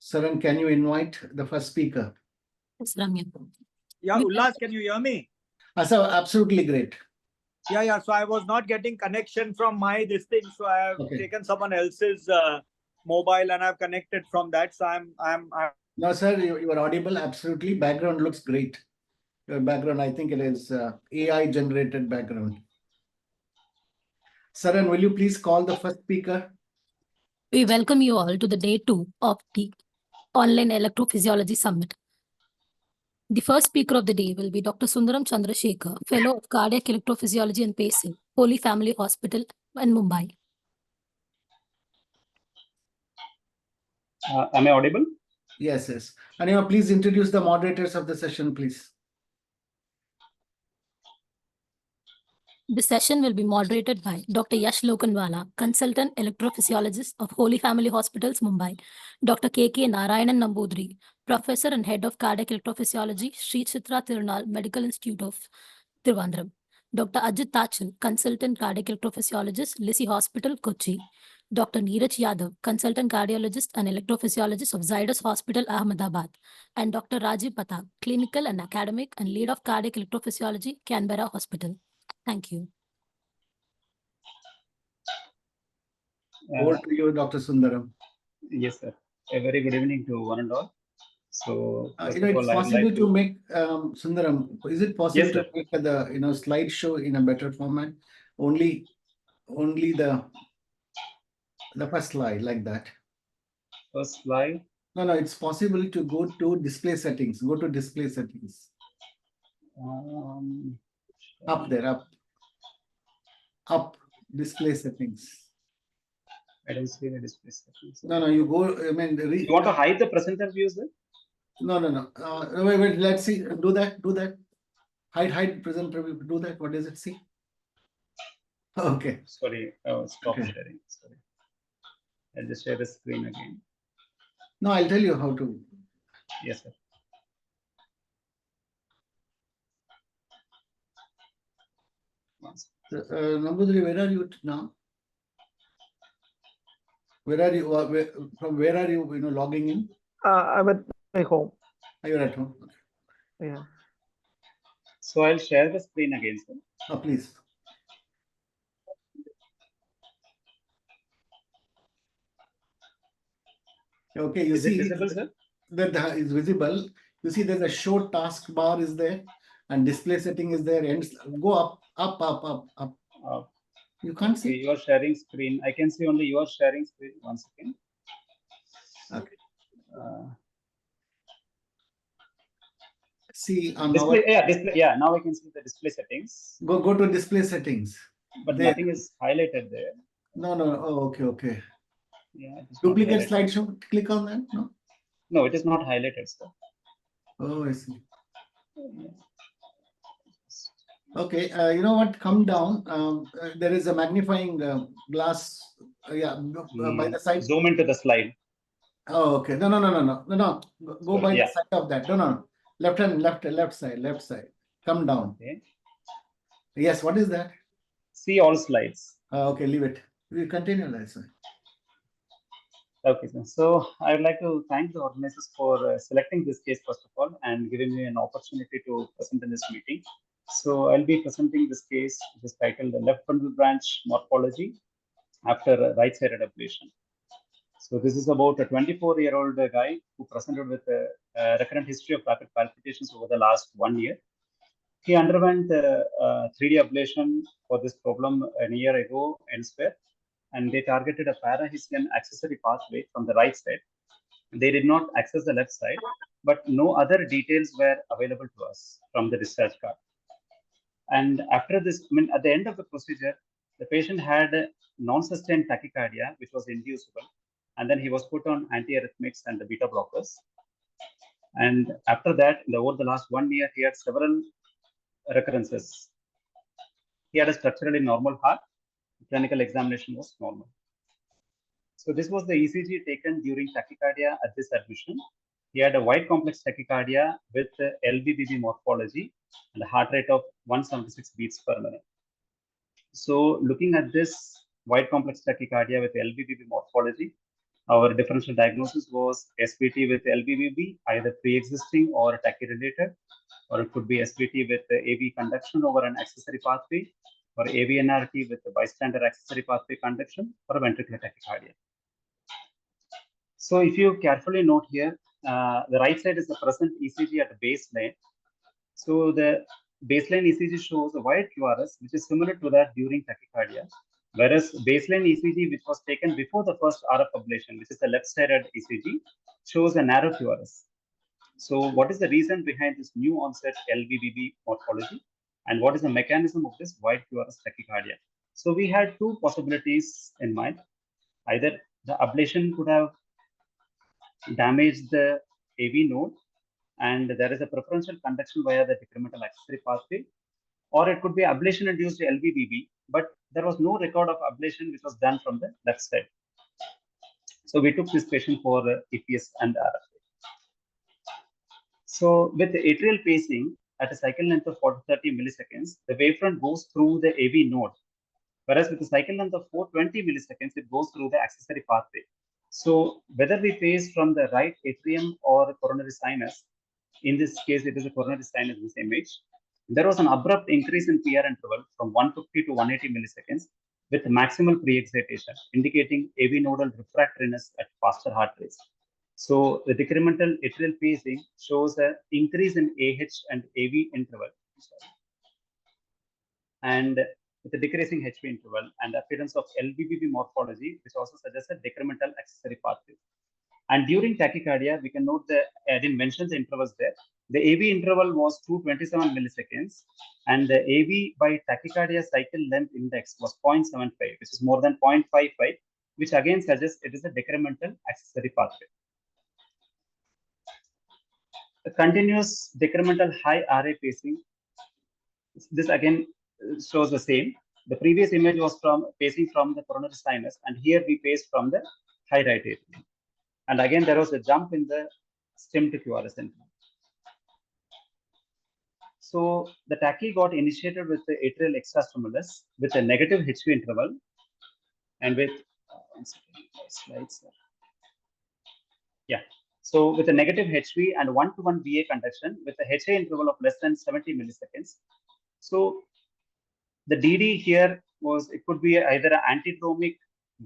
Saran, can you invite the first speaker? Yes, Ramya. Yeah, Ullas, can you hear me? So absolutely great. Yeah. So I was not getting connection from my this thing, so I have taken someone else's mobile and I've connected from that. So I'm. No, sir, you are audible. Absolutely, background looks great. Your background, I think it is AI generated background. Saran, will you please call the first speaker? We welcome you all to the day 2 of the Online Electrophysiology Summit. The first speaker of the day will be Dr. Sundaram Chandrasekhar, Fellow of Cardiac Electrophysiology and Pacing, Holy Family Hospital in Mumbai. Am I audible? Yes. And please introduce the moderators of the session, please. The session will be moderated by Dr. Yash Lokanwala, Consultant Electrophysiologist of Holy Family Hospitals, Mumbai, Dr. K.K. Narayanan Nambudri, Professor and Head of Cardiac Electrophysiology, Sri Chitra Tirunal Medical Institute of Trivandrum, Dr. Ajit Tachal, Consultant Cardiac Electrophysiologist, Lisi Hospital, Kochi, Dr. Neeraj Yadav, Consultant Cardiologist and Electrophysiologist of Zydus Hospital, Ahmedabad, and Dr. Rajiv Pathak, Clinical and Academic and Lead of Cardiac Electrophysiology, Canberra Hospital. Thank you. Over to you, Dr. Sundaram. Yes, sir. A very good evening to one and all. So, it's possible to make Sundaram. Is it possible to make the slideshow in a better format? Only the first slide like that. First slide. No, it's possible to go to display settings. Go to display settings. Up there, up display settings. I don't see the display settings. No, you go. I mean, you want to hide the presenter views then? No. Wait. Let's see. Do that. Hide presenter view. Do that. What does it see? Okay. Sorry. Stop sharing. Sorry. I'll just share the screen again. No, I'll tell you how to. Yes, sir. Nambudri, where are you now? Where are you? From where are you? Logging in? I'm at my home. You're at home. Yeah. So I'll share the screen again, sir. Oh, please. Okay, you see, it visible, sir? That is visible. You see, there's a show task bar is there, and display setting is there. And go up. You can't see. You are sharing screen. I can see only you are sharing screen. 1 second. Okay. See on display. Display. Yeah, now I can see the display settings. Go to display settings. But there, nothing is highlighted there. No. Oh, okay. Yeah. Duplicate slideshow. Click on that. No. No, it is not highlighted, sir. Oh, I see. Okay. You know what? Come down. There is a magnifying glass. By the side. Zoom into the slide. Oh, okay. No. Go by the side of that. No. Left side. Come down. Okay. Yes. What is that? See all slides. Okay. Leave it. We continue, sir. Okay, sir. So I would like to thank the organizers for selecting this case first of all and giving me an opportunity to present in this meeting. So I'll be presenting this case, which is titled the left bundle branch morphology after right-sided ablation. So this is about a 24-year-old guy who presented with a recurrent history of rapid palpitations over the last 1 year. He underwent 3D ablation for this problem a year ago elsewhere, and they targeted a parahisian accessory pathway from the right side. They did not access the left side, but no other details were available to us from the discharge card. And after this, at the end of the procedure, the patient had non-sustained tachycardia, which was inducible. And then he was put on antiarrhythmics and the beta blockers. And after that, over the last 1 year, he had several recurrences. He had a structurally normal heart. Clinical examination was normal. So this was the ECG taken during tachycardia at this admission. He had a wide complex tachycardia with LVBB morphology and a heart rate of 176 beats per minute. So looking at this wide complex tachycardia with LVBB morphology. Our differential diagnosis was SVT with LVBB, either pre-existing or tachy-related, or it could be SVT with AV conduction over an accessory pathway, or AVNRT with the bystander accessory pathway conduction, or ventricular tachycardia. So if you carefully note here, the right side is the present ECG at baseline. So the baseline ECG shows a wide QRS, which is similar to that during tachycardia, whereas baseline ECG, which was taken before the first RF ablation, which is the left-sided ECG, shows a narrow QRS. So what is the reason behind this new onset LVBB morphology? And what is the mechanism of this wide QRS tachycardia? So we had two possibilities in mind. Either the ablation could have damaged the AV node, and there is a preferential conduction via the decremental accessory pathway, or it could be ablation-induced LVBB, but there was no record of ablation which was done from the left side. So we took this patient for EPS and RF. So with the atrial pacing at a cycle length of 40-30 milliseconds, the wavefront goes through the AV node, whereas with a cycle length of 420 milliseconds, it goes through the accessory pathway. So whether we pace from the right atrium or coronary sinus, in this case, it is a coronary sinus, this image, there was an abrupt increase in PR interval from 150 to 180 milliseconds with maximal pre-excitation, indicating AV nodal refractoriness at faster heart rates. So the decremental atrial pacing shows an increase in AH and AV interval, and with a decreasing HV interval and appearance of LVBB morphology, which also suggests a decremental accessory pathway. And during tachycardia, we can note that I didn't mention the intervals there. The AV interval was 227 milliseconds, and the AV by tachycardia cycle length index was 0.75, which is more than 0.55, which again suggests it is a decremental accessory pathway. The continuous decremental high RA pacing, this again shows the same. The previous image was from pacing from the coronary sinus, and here we pace from the high right atrium. And again, there was a jump in the stem to QRS interval. So the tachy got initiated with the atrial extrastimulus with a negative HV interval, and with slides. Yeah. So with a negative HV and 1-to-1 VA conduction with a HA interval of less than 70 milliseconds. So the DD here was, it could be either an antidromic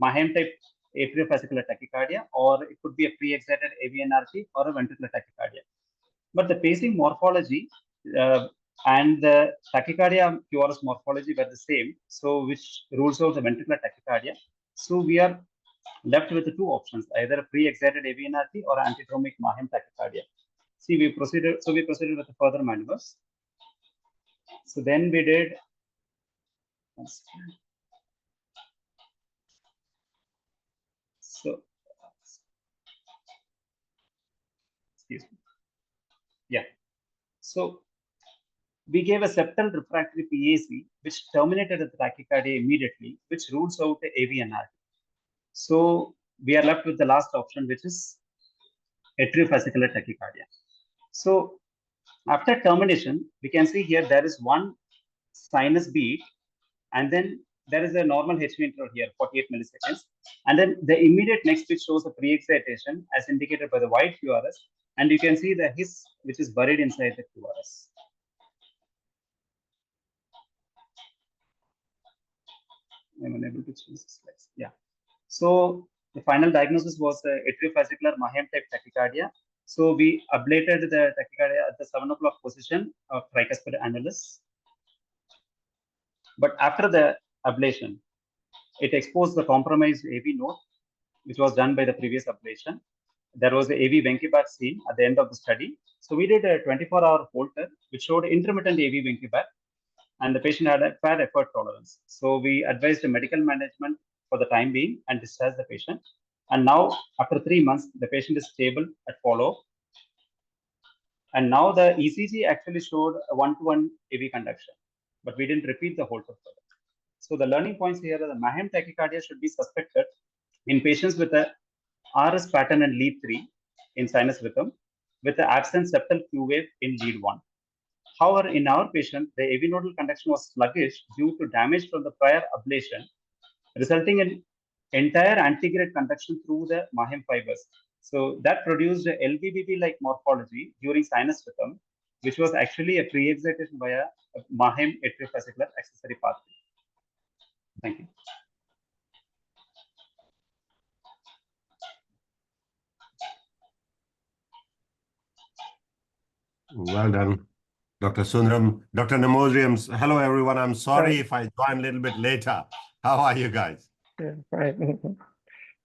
Mahem type atriofascicular tachycardia, or it could be a pre-excited AVNRT or a ventricular tachycardia. But the pacing morphology and the tachycardia QRS morphology were the same, so which rules out the ventricular tachycardia. So we are left with the two options, either a pre-excited AVNRT or antidromic Mahem tachycardia. See, we proceeded with the further maneuvers. So then we did. So, excuse me. Yeah. So we gave a septal refractory PAC, which terminated the tachycardia immediately, which rules out the AVNRT. So we are left with the last option, which is atriofascicular tachycardia. So after termination, we can see here there is one sinus beat, and then there is a normal HV interval here, 48 milliseconds. And then the immediate next bit shows a pre-excitation as indicated by the white QRS. And you can see the hiss, which is buried inside the QRS. I'm unable to change the slides. Yeah. So the final diagnosis was atriofascicular Mahem type tachycardia. So we ablated the tachycardia at the 7 o'clock position of tricuspid annulus. But after the ablation, it exposed the compromised AV node, which was done by the previous ablation. There was the AV Wenckebach seen at the end of the study. So we did a 24-hour Holter, which showed intermittent AV Wenckebach, and the patient had a fair effort tolerance. So we advised the medical management for the time being and discharged the patient. And now, after 3 months, the patient is stable at follow-up. And now the ECG actually showed a 1-to-1 AV conduction, but we didn't repeat the Holter further. So the learning points here are the Mahem tachycardia should be suspected in patients with a RS pattern and lead 3 in sinus rhythm with the absent septal Q wave in lead 1. However, in our patient, the AV nodal conduction was sluggish due to damage from the prior ablation resulting in entire antegrade conduction through the Mahem fibers. So that produced a LVBB-like morphology during sinus rhythm, which was actually a pre-excitation via Mahem atriofascicular accessory pathway. Thank you. Well done, Dr. Sundaram. Dr. Namboothri, hello everyone. I'm sorry if I joined a little bit later. How are you guys? Yeah, right.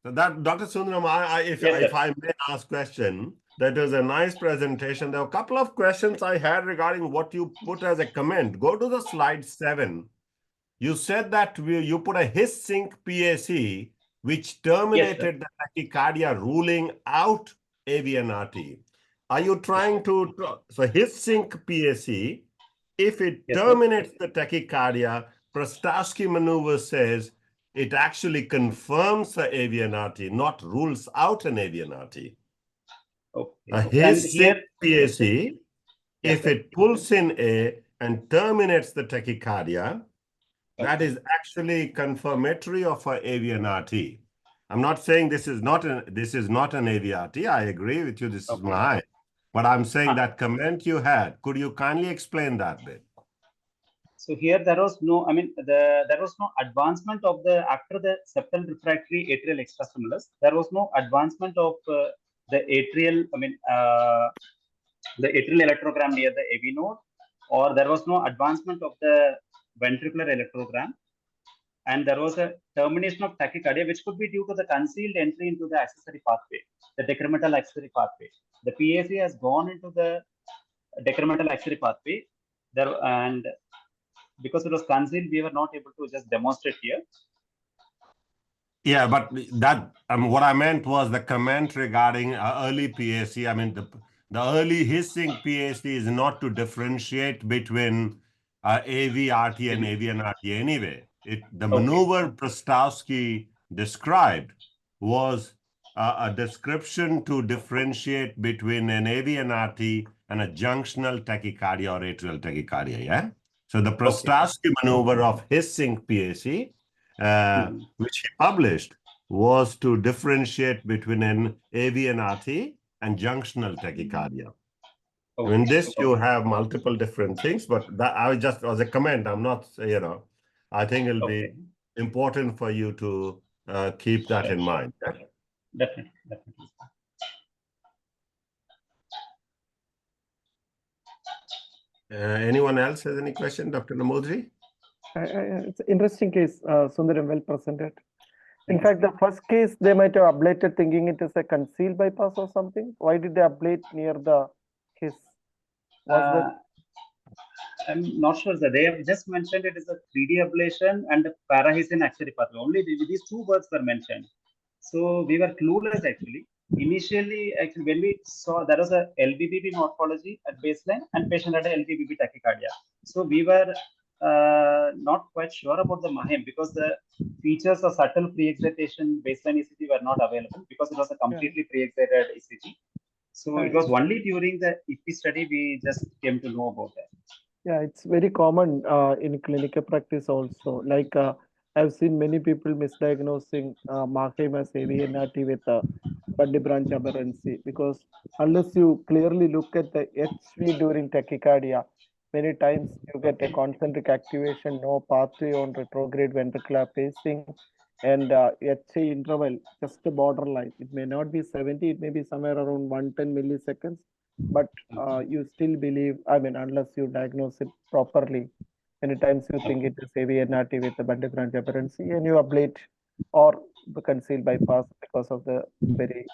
So that, Dr. Sundaram, if I may ask question, that was a nice presentation. There were a couple of questions I had regarding what you put as a comment. Go to the slide 7. You said that you put a His sync PAC, which terminated the tachycardia, ruling out AV&RT. Are you trying to, so His sync PAC, if it terminates the tachycardia, Prostowski maneuver says it actually confirms the AV&RT, not rules out an AV&RT. Okay. His sync PAC, if it pulls in A and terminates the tachycardia, that is actually confirmatory of a AV&RT. I'm not saying this is not an AV-RT. I agree with you. This is my. But I'm saying that comment you had. Could you kindly explain that bit? So here there was no, there was no advancement of after the septal refractory atrial extrastimulus, there was no advancement of the atrial, the atrial electrogram near the AV node, or there was no advancement of the ventricular electrogram. And there was a termination of tachycardia, which could be due to the concealed entry into the accessory pathway, the decremental accessory pathway. The PAC has gone into the decremental accessory pathway there, and because it was concealed, we were not able to just demonstrate here. Yeah, but that what I meant was the comment regarding early PAC. I mean, the early hissing PAC is not to differentiate between AV-RT and AV&RT anyway. The maneuver Prostowski described was a description to differentiate between an AV&RT and a junctional tachycardia or atrial tachycardia, yeah? So the Prostowski maneuver of hissing PAC, which he published, was to differentiate between an AV&RT and junctional tachycardia. In this, you have multiple different things, but that I just as a comment, I'm not, I think it'll be important for you to keep that in mind. Definitely. Anyone else has any question, Dr. Namboothri? It's an interesting case, Sundaram, well presented. In fact, the first case, they might have ablated thinking it is a concealed bypass or something. Why did they ablate near the his? I'm not sure that they have just mentioned it is a 3D ablation and a parahisin accessory pathway. Only these two words were mentioned. So we were clueless actually. Initially, when we saw there was a LVBB morphology at baseline and patient had a LVBB tachycardia. So we were not quite sure about the Mahem because the features of subtle pre-excitation baseline ECG were not available because it was a completely pre-excited ECG. So it was only during the EP study we just came to know about that. Yeah, it's very common in clinical practice also. Like I've seen many people misdiagnosing Mahem as AV&RT with Buddy branch aberrancy, because unless you clearly look at the HV during tachycardia, many times you get a concentric activation, no pathway on retrograde ventricular pacing, and HA interval just a borderline. It may not be 70, it may be somewhere around 110 milliseconds, but you still believe, unless you diagnose it properly, many times you think it is AV&RT with the Buddy branch aberrancy, and you ablate or the concealed bypass because of the very,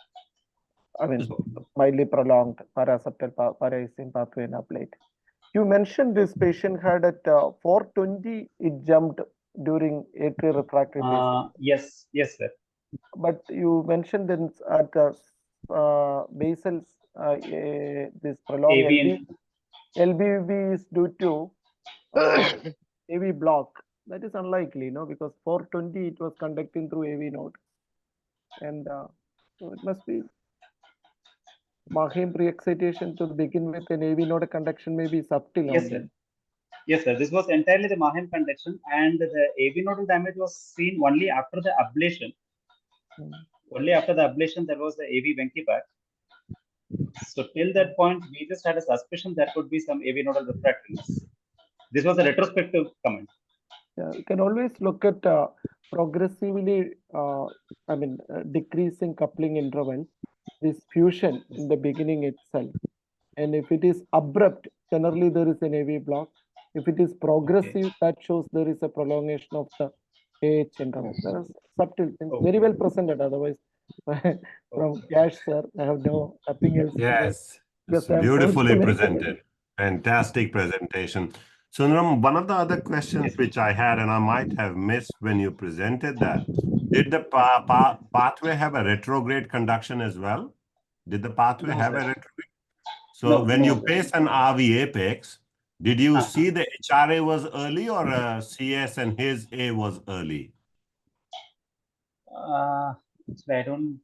mildly prolonged parahisin pathway and ablate. You mentioned this patient had at 420, it jumped during atrial refractory basis. Yes, sir. But you mentioned then at basal, this prolonged LBV is due to AV block. That is unlikely, because 420 it was conducting through AV node. And so it must be Mahem pre-excitation to begin with, an AV node conduction may be subtle. Yes, sir. Yes, sir. This was entirely the Mahem conduction, and the AV nodal damage was seen only after the ablation. Only after the ablation, there was the AV venky back. So till that point, we just had a suspicion there could be some AV nodal refractoriness. This was a retrospective comment. Yeah, you can always look at progressively, decreasing coupling interval, this fusion in the beginning itself. And if it is abrupt, generally there is an AV block. If it is progressive, that shows there is a prolongation of the AH interval. There are subtle things, very well presented. Otherwise, from Yash sir, I have nothing else. Yes, it's beautifully presented. Fantastic presentation. Sundaram, one of the other questions which I had, and I might have missed when you presented that, did the pathway have a retrograde conduction as well? Did the pathway have a retrograde? So when you pace an RV apex, did you see the HRA was early or CS and his A was early? I don't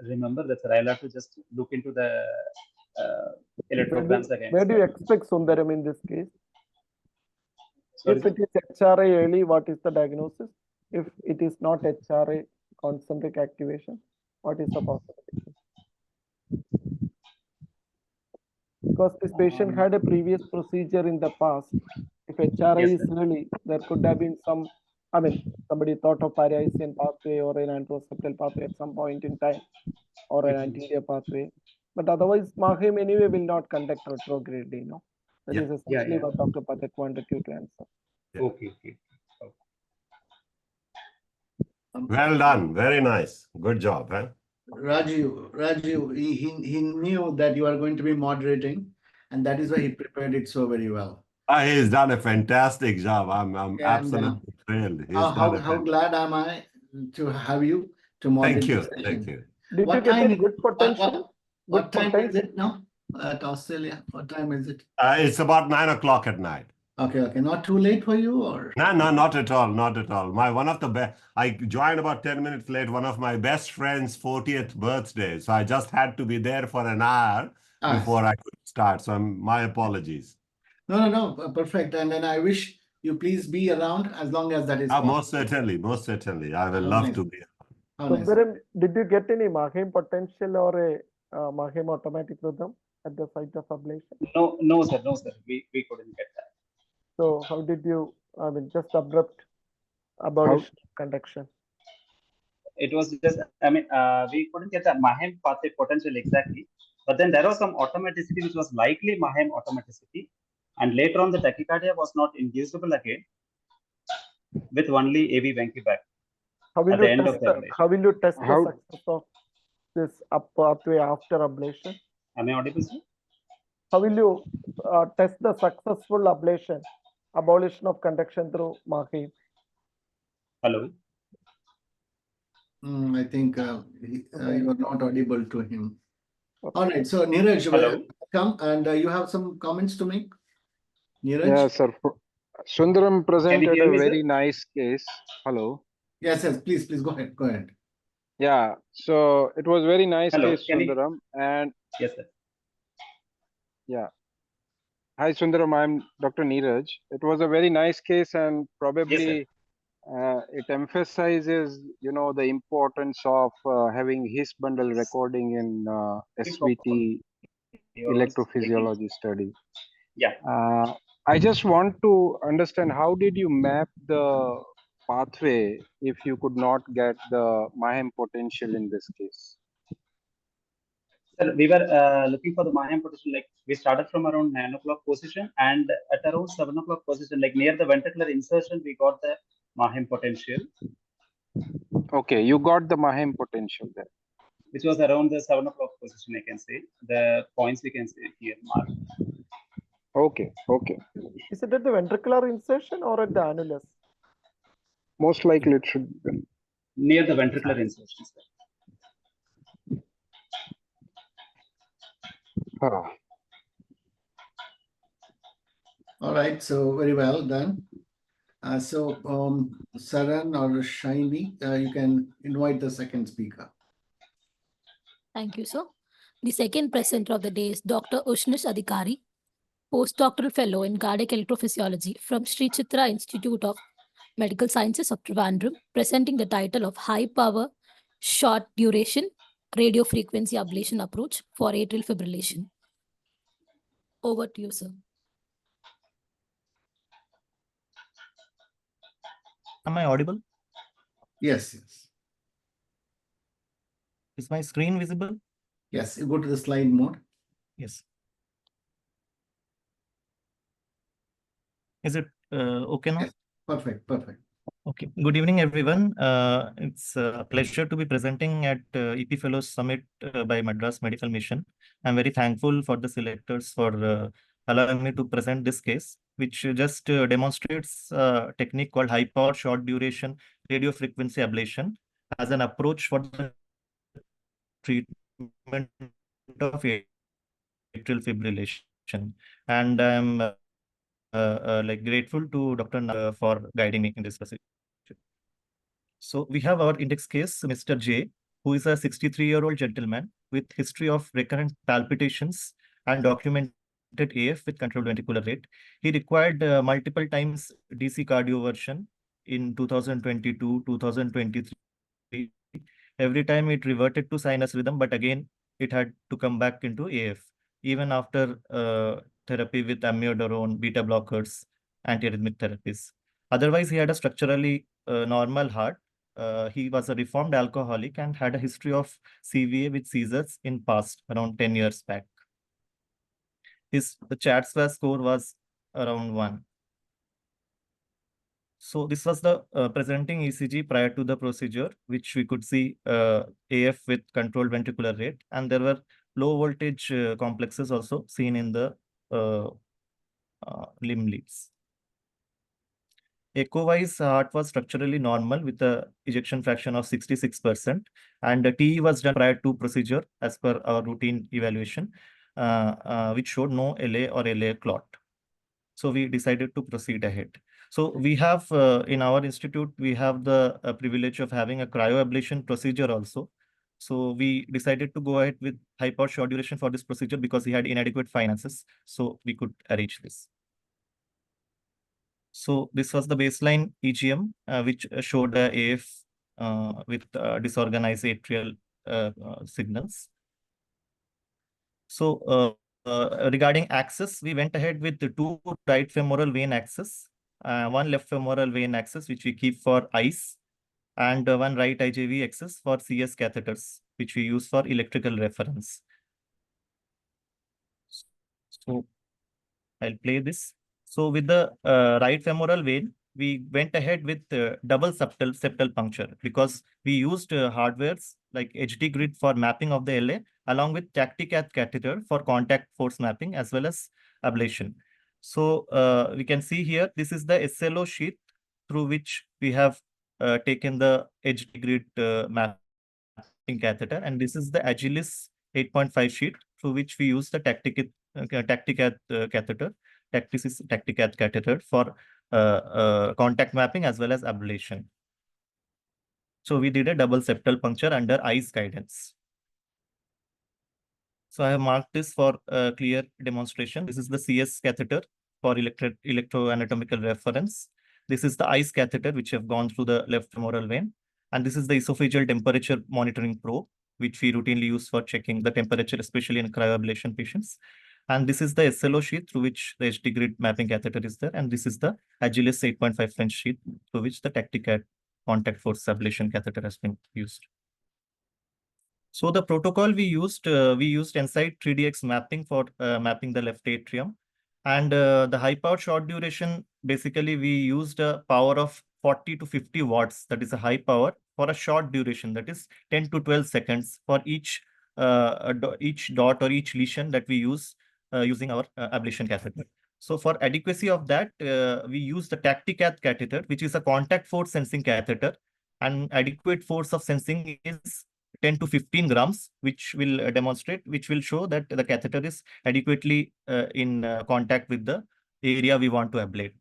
remember that, sir. I'll have to just look into the electrograms again. Where do you expect Sundaram in this case? Sorry, if it is HRA early, what is the diagnosis? If it is not HRA concentric activation, what is the possibility? Because this patient had a previous procedure in the past. If HRA is early, there could have been some, somebody thought of Parisian pathway or an anteroseptal pathway at some point in time, or an anterior pathway. But otherwise, Mahem anyway will not conduct retrogradely, no? That is essentially what Dr. Pathak wanted you to answer. Okay. Well done. Very nice. Good job. Huh? Raju, he knew that you are going to be moderating, and that is why he prepared it so very well. He's done a fantastic job. I'm absolutely thrilled. How glad am I to have you to moderate. Thank you. This session. Thank you. Did you get a good potential? What time is it now at Australia? What time is it? It's about 9 o'clock at night. Okay. Not too late for you, or? No, not at all. Not at all. I joined about 10 minutes late. One of my best friend's 40th birthday. So I just had to be there for an hour before I could start. So my apologies. No, perfect. And then I wish you please be around as long as that is possible. Most certainly. I will love to be around. So did you get any Mahem potential or a Mahem automatic rhythm at the site of ablation? No, sir. We couldn't get that. So how did you, just abrupt abolition conduction? It was just, we couldn't get the Mahem pathway potential exactly. But then there was some automaticity which was likely Mahem automaticity. And later on, the tachycardia was not inducible again with only AV venky back. How will you test the success of this pathway after ablation? Am I audible, sir? How will you test the successful ablation, abolition of conduction through Mahem? Hello? I think you are not audible to him. Okay. All right, so Neeraj, welcome, and you have some comments to make? Neeraj? Yeah, sir. Sundaram presented a very nice case. Hello. Yes, please go ahead. Yeah, so it was very nice case, Sundaram. And yes, sir. Yeah. Hi, Sundaram. I'm Dr. Neeraj. It was a very nice case, and probably it emphasizes, the importance of having his bundle recording in SVT electrophysiology study. Yeah. I just want to understand, how did you map the pathway if you could not get the Mahem potential in this case? Sir, we were looking for the Mahem potential, like we started from around 9 o'clock position, and at around 7 o'clock position, like near the ventricular insertion, we got the Mahem potential. Okay, you got the Mahem potential there. Which was around the 7 o'clock position, I can say. The points we can see here marked. Okay. Is it at the ventricular insertion or at the annulus? Most likely it should be near the ventricular insertion. All right, so very well done. Saran or Shiny, you can invite the second speaker. Thank you, sir. The second presenter of the day is Dr. Ushnish Adhikari. postdoctoral fellow in cardiac electrophysiology from Sri Chitra Institute of Medical Sciences of Trivandrum, presenting the title of High Power, Short Duration Radio Frequency Ablation Approach for Atrial Fibrillation. Over to you, sir. Am I audible? Yes, yes. Is my screen visible? Yes, you go to the slide mode. Yes. Is it okay now? Yes. Perfect, perfect. Okay. Good evening, everyone. It's a pleasure to be presenting at EP Fellows Summit by Madras Medical Mission. I'm very thankful for the selectors for allowing me to present this case, which just demonstrates a technique called high power short duration radio frequency ablation as an approach for the treatment of atrial fibrillation. And I'm like grateful to Dr. for guiding me in this procedure. So we have our index case, Mr. J, who is a 63-year-old gentleman with history of recurrent palpitations and documented AF with controlled ventricular rate. He required multiple times DC cardioversion in 2022, 2023. Every time it reverted to sinus rhythm, but again, it had to come back into AF, even after therapy with amiodarone, beta blockers, antiarrhythmic therapies. Otherwise, he had a structurally normal heart. He was a reformed alcoholic and had a history of CVA with seizures in past, around 10 years back. The CHATS score was around 1. So this was the presenting ECG prior to the procedure, which we could see AF with controlled ventricular rate, and there were low voltage complexes also seen in the limb leads. Echo-wise, heart was structurally normal with a ejection fraction of 66%, and the TE was done prior to procedure as per our routine evaluation, which showed no LA or LA clot. So we decided to proceed ahead. So we have in our institute, we have the privilege of having a cryoablation procedure also. So we decided to go ahead with high power short duration for this procedure because he had inadequate finances. So we could arrange this. So this was the baseline EGM, which showed AF with disorganized atrial signals. So regarding access, we went ahead with the 2 right femoral vein access, 1 left femoral vein access, which we keep for ICE, and 1 right IJV access for CS catheters, which we use for electrical reference. So I'll play this. So with the right femoral vein, we went ahead with double septal puncture because we used hardwares like HD grid for mapping of the LA along with tacticath catheter for contact force mapping as well as ablation. So we can see here, this is the SLO sheath through which we have taken the HD grid mapping catheter, and this is the Agilis 8.5 sheet through which we use the tacticath catheter. Tacticath catheter for contact mapping as well as ablation. So we did a double septal puncture under ICE guidance. So I have marked this for clear demonstration. This is the CS catheter for electroanatomical reference. This is the ICE catheter, which have gone through the left femoral vein. And this is the esophageal temperature monitoring probe, which we routinely use for checking the temperature, especially in cryoablation patients. And this is the SLO sheath through which the HD grid mapping catheter is there. And this is the Agilis 8.5 French sheath through which the tacticath contact force ablation catheter has been used. So the protocol we used Insight 3DX mapping for mapping the left atrium. And the high power short duration, basically we used a power of 40 to 50 watts. That is a high power for a short duration, that is 10 to 12 seconds for each dot or each lesion that we use using our ablation catheter. So for adequacy of that, we use the tacticath catheter, which is a contact force sensing catheter, and adequate force of sensing is 10 to 15 grams, which will which will show that the catheter is adequately in contact with the area we want to ablate.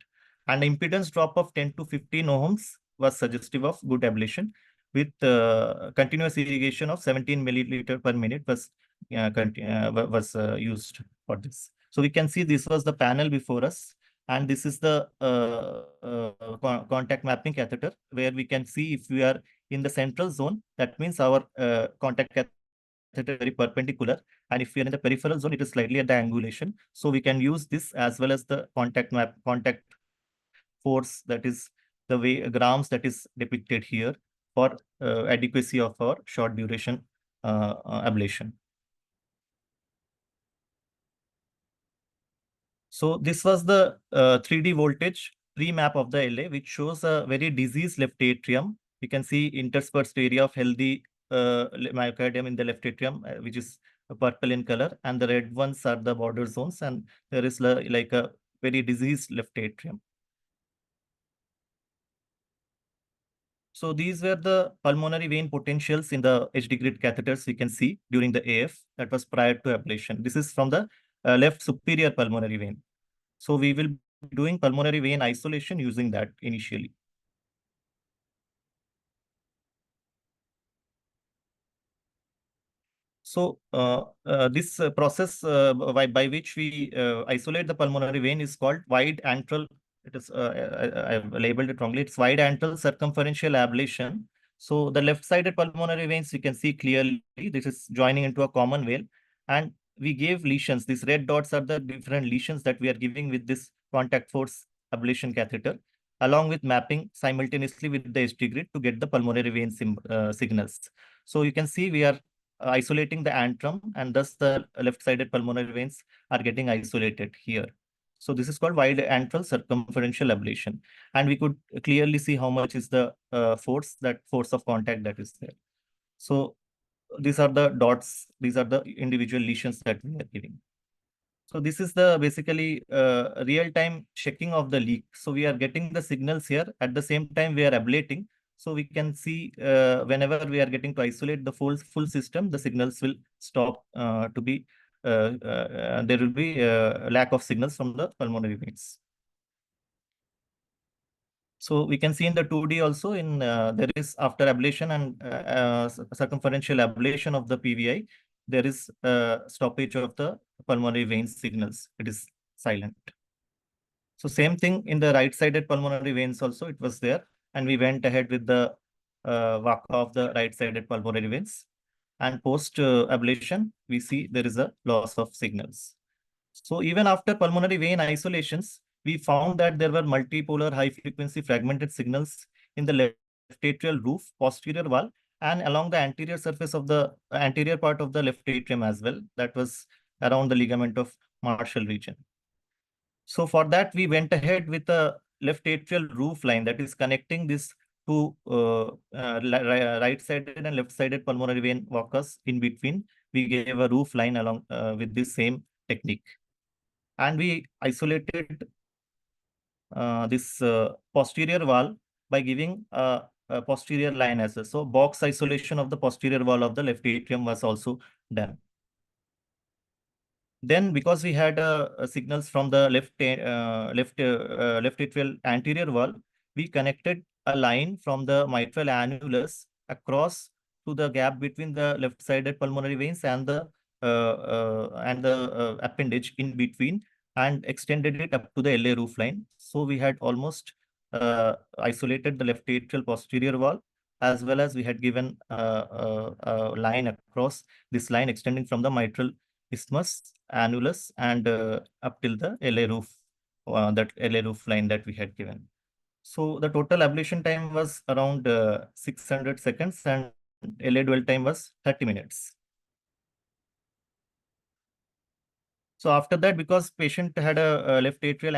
And impedance drop of 10 to 15 ohms was suggestive of good ablation with continuous irrigation of 17 milliliter per minute was used for this. So we can see this was the panel before us, and this is the contact mapping catheter, where we can see if we are in the central zone, that means our contact catheter is very perpendicular, and if we are in the peripheral zone, it is slightly at the angulation. So we can use this as well as the contact force, that is the way grams that is depicted here, for adequacy of our short duration ablation. So this was the 3D voltage pre-map of the LA, which shows a very diseased left atrium. You can see interspersed area of healthy myocardium in the left atrium, which is purple in color, and the red ones are the border zones, and there is like a very diseased left atrium. So these were the pulmonary vein potentials in the HD grid catheters we can see during the AF. That was prior to ablation. This is from the left superior pulmonary vein. So we will be doing pulmonary vein isolation using that initially. So this process by which we isolate the pulmonary vein is called wide antral. It is I've labeled it wrongly. It's wide antral circumferential ablation. So the left-sided pulmonary veins you can see clearly. This is joining into a common vein, and we gave lesions. These red dots are the different lesions that we are giving with this contact force ablation catheter, along with mapping simultaneously with the HD grid to get the pulmonary vein signals. So you can see we are isolating the antrum, and thus the left-sided pulmonary veins are getting isolated here. So this is called wide antral circumferential ablation, and we could clearly see how much is the force of contact that is there. So these are the dots, these are the individual lesions that we are giving. So this is the basically real-time checking of the leak. So we are getting the signals here at the same time we are ablating. So we can see whenever we are getting to isolate the full system, the signals will stop to be, there will be lack of signals from the pulmonary veins. So we can see in the 2D also in there is after ablation and circumferential ablation of the PVI, there is stoppage of the pulmonary vein signals. It is silent. So same thing in the right-sided pulmonary veins also, it was there. And we went ahead with the Vaka of the right-sided pulmonary veins. And post ablation, we see there is a loss of signals. So even after pulmonary vein isolations, we found that there were multipolar high-frequency fragmented signals in the left atrial roof, posterior wall, and along the anterior surface of the anterior part of the left atrium as well. That was around the ligament of Marshall region. So for that, we went ahead with a left atrial roof line that is connecting this two right-sided and left-sided pulmonary vein walkers in between. We gave a roof line along with this same technique. And we isolated this posterior wall by giving a posterior line as well. So box isolation of the posterior wall of the left atrium was also done. Then, because we had signals from the left atrial anterior wall, we connected a line from the mitral annulus across to the gap between the left-sided pulmonary veins and the appendage in between, and extended it up to the LA roof line. So we had almost isolated the left atrial posterior wall, as well as we had given a line across this line extending from the mitral isthmus, annulus, and up till the LA roof, that LA roof line that we had given. So the total ablation time was around 600 seconds, and LA dwell time was 30 minutes. So after that, because patient had a left atrial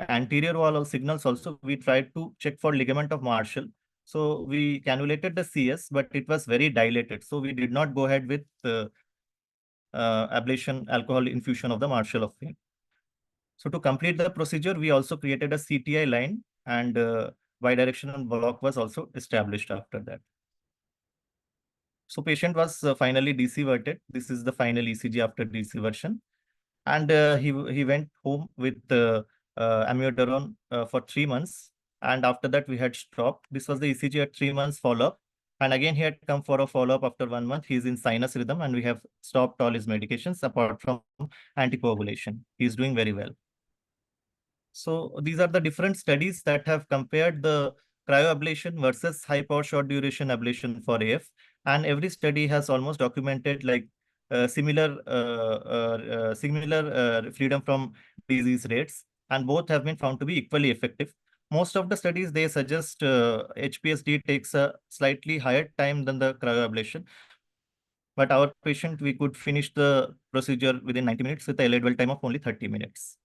anterior wall of signals also, we tried to check for ligament of Marshall. So we cannulated the CS, but it was very dilated. So we did not go ahead with ablation alcohol infusion of the Marshall of vein. So to complete the procedure, we also created a CTI line, and bidirectional block was also established after that. So patient was finally DC-verted. This is the final ECG after DC version. And he went home with amiodarone for 3 months. And after that, we had stopped. This was the ECG at 3 months follow-up. And again, he had come for a follow-up after 1 month. He's in sinus rhythm, and we have stopped all his medications apart from anticoagulation. He's doing very well. So these are the different studies that have compared the cryoablation versus high power short duration ablation for AF. And every study has almost documented like similar freedom from disease rates, and both have been found to be equally effective. Most of the studies, they suggest HPSD takes a slightly higher time than the cryoablation. But our patient, we could finish the procedure within 90 minutes with a LA time of only 30 minutes.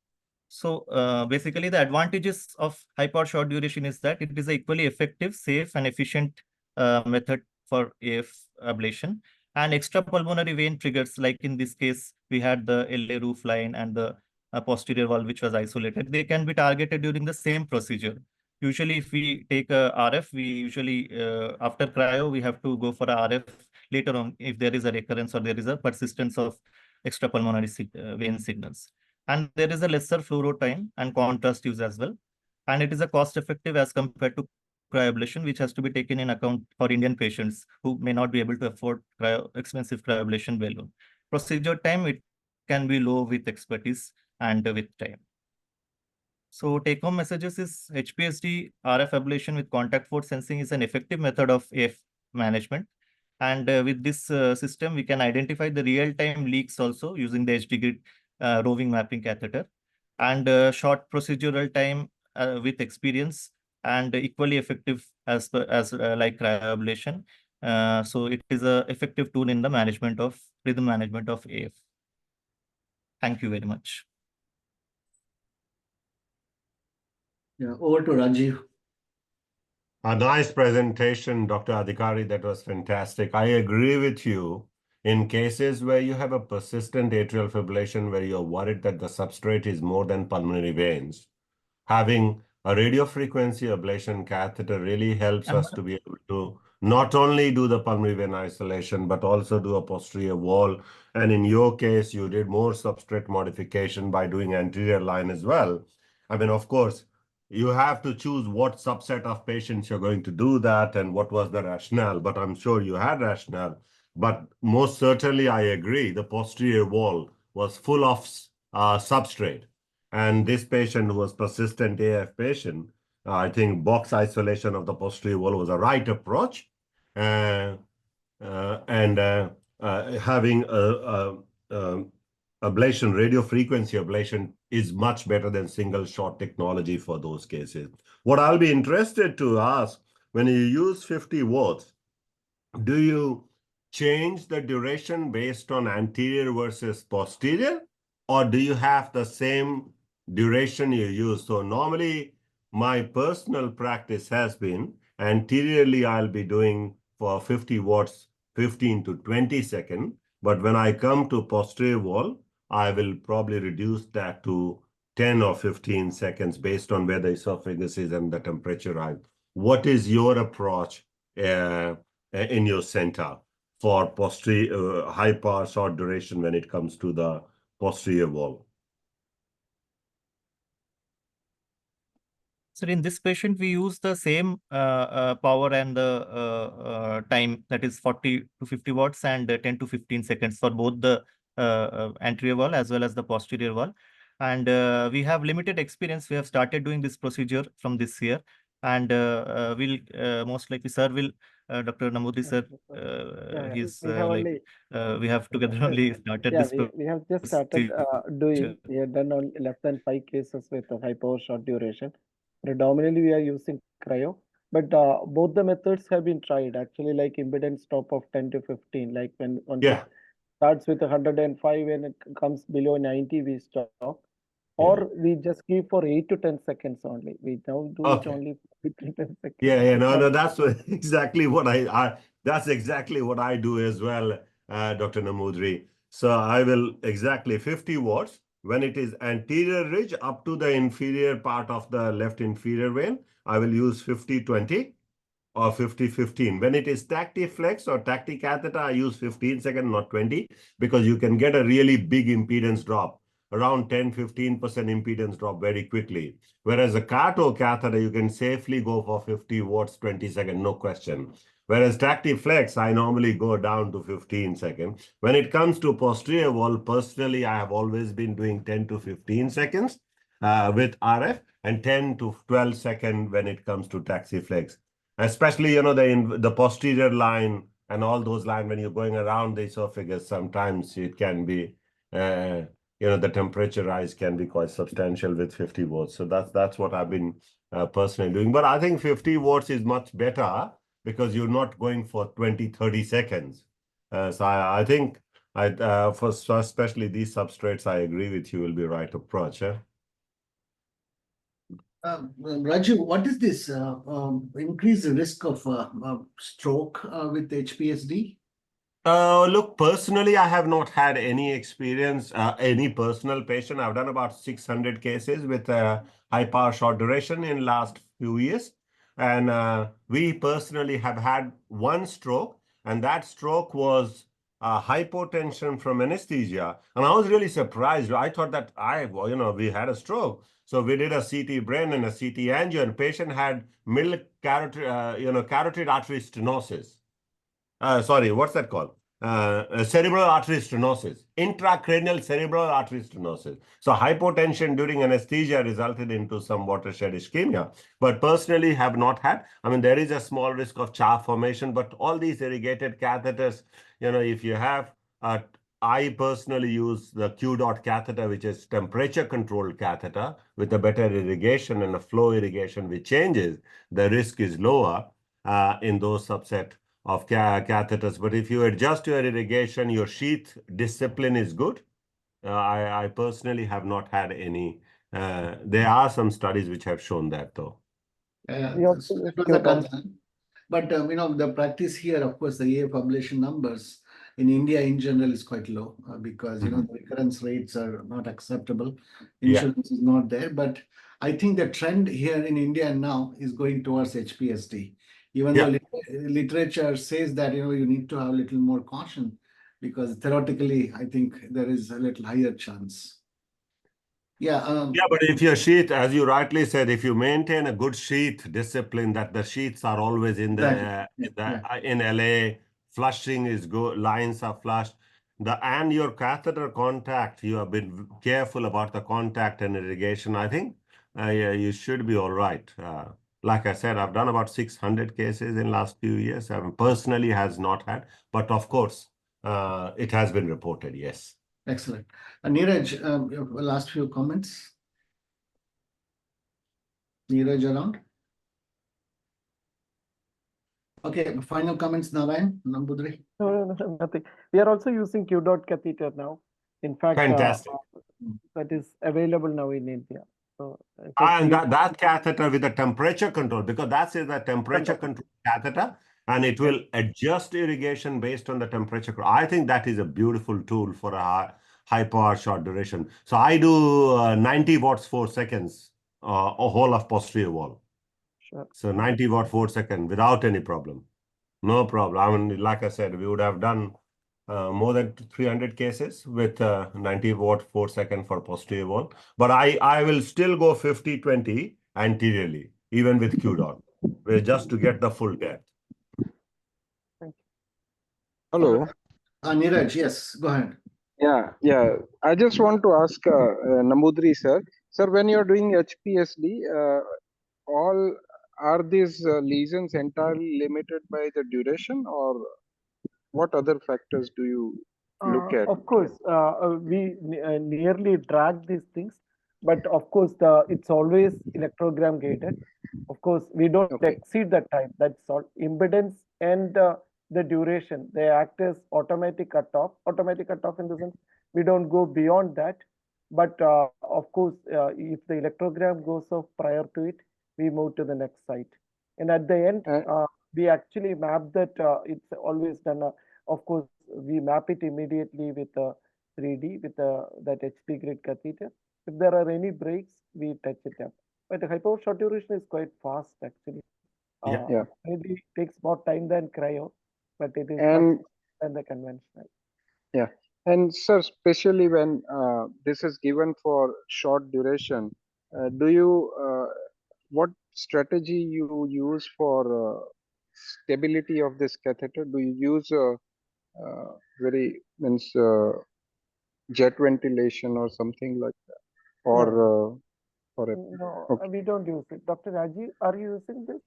So basically, the advantages of high power short duration is that it is an equally effective, safe, and efficient method for AF ablation. And extrapulmonary vein triggers, like in this case, we had the LA roof line and the posterior wall, which was isolated. They can be targeted during the same procedure. Usually, if we take a RF, we usually, after cryo, we have to go for a RF later on if there is a recurrence or there is a persistence of extrapulmonary vein signals. And there is a lesser fluoro time and contrast use as well. And it is a cost effective as compared to cryoablation, which has to be taken in account for Indian patients who may not be able to afford expensive cryoablation balloon. Procedure time, it can be low with expertise and with time. So take home messages is HPSD RF ablation with contact force sensing is an effective method of AF management. And with this system, we can identify the real-time leaks also using the HD grid roving mapping catheter, and short procedural time with experience, and equally effective as like cryoablation. So it is an effective tool in the management of rhythm management of AF. Thank you very much. Yeah, over to Rajiv. A nice presentation, Dr. Adhikari. That was fantastic. I agree with you. In cases where you have a persistent atrial fibrillation, where you're worried that the substrate is more than pulmonary veins, having a radiofrequency ablation catheter really helps us to be able to not only do the pulmonary vein isolation, but also do a posterior wall. And in your case, you did more substrate modification by doing anterior line as well. I mean, of course, you have to choose what subset of patients you're going to do that and what was the rationale, but I'm sure you had rationale. But most certainly, I agree, the posterior wall was full of substrate. And this patient who was persistent AF patient, I think box isolation of the posterior wall was a right approach. Having ablation, radiofrequency ablation is much better than single shot technology for those cases. What I'll be interested to ask, when you use 50 watts, do you change the duration based on anterior versus posterior, or do you have the same duration you use? So normally my personal practice has been anteriorly I'll be doing for 50 watts 15 to 20 seconds, but when I come to posterior wall, I will probably reduce that to 10 or 15 seconds based on where the esophagus is and the temperature rise. What is your approach in your center for posterior high power short duration when it comes to the posterior wall? So in this patient, we use the same power and the time, that is 40 to 50 watts and 10 to 15 seconds for both the anterior wall as well as the posterior wall. And we have limited experience. We have started doing this procedure from this year. And we'll most likely, sir will, Dr. Nambudri sir, he's we have together only started this. We have just started doing. We have done on less than 5 cases with a high power short duration. Predominantly, we are using cryo, but both the methods have been tried. Actually, like impedance stop of 10 to 15, like when it starts with 105 and it comes below 90, we stop. Or we just keep for 8 to 10 seconds only. We now do it only for 8 to 10 seconds. No, that's exactly what that's exactly what I do as well, Dr. Nambudri. So I will exactly 50 watts. When it is anterior ridge up to the inferior part of the left inferior vein, I will use 50-20 or 50-15. When it is tactiflex or tacticatheter, I use 15 seconds, not 20, because you can get a really big impedance drop, around 10-15% impedance drop very quickly. Whereas a Cato catheter, you can safely go for 50 watts, 20 seconds, no question. Whereas tachyflex, I normally go down to 15 seconds. When it comes to posterior wall, personally, I have always been doing 10 to 15 seconds with RF and 10 to 12 seconds when it comes to tachyflex. Especially, the posterior line and all those lines, when you're going around the esophagus, sometimes it can be, the temperature rise can be quite substantial with 50 watts. So that's what I've been personally doing. But I think 50 watts is much better because you're not going for 20, 30 seconds. So I think for especially these substrates, I agree with you, will be right approach. Raju, what is this increased risk of stroke with HPSD? Look, personally, I have not had any experience, any personal patient. I've done about 600 cases with high power short duration in last few years. And we personally have had one stroke, and that stroke was hypotension from anesthesia. And I was really surprised. I thought that we had a stroke. So we did a CT brain and a CT angio, and patient had middle carotid artery stenosis. Sorry, what's that called? Cerebral artery stenosis, intracranial cerebral artery stenosis. So hypotension during anesthesia resulted into some watershed ischemia, but personally have not had. I mean, there is a small risk of chaff formation, but all these irrigated catheters, if you have, I personally use the Q-dot catheter, which is temperature controlled catheter with a better irrigation and a flow irrigation which changes, the risk is lower in those subset of catheters. But if you adjust your irrigation, your sheath discipline is good. I personally have not had any. There are some studies which have shown that, though. It was a concern. But the practice here, of course, the AA population numbers in India in general is quite low because the recurrence rates are not acceptable. Insurance is not there. But I think the trend here in India now is going towards HPSD. Even though literature says that you need to have a little more caution, because theoretically, I think there is a little higher chance. But if your sheath, as you rightly said, if you maintain a good sheath discipline, that the sheaths are always in the in LA, flushing is good, lines are flushed, and your catheter contact, you have been careful about the contact and irrigation. I think you should be all right. Like I said, I've done about 600 cases in last few years. I personally has not had, but of course, it has been reported. Yes. Excellent. Neeraj, your last few comments. Neeraj around? Okay, final comments, Narayan, Nambudri? No, nothing. We are also using Q-dot catheter now. In fact, fantastic. That is available now in India. So, and that catheter with the temperature control, because that's the temperature control catheter, and it will adjust irrigation based on the temperature. I think that is a beautiful tool for a high power short duration. So I do 90 watts 4 seconds, a whole of posterior wall. Sure. So 90 watt 4 seconds without any problem. No problem. I mean, like I said, we would have done more than 300 cases with 90 watt 4 second for posterior wall. But I will still go 50-20 anteriorly, even with Q-dot, just to get the full depth. Thank you. Hello. Neeraj, yes, go ahead. Yeah. I just want to ask Nambudri sir. Sir, when you're doing HPSD, are these lesions entirely limited by the duration, or what other factors do you look at? Of course, we nearly track these things, but of course, it's always electrogram gated. Of course, we don't exceed the time. That's all. Impedance and the duration, they act as automatic cutoff. Automatic cutoff in the sense we don't go beyond that. But of course, if the electrogram goes off prior to it, we move to the next site. And at the end, we actually map that. It's always done. Of course, we map it immediately with a 3D with that HP grid catheter. If there are any breaks, we touch it up. But hypo short duration is quite fast actually. Maybe it takes more time than cryo, but it is faster than the conventional. Yeah. And sir, especially when this is given for short duration, what strategy you use for stability of this catheter? Do you use very jet ventilation or something like that, or or a, No, okay. we don't use it. Dr. Rajiv, are you using this?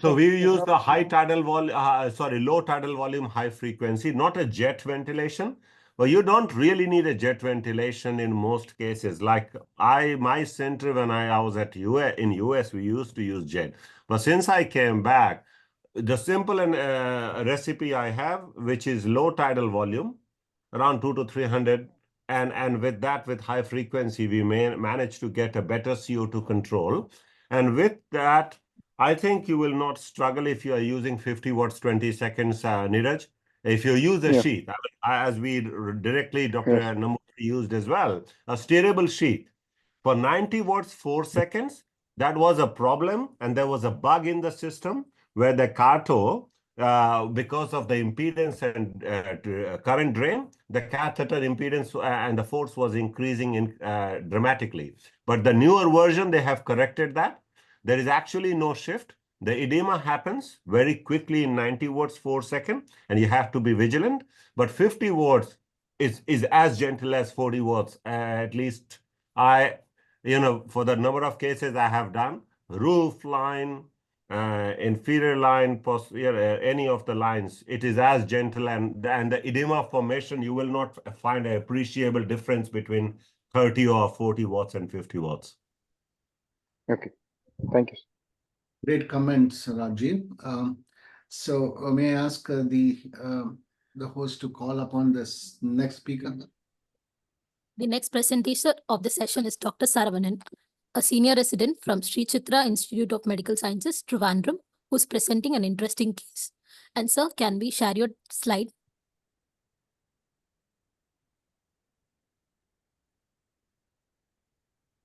So Like, we use the developed high now? tidal volume, low tidal volume, high frequency, not a jet ventilation. But you don't really need a jet ventilation in most cases. Like my center, when I was at in US, we used to use jet. But since I came back, the simple recipe I have, which is low tidal volume, around 2 to 300, and with that, with high frequency, we may manage to get a better CO2 control. And with that, I think you will not struggle if you are using 50 watts, 20 seconds, Neeraj. If you use a sheath, as we directly, Dr. Namboothri used as well, a steerable sheath. For 90 watts, 4 seconds, that was a problem, and there was a bug in the system where the Kato, because of the impedance and current drain, the catheter impedance and the force was increasing dramatically. But the newer version, they have corrected that. There is actually no shift. The edema happens very quickly in 90 watts, 4 seconds, and you have to be vigilant. But 50 watts is as gentle as 40 watts. At least for the number of cases I have done, roof line, inferior line, any of the lines, it is as gentle, and the edema formation, you will not find an appreciable difference between 30 or 40 watts and 50 watts. Okay, thank you. Great comments, Rajiv. So may I ask the host to call upon this next speaker? The next presenter of the session is Dr. Saravanan, a senior resident from Sri Chitra Institute of Medical Sciences, Trivandrum, who's presenting an interesting case. And sir, can we share your slide?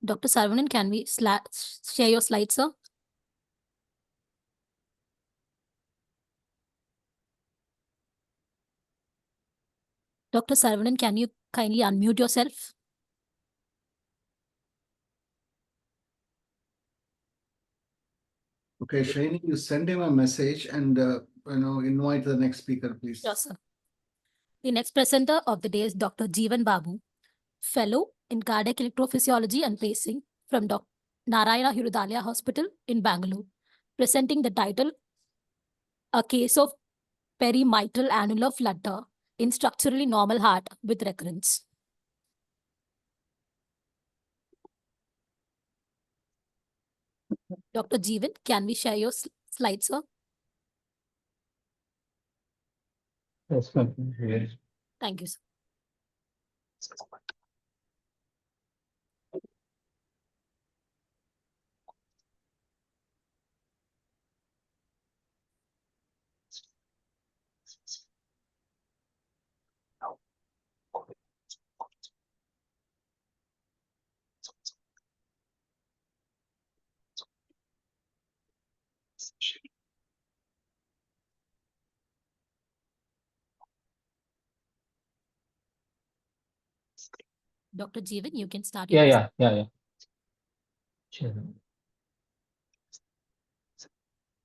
Dr. Saravanan, can we share your slide, sir? Dr. Saravanan, can you kindly unmute yourself? Okay, Shani, you send him a message and invite the next speaker, please. Yes, sir. The next presenter of the day is Dr. Jeevan Babu, Fellow in Cardiac Electrophysiology and Pacing from Dr. Narayana Hirudalaya Hospital in Bangalore, presenting the title, A Case of Perimitral Annular Flutter in Structurally Normal Heart with Recurrence. Dr. Jeevan, can we share your slides, sir? Yes, ma'am. Yes. Thank you, sir. Dr. Jeevan, you can start your Yeah. Sure.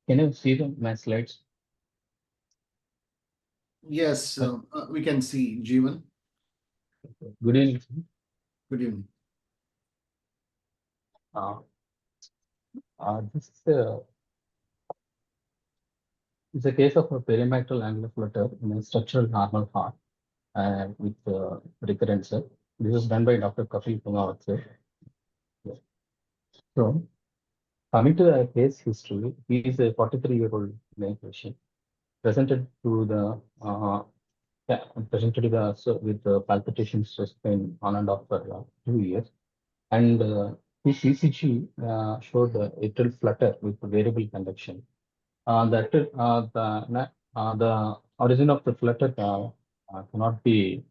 Can you see my slides? Yes, we can see Jeevan. Good evening. Good evening. This is a case of a perimitral angular flutter in a structural normal heart with recurrence. This is done by Dr. Kapil Kumar. So, coming to the case history, he is a 43-year-old male patient presented to the with palpitations, chest pain on and off for 2 years, and his ECG showed atrial flutter with variable conduction. The origin of the flutter cannot be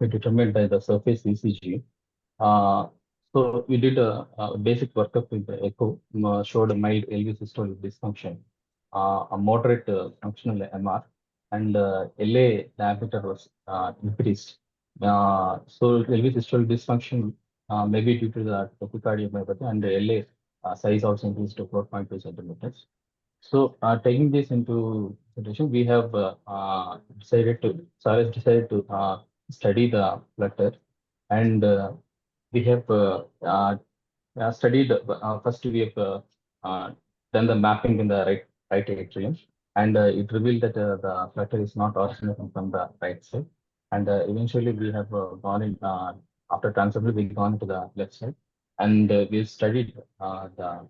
determined by the surface ECG. So we did a basic workup with the echo, showed a mild LV systolic dysfunction, a moderate functional MR, and LA diameter was increased. So LV systolic dysfunction may be due to the tachycardia myopathy, and the LA size also increased to 4.2 centimeters. So taking this into consideration, we have decided to study the flutter, and we have studied. First, we have done the mapping in the right atrium, and it revealed that the flutter is not originating from the right side. And eventually, we have gone in after transfer. We gone to the left side, and we studied the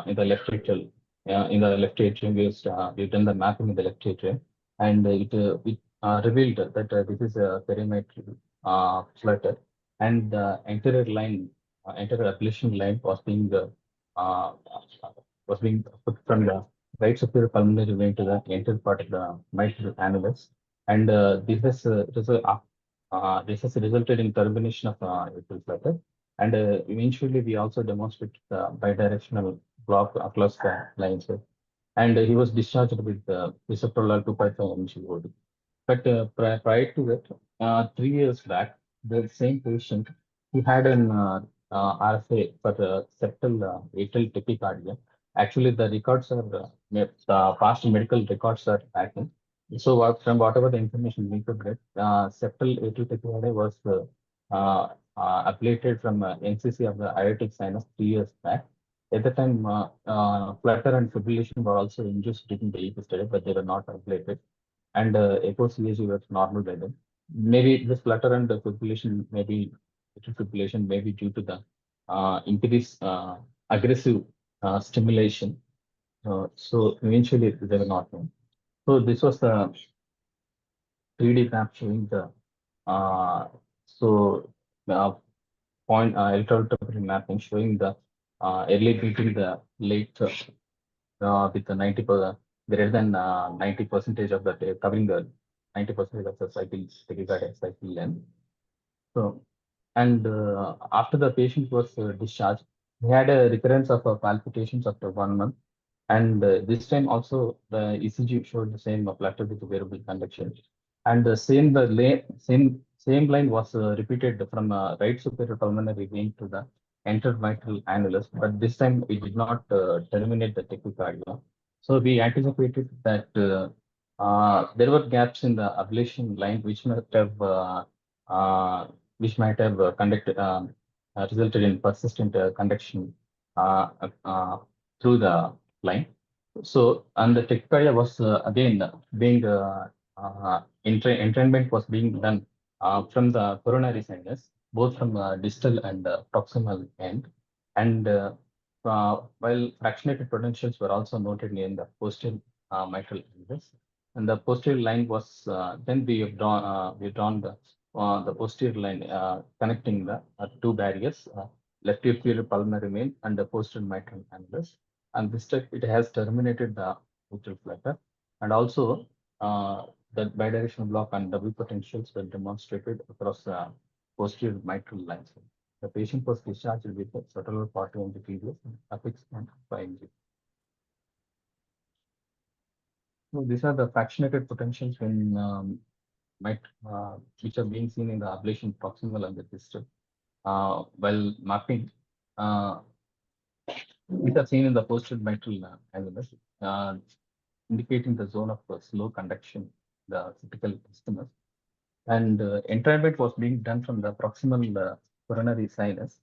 in the left atrial. In the left atrium, we've done the mapping in the left atrium, and it revealed that this is a perimetral flutter, and the anterior line, anterior ablation line uh, was being put from the right superior pulmonary vein to the anterior part of the mitral annulus, and this has resulted in termination of atrial flutter, and eventually we also demonstrated bidirectional block across the lines, and he was discharged with bisoprolol 2.5 mg. But prior to that, 3 years back, the same patient, he had an RFA for septal atrial tachycardia. Actually, the records are the past medical records are lacking. So from whatever the information we could get, septal atrial tachycardia was ablated from NCC of the aortic sinus 3 years back. At the time, flutter and fibrillation were also induced during the EP study, but they were not ablated, and echo CAG was normal by then. Maybe this flutter and fibrillation, maybe atrial fibrillation, may be due to the increased aggressive stimulation. So eventually they were not known. So this was the 3D map showing the point electrolytic mapping showing the early beating the late with the 90% greater than 90% of the covering the 90% of the cycle length. So, and after the patient was discharged, he had a recurrence of palpitations after 1 month, and this time also the ECG showed the same flutter with variable conduction, and the same line was repeated from right superior pulmonary vein to the entered mitral annulus, but this time it did not terminate the tachycardia. So we anticipated that there were gaps in the ablation line which might have resulted in persistent conduction uh, through the line. So, and the tachycardia was again being entrainment was being done from the coronary sinus, both from distal and proximal end, and while fractionated potentials were also noted in the posterior mitral annulus, and the posterior line was then we have drawn the posterior line connecting the two barriers, left inferior pulmonary vein and the posterior mitral annulus, and this time it has terminated the atrial flutter, and also the bidirectional block and double potentials were demonstrated across the posterior mitral lines. The patient was discharged with a total 41 degrees affixed and 5 mg. So these are the fractionated potentials when which are being seen in the ablation proximal and the distal. While mapping, these are seen in the posterior mitral annulus, indicating the zone of slow conduction, the typical isthmus. And entrainment was being done from the proximal coronary sinus.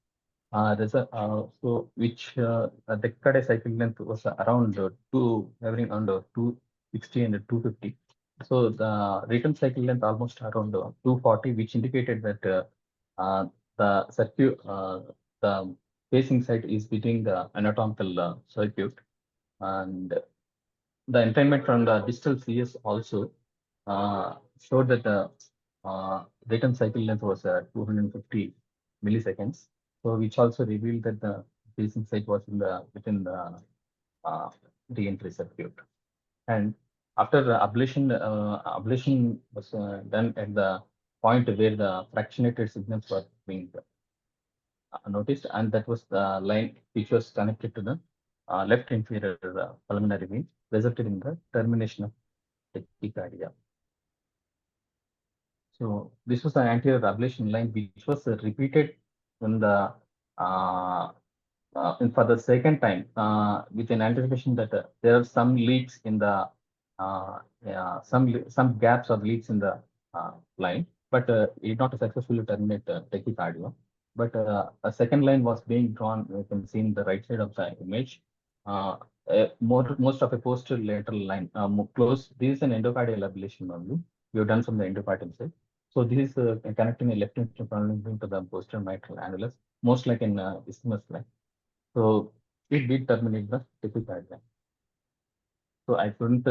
So which the tachycardia cycle length was around hovering under 260 and 250. So the return cycle length almost around 240, which indicated that the circuit, the facing site is between the anatomical circuit, and the entrainment from the distal CS also showed that the return cycle length was 250 milliseconds. So which also revealed that the facing site was within the re-entry circuit. And after the ablation was done at the point where the fractionated signals were being noticed, and that was the line which was connected to the left inferior pulmonary vein, resulted in the termination of tachycardia. So this was the anterior ablation line, which was repeated when the and for the second time, with an anticipation that there are some leaks in the some gaps or leaks in the line, but it not successfully terminate tachycardia. But a second line was being drawn. You can see in the right side of the image. Most of a posterior lateral line close. This is an endocardial ablation only. We have done from the endocardial side. So this is connecting a left ventricle to the posterior mitral annulus, most like an isthmus line. So it did terminate the tachycardia. So I couldn't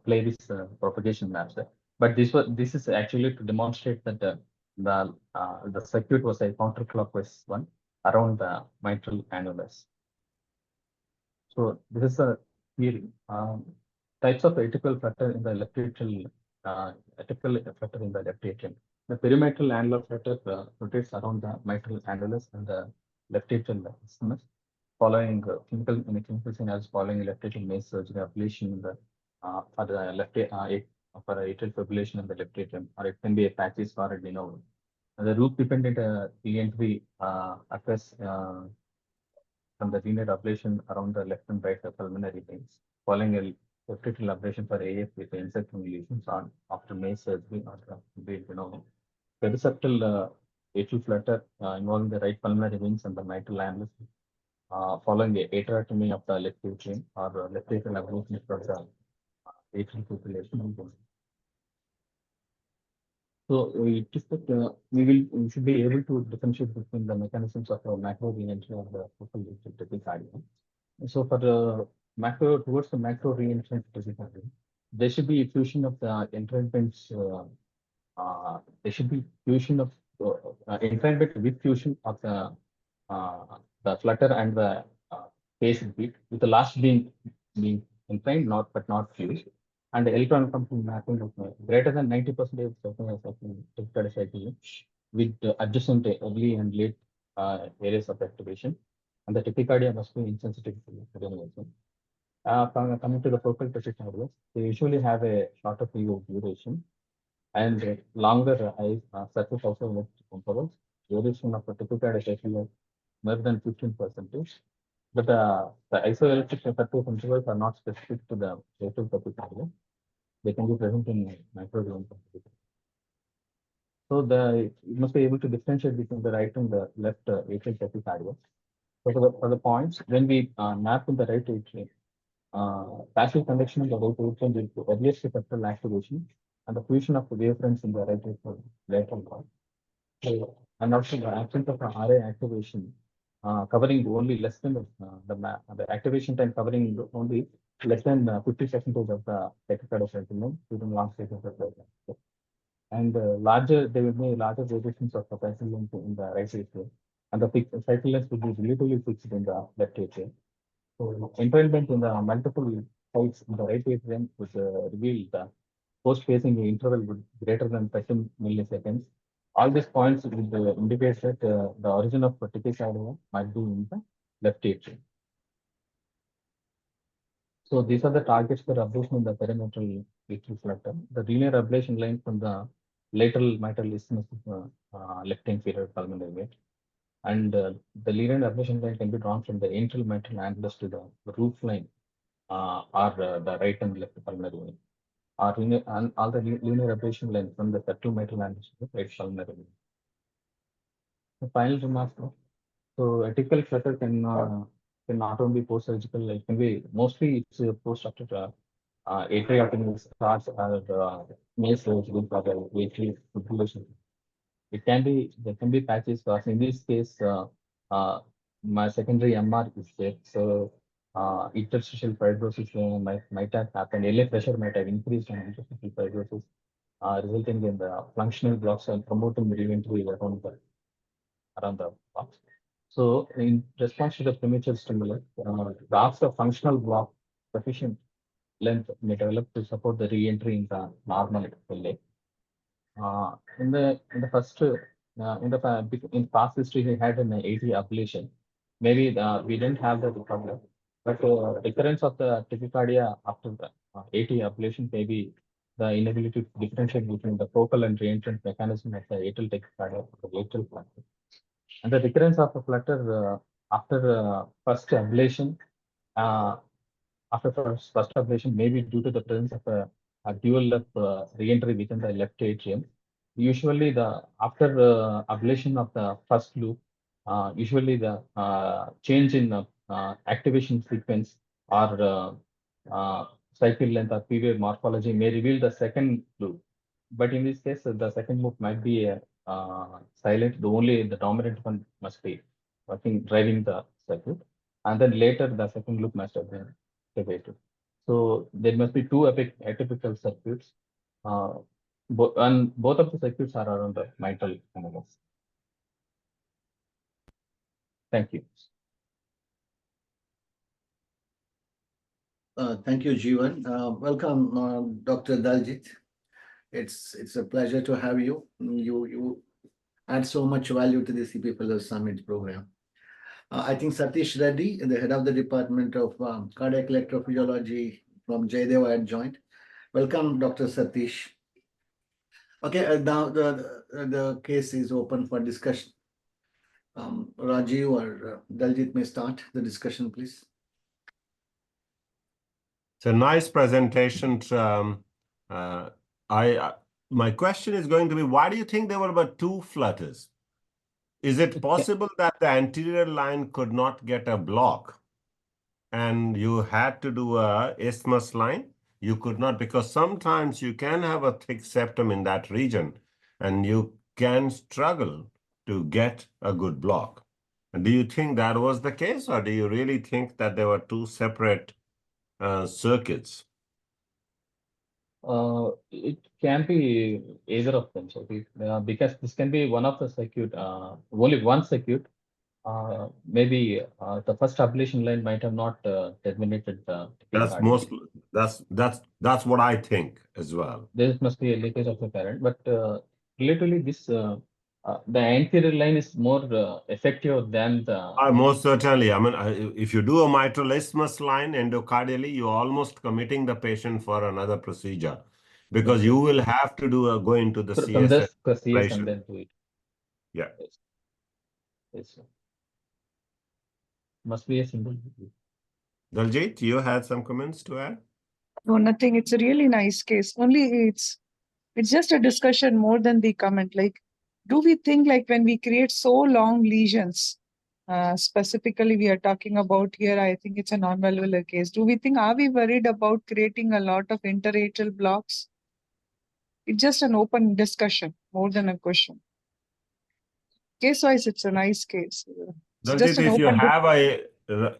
play this propagation maps, but this is actually to demonstrate that the circuit was a counterclockwise one around the mitral annulus. So this is a theory. Types of atypical flutter in the left atrial, atypical flutter in the left atrium. The perimetral annular flutter rotates around the mitral annulus and the left atrial isthmus, following clinical scenarios following left atrial mace surgery ablation in the for the left for atrial fibrillation in the left atrium, or it can be a patches or a de novo. The root dependent re-entry occurs from the linear ablation around the left and right pulmonary veins, following a left atrial ablation for AF with insecting lesions on after mace surgery or de novo. Pediceptal atrial flutter involving the right pulmonary veins and the mitral annulus, following the atriotomy of the left atrium or left atrial ablation for the atrial fibrillation. So it is that we should be able to differentiate between the mechanisms of macro re-entry and the focal tachycardia. So for the macro towards the macro re-entry tachycardia, there should be fusion of the entrainments. There should be fusion of entrainment with fusion of the flutter and the phase beat, with the last being entrained, but not fused. And the electron pumping mapping of greater than 90% cycle with adjacent early and late areas of activation, and the tachycardia must be insensitive to coming to the focal tachycardia, they usually have a shorter period of duration and longer surface also intervals. Duration of the tachycardia is more than 15%. But the isoelectric surface intervals are not specific to the atrial tachycardia. They can be present in microdrone. So you must be able to differentiate between the right and the left atrial tachycardia. So for the points, when we map in the right atrium, passive conduction in the right atrium leads to earliest septal activation and the fusion of the wavefronts in the right atrial lateral wall. So, and also the absence of RA activation covering only less than the activation time covering only less than 50% of the tachycardia segment during long stages of the and there will be larger variations of capacity length in the right atrium, and the cycle length will be relatively fixed in the left atrium. So entrainment in the multiple sites in the right atrium would reveal the post-phasing interval would greater than 30 milliseconds. All these points would indicate that the origin of tachycardia might be in the left atrium. So these are the targets for ablation in the perimetral atrial flutter. The linear ablation line from the lateral mitral isthmus left inferior pulmonary vein, and the linear ablation line can be drawn from the antral mitral annulus to the roof line or the right and left pulmonary vein, and all the linear ablation line from the septal mitral annulus to the right pulmonary vein. The final remark. So a typical flutter can not only post-surgical, it can be mostly it's post after atriotomy starts or mace surgery for the atrial fibrillation. There can be patches, because in this case, my secondary MR is there. So interstitial fibrosis might have happened. LA pressure might have increased on interstitial fibrosis, resulting in the functional blocks and promoting the re-entry around the box. So in response to the premature stimulus, graphs of functional block sufficient length may develop to support the re-entry in the normal LA. In the first in past history, we had an AT ablation. Maybe we didn't have the problem, but recurrence of the tachycardia after the AT ablation may be the inability to differentiate between the focal and reentrant mechanism of the atrial tachycardia or the atrial flutter. And the recurrence of a flutter after first ablation, first ablation may be due to the presence of a dual left reentry within the left atrium. Usually, after ablation of the first loop, usually the change in activation sequence or cycle length or period morphology may reveal the second loop. But in this case, the second loop might be silent. Only the dominant one must be driving the circuit, and then later the second loop must have been activated. So there must be two atypical circuits, and both of the circuits are around the mitral canals. Thank you. Thank you, Jeevan. Welcome, Dr. Daljit. It's a pleasure to have you. You add so much value to the CP Fellows Summit program. I think Satish Reddy, the head of the Department of Cardiac Electrophysiology from Jayadeva had joined. Welcome, Dr. Satish. Okay, now the case is open for discussion. Rajiv or Daljit may start the discussion, please. It's a nice presentation. My question is going to be, why do you think there were about 2 flutters? Is it possible that the anterior line could not get a block and you had to do a isthmus line? You could not, because sometimes you can have a thick septum in that region and you can struggle to get a good block. And do you think that was the case, or do you really think that there were 2 separate circuits? It can be either of them, so because this can be one of the circuit, only one circuit. Maybe the first ablation line might have not terminated the. That's what I think as well. There must be a leakage of the current, but relatively this the anterior line is more effective than the. Most certainly. I mean, if you do a mitral isthmus line endocardially, you're almost committing the patient for another procedure, because you will have to go into the CS. From this CS and then do it. Yeah. Yes. Must be a single. Daljit, you had some comments to add? No, nothing. It's a really nice case. Only it's just a discussion more than the comment. Like, do we think like when we create so long lesions, specifically we are talking about here, I think it's a non-valvular case. Do we think, are we worried about creating a lot of interatrial blocks? It's just an open discussion more than a question. Case-wise, it's a nice case. Daljit,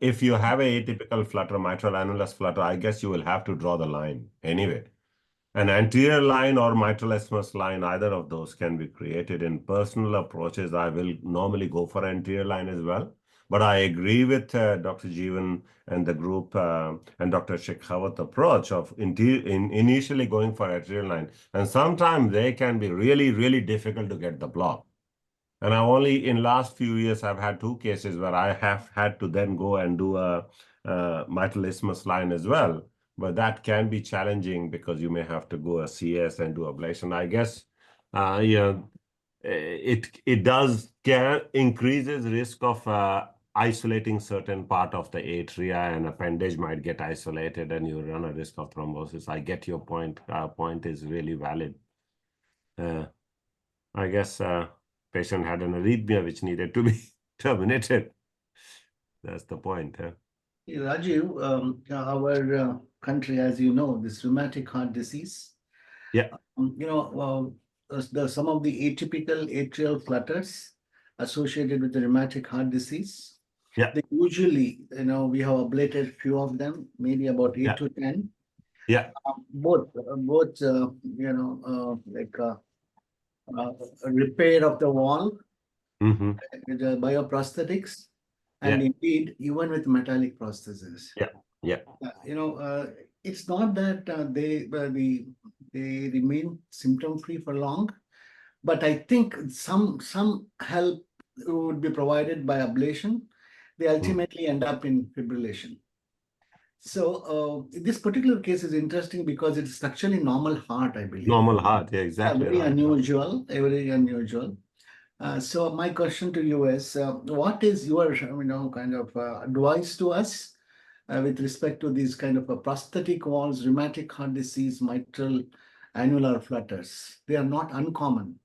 if you have a atypical flutter, mitral annulus flutter, I guess you will have to draw the line anyway. An anterior line or mitral isthmus line, either of those can be created. In personal approaches, I will normally go for anterior line as well. But I agree with Dr. Jeevan and the group and Dr. Shekhawat's approach of initially going for arterial line. And sometimes they can be really, really difficult to get the block. And in last few years, I've had 2 cases where I have had to then go and do a mitral isthmus line as well. But that can be challenging because you may have to go a CS and do ablation. I guess it increases risk of isolating certain part of the atria, and appendage might get isolated and you run a risk of thrombosis. I get your point. Point is really valid. I guess patient had an arrhythmia which needed to be terminated. That's the point. Rajiv, our country, as you know, this rheumatic heart disease. Yeah. Some of the atypical atrial flutters associated with the rheumatic heart disease. Yeah. They usually, we have ablated few of them, maybe about 8 to 10. Yeah. Both, repair of the wall with the bioprosthetics, and indeed even with metallic prosthesis. It's not that they remain symptom free for long, but I think some help would be provided by ablation. They ultimately end up in fibrillation. So this particular case is interesting because it's structurally normal heart, I believe. Normal heart, yeah, exactly. Very right. unusual, very unusual. So my question to you is, what is your, kind of advice to us with respect to these kind of prosthetic walls, rheumatic heart disease, mitral annular flutters? They are not uncommon.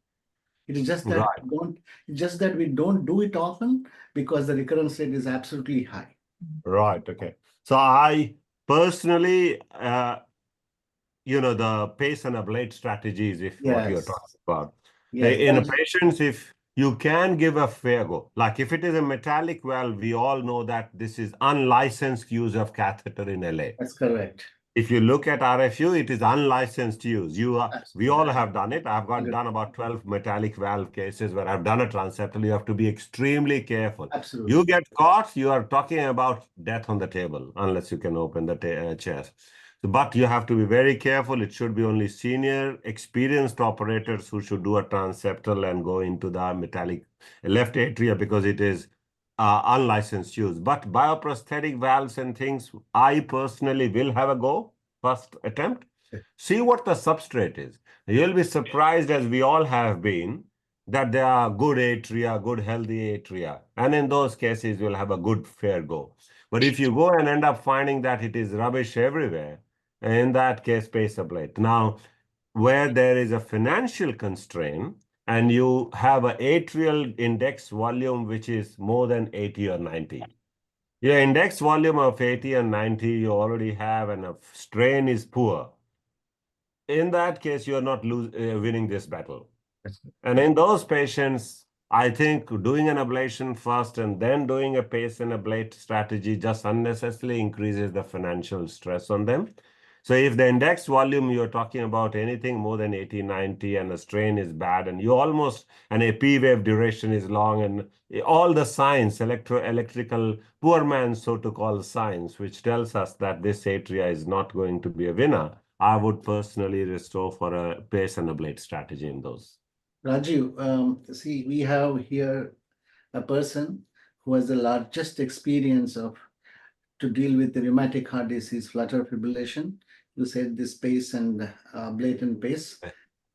It is just that we don't do it often because the recurrence rate is absolutely high. Right. Okay. So I personally, the pace and ablate strategies, if what you're talking about. Yes. In patients, if you can give a fair go, like if it is a metallic valve, we all know that this is unlicensed use of catheter in LA. That's correct. If you look at RFU, it is unlicensed use. We all have done it. I've done about 12 metallic valve cases where I've done a transeptal. You have to be extremely careful. Absolutely. You get caught, you are talking about death on the table, unless you can open the chest. But you have to be very careful. It should be only senior, experienced operators who should do a transeptal and go into the metallic left atria because it is unlicensed use. But bioprosthetic valves and things, I personally will have a go, first attempt. See what the substrate is. You'll be surprised, as we all have been, that there are good atria, good healthy atria. And in those cases, you'll have a good fair go. But if you go and end up finding that it is rubbish everywhere, in that case, pace ablate. Now, where there is a financial constraint, and you have an atrial index volume which is more than 80 or 90. Your index volume of 80 and 90 you already have, and a strain is poor. In that case, you are not winning this battle. And in those patients, I think doing an ablation first and then doing a pace and ablate strategy just unnecessarily increases the financial stress on them. So if the index volume, you're talking about anything more than 80, 90, and the strain is bad, and an AP wave duration is long, and all the signs, electrical poor man, so to call signs, which tells us that this atria is not going to be a winner, I would personally restore for a pace and ablate strategy in those. Rajiv, see, we have here a person who has the largest experience to deal with the rheumatic heart disease, flutter fibrillation. You said this pace and blatant pace.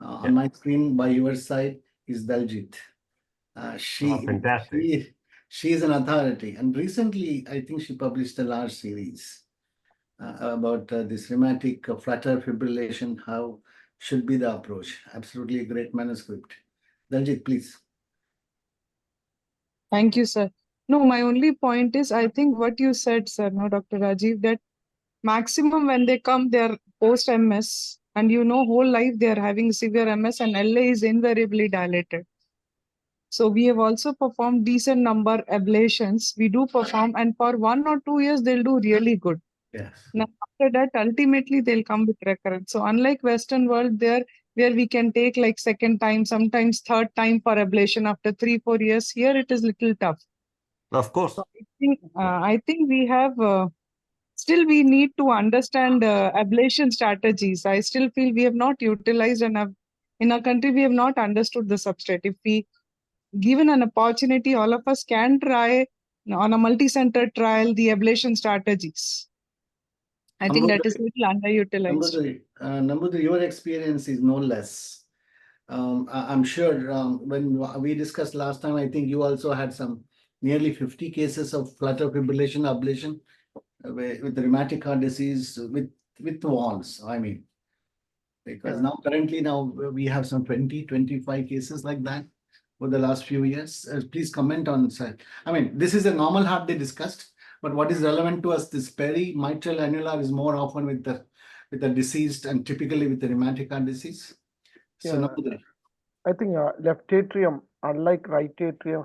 On my screen by your side is Daljit. Fantastic. She is an authority, and recently I think she published a large series about this rheumatic flutter fibrillation, how should be the approach. Absolutely a great manuscript. Daljit, please. Thank you, sir. No, my only point is, I think what you said, sir, no, Dr. Rajiv, that maximum when they come, they're post-MS, and whole life they're having severe MS, and LA is invariably dilated. So we have also performed decent number ablations. We do perform, and for 1 or 2 years, they'll do really good. Yes. Now, after that, ultimately, they'll come with recurrence. So unlike Western world, where we can take like second time, sometimes third time for ablation after 3-4 years, here it is little tough. Of course. So I think we have, still we need to understand ablation strategies. I still feel we have not utilized enough. In our country, we have not understood the substrate. If we given an opportunity, all of us can try on a multi-center trial the ablation strategies. I think that is little underutilized. Nambudri, your experience is no less. I'm sure when we discussed last time, I think you also had some nearly 50 cases of flutter fibrillation ablation with rheumatic heart disease with walls, I mean. Because currently we have some 20-25 cases like that for the last few years. Please comment on, sir. I mean, this is a normal heart they discussed, but what is relevant to us, this mitral annular is more often with the deceased and typically with the rheumatic heart disease. So I think left atrium, unlike right atrium,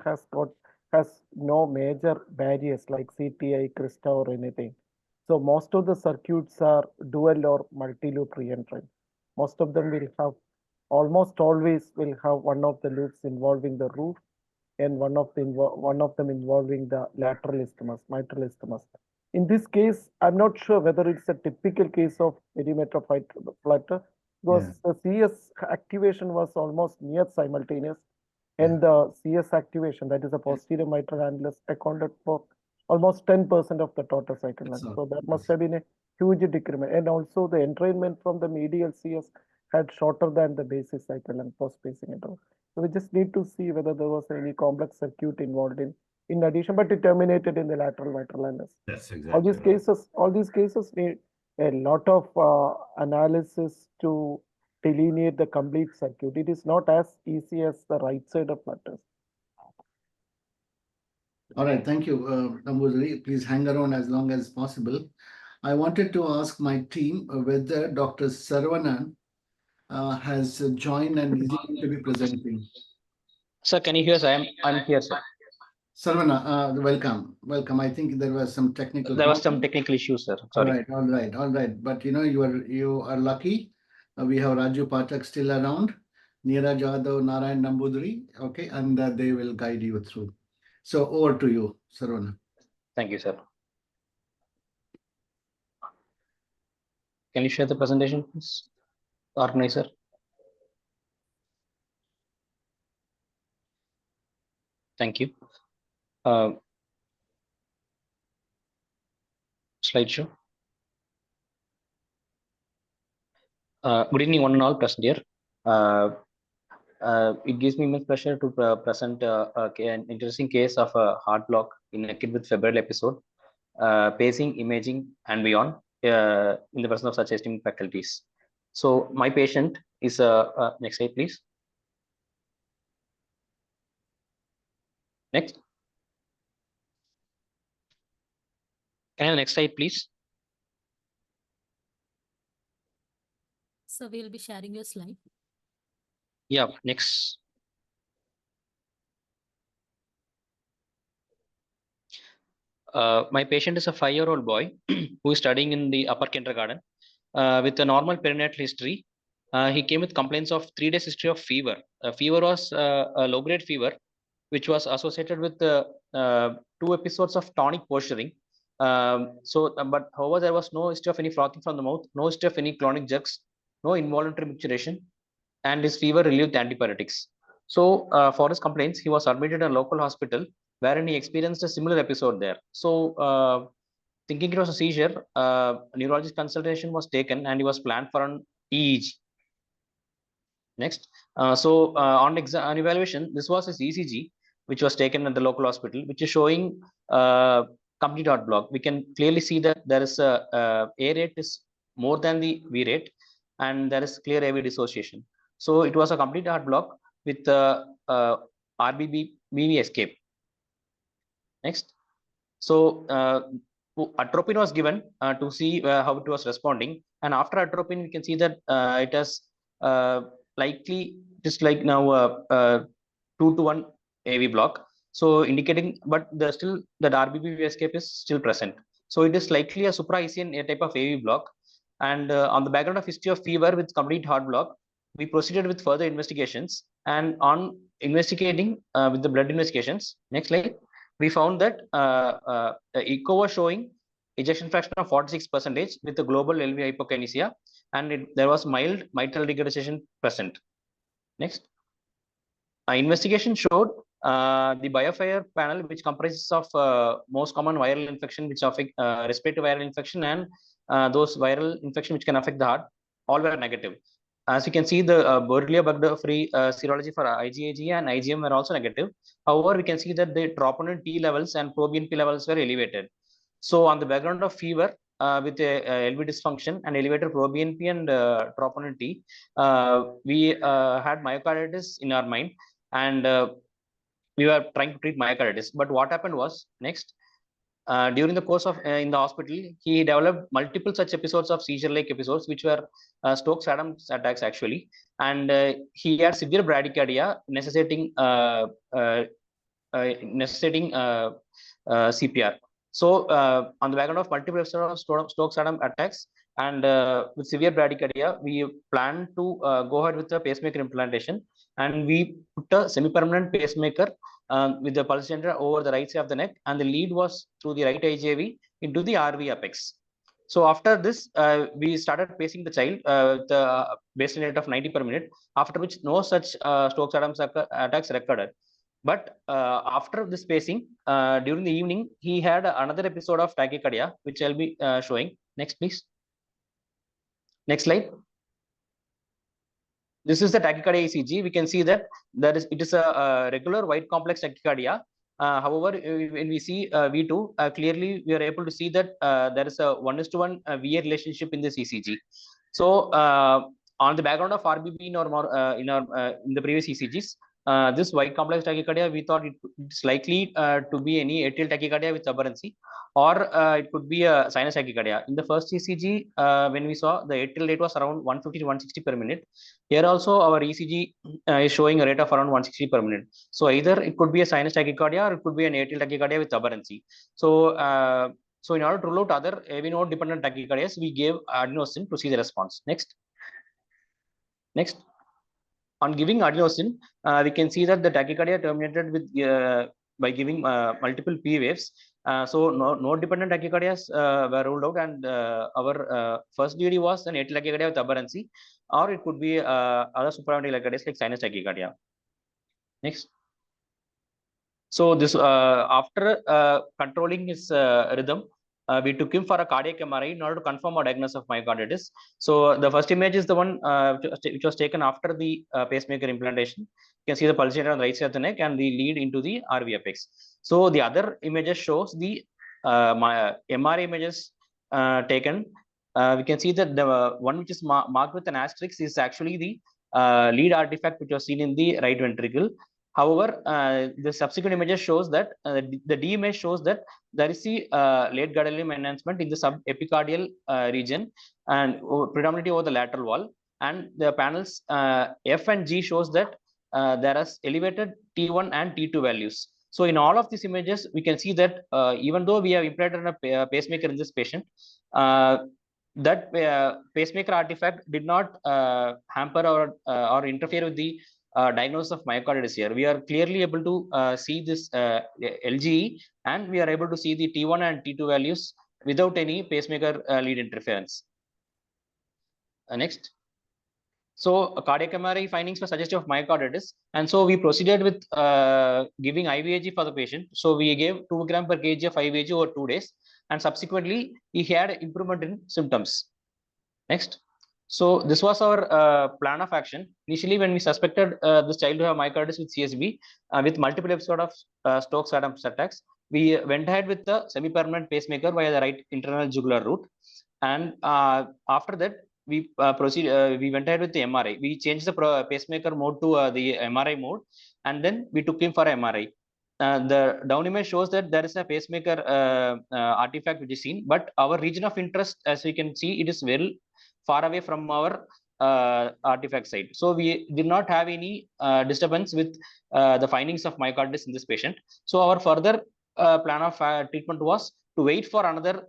has no major barriers like CTI, Crista or anything. So most of the circuits are dual or multi-loop reentrant. Most of them will have, almost always will have one of the loops involving the roof and one of them involving the lateral isthmus, mitral isthmus. In this case, I'm not sure whether it's a typical case of perimeter flutter, because the CS activation was almost near simultaneous, and the CS activation, that is a posterior mitral annulus, accounted for almost 10% of the total cycle length. That's So all. that must have been a huge decrement. And also the entrainment from the medial CS had shorter than the basic cycle length post pacing interval. So we just need to see whether there was any complex circuit involved in addition, but it terminated in the lateral mitral annulus. That's exactly All these cases need a lot of analysis to delineate the complete circuit. It is not as easy as the right side of matters. All right, thank you, Nambudiri. Please hang around as long as possible. I wanted to ask my team whether Dr. Saravanan has joined and is going to be presenting. Sir, can you hear us? I'm here, sir. Sarvana, welcome. I think there was some technical. There was some technical issues, sir. Sorry. All right. But you are lucky. We have Raju Pathak still around, Neeraj Yadav, Narayan Nambudiri. Okay, and they will guide you through. So over to you, Sarvana. Thank you, sir. Can you share the presentation, please, organizer? Thank you. Slideshow. Good evening, one and all present here. It gives me immense pleasure to present an interesting case of a heart block in a kid with febrile episode, pacing, imaging, and beyond in the presence of such esteemed faculties. So my patient is next slide, please. Next. Can I have the next slide, please? So we'll be sharing your slide. Yeah, next. My patient is a 5-year-old boy who is studying in the upper kindergarten with a normal perinatal history. He came with complaints of 3 days history of fever. Fever was a low-grade fever, which was associated with 2 episodes of tonic posturing. But however, there was no history of any frothing from the mouth, no history of any clonic jerks, no involuntary micturition, and his fever relieved antipyretics. So for his complaints, he was admitted in a local hospital wherein he experienced a similar episode there. So thinking it was a seizure, neurologist consultation was taken and he was planned for an EEG. Next. On evaluation, this was his ECG, which was taken at the local hospital, which is showing complete heart block. We can clearly see that there is a rate is more than the V rate, and there is clear AV dissociation. So it was a complete heart block with RBB BV escape. Next. So atropine was given to see how it was responding, and after atropine, we can see that it has likely just like now 2-to-1 AV block. So indicating, but there's still that RBB escape is still present. So it is likely a supra-ACN type of AV block. And on the background of history of fever with complete heart block, we proceeded with further investigations. And on investigating with the blood investigations, next slide, we found that echo was showing ejection fraction of 46% with the global LV hypokinesia, and there was mild mitral regurgitation present. Next. Investigation showed the BioFire panel, which comprises of most common viral infection, which affect respiratory viral infection, and those viral infection which can affect the heart, all were negative. As you can see, the Borrelia bug-free serology for IgAG and IgM were also negative. However, we can see that the troponin T levels and proBNP levels were elevated. So on the background of fever with a LV dysfunction and elevated proBNP and troponin T, we had myocarditis in our mind, and we were trying to treat myocarditis. But what happened was, next, during the course of in the hospital, he developed multiple such episodes of seizure-like episodes, which were Stokes-Adams attacks actually, and he had severe bradycardia necessitating CPR. So on the background of multiple episodes of Stokes-Adams attacks and with severe bradycardia, we planned to go ahead with the pacemaker implantation, and we put a semi-permanent pacemaker with the pulse generator over the right side of the neck, and the lead was through the right IJV into the RV apex. So after this, we started pacing the child with a baseline rate of 90 per minute, after which no such Stokes-Adams attacks recorded. But after this pacing, during the evening, he had another episode of tachycardia, which I'll be showing. Next, please. Next slide. This is the tachycardia ECG. We can see that it is a regular white complex tachycardia. However, when we see V2, clearly we are able to see that there is a 1:1 VA relationship in this ECG. So on the background of RBB in the previous ECGs, this white complex tachycardia, we thought it's likely to be any atrial tachycardia with aberrancy, or it could be a sinus tachycardia. In the first ECG, when we saw the atrial rate was around 150 to 160 per minute. Here also our ECG is showing a rate of around 160 per minute. So either it could be a sinus tachycardia or it could be an atrial tachycardia with aberrancy. So in order to rule out other AV node dependent tachycardias, we gave adenosine to see the response. Next. On giving adenosine, we can see that the tachycardia terminated with by giving multiple P waves. So node dependent tachycardias were ruled out, and our first DD was an atrial tachycardia with aberrancy, or it could be other supraventricular tachycardias like sinus tachycardia. Next. So this after controlling his rhythm, we took him for a cardiac MRI in order to confirm our diagnosis of myocarditis. So the first image is the one which was taken after the pacemaker implantation. You can see the pulsator on the right side of the neck and the lead into the RV apex. So the other images shows the MRI images taken. We can see that the one which is marked with an asterisk is actually the lead artifact which was seen in the right ventricle. However, the subsequent images shows that the D image shows that there is the late gadolinium enhancement in the subepicardial region and predominantly over the lateral wall. And the panels F and G shows that there is elevated T1 and T2 values. So in all of these images, we can see that even though we have implanted a pacemaker in this patient, that pacemaker artifact did not hamper or interfere with the diagnosis of myocarditis here. We are clearly able to see this LGE, and we are able to see the T1 and T2 values without any pacemaker lead interference. Next. So cardiac MRI findings were suggestive of myocarditis, and so we proceeded with giving IVIG for the patient. So we gave 2 grams per kg of IVIG over 2 days, and subsequently he had improvement in symptoms. Next. So this was our plan of action. Initially, when we suspected this child to have myocarditis with CSB with multiple episodes of Stokes-Adams attacks, we went ahead with the semi-permanent pacemaker via the right internal jugular route. And after that, we we went ahead with the MRI. We changed the pacemaker mode to the MRI mode, and then we took him for MRI. The down image shows that there is a pacemaker artifact which is seen, but our region of interest, as you can see, it is very far away from our artifact site. So we did not have any disturbance with the findings of myocarditis in this patient. So our further plan of treatment was to wait for another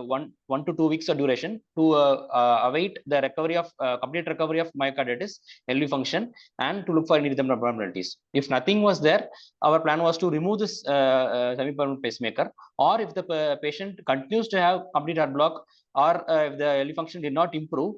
1 to 2 weeks of duration to await the recovery of complete recovery of myocarditis, LV function, and to look for any rhythm abnormalities. If nothing was there, our plan was to remove this semi-permanent pacemaker, or if the patient continues to have complete heart block, or if the LV function did not improve,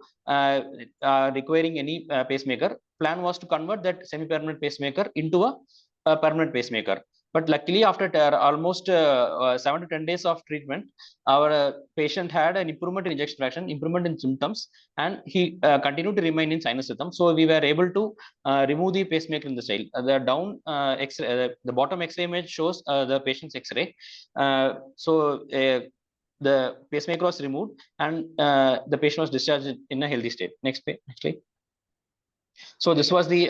requiring any pacemaker, plan was to convert that semi-permanent pacemaker into a permanent pacemaker. But luckily, after almost 7 to 10 days of treatment, our patient had an improvement in ejection fraction, improvement in symptoms, and he continued to remain in sinus rhythm. So we were able to remove the pacemaker in the child. The down the bottom X-ray image shows the patient's X-ray. The pacemaker was removed, and the patient was discharged in a healthy state. Next page, actually. So this was the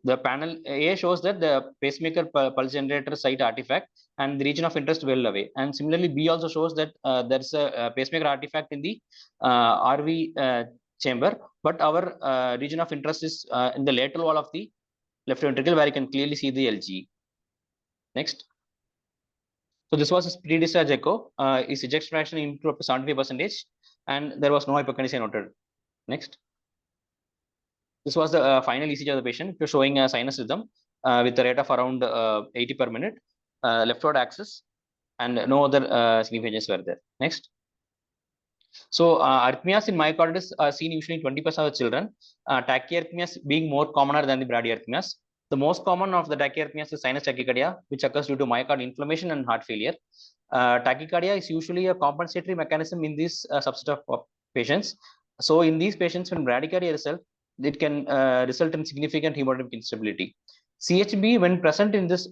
the panel A shows that the pacemaker pulse generator site artifact and the region of interest well away. And similarly, B also shows that there's a pacemaker artifact in the RV chamber, but our region of interest is in the lateral wall of the left ventricle, where you can clearly see the LG. Next. So this was his pre-discharge echo. His ejection fraction improved up to 75%, and there was no hypokinesia noted. Next. This was the final ECG of the patient, showing a sinus rhythm with a rate of around 80 per minute, leftward axis, and no other significations were there. Next. So arrhythmias in myocarditis are seen usually in 20% of the children, tachyarrhythmias being more commoner than the bradyarrhythmias. The most common of the tachyarrhythmias is sinus tachycardia, which occurs due to myocardial inflammation and heart failure. Tachycardia is usually a compensatory mechanism in this subset of patients. So in these patients, when bradycardia results, it can result in significant hemodynamic instability. CHB, when present in this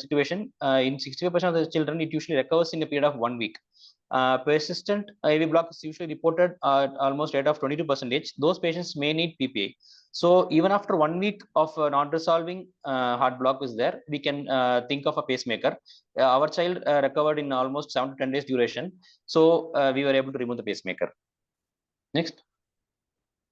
situation, in 65% of the children, it usually recovers in a period of 1 week. Persistent AV block is usually reported at almost rate of 22%. Those patients may need PPA. So even after 1 week of non-resolving heart block is there, we can think of a pacemaker. Our child recovered in almost 7 to 10 days duration. So we were able to remove the pacemaker. Next.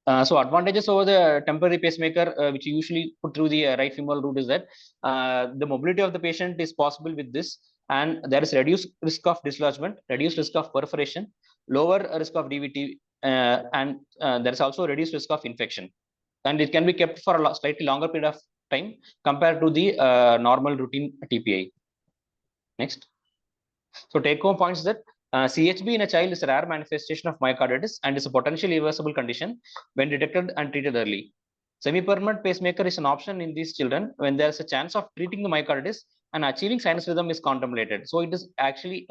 So advantages over the temporary pacemaker, which you usually put through the right femoral root, is that the mobility of the patient is possible with this, and there is reduced risk of dislodgement, reduced risk of perforation, lower risk of DVT, and there is also reduced risk of infection. And it can be kept for a slightly longer period of time compared to the normal routine TPI. Next. So take home points that CHB in a child is a rare manifestation of myocarditis and is a potentially reversible condition when detected and treated early. Semi-permanent pacemaker is an option in these children when there is a chance of treating the myocarditis and achieving sinus rhythm is contemplated. So it is actually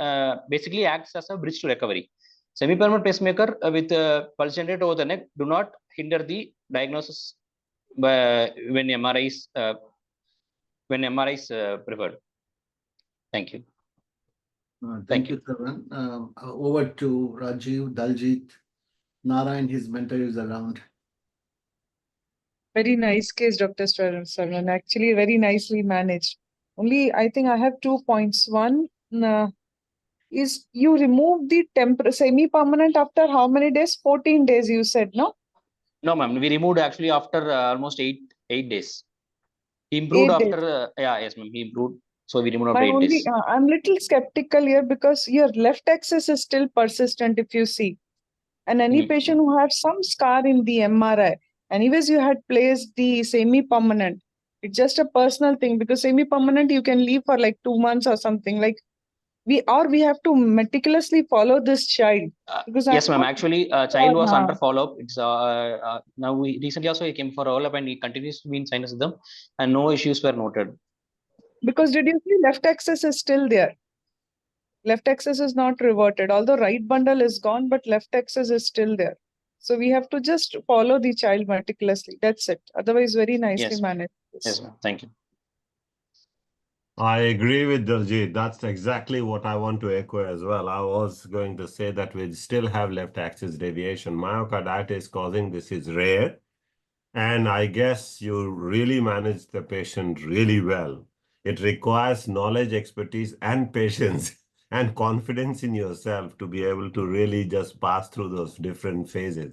basically acts as a bridge to recovery. Semi-permanent pacemaker with pulse generator over the neck do not hinder the diagnosis when MRI is preferred. Thank you. Thank you, Saran. Over to Rajiv, Daljit, Narayan, his mentor is around. Very nice case, Dr. Saran. Actually, very nicely managed. Only, I think I have 2 points. One is you remove the semi-permanent after how many days? 14 days, you said, no? No, ma'am. We removed actually after almost 8 days. He improved 8 after, yes, ma'am. He improved. So we removed after 8 days. I'm little skeptical here because your left axis is still persistent if you see. And any patient who has some scar in the MRI, anyways, you had placed the semi-permanent. It's just a personal thing because semi-permanent you can leave for like 2 months or something. Like we have to meticulously follow this child. Because yes, ma'am. Actually, child was under follow-up. It's now we recently also he came for follow-up and he continues to be in sinus rhythm and no issues were noted. Because did you see left axis is still there? Left axis is not reverted. Although right bundle is gone, but left axis is still there. So we have to just follow the child meticulously. That's it. Otherwise, very nicely managed. Yes, ma'am. Thank you. I agree with Daljit. That's exactly what I want to echo as well. I was going to say that we still have left axis deviation. Myocarditis causing this is rare. And I guess you really manage the patient really well. It requires knowledge, expertise, and patience and confidence in yourself to be able to really just pass through those different phases.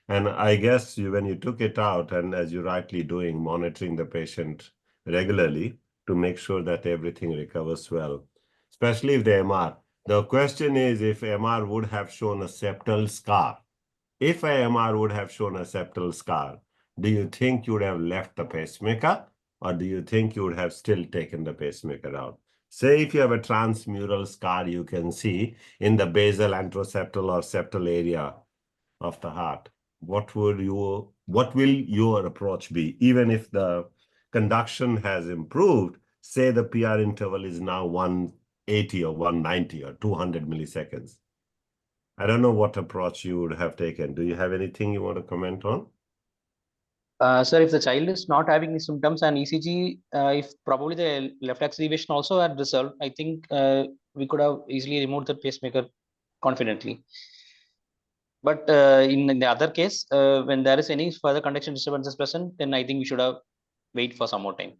And I guess when you took it out, and as you're rightly doing, monitoring the patient regularly to make sure that everything recovers well, especially if the MR. The question is if MR would have shown a septal scar. If a MR would have shown a septal scar, do you think you would have left the pacemaker or do you think you would have still taken the pacemaker out? Say if you have a transmural scar you can see in the basal anteroseptal or septal area of the heart, what will your approach be? Even if the conduction has improved, say the PR interval is now 180 or 190 or 200 milliseconds. I don't know what approach you would have taken. Do you have anything you want to comment on? Sir, if the child is not having any symptoms and ECG, if probably the left axis deviation also had resolved, I think we could have easily removed the pacemaker confidently. But in the other case, when there is any further conduction disturbances present, then I think we should have wait for some more time.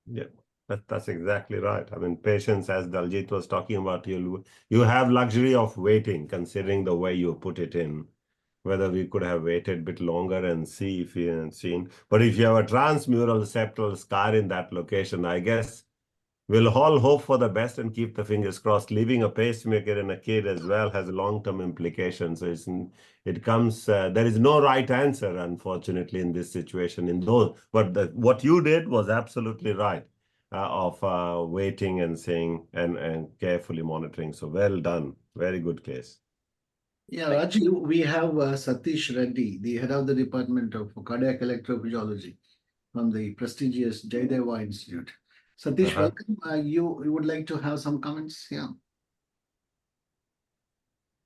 Yeah, that's exactly right. I mean, patience, as Daljit was talking about, you have luxury of waiting, considering the way you put it in. Whether we could have waited a bit longer and see if we had seen. But if you have a transmural septal scar in that location, I guess we'll all hope for the best and keep the fingers crossed. Leaving a pacemaker in a kid as well has long-term implications. So there is no right answer, unfortunately, in this situation. But what you did was absolutely right, of waiting and saying and carefully monitoring. So well done. Very good case. Yeah, Rajiv, we have Satish Reddy, the head of the Department of Cardiac Electrophysiology, from the prestigious Jayadeva Institute. Satish, welcome. You would like to have some comments? Yeah.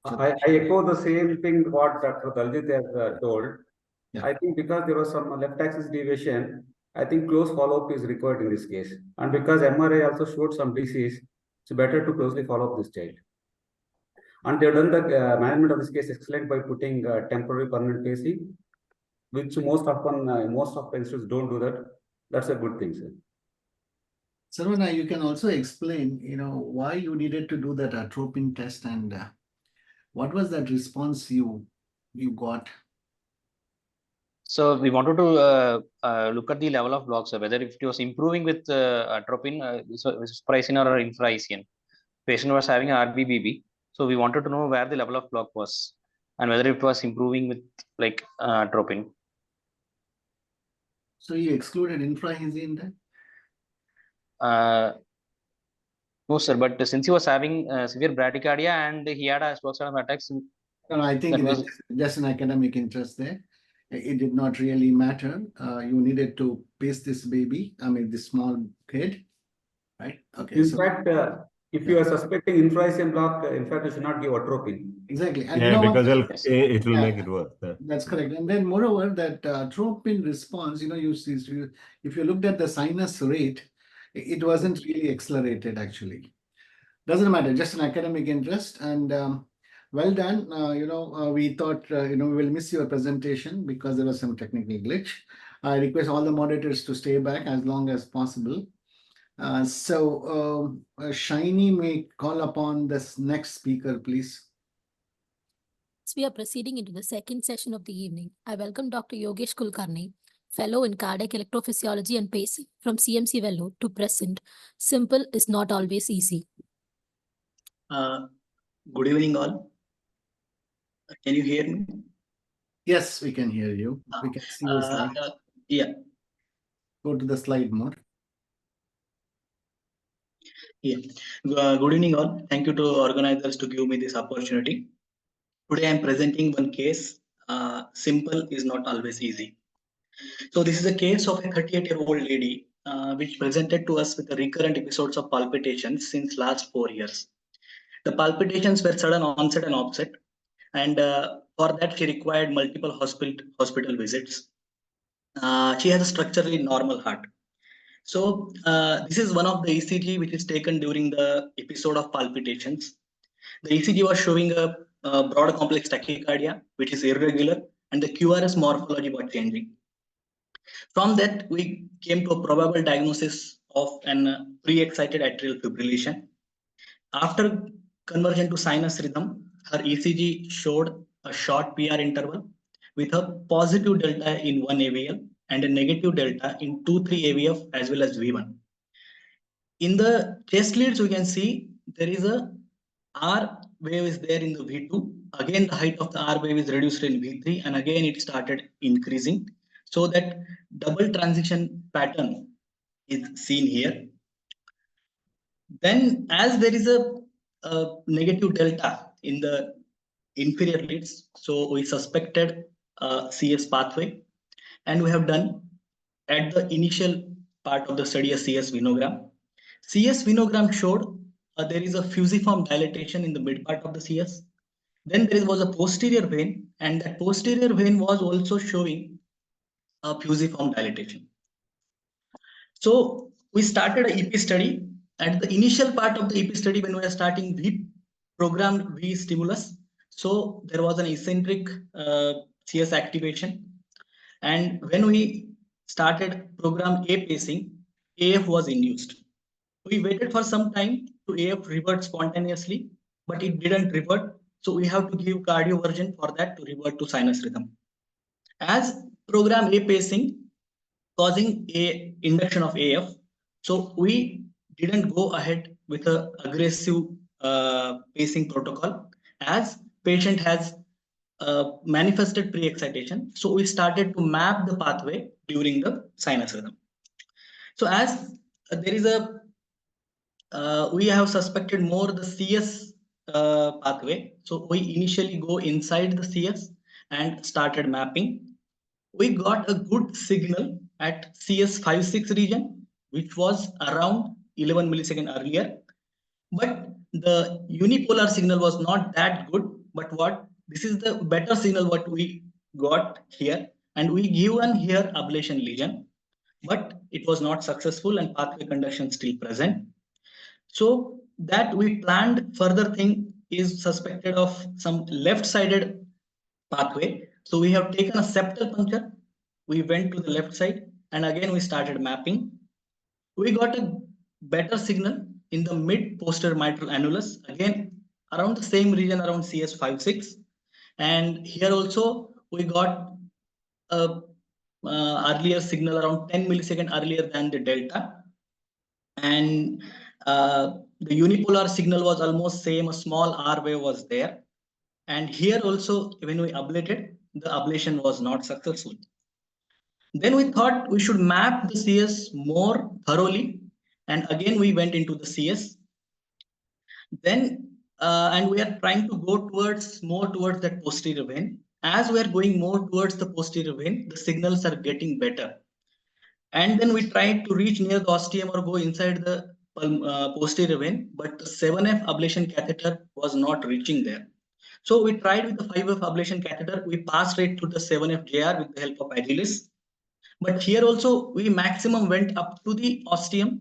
I echo the same thing what Dr. Daljit has told. Yeah. I think because there was some left axis deviation, I think close follow-up is required in this case. And because MRI also showed some disease, it's better to closely follow up this child. And they've done the management of this case excellent by putting temporary permanent pacing, which most of the institutes don't do that. That's a good thing, sir. Sarvana, you can also explain, why you needed to do that atropine test and what was that response you got? So we wanted to look at the level of block, so whether if it was improving with atropine, supraisian or infraisian. Patient was having RBBB, so we wanted to know where the level of block was and whether it was improving with like atropine. So you excluded infraisian then? No, sir, but since he was having severe bradycardia and he had a slow attacks. No, I think it was just an academic interest there. It did not really matter. You needed to pace this baby, this small kid, right? Okay. In fact, if you are suspecting infraisian block, in fact, you should not give atropine. Exactly. And because it will make it worse. That's correct. And then moreover, that atropine response, if you looked at the sinus rate, it wasn't really accelerated actually. Doesn't matter, just an academic interest. And well done. We thought, we will miss your presentation because there was some technical glitch. I request all the moderators to stay back as long as possible. Shiny may call upon this next speaker, please. As we are proceeding into the second session of the evening, I welcome Dr. Yogesh Kulkarni, Fellow in Cardiac Electrophysiology and Pacing from CMC Vellore, to present Simple is Not Always Easy. Good evening, all. Can you hear me? Yes, we can hear you. We can see the slide. Yeah. Go to the slide more. Yeah. Good evening, all. Thank you to organizers to give me this opportunity. Today, I am presenting one case. Simple is not always easy. So this is a case of a 38-year-old lady, which presented to us with a recurrent episodes of palpitations since last 4 years. The palpitations were sudden onset and offset, and for that she required multiple hospital visits. She has a structurally normal heart. So this is one of the ECG which is taken during the episode of palpitations. The ECG was showing a broad complex tachycardia, which is irregular, and the QRS morphology was changing. From that, we came to a probable diagnosis of an pre-excited atrial fibrillation. After conversion to sinus rhythm, her ECG showed a short PR interval with a positive delta in 1 AVL and a negative delta in 2-3 AVF as well as V1. In the chest leads, we can see there is a R wave is there in the V2. Again, the height of the R wave is reduced in V3, and again it started increasing. So that double transition pattern is seen here. Then, as there is a negative delta in the inferior leads, so we suspected CS pathway, and we have done at the initial part of the study a CS venogram. CS venogram showed there is a fusiform dilatation in the mid part of the CS. Then there was a posterior vein, and that posterior vein was also showing a fusiform dilatation. So we started an EP study. At the initial part of the EP study, when we were starting, we programmed V stimulus. So there was an eccentric CS activation. And when we started program A pacing, AF was induced. We waited for some time to AF revert spontaneously, but it didn't revert. So we have to give cardioversion for that to revert to sinus rhythm. As program A pacing causing a induction of AF, so we didn't go ahead with an aggressive pacing protocol as patient has manifested pre-excitation. So we started to map the pathway during the sinus rhythm. So as there is a, we have suspected more the CS pathway. So we initially go inside the CS and started mapping. We got a good signal at CS56 region, which was around 11 millisecond earlier. But the unipolar signal was not that good. But this is the better signal what we got here. And we given here ablation lesion, but it was not successful and pathway conduction still present. So that we planned further thing is suspected of some left-sided pathway. So we have taken a septal puncture. We went to the left side and again we started mapping. We got a better signal in the mid posterior mitral annulus, again around the same region around CS56. And here also we got a earlier signal around 10 millisecond earlier than the delta. And the unipolar signal was almost same, a small R wave was there. And here also, when we ablated, the ablation was not successful. Then we thought we should map the CS more thoroughly. And again, we went into the CS. Then, and we are trying to go more towards that posterior vein. As we are going more towards the posterior vein, the signals are getting better. And then we tried to reach near the ostium or go inside the posterior vein, but the 7F ablation catheter was not reaching there. So we tried with the 5F ablation catheter. We passed right to the 7F JR with the help of Agilis. But here also we maximum went up to the ostium,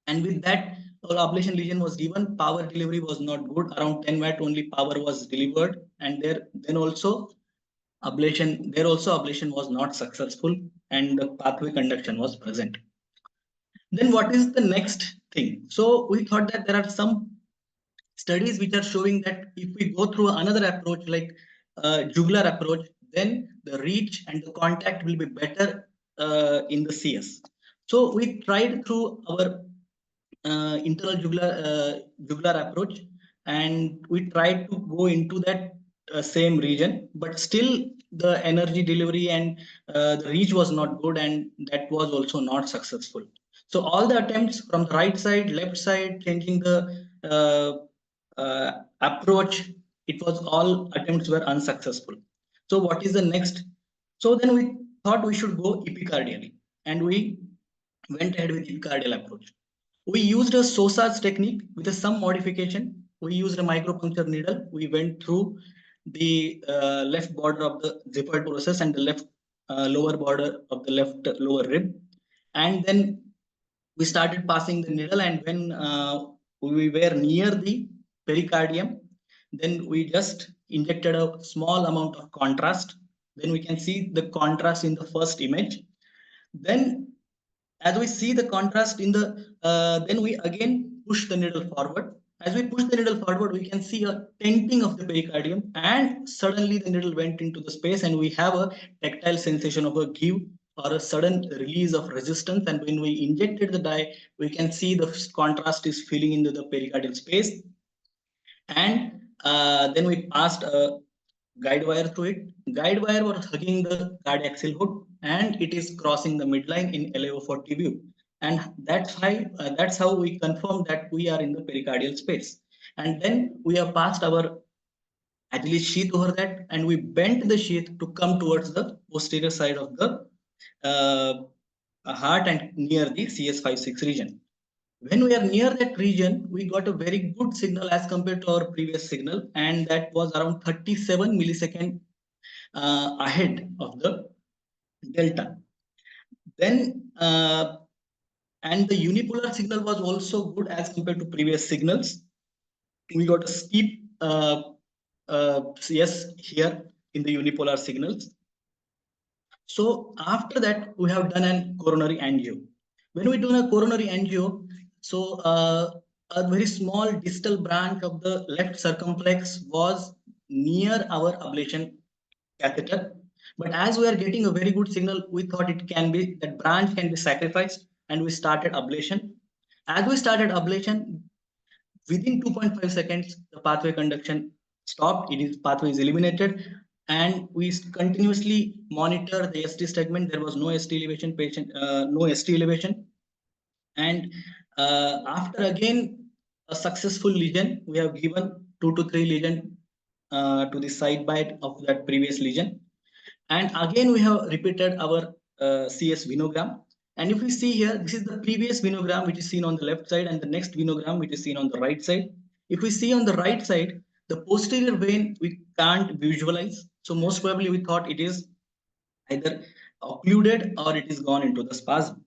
and with that our ablation lesion was given. Power delivery was not good. Around 10 watt only power was delivered, and then also ablation was not successful, and the pathway conduction was present. Then what is the next thing? So we thought that there are some studies which are showing that if we go through another approach like jugular approach, then the reach and the contact will be better in the CS. So we tried through our internal jugular approach, and we tried to go into that same region, but still the energy delivery and the reach was not good, and that was also not successful. So all the attempts from the right side, left side, changing the approach, it was all attempts were unsuccessful. So what is the next? So then we thought we should go epicardially, and we went ahead with epicardial approach. We used a Sosa's technique with some modification. We used a micropuncture needle. We went through the left border of the xiphoid process and the left lower border of the left lower rib. And then we started passing the needle, and when we were near the pericardium, then we just injected a small amount of contrast. Then we can see the contrast in the first image. Then as we see the contrast in the, then we again push the needle forward. As we push the needle forward, we can see a tenting of the pericardium, and suddenly the needle went into the space, and we have a tactile sensation of a give or a sudden release of resistance. And when we injected the dye, we can see the contrast is filling into the pericardial space. And then we passed a guide wire through it. Guide wire was hugging the cardiac hood, and it is crossing the midline in LAO40 view. And that's how we confirm that we are in the pericardial space. And then we have passed our Agilis sheath over that, and we bent the sheath to come towards the posterior side of the heart and near the CS56 region. When we are near that region, we got a very good signal as compared to our previous signal, and that was around 37 millisecond ahead of the delta. Then and the unipolar signal was also good as compared to previous signals. We got a steep CS here in the unipolar signals. So after that, we have done a coronary angio. When we do a coronary angio, so a very small distal branch of the left circumflex was near our ablation catheter. But as we are getting a very good signal, we thought that branch can be sacrificed, and we started ablation. As we started ablation, within 2.5 seconds, the pathway conduction stopped. Pathway is eliminated, and we continuously monitor the ST segment. There was no ST elevation no ST elevation. And after again a successful lesion, we have given 2 to 3 lesion to the side bite of that previous lesion. And again, we have repeated our CS venogram. And if we see here, this is the previous venogram which is seen on the left side and the next venogram which is seen on the right side. If we see on the right side, the posterior vein we can't visualize. So most probably we thought it is either occluded or it is gone into the spasm.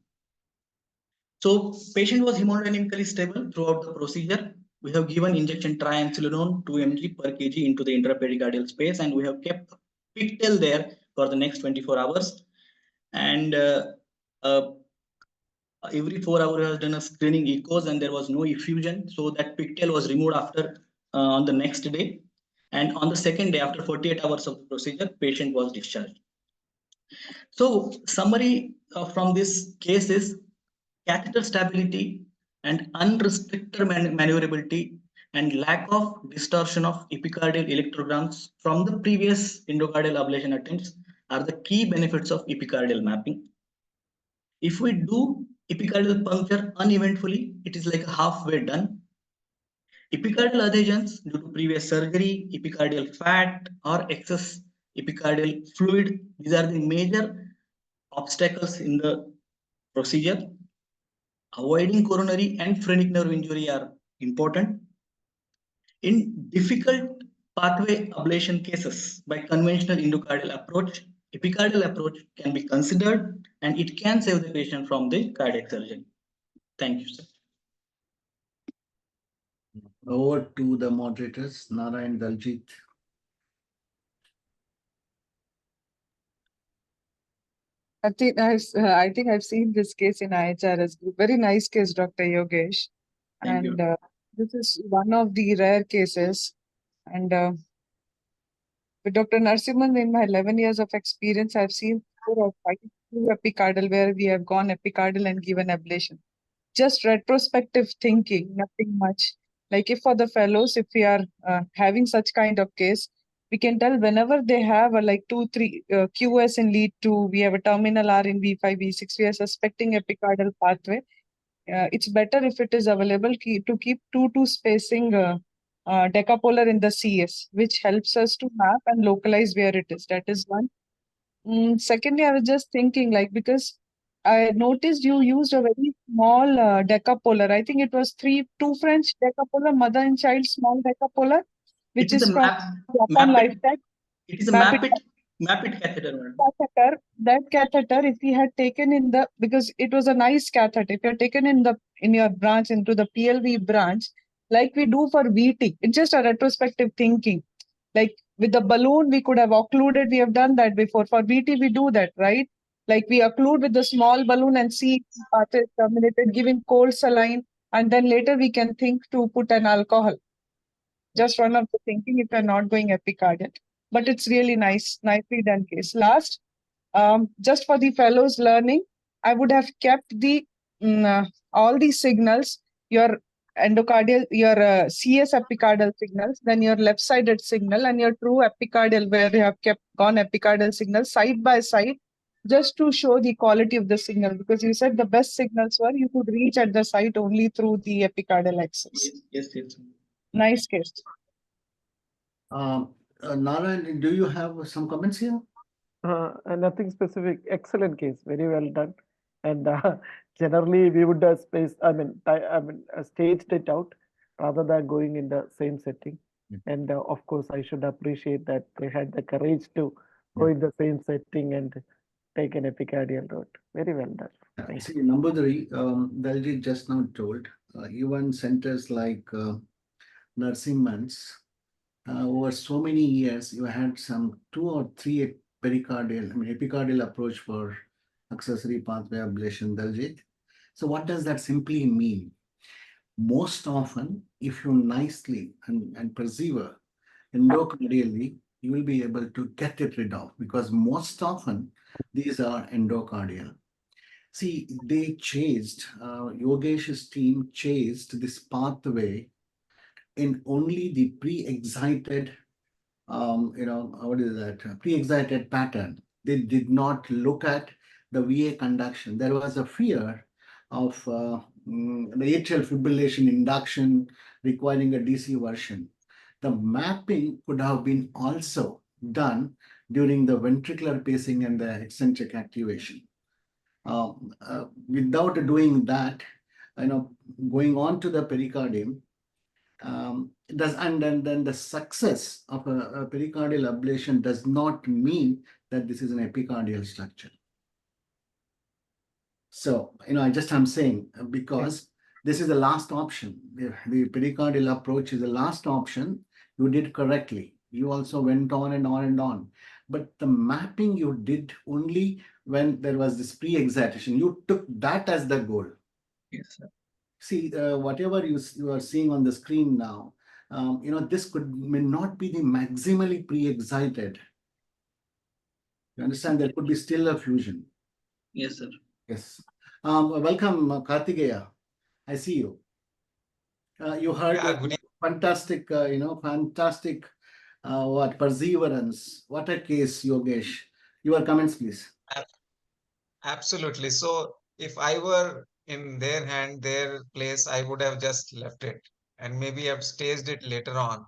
So patient was hemodynamically stable throughout the procedure. We have given injection triamcinolone 2 mg per kg into the intrapericardial space, and we have kept pigtail there for the next 24 hours. And every 4 hours we have done a screening echoes, and there was no effusion. So that pigtail was removed after on the next day. And on the second day, after 48 hours of the procedure, patient was discharged. So summary from this case is catheter stability and unrestricted maneuverability and lack of distortion of epicardial electrograms from the previous endocardial ablation attempts are the key benefits of epicardial mapping. If we do epicardial puncture uneventfully, it is like halfway done. Epicardial adhesions due to previous surgery, epicardial fat or excess epicardial fluid, these are the major obstacles in the procedure. Avoiding coronary and phrenic nerve injury are important. In difficult pathway ablation cases by conventional endocardial approach, epicardial approach can be considered and it can save the patient from the cardiac surgery. Thank you, sir. Over to the moderators, Narayan, Daljit. I think I've seen this case in IHRS group. Very nice case, Dr. Yogesh. Thank you. And this is one of the rare cases. And with Dr. Narasimhan, in my 11 years of experience, I've seen 4 or 5 epicardial where we have gone epicardial and given ablation. Just retrospective thinking, nothing much. Like if for the fellows, if we are having such kind of case, we can tell whenever they have like 2, 3 QS in lead 2, we have a terminal R in V5, V6, we are suspecting epicardial pathway. It's better if it is available to keep 2-2 spacing decapolar in the CS, which helps us to map and localize where it is. That is one. Secondly, I was just thinking because I noticed you used a very small decapolar. I think it was 2 French decapolar, mother and child small decapolar, which is from Japan Lifetech. It is a map it catheter. That catheter, if we had taken in because it was a nice catheter, if you had taken in your branch into the PLV branch, like we do for VT, it's just a retrospective thinking. Like with the balloon, we could have occluded. We have done that before. For VT, we do that, right? Like we occlude with the small balloon and see path is terminated, giving cold saline, and then later we can think to put an alcohol. Just one of the thinking if you're not going epicardial. But it's really nicely done case. Last, just for the fellows learning, I would have kept all these signals, your endocardial, your CS epicardial signals, then your left-sided signal and your true epicardial where you have gone epicardial signal side by side, just to show the quality of the signal, because you said the best signals were you could reach at the site only through the epicardial axis. Yes. Nice case. Narayan, do you have some comments here? Nothing specific. Excellent case. Very well done. And generally, we would staged it out rather than going in the same setting. And of course, I should appreciate that they had the courage to go in the same setting and take an epicardial route. Very well done. See, Nambudiri, Daljit just now told, even centers like Narasimhan's, over so many years, you had some 2 or 3 epicardial approach for accessory pathway ablation, Daljit. So what does that simply mean? Most often, if you nicely and persevere endocardially, you will be able to get it rid of, because most often these are endocardial. See, they chased, Yogesh's team chased this pathway in only the pre-excited, pre-excited pattern. They did not look at the VA conduction. There was a fear of the atrial fibrillation induction requiring a DC version. The mapping could have been also done during the ventricular pacing and the eccentric activation. Without doing that, going on to the pericardium, and then the success of a pericardial ablation does not mean that this is an epicardial structure. So, I'm saying because this is the last option. The pericardial approach is the last option. You did correctly. You also went on and on and on. But the mapping you did only when there was this pre-excitation. You took that as the goal. Yes, sir. See, whatever you are seeing on the screen now, this may not be the maximally pre-excited. You understand? There could be still a fusion. Yes, sir. Yes. Welcome, Kartikeya. I see you. You heard fantastic, fantastic, perseverance. What a case, Yogesh. Your comments, please. Absolutely. So if I were in their hand, their place, I would have just left it and maybe have staged it later on.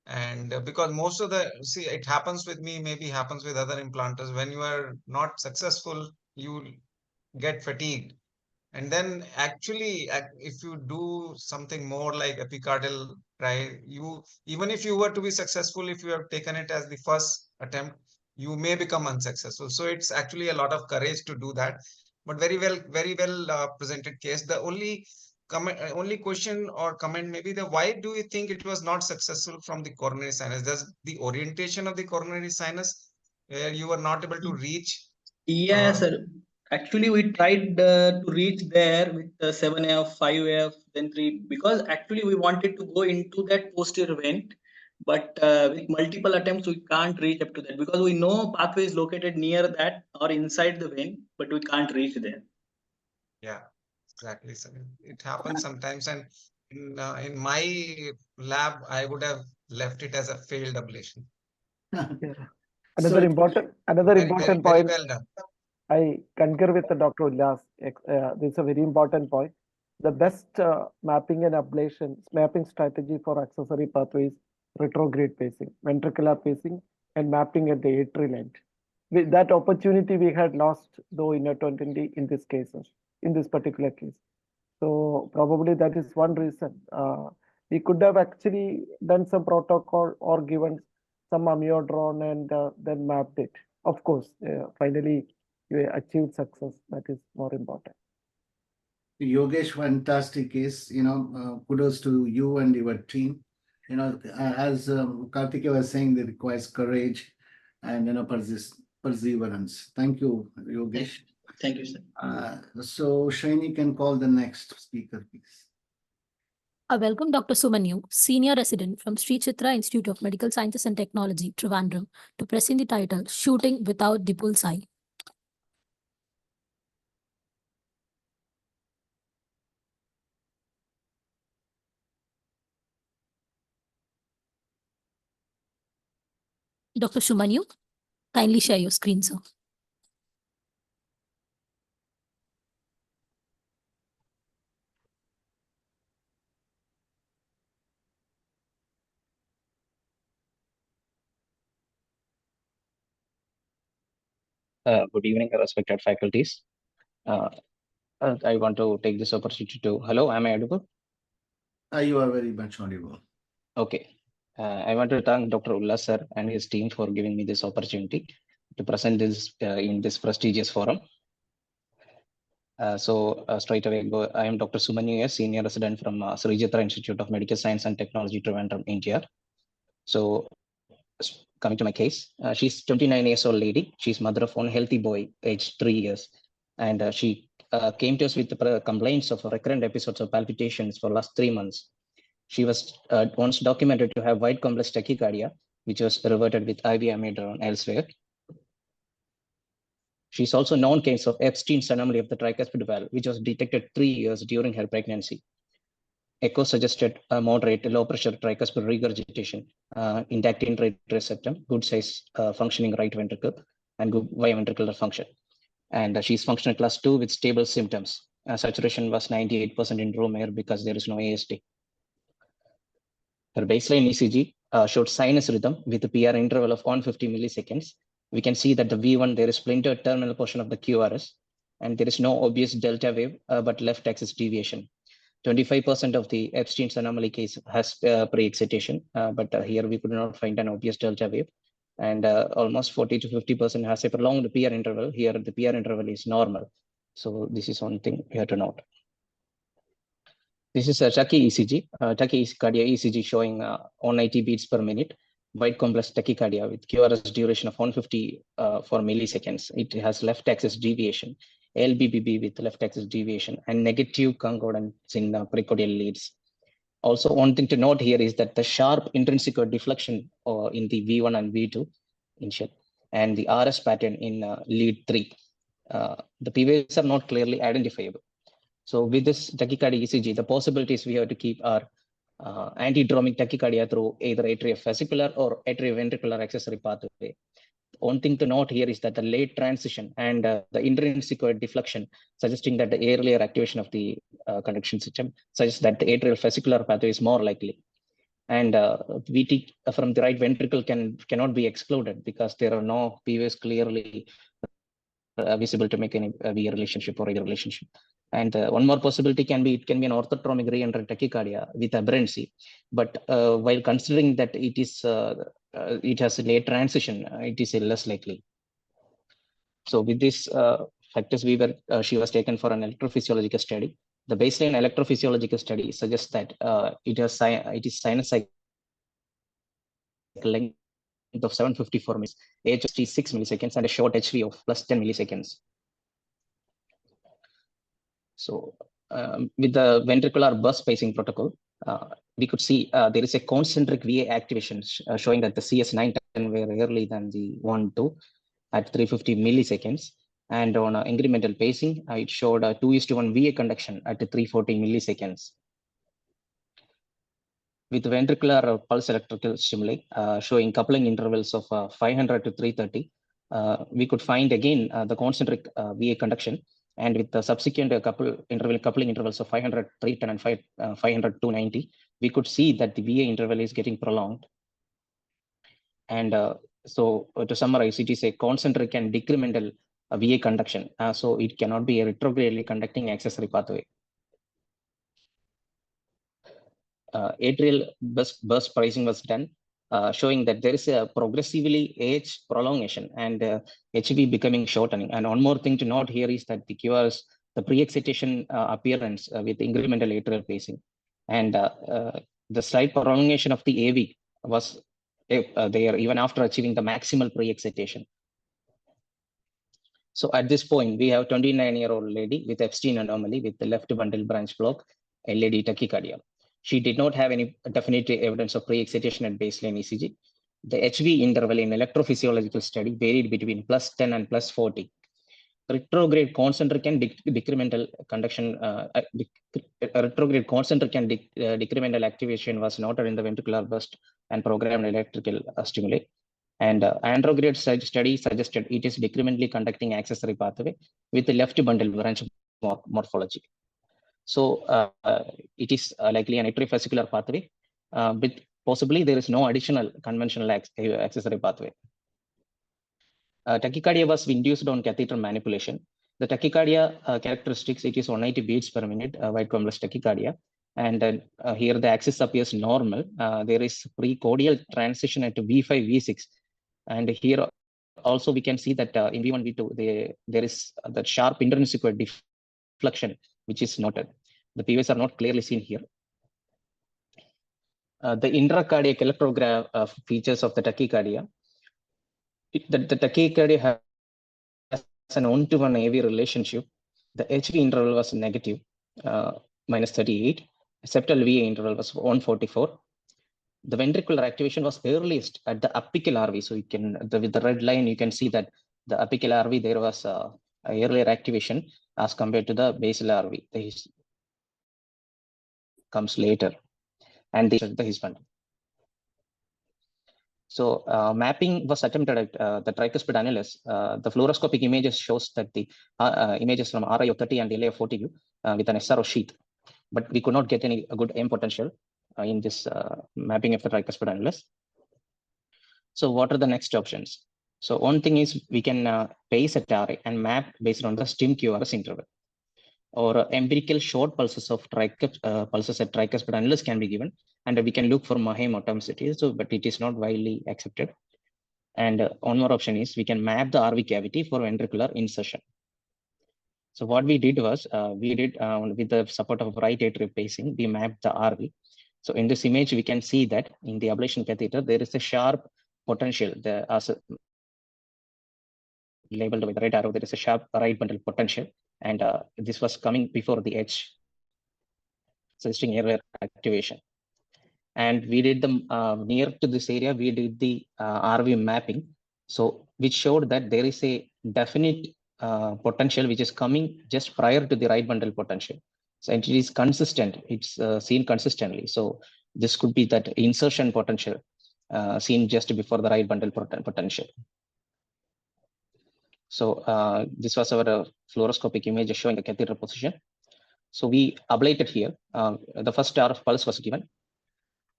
And because most of it happens with me, maybe happens with other implanters. When you are not successful, you get fatigued. And then actually, if you do something more like epicardial, right, even if you were to be successful, if you have taken it as the first attempt, you may become unsuccessful. So it's actually a lot of courage to do that. But very well presented case. The only comment, only question or comment maybe why do you think it was not successful from the coronary sinus? Does the orientation of the coronary sinus where you were not able to reach? Yes, sir. Actually, we tried to reach there with 7F, 5F, then 3, because actually we wanted to go into that posterior vein, but with multiple attempts, we can't reach up to that because we know pathway is located near that or inside the vein, but we can't reach there. Yeah, exactly. So it happens sometimes. And in my lab, I would have left it as a failed ablation. Another important point. Very well done. I concur with Dr. Ullas. This is a very important point. The best mapping and ablation mapping strategy for accessory pathways, retrograde pacing, ventricular pacing, and mapping at the atrial end. That opportunity we had lost though in 2020 in this cases, in this particular case. So probably that is one reason. We could have actually done some protocol or given some amiodarone and then mapped it. Of course, finally you achieved success. That is more important. Yogesh, fantastic case. Kudos to you and your team. As Kartikeya was saying, it requires courage and perseverance. Thank you, Yogesh. Thank you, sir. So Shrini can call the next speaker, please. I welcome Dr. Sumanyu, Senior Resident from Sri Chitra Institute of Medical Sciences and Technology, Trivandrum, to present the title, Shooting Without the Bullseye. Dr. Sumanyu, kindly share your screen, sir. Good evening, respected faculties. I want to take this opportunity to, hello, am I audible? You are very much audible. Okay. I want to thank Dr. Ullas sir and his team for giving me this opportunity to present this in this prestigious forum. Straight away, I am Dr. Sumanyu, Senior Resident from Sri Chitra Institute of Medical Science and Technology, Trivandrum, India. So coming to my case, she's 29 years old lady. She's mother of one healthy boy, aged 3 years. And she came to us with the complaints of recurrent episodes of palpitations for last 3 months. She was once documented to have wide complex tachycardia, which was reverted with IV amiodarone elsewhere. She's also known case of Epstein's anomaly of the tricuspid valve, which was detected 3 years during her pregnancy. Echo suggested a moderate low pressure tricuspid regurgitation, intact intra-atrial septum, good size functioning right ventricle, and good ventricular function. And she's functional class 2 with stable symptoms. Saturation was 98% in room air because there is no ASD. Her baseline ECG showed sinus rhythm with a PR interval of 150 milliseconds. We can see that the V1, there is splintered terminal portion of the QRS. and there is no obvious delta wave, but left axis deviation. 25% of the Epstein's anomaly case has pre-excitation, but here we could not find an obvious delta wave. And almost 40 to 50% has a prolonged PR interval. Here, the PR interval is normal. So this is one thing we have to note. This is a tachy-ECG, tachycardia ECG showing 190 beats per minute, wide complex tachycardia with QRS duration of 150 for milliseconds. It has left axis deviation, LBBB with left axis deviation, and negative concordance in precordial leads. Also, one thing to note here is that the sharp intrinsic deflection in the V1 and V2 initial, and the RS pattern in lead 3. The P waves are not clearly identifiable. So with this tachycardia ECG, the possibilities we have to keep are antidromic tachycardia through either atriovesicular or atrioventricular accessory pathway. One thing to note here is that the late transition and the intrinsic deflection, suggesting that the earlier activation of the conduction system suggests that the atrial vesicular pathway is more likely. And VT from the right ventricle cannot be excluded because there are no P waves clearly visible to make any V relationship or either relationship. And one more possibility can be, it can be an orthotromic re-entry tachycardia with aberrancy. But while considering that it is it has a late transition, it is less likely. So with these factors, she was taken for an electrophysiological study. The baseline electrophysiological study suggests that it is sinus length of 754 minutes, age 6 milliseconds, and a short HV of plus 10 milliseconds. So with the ventricular burst pacing protocol, we could see there is a concentric VA activation showing that the CS9 were earlier than the 1-2 at 350 milliseconds. And on incremental pacing, it showed a 2:1 VA conduction at 340 milliseconds. With ventricular pulse electrical stimuli showing coupling intervals of 500 to 330, we could find again the concentric VA conduction, and with the subsequent coupling intervals of 500 310 and 500 290, we could see that the VA interval is getting prolonged. And so to summarize, it is a concentric and decremental VA conduction, so it cannot be a retrogradely conducting accessory pathway. Atrial burst pricing was done, showing that there is a progressively age prolongation and HV becoming shortening. And one more thing to note here is that the QRS, the pre-excitation appearance with incremental atrial pacing, and the slight prolongation of the AV was there even after achieving the maximal pre-excitation. So at this point, we have 29-year-old lady with Epstein anomaly with the left bundle branch block, LAD tachycardia. She did not have any definitive evidence of pre-excitation at baseline ECG. The HV interval in electrophysiological study varied between plus 10 and plus 40. Retrograde concentric and decremental conduction, retrograde concentric and decremental activation was noted in the ventricular burst and programmed electrical stimuli. And andrograde study suggested it is decrementally conducting accessory pathway with the left bundle branch morphology. So it is likely an atriovesicular pathway, but possibly there is no additional conventional accessory pathway. Tachycardia was induced on catheter manipulation. The tachycardia characteristics, it is 190 beats per minute, wide complex tachycardia. And here the axis appears normal. There is precordial transition at V5, V6. And here also we can see that in V1, V2, there is that sharp intrinsic deflection, which is noted. The P waves are not clearly seen here. The intracardiac electrograph features of the tachycardia. The tachycardia has an 1-to-1 AV relationship. The HV interval was negative, minus 38. Septal VA interval was 144. The ventricular activation was earliest at the apical RV. So you can, with the red line, you can see that the apical RV, there was a earlier activation as compared to the basal RV. This comes later, and this is the his bundle. So mapping was attempted at the tricuspid annulus. The fluoroscopic images shows that the images from RI of 30 and LA of 40 view with an SRO sheath, but we could not get any good M potential in this mapping of the tricuspid annulus. So what are the next options? So one thing is we can base at RA and map based on the STIM QRS interval, or empirical short pulses of pulses at tricuspid annulus can be given, and we can look for Mahem atomicity. So, but it is not widely accepted. And one more option is we can map the RV cavity for ventricular insertion. So what we did was with the support of right atrial pacing, we mapped the RV. So in this image, we can see that in the ablation catheter, there is a sharp potential. Labeled with the red arrow, there is a sharp right bundle potential, and this was coming before the edge, suggesting airway activation. And we did the near to this area, we did the RV mapping, so which showed that there is a definite potential which is coming just prior to the right bundle potential. So it is consistent, it's seen consistently. So this could be that insertion potential seen just before the right bundle potential. So this was our fluoroscopic image showing the catheter position. So we ablated here. The first RF pulse was given.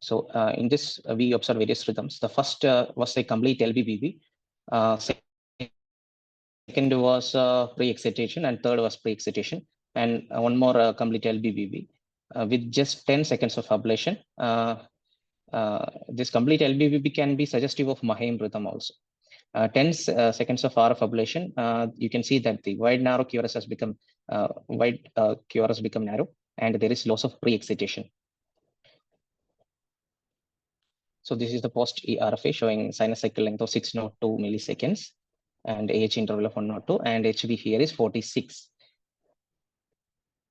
So in this, we observed various rhythms. The first was a complete LBBB. Second was pre-excitation, and third was pre-excitation. And one more complete LBBB with just 10 seconds of ablation. This complete LBBB can be suggestive of Mahem rhythm also. 10 seconds of RF ablation, you can see that the wide narrow QRS has become QRS become narrow, and there is loss of pre-excitation. So this is the post RFA showing sinus cycle length of 602 milliseconds and AH interval of 102, and HV here is 46.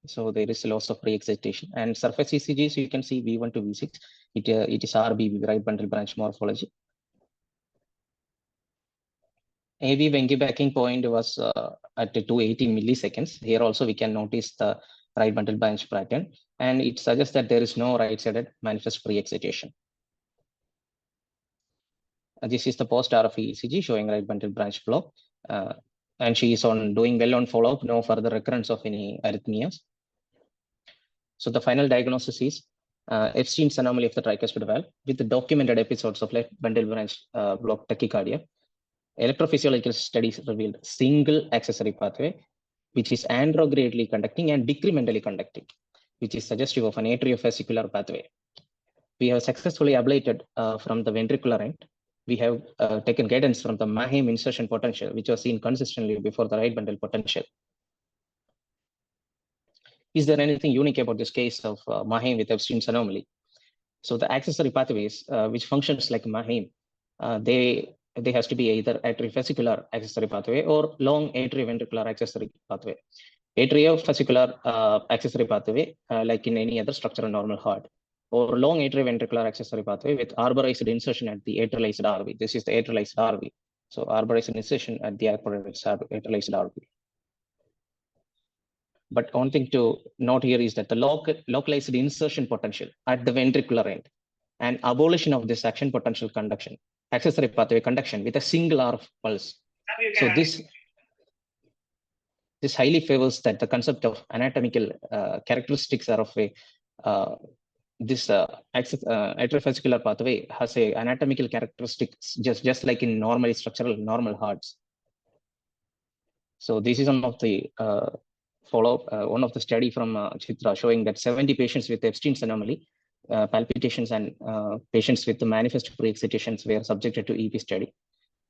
So there is a loss of pre-excitation, and surface ECGs, you can see V1 to V6. It is RBB, right bundle branch morphology. AV Venki backing point was at 280 milliseconds. Here also we can notice the right bundle branch pattern, and it suggests that there is no right-sided manifest pre-excitation. This is the post RFE ECG showing right bundle branch block, and she is doing well on follow-up, no further recurrence of any arrhythmias. So the final diagnosis is Epstein's anomaly of the tricuspid valve with the documented episodes of left bundle branch block tachycardia. Electrophysiological studies revealed single accessory pathway, which is androgradally conducting and decrementally conducting, which is suggestive of an atriovesicular pathway. We have successfully ablated from the ventricular end. We have taken guidance from the Mahem insertion potential, which was seen consistently before the right bundle potential. Is there anything unique about this case of Mahem with Epstein's anomaly? So the accessory pathways, which functions like Mahem, they has to be either atriovesicular accessory pathway or long atrioventricular accessory pathway. Atriovesicular accessory pathway, like in any other structural normal heart, or long atrioventricular accessory pathway with arborized insertion at the atrialized RV. This is the atrialized RV. So arborized insertion at the atrialized RV. But one thing to note here is that the localized insertion potential at the ventricular end and abolition of this action potential conduction, accessory pathway conduction with a single RF pulse. So this highly favors that the concept of anatomical characteristics are of a this atriovesicular pathway has a anatomical characteristics just like in normally structural normal hearts. So this is one of the one of the study from Chitra showing that 70 patients with Epstein's anomaly, palpitations, and patients with the manifest pre-excitations were subjected to EP study.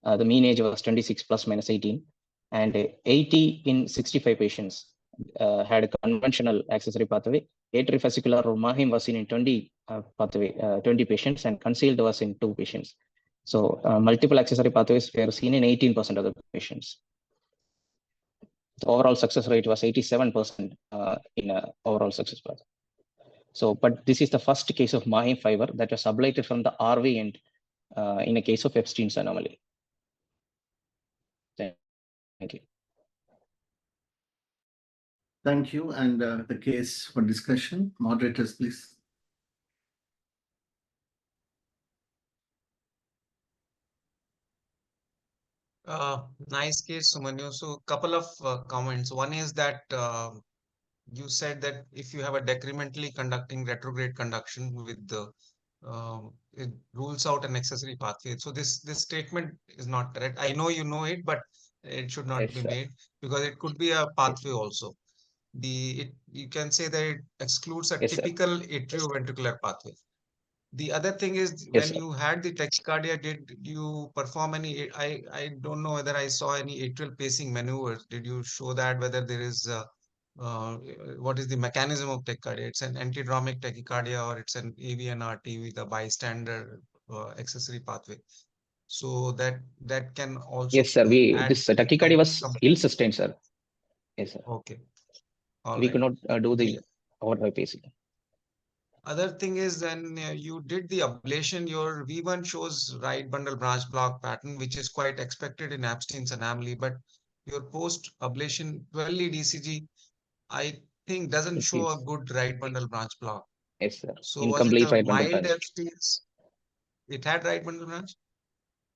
The mean age was 26 plus minus 18, and 80 in 65 patients had a conventional accessory pathway. Atriovesicular or Mahem was seen in 20 20 patients, and concealed was in 2 patients. So multiple accessory pathways were seen in 18% of the patients. The overall success rate was 87% in overall success path. So, but this is the first case of Mahem fiber that was ablated from the RV end in a case of Epstein's anomaly. Thank you. Thank you. And the case for discussion, moderators, please. Nice case, Sumanyu. So couple of comments. One is that you said that if you have a decrementally conducting retrograde conduction with the rules rules out an accessory pathway. So this statement is not correct. I know you know it, but it should not be made because it could be a pathway also. You can say that it excludes a typical atrioventricular pathway. The other thing is when you had the tachycardia, did you perform any? I don't know whether I saw any atrial pacing maneuvers. Did you show that whether there is what is the mechanism of tachycardia? It's an antidromic tachycardia or it's an AVNRT with a bystander accessory pathway. So that can also yes, sir. This tachycardia was ill sustained, sir. Yes, sir. Okay. We could not do the overdrive pacing. Other thing is when you did the ablation, your V1 shows right bundle branch block pattern, which is quite expected in Epstein's anomaly, but your post-ablation 12-lead ECG, I think doesn't show a good right bundle branch block. Yes, sir. So Incomplete was it a right bundle mild branch. Epstein's? It had right bundle branch?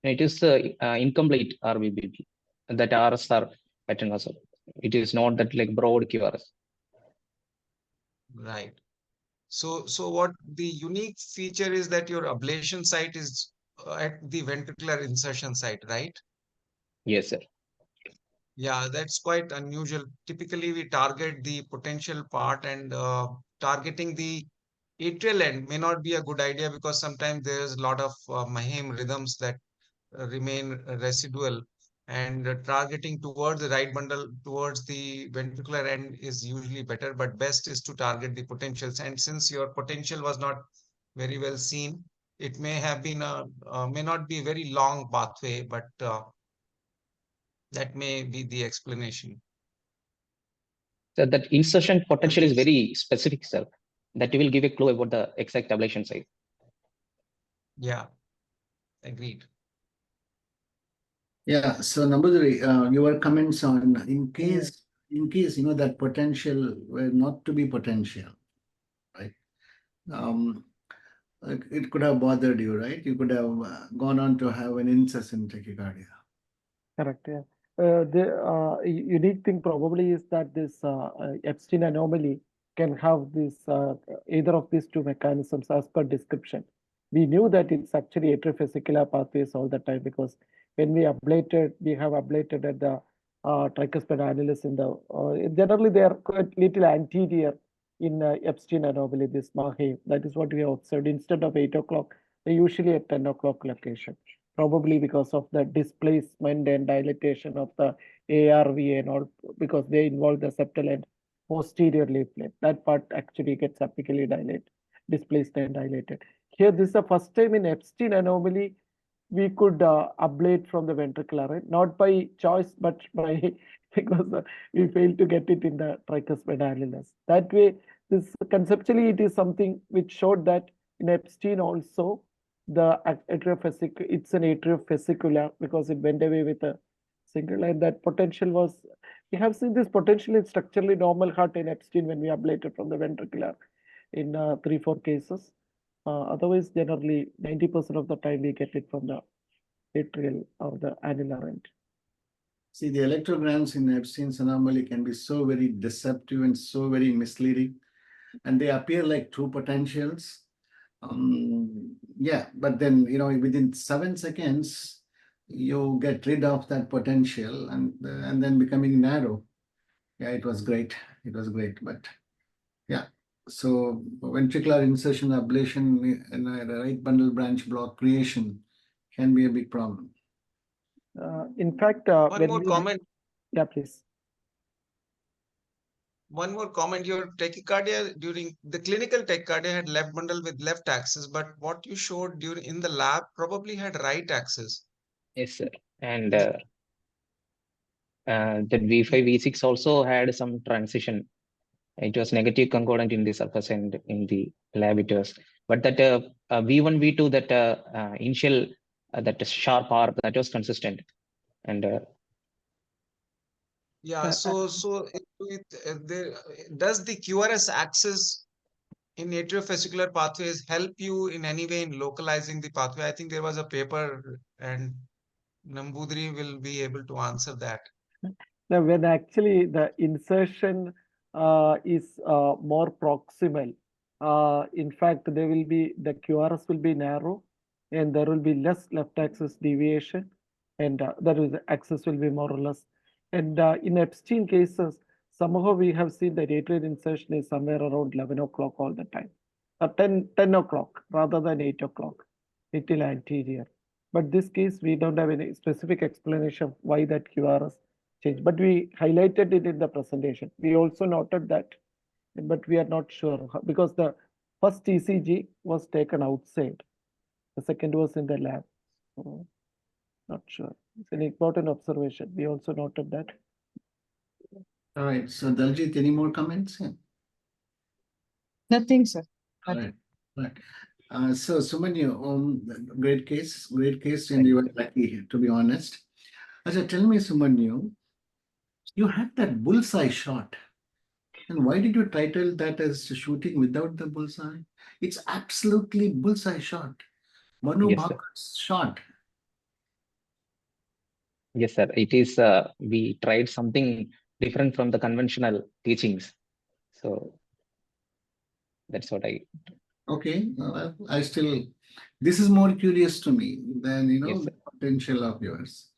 It is incomplete RBBP. That RSR pattern was. It is not that like broad QRS. Right. So what the unique feature is that your ablation site is at the ventricular insertion site, right? Yes, sir. Yeah, that's quite unusual. Typically, we target the potential part and targeting the atrial end may not be a good idea because sometimes there's a lot of Mahem rhythms that remain residual and targeting towards the right bundle towards the ventricular end is usually better, but best is to target the potentials. And since your potential was not very well seen, it may have been may not be a very long pathway, but that may be the explanation. So that insertion potential is very specific, sir. That will give a clue about the exact ablation site. Yeah, agreed. Yeah, so Nambudiri, your comments on in case that potential were not to be potential, right? It could have bothered you, right? You could have gone on to have an incessant tachycardia. Correct. Yeah. The unique thing probably is that this Epstein anomaly can have this either of these two mechanisms as per description. We knew that it's actually atriovesicular pathways all the time because when we have ablated at the tricuspid annulus in the generally they are quite little anterior in Epstein anomaly, this Mahe. That is what we have observed. Instead of 8 o'clock, they usually at 10 o'clock location. Probably because of the displacement and dilatation of the ARV and all, because they involve the septal and posterior leaflet. That part actually gets apically dilated, displaced and dilated. Here, this is the first time in Epstein anomaly we could ablate from the ventricular end, not by choice, but by because we failed to get it in the tricuspid annulus. That way, this conceptually it is something which showed that in Epstein also the atriovesicular, it's an atriovesicular because it went away with a single, and that potential was, we have seen this potential in structurally normal heart in Epstein when we ablated from the ventricular in 3-4 cases. Otherwise, generally 90% of the time we get it from the atrial or the annular end. See, the electrograms in Epstein's anomaly can be so very deceptive and so very misleading, and they appear like true potentials. Yeah, but then, within 7 seconds, you get rid of that potential and then becoming narrow. Yeah, it was great. It was great, but yeah. So ventricular insertion ablation and a right bundle branch block creation can be a big problem. In fact, one more comment. Yeah, please. One more comment, your tachycardia during the clinical tachycardia had left bundle with left axis, but what you showed in the lab probably had right axis. Yes, sir. And that V5, V6 also had some transition. It was negative concordant in the surface and in the lab it was. But that V1, V2, that initial, that sharp arc, that was consistent. And yeah, so does the QRS axis in atriovesicular pathways help you in any way in localizing the pathway? I think there was a paper and Nambudiri will be able to answer that. Now, when actually the insertion is more proximal, in fact, the QRS will be narrow and there will be less left axis deviation, and that is axis will be more or less. And in Epstein cases, somehow we have seen that atrial insertion is somewhere around 11 o'clock all the time, 10 o'clock rather than 8 o'clock, little anterior. But this case, we don't have any specific explanation of why that QRS changed, but we highlighted it in the presentation. We also noted that, but we are not sure because the first ECG was taken outside. The second was in the lab. So not sure. It's an important observation. We also noted that. All right. So Daljit, any more comments? Yeah. Nothing, sir. All right. Right. So Sumanyu, great case, and you were lucky, to be honest. Acha, tell me, Sumanyu, you had that bullseye shot. And why did you title that as shooting without the bullseye? It's absolutely bullseye shot. Manu Yes, sir. Bhakar's shot. Yes, sir. It is, we tried something different from the conventional teachings. So that's what I. Okay, I still, this is more curious to me than, Yes, the potential of yours.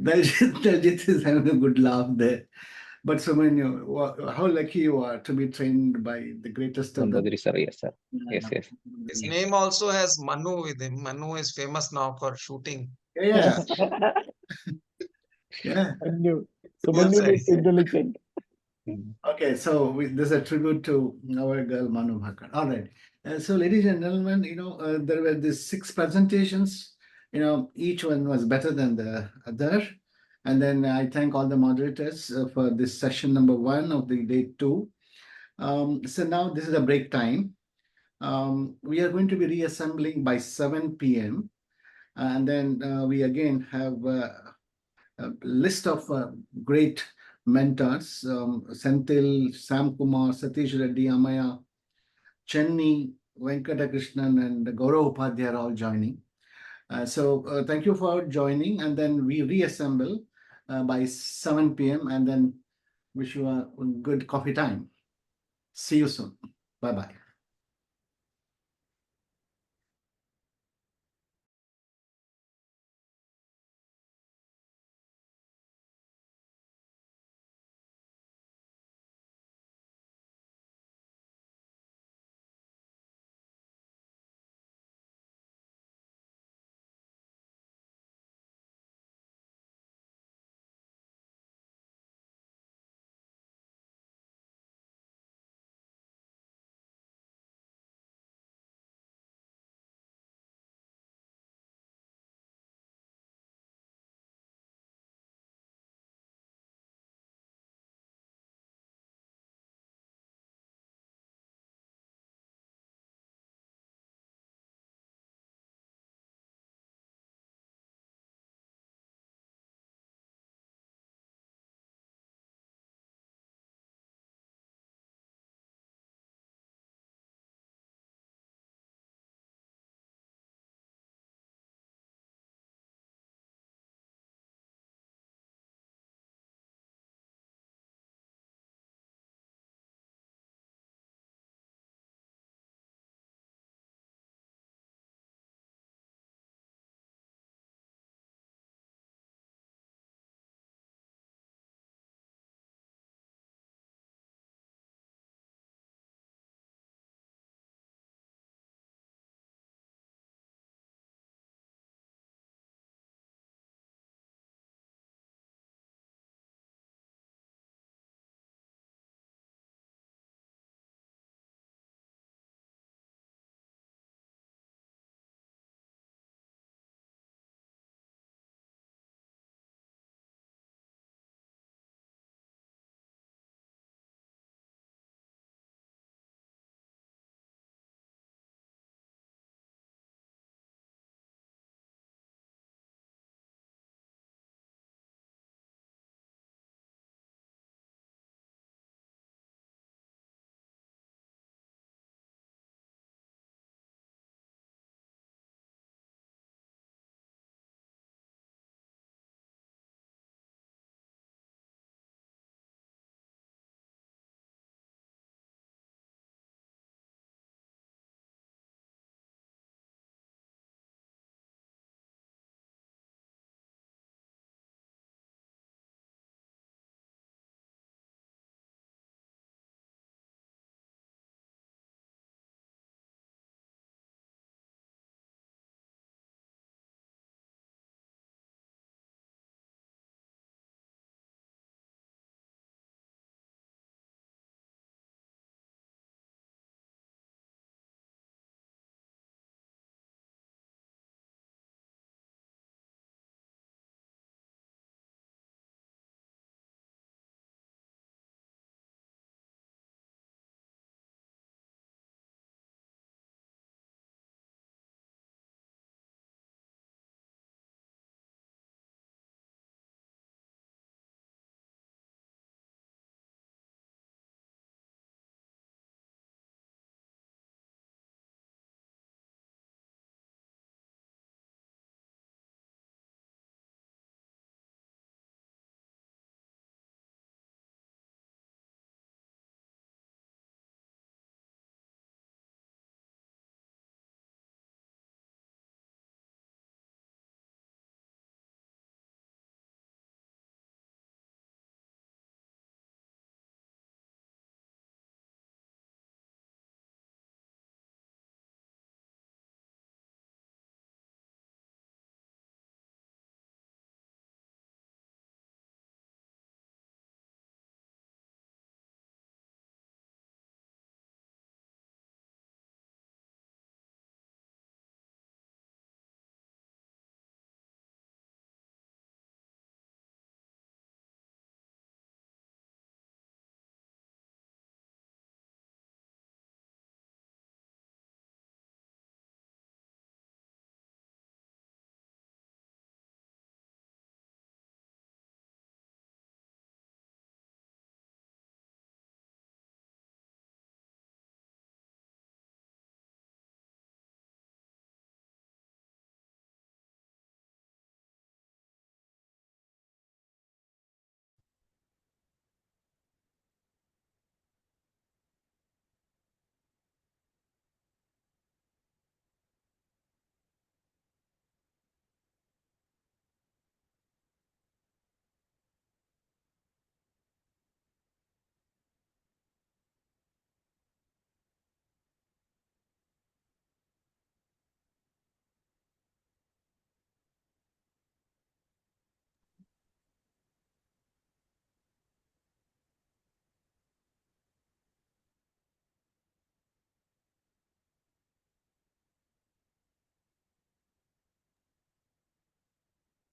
Daljit is having a good laugh there. But Sumanyu, how lucky you are to be trained by the greatest of them. Nambudiri, sir. Yes, sir. Yes, yes. His name also has Manu with him. Manu is famous now for shooting. Yeah. Yeah. Manu. So Yes, Manu sir. is intelligent. Okay, so this is a tribute to our girl Manu Bhakar. All right. So, ladies and gentlemen, there were these 6 presentations. Each one was better than the other. And then I thank all the moderators for this session number 1 of the day 2. So now this is a break time. We are going to be reassembling by 7 p.m. And then we again have a list of great mentors, Senthil, Sam Kumar, Satish Reddy, Amaya, Chennai, Venkatakrishnan, and Gaurav Upadhyay are all joining. So thank you for joining, and then we reassemble by 7 p.m. and then wish you a good coffee time. See you soon. Bye-bye.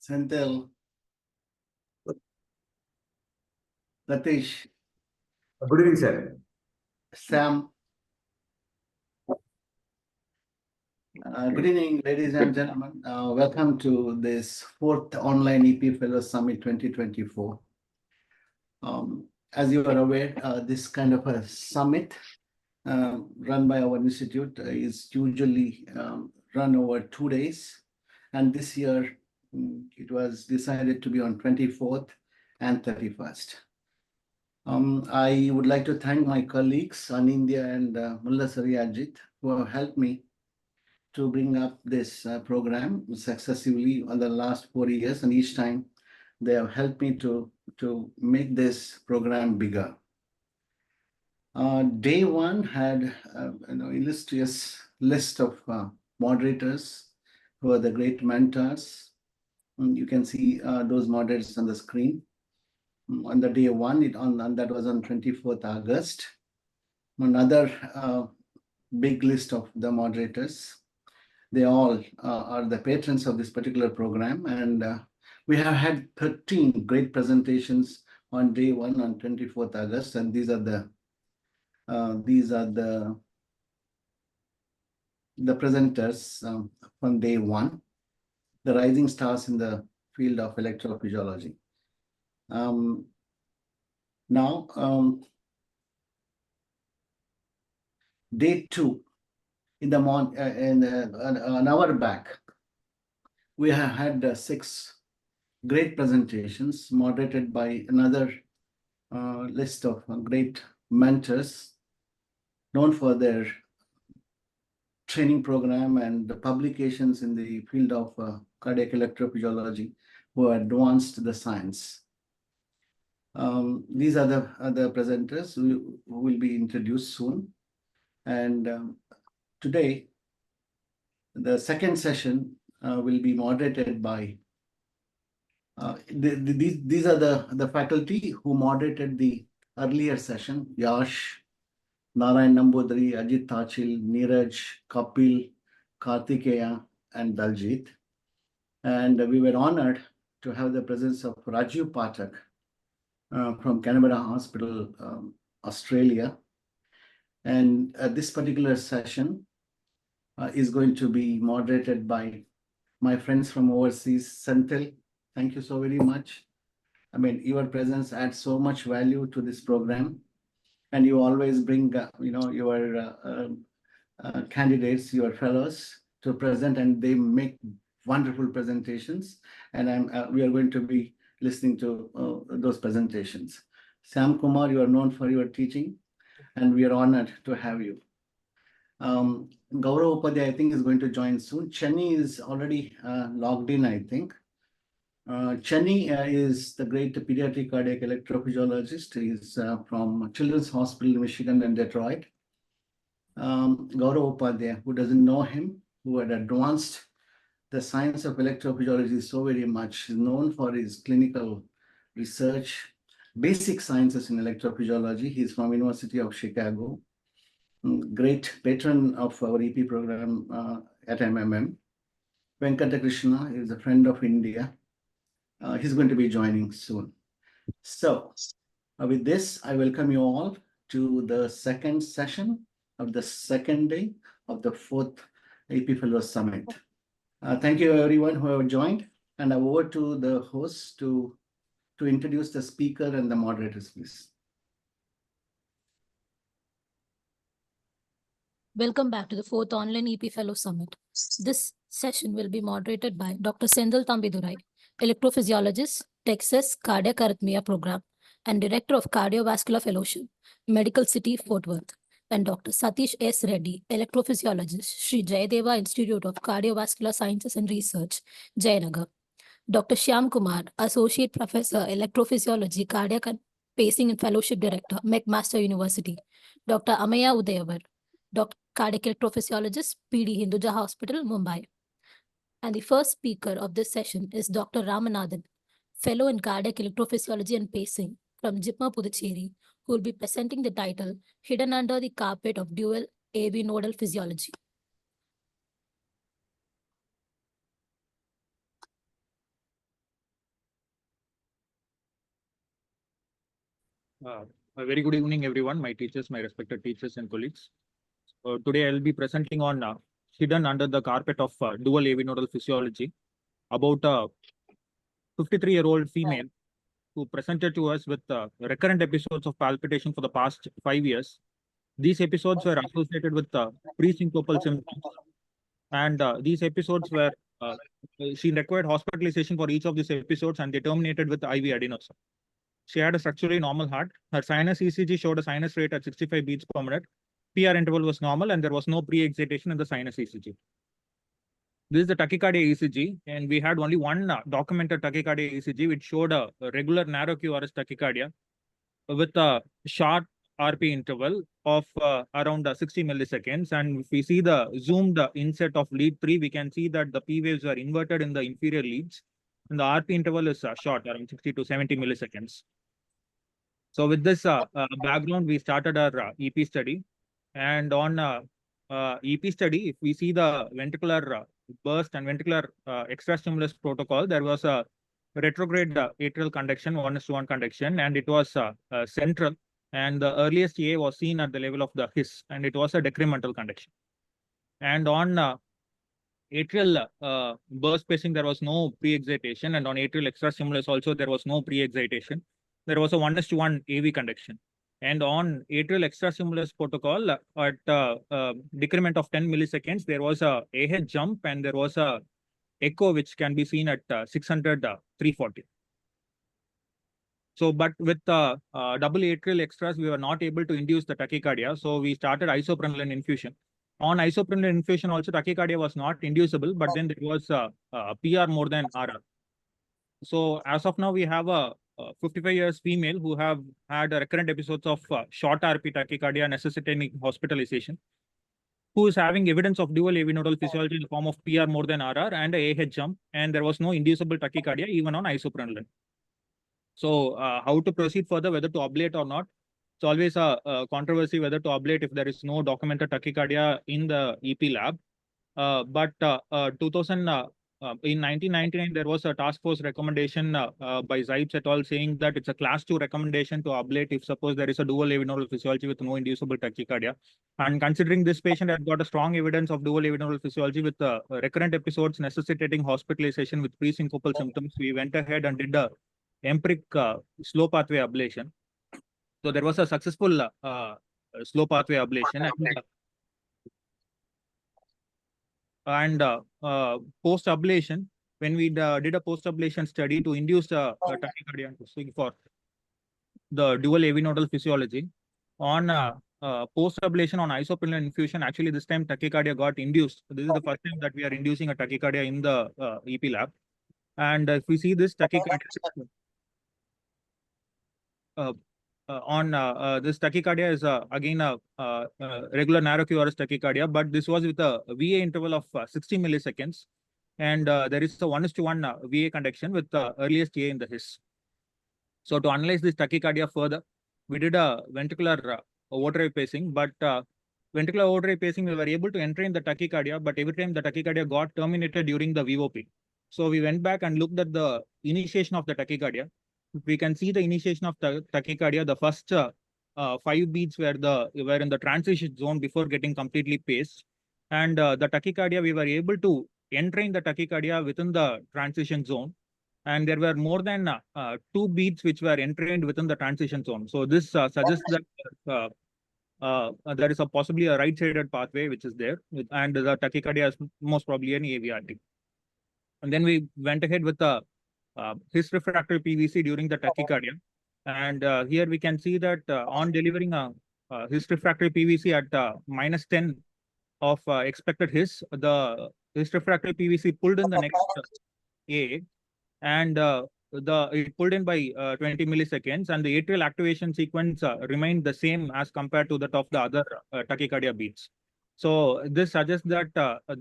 Senthil, Ratish, Good evening, sir. Sam. Good evening, ladies and gentlemen. Welcome to this 4th Online EP Fellows Summit 2024. As you are aware, this kind of a summit run by our institute is usually run over 2 days. And this year, it was decided to be on 24th and 31st. I would like to thank my colleagues, Anindya and Mulla Saryajit, who have helped me to bring up this program successively on the last 4 years, and each time they have helped me to make this program bigger. Day one had an illustrious list of moderators who are the great mentors. You can see those moderators on the screen. On the day one, that was on 24th August. Another big list of the moderators. They all are the patrons of this particular program, and we have had 13 great presentations on day one on 24th August, and these are the presenters from day one, the rising stars in the field of electrophysiology. Now, day two, in the an hour back, we have had 6 great presentations moderated by another list of great mentors known for their training program and the publications in the field of cardiac electrophysiology who advanced the science. These are the presenters who will be introduced soon. And today, the second session will be moderated by these are the faculty who moderated the earlier session: Yash, Narayan Nambudri, Ajit Tachil, Neeraj, Kapil, Kartikeya, and Daljit. And we were honored to have the presence of Rajiv Pathak from Canberra Hospital, Australia. And this particular session is going to be moderated by my friends from overseas. Senthil, thank you so very much. I mean, your presence adds so much value to this program, and you always bring, your candidates, your fellows to present, and they make wonderful presentations. And we are going to be listening to those presentations. Sam Kumar, you are known for your teaching, and we are honored to have you. Gaurav Upadhyay, I think, is going to join soon. Chennai is already logged in, I think. Chennai is the great pediatric cardiac electrophysiologist. He is from Children's Hospital, Michigan, and Detroit. Gaurav Upadhyay, who doesn't know him, who had advanced the science of electrophysiology so very much, is known for his clinical research, basic sciences in electrophysiology. He's from University of Chicago. Great patron of our EP program at MMM. Venkatakrishna is a friend of India. He's going to be joining soon. So with this, I welcome you all to the second session of the second day of the 4th EP Fellows Summit. Thank you everyone who have joined, and over to the host to introduce the speaker and the moderators, please. Welcome back to the 4th Online EP Fellow Summit. This session will be moderated by Dr. Senthil Thambidurai, electrophysiologist, Texas Cardiac Arrhythmia Program, and Director of Cardiovascular Fellowship, Medical City, Fort Worth, and Dr. Satish S. Reddy, electrophysiologist, Sri Jayadeva Institute of Cardiovascular Sciences and Research, Jayanagar. Dr. Shyam Kumar, Associate Professor, Electrophysiology, Cardiac and Pacing and Fellowship Director, McMaster University. Dr. Amaya Udayavar, Dr. Cardiac Electrophysiologist, PD Hinduja Hospital, Mumbai. And the first speaker of this session is Dr. Ramanathan, Fellow in Cardiac Electrophysiology and Pacing from JIPMER, Puducherry, who will be presenting the title Hidden Under the Carpet of Dual AV Nodal Physiology. A very good evening, everyone, my teachers, my respected teachers and colleagues. Today, I'll be presenting on hidden under the carpet of dual AV nodal physiology about a 53-year-old female who presented to us with recurrent episodes of palpitation for the past 5 years. These episodes were associated with pre-syncopal symptoms, and these episodes were she required hospitalization for each of these episodes, and they terminated with IV adenosine. She had a structurally normal heart. Her sinus ECG showed a sinus rate at 65 beats per minute. PR interval was normal, and there was no pre-excitation in the sinus ECG. This is the tachycardia ECG, and we had only one documented tachycardia ECG, which showed a regular narrow QRS tachycardia with a short RP interval of around 60 milliseconds. And if we see the zoomed inset of lead 3, we can see that the P waves are inverted in the inferior leads, and the RP interval is short, around 60 to 70 milliseconds. So with this background, we started our EP study. And on EP study, if we see the ventricular burst and ventricular extra-stimulus protocol, there was a retrograde atrial conduction, 1:1 conduction, and it was central. And the earliest A was seen at the level of the His, and it was a decremental conduction. And on atrial burst pacing, there was no pre-excitation, and on atrial extra-stimulus also, there was no pre-excitation. There was a 1:1 AV conduction. And on atrial extra-stimulus protocol, at decrement of 10 milliseconds, there was a AH jump, and there was a echo, which can be seen at 600, 340. So, but with double atrial extras, we were not able to induce the tachycardia. So we started isoprenaline infusion. On isoprenaline infusion, also tachycardia was not inducible, but then there was PR more than RR. So as of now, we have a 55 years female who have had recurrent episodes of short RP tachycardia necessitating hospitalization, who is having evidence of dual AV nodal physiology in the form of PR more than RR and a AH jump, and there was no inducible tachycardia even on isoprenaline. So how to proceed further, whether to ablate or not? It's always a controversy whether to ablate if there is no documented tachycardia in the EP lab. But in 1999, there was a task force recommendation by Zipes et al. Saying that it's a class 2 recommendation to ablate if suppose there is a dual AV nodal physiology with no inducible tachycardia. And considering this patient had got a strong evidence of dual AV nodal physiology with recurrent episodes necessitating hospitalization with pre-syncopal symptoms, we went ahead and did a empiric slow pathway ablation. So there was a successful slow pathway ablation, and post ablation, when we did a post ablation study to induce tachycardia for the dual AV nodal physiology, on post ablation on isoprenaline infusion, actually this time tachycardia got induced. This is the first time that we are inducing a tachycardia in the EP lab. And if we see this tachycardia this tachycardia is again a regular narrow QRS tachycardia, but this was with a VA interval of 60 milliseconds, and there is a 1:1 VA conduction with the earliest A in the His. So to analyze this tachycardia further, we did a ventricular overdrive pacing, but ventricular overdrive pacing, we were able to enter in the tachycardia, but every time the tachycardia got terminated during the VOP. So we went back and looked at the initiation of the tachycardia. We can see the initiation of tachycardia. The first 5 beats were in the transition zone before getting completely paced, and the tachycardia, we were able to enter in the tachycardia within the transition zone, and there were more than 2 beats which were entrained within the transition zone. So this suggests that there is possibly a right-sided pathway which is there, and the tachycardia is most probably an AVRT. And then we went ahead with the His refractory PVC during the tachycardia. And here we can see that on delivering a His refractory PVC at -10 of expected His, the His refractory PVC pulled in the next A, and it pulled in by 20 milliseconds, and the atrial activation sequence remained the same as compared to that of the other tachycardia beats. So this suggests that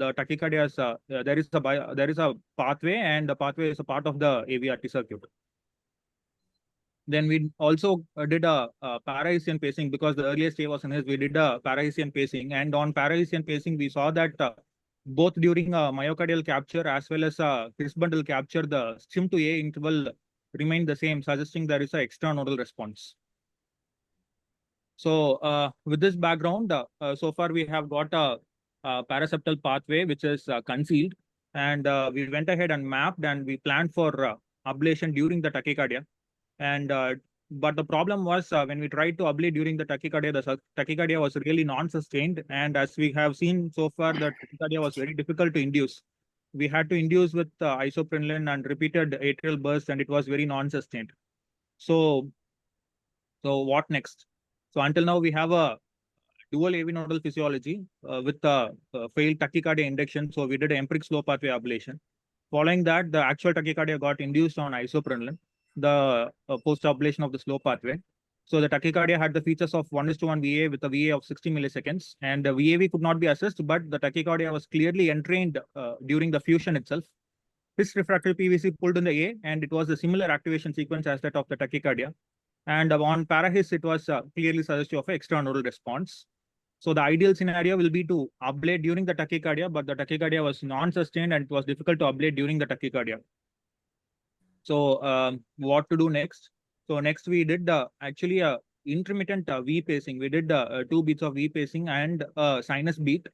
the tachycardia is there is a pathway, and the pathway is a part of the AVRT circuit. Then we also did a para-Hisian pacing, because the earliest A was in His. We did a para-Hisian pacing, and on para-Hisian pacing, we saw that both during myocardial capture as well as His bundle capture, the STIM to A interval remained the same, suggesting there is an extranodal response. So with this background, so far we have got a paraseptal pathway which is concealed, and we went ahead and mapped, and we planned for ablation during the tachycardia. And but the problem was when we tried to ablate during the tachycardia was really non-sustained. And as we have seen so far, the tachycardia was very difficult to induce. We had to induce with isoprenaline and repeated atrial bursts, and it was very non-sustained. So what next? So until now, we have a dual AV nodal physiology with failed tachycardia induction. So we did an empiric slow pathway ablation. Following that, the actual tachycardia got induced on isoprenaline, the post-ablation of the slow pathway. So the tachycardia had the features of 1:1 VA with a VA of 60 milliseconds, and the VAV could not be assessed, but the tachycardia was clearly entrained during the fusion itself. This refractory PVC pulled in the A, and it was a similar activation sequence as that of the tachycardia. And on parahis, it was clearly suggestive of an extranodal response. So the ideal scenario will be to ablate during the tachycardia, but the tachycardia was non-sustained and it was difficult to ablate during the tachycardia. So what to do next? So next we did actually a intermittent V pacing. We did 2 beats of V pacing and sinus beat.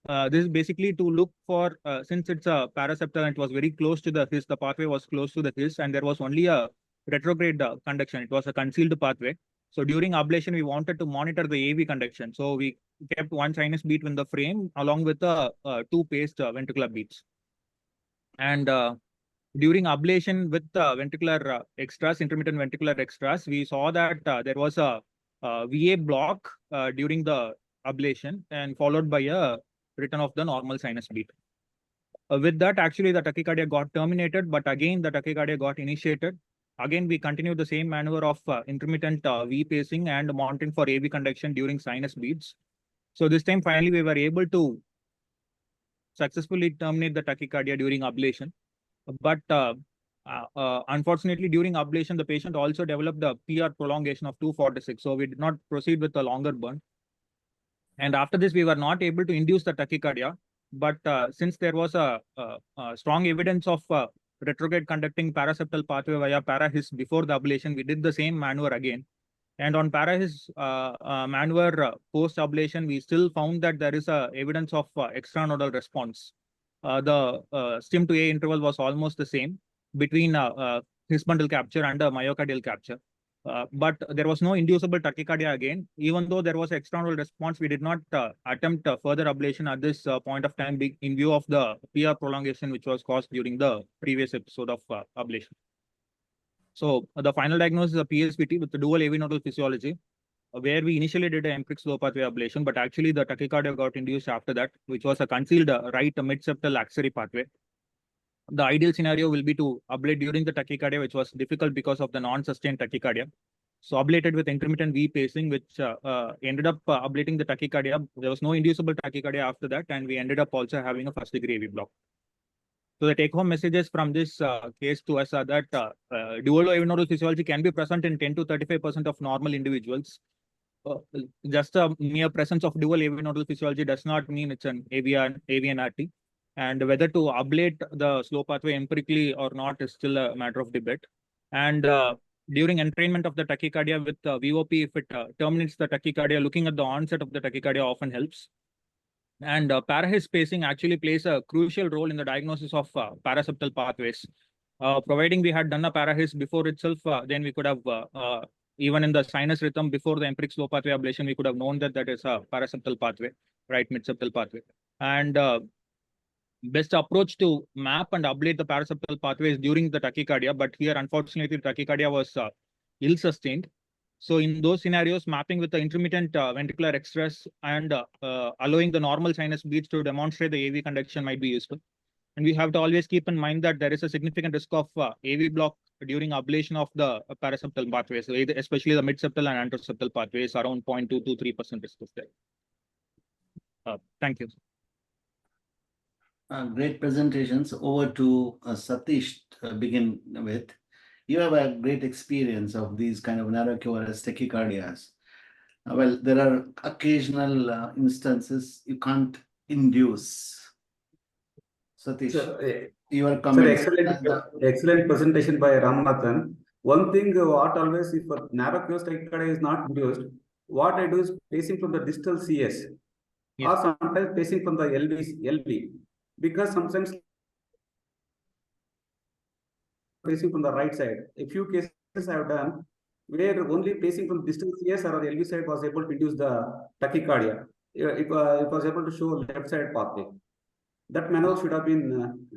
This is basically to look for, since it's a paraseptal and it was very close to the his, the pathway was close to the his, and there was only a retrograde conduction. It was a concealed pathway. So during ablation, we wanted to monitor the AV conduction. So we kept 1 sinus beat in the frame along with the 2 paced ventricular beats. And during ablation with ventricular extras, intermittent ventricular extras, we saw that there was a VA block during the ablation and followed by a return of the normal sinus beat. With that, actually, the tachycardia got terminated, but again, the tachycardia got initiated. Again, we continued the same maneuver of intermittent V pacing and monitoring for AV conduction during sinus beats. So this time, finally, we were able to successfully terminate the tachycardia during ablation. But unfortunately, during ablation, the patient also developed a PR prolongation of 246. So we did not proceed with a longer burn. And after this, we were not able to induce the tachycardia. But since there was a strong evidence of retrograde conducting paraseptal pathway via parahis before the ablation, we did the same maneuver again. And on parahis maneuver post-ablation, we still found that there is a evidence of extranodal response. The stim to A interval was almost the same between his bundle capture and myocardial capture. But there was no inducible tachycardia again. Even though there was external response, we did not attempt further ablation at this point of time in view of the PR prolongation which was caused during the previous episode of ablation. So the final diagnosis is a PSVT with the dual AV nodal physiology, where we initially did an empiric slow pathway ablation, but actually the tachycardia got induced after that, which was a concealed right mid-septal axillary pathway. The ideal scenario will be to ablate during the tachycardia, which was difficult because of the non-sustained tachycardia. So ablated with intermittent V pacing, which ended up ablating the tachycardia. There was no inducible tachycardia after that, and we ended up also having a first-degree AV block. So the take-home messages from this case to us are that dual AV nodal physiology can be present in 10 to 35% of normal individuals. Just a mere presence of dual AV nodal physiology does not mean it's an AVNRT. And whether to ablate the slow pathway empirically or not is still a matter of debate. And during entrainment of the tachycardia with VOP, if it terminates the tachycardia, looking at the onset of the tachycardia often helps. And parahis spacing actually plays a crucial role in the diagnosis of paraseptal pathways. Providing we had done a parahis before itself, then we could have, even in the sinus rhythm before the empiric slow pathway ablation, we could have known that that is a paraseptal pathway, right mid-septal pathway. And best approach to map and ablate the paraseptal pathways during the tachycardia, but here, unfortunately, the tachycardia was ill-sustained. So in those scenarios, mapping with the intermittent ventricular extras and allowing the normal sinus beats to demonstrate the AV conduction might be useful. And we have to always keep in mind that there is a significant risk of AV block during ablation of the paraseptal pathways, so especially the mid-septal and anteroseptal pathways, around 0.2 to 3% risk is there. Thank you. Great presentations. Over to Satish to begin with. You have a great experience of these kind of narrow QRS tachycardias. Well, there are occasional instances you can't induce. Satish, your comments. Excellent presentation by Ramanathan. One thing, what always, if a narrow QRS tachycardia is not induced, what I do is pacing from the distal CS, or sometimes pacing from the LV, because sometimes pacing from the right side. A few cases I have done where only pacing from distal CS or the LV side was able to induce the tachycardia. It was able to show left side pathway. That maneuver should have been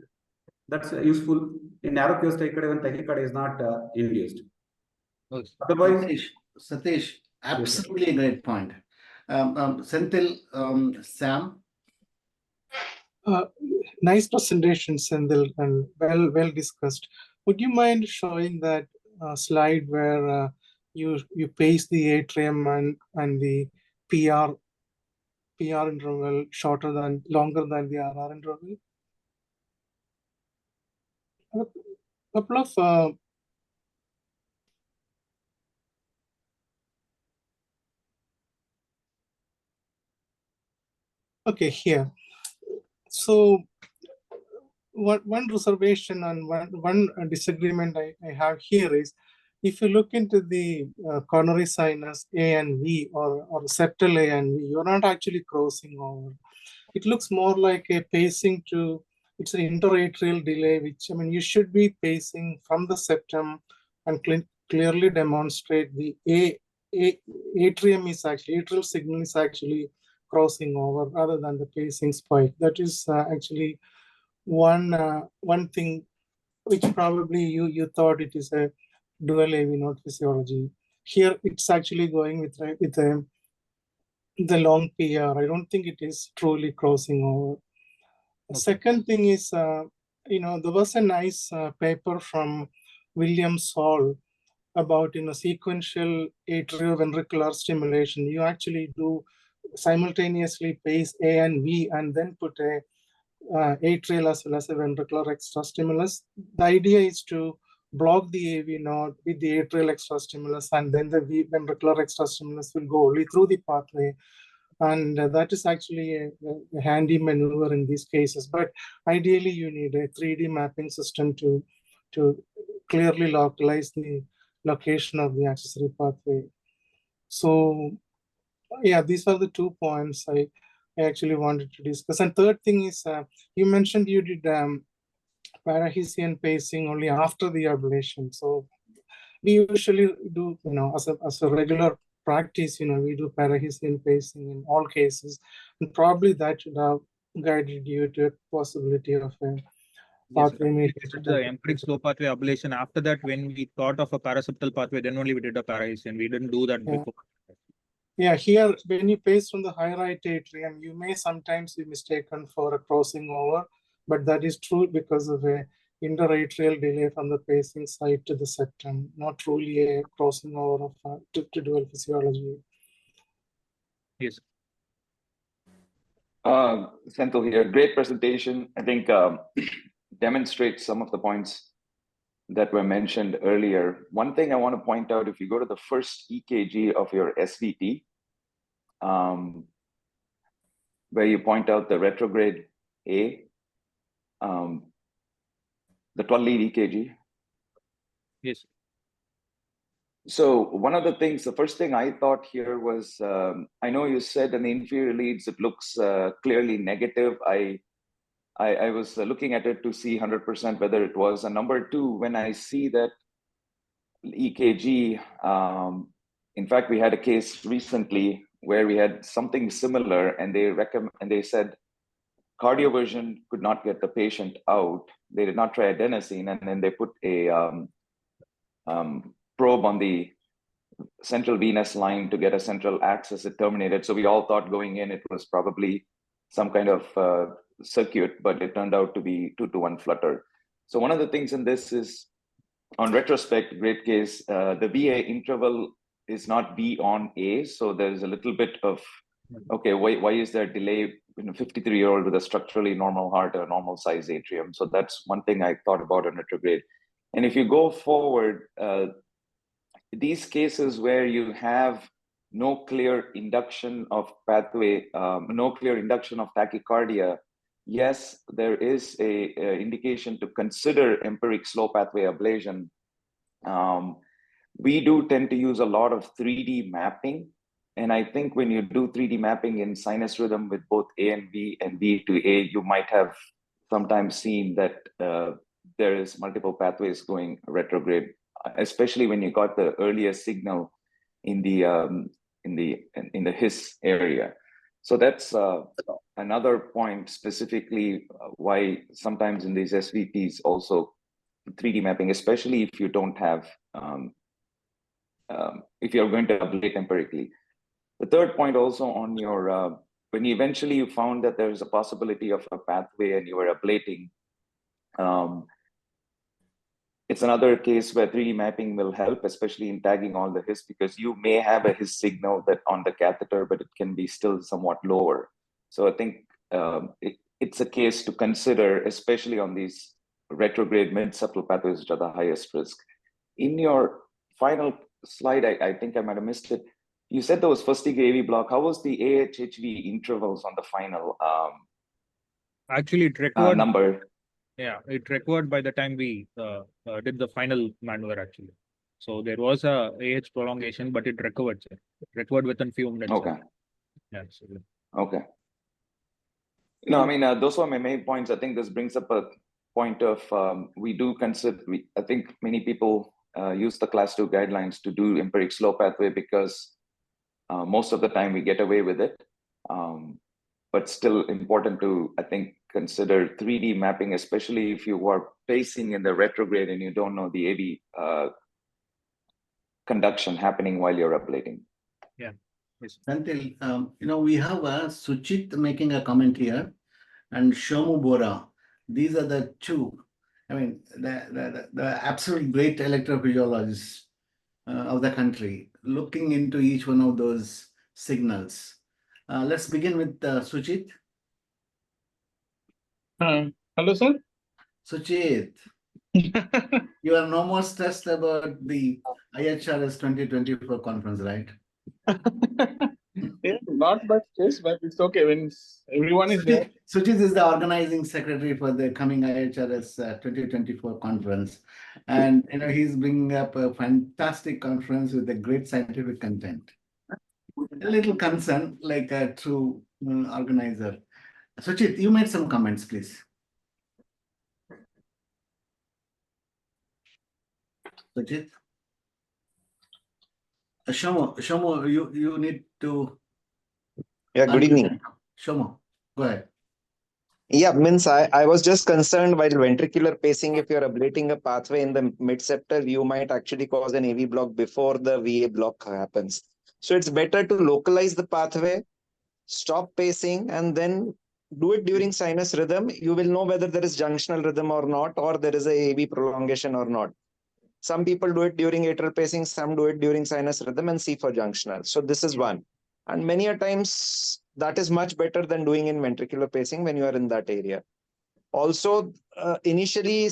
that's useful in narrow case tachycardia when tachycardia is not induced. Otherwise, Satish, absolutely a great point. Senthil, Sam. Nice presentation, Senthil, and well discussed. Would you mind showing that slide where you pace the atrium and the PR interval longer than the RR interval? A couple of okay, here. So one reservation and one disagreement I have here is, if you look into the coronary sinus A and V or septal A and V, you're not actually crossing over. It looks more like a pacing to, it's an interatrial delay, which, I mean, you should be pacing from the septum and clearly demonstrate the atrium is actually, atrial signal is actually crossing over rather than the pacing spike. That is actually one thing which probably you thought it is a dual AV node physiology. Here it's actually going with the long PR. I don't think it is truly crossing over. The second thing is, there was a nice paper from William Saul about sequential atrioventricular stimulation. You actually do simultaneously pace A and V and then put a atrial as well as a ventricular extra stimulus. The idea is to block the AV node with the atrial extra stimulus, and then the ventricular extra stimulus will go only through the pathway. And that is actually a handy maneuver in these cases. But ideally, you need a 3D mapping system to clearly localize the location of the accessory pathway. So, yeah, these are the 2 points I actually wanted to discuss. And third thing is, you mentioned you did parahesian pacing only after the ablation. So we usually do, as a regular practice, we do parahesian pacing in all cases, and probably that should have guided you to a possibility of a pathway. We did the empiric slow pathway ablation. After that, when we thought of a paraseptal pathway, then only we did a parahesian. We didn't do that before. Yeah, here, when you pace from the high right atrium, you may sometimes be mistaken for a crossing over, but that is true because of a interatrial delay from the pacing site to the septum, not truly a crossing over of to dual physiology. Yes. Senthil here, great presentation. I think demonstrates some of the points that were mentioned earlier. One thing I want to point out, if you go to the first EKG of your SVT, where you point out the retrograde A, the 12-lead EKG. Yes. So one of the things, the first thing I thought here was, I know you said in the inferior leads, it looks clearly negative. I was looking at it to see 100% whether it was. And number two, when I see that EKG, in fact, we had a case recently where we had something similar, and they said cardioversion could not get the patient out. They did not try adenosine, and then they put a probe on the central venous line to get a central access. It terminated. So we all thought going in, it was probably some kind of circuit, but it turned out to be 2-to-1 flutter. So one of the things in this is, on retrospect, great case, the VA interval is not B on A. So there's a little bit of, okay, why is there delay in a 53-year-old with a structurally normal heart, a normal size atrium? So that's one thing I thought about in retrograde. And if you go forward, these cases where you have no clear induction of pathway, no clear induction of tachycardia, yes, there is a indication to consider empiric slow pathway ablation. We do tend to use a lot of 3D mapping And I think when you do 3D mapping in sinus rhythm with both A and B and B to A, you might have sometimes seen that there is multiple pathways going retrograde, especially when you got the earlier signal in the His area. So that's another point specifically why sometimes in these SVPs also 3D mapping, especially if you don't have, if you're going to ablate empirically. The third point also on your, when eventually you found that there's a possibility of a pathway and you were ablating, it's another case where 3D mapping will help, especially in tagging all the His, because you may have a His signal that on the catheter, but it can be still somewhat lower. So I think it's a case to consider, especially on these retrograde mid-septal pathways, which are the highest risk. In your final slide, I think I might have missed it. You said there was fatigue AV block. How was the AHHV intervals on the final Actually, it required number? Yeah, it recovered by the time we did the final maneuver actually. So there was a AH prolongation, but it recovered, sir. It recovered within few minutes. Okay. Sir. Yeah, absolutely. Okay. No, I mean, those were my main points. I think this brings up a point of, we do consider, I think many people use the class 2 guidelines to do empiric slow pathway because most of the time we get away with it. But still important to, I think, consider 3D mapping, especially if you are pacing in the retrograde and you don't know the AV conduction happening while you're ablating. Yeah. Yes. Senthil, we have Suchit making a comment here and Shomu Bora. These are the two, I mean, the absolute great electrophysiologists of the country, looking into each one of those signals. Let's begin with Suchit. Hello, sir. Suchit, you are no more stressed about the IHRS 2024 conference, right? Yeah, not much stress, but it's okay when everyone is there. Suchit is the organizing secretary for the coming IHRS 2024 conference. And he's bringing up a fantastic conference with a great scientific content. A little concern, like a true organizer. Suchit, you made some comments, please. Suchit? Shomo, you need to... Yeah, good evening. Shomo, go ahead. Yeah, means I was just concerned while ventricular pacing, if you're ablating a pathway in the mid-septal, you might actually cause an AV block before the VA block happens. So it's better to localize the pathway, stop pacing, and then do it during sinus rhythm. You will know whether there is junctional rhythm or not, or there is a AV prolongation or not. Some people do it during atrial pacing, some do it during sinus rhythm and see for junctional. So this is one. And many a times that is much better than doing in ventricular pacing when you are in that area. Also, initially,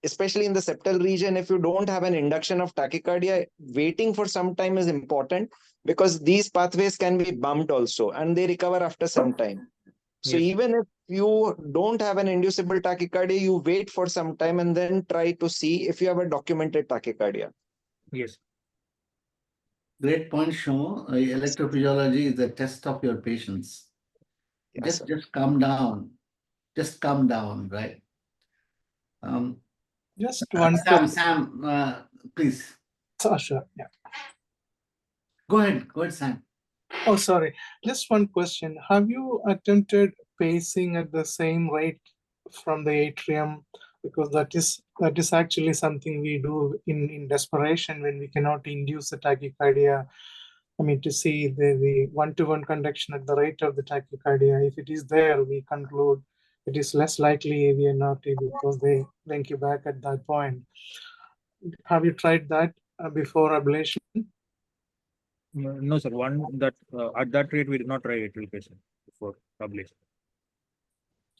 especially in the septal region, if you don't have an induction of tachycardia, waiting for some time is important because these pathways can be bumped also and they recover after some time. So even if you don't have an inducible tachycardia, you wait for some time and then try to see if you have a documented tachycardia. Yes. Great point, Shomo. Electrophysiology is a test of your patience. Yes, Just calm down. Just calm down, right? Just one Sam, please. Oh, sure. Yeah. Go ahead, Sam. Oh, sorry. Just one question. Have you attempted pacing at the same rate from the atrium? Because that is actually something we do in desperation when we cannot induce a tachycardia. I mean, to see the one-to-one conduction at the rate of the tachycardia. If it is there, we conclude it is less likely AVNRT because they link you back at that point. Have you tried that before ablation? No, sir. At that rate, we did not try atrial pacing before ablation.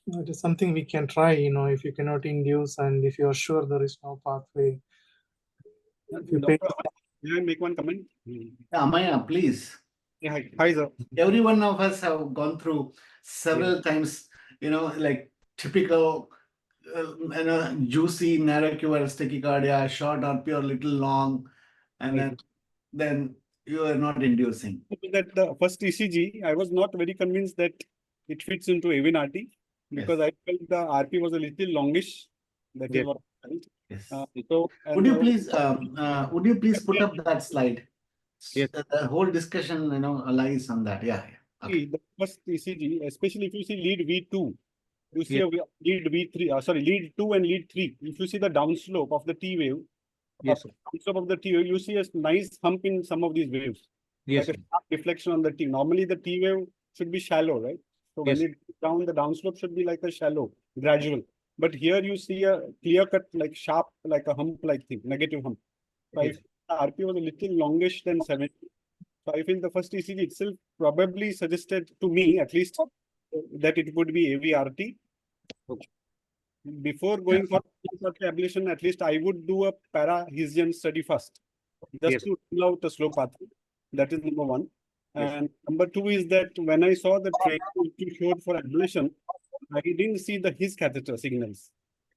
It is something we can try, if you cannot induce and if you are sure there is no pathway. May I make one comment? Yeah, Maya, please. Yeah, hi, sir. Every one of us have gone through several times, like typical, juicy narrow QRS tachycardia, short RP or little long, and then You are not inducing. That the first ECG, I was not very convinced that it fits into AVN-RT because I felt the RP was a little longish. That is what I felt. Yes. Would you please put up that slide? Yes. The whole discussion, lies on that. Yeah. See, the first ECG, especially if you see lead V2, you see a lead V3, lead 2 and lead 3. If you see the downslope of the T wave, downslope of the T wave, you see a nice hump in some of these waves. Yes. Like a sharp deflection on the T. Normally the T wave should be shallow, right? So when it down, the downslope should be like a shallow, gradual. But here you see a clear cut, like sharp, like a hump like thing, negative hump. So I feel the RP was a little longish than 70. So I feel the first ECG itself probably suggested to me, at least, that it would be AVRT. Before going for ablation, at least I would do a para-Hessian study first, just to rule out the slow pathway. That is number one. And number two is that when I saw the trend which you showed for ablation, I didn't see the His catheter signals.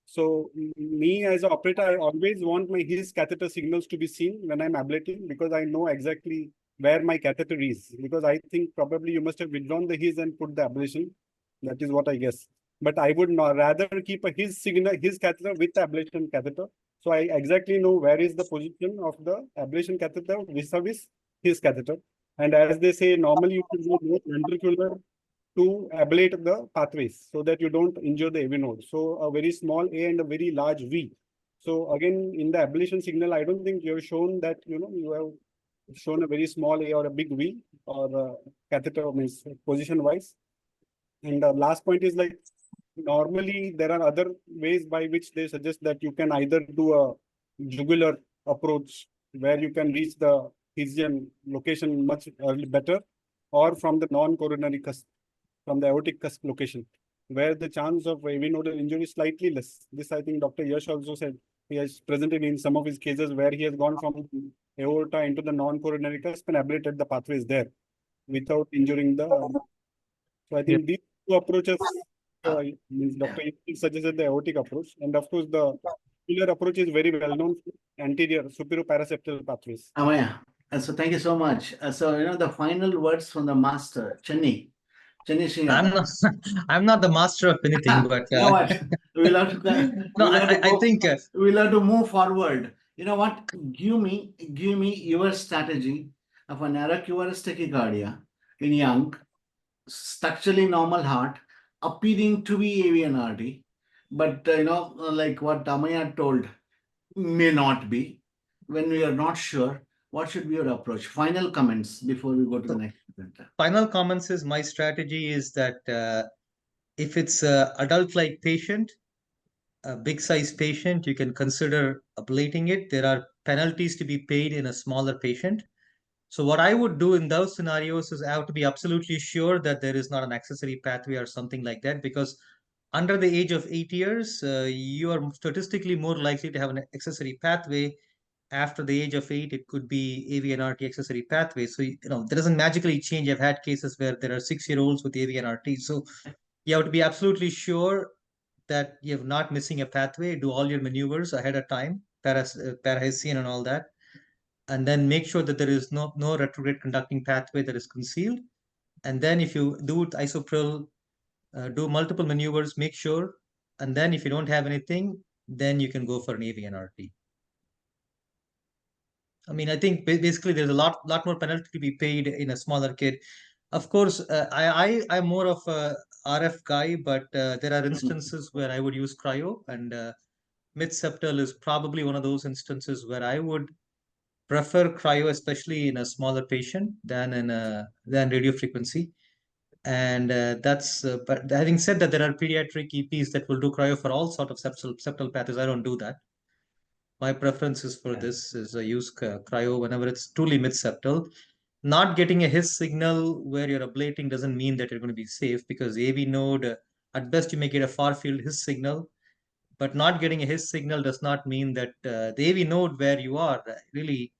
So me as an operator, I always want my His catheter signals to be seen when I'm ablating because I know exactly where my catheter is. Because I think probably you must have withdrawn the His and put the ablation. That is what I guess. But I would not rather keep a His signal, His catheter with the ablation catheter. So I exactly know where is the position of the ablation catheter vis-a-vis His catheter. And as they say, normally you should go both ventricular to ablate the pathways so that you don't injure the AV node. So a very small A and a very large V. So again, in the ablation signal, I don't think you have shown that, you have shown a very small A or a big V or catheter means position wise. And the last point is like, normally there are other ways by which they suggest that you can either do a jugular approach where you can reach the Hessian location much better, or from the non-coronary cusp, from the aortic cusp location, where the chance of AV nodal injury is slightly less. This I think Dr. Yash also said. He has presented in some of his cases where he has gone from aorta into the non-coronary cusp and ablated the pathways there without injuring the. So I think these two approaches, means Dr. Yash suggested the aortic approach, and of course the jugular approach is very well known for anterior superior paraseptal pathways. Amaya, so thank you so much. So the final words from the master, Chennai. I'm not the master of anything, but you know what? We'll have to. I think we'll have to move forward. You know what? Give me your strategy of a narrow-QRS tachycardia in young, structurally normal heart, appearing to be AVNRT, but like what Amaya told, may not be. When we are not sure, what should be your approach? Final comments before we go to the next presenter. Final comments is my strategy is that if it's an adult-like patient, a big-size patient, you can consider ablating it. There are penalties to be paid in a smaller patient. So what I would do in those scenarios is I have to be absolutely sure that there is not an accessory pathway or something like that, because under the age of 8 years, you are statistically more likely to have an accessory pathway. After the age of 8, it could be AVNRT accessory pathway. So, that doesn't magically change. I've had cases where there are 6-year-olds with AVNRT. So you have to be absolutely sure that you're not missing a pathway. Do all your maneuvers ahead of time, para-Hessian and all that. And then make sure that there is no retrograde conducting pathway that is concealed. And then if you do isopril, do multiple maneuvers, make sure. And then if you don't have anything, then you can go for an AVNRT. I mean, I think basically there's a lot more penalty to be paid in a smaller kid. Of course, I'm more of a RF guy, but there are instances where I would use cryo, and mid-septal is probably one of those instances where I would prefer cryo, especially in a smaller patient than radio frequency. And but having said that, there are pediatric EPs that will do cryo for all sort of septal pathways. I don't do that. My preference is for this is I use cryo whenever it's truly mid-septal. Not getting a His signal where you're ablating doesn't mean that you're going to be safe, because AV node, at best you may get a far field His signal, but not getting a His signal does not mean that the AV node where you are really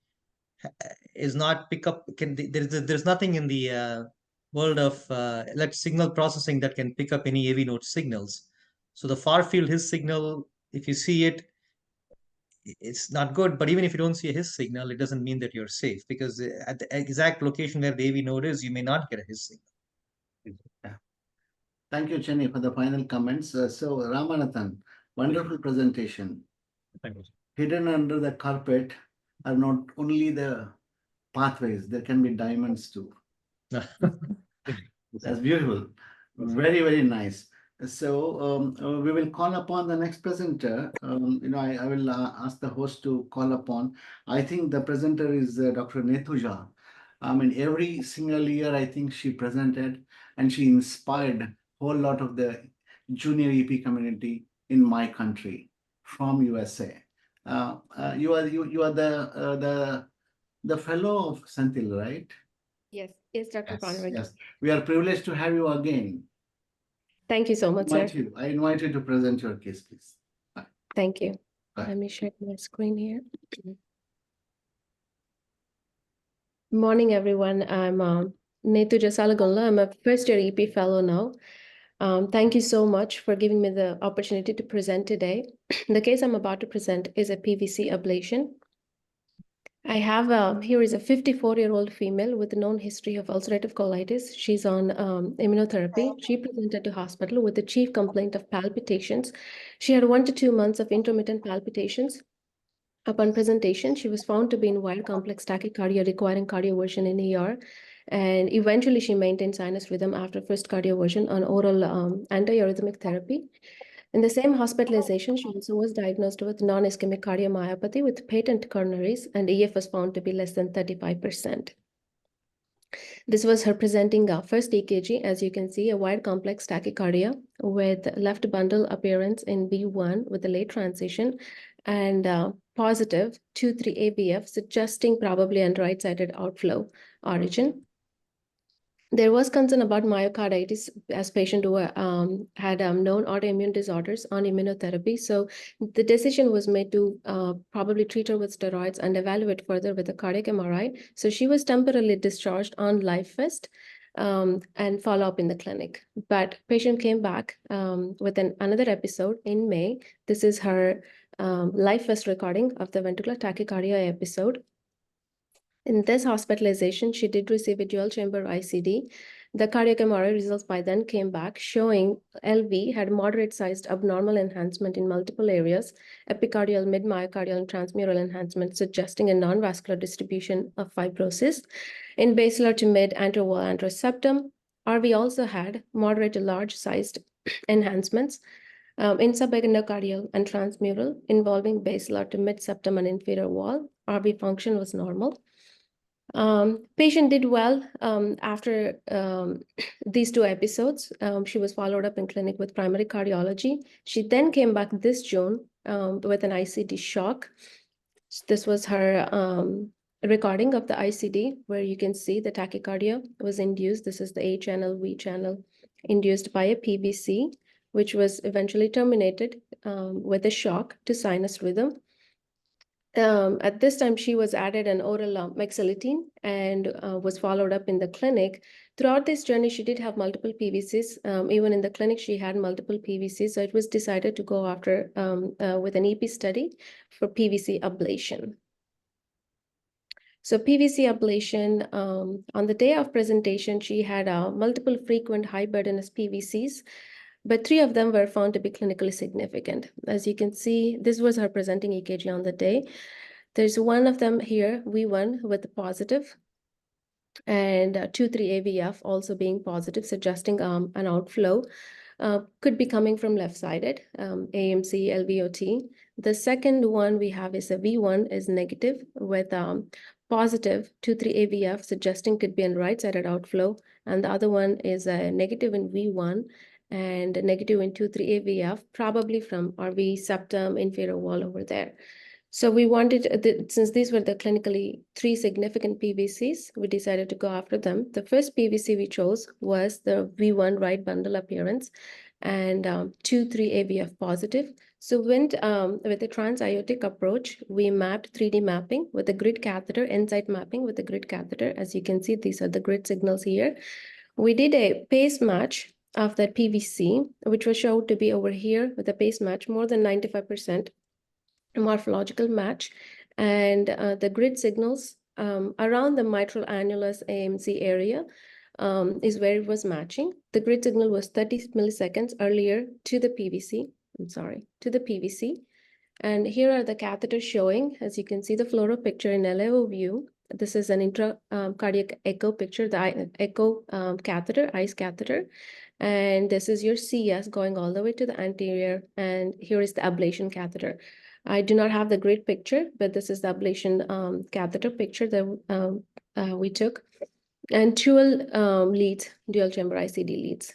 is not pick up. There's nothing in the world of signal processing that can pick up any AV node signals. So the far field His signal, if you see it, it's not good. But even if you don't see a His signal, it doesn't mean that you're safe, because at the exact location where the AV node is, you may not get a His signal. Yeah. Thank you, Chenny, for the final comments. So Ramanathan, wonderful presentation. Thank you. Hidden under the carpet are not only the pathways, there can be diamonds too. That's beautiful. Very, very nice. So we will call upon the next presenter. I will ask the host to call upon. I think the presenter is Dr. Nethuja. I mean, every single year, I think she presented and she inspired a whole lot of the junior EP community in my country from USA. You are the fellow of Senthil, right? Yes, Dr. Conrad. Yes. We are privileged to have you again. Thank you so much, sir. I invite you to present your case, please. Thank you. Bye. Let me share my screen here. Morning, everyone. I'm Nethuja Salagunla. I'm a first-year EP fellow now. Thank you so much for giving me the opportunity to present today. The case I'm about to present is a PVC ablation. I have here is a 54-year-old female with a known history of ulcerative colitis. She's on immunotherapy. She presented to hospital with the chief complaint of palpitations. She had 1 to 2 months of intermittent palpitations. Upon presentation, she was found to be in wild complex tachycardia requiring cardioversion in ER. And eventually she maintained sinus rhythm after first cardioversion on oral antiarrhythmic therapy. In the same hospitalization, she also was diagnosed with non-ischemic cardiomyopathy with patent coronaries, and EF was found to be less than 35%. This was her presenting first EKG. As you can see, a wide complex tachycardia with left bundle appearance in V1 with a late transition and positive 2-3 AVF, suggesting probably on right-sided outflow origin. There was concern about myocarditis as patient who had known autoimmune disorders on immunotherapy. So the decision was made to probably treat her with steroids and evaluate further with a cardiac MRI. So she was temporarily discharged on LifeVest and follow up in the clinic. But patient came back with another episode in May. This is her LifeVest recording of the ventricular tachycardia episode. In this hospitalization, she did receive a dual chamber ICD. The cardiac MRI results by then came back showing LV had moderate sized abnormal enhancement in multiple areas, epicardial, mid-myocardial, and transmural enhancement, suggesting a non-vascular distribution of fibrosis. In basilar to mid anterowall anteroseptum, RV also had moderate to large sized enhancements in subendocardial and transmural involving basilar to mid septum and inferior wall. RV function was normal. Patient did well after these 2 episodes. She was followed up in clinic with primary cardiology. She then came back this June with an ICD shock. This was her recording of the ICD, where you can see the tachycardia was induced. This is the A channel, V channel induced by a PVC, which was eventually terminated with a shock to sinus rhythm. At this time, she was added an oral mexiletine and was followed up in the clinic. Throughout this journey, she did have multiple PVCs. Even in the clinic, she had multiple PVCs. So it was decided to go after with an EP study for PVC ablation. So PVC ablation, on the day of presentation, she had multiple frequent high burdenous PVCs, but 3 of them were found to be clinically significant. As you can see, this was her presenting EKG on the day. There's one of them here, V1 with a positive, and 2-3 AVF also being positive, suggesting an outflow. Could be coming from left-sided, AMC, LVOT. The second one we have is a V1 is negative with positive 2-3 AVF, suggesting could be a right-sided outflow. And the other one is a negative in V1 and a negative in 2-3 AVF, probably from RV septum, inferior wall over there. So we wanted, since these were the clinically 3 significant PVCs, we decided to go after them. The first PVC we chose was the V1 right bundle appearance and 2-3 AVF positive. So went with a trans-iotic approach. We mapped 3D mapping with a grid catheter, end-site mapping with a grid catheter. As you can see, these are the grid signals here. We did a pace match of that PVC, which was showed to be over here with a pace match more than 95%. morphological match, and the grid signals around the mitral annulus AMC area is where it was matching. The grid signal was 30 milliseconds earlier to the PVC. To the PVC. And here are the catheters showing, as you can see, the fluoro picture in LAO view. This is an intracardiac echo picture, the echo catheter, ICE catheter. And this is your CS going all the way to the anterior. And here is the ablation catheter. I do not have the grid picture, but this is the ablation catheter picture that we took. And dual leads, dual chamber ICD leads.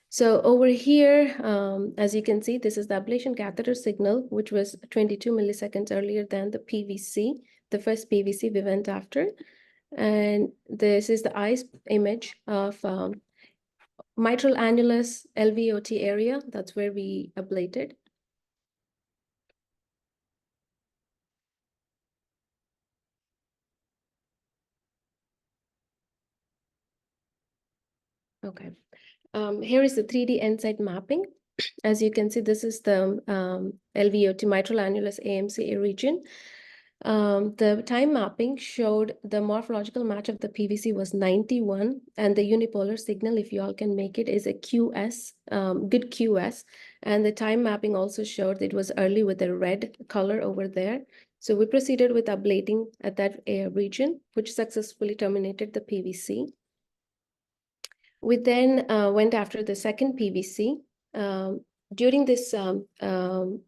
So over here, as you can see, this is the ablation catheter signal, which was 22 milliseconds earlier than the PVC, the first PVC we went after. And this is the ICE image of mitral annulus LVOT area. That's where we ablated. Okay. Here is the 3D end-site mapping. As you can see, this is the LVOT, mitral annulus AMC region. The time mapping showed the morphological match of the PVC was 91, and the unipolar signal, if you all can make it, is a QS, good QS. And the time mapping also showed it was early with a red color over there. So we proceeded with ablating at that region, which successfully terminated the PVC. We then went after the second PVC. During this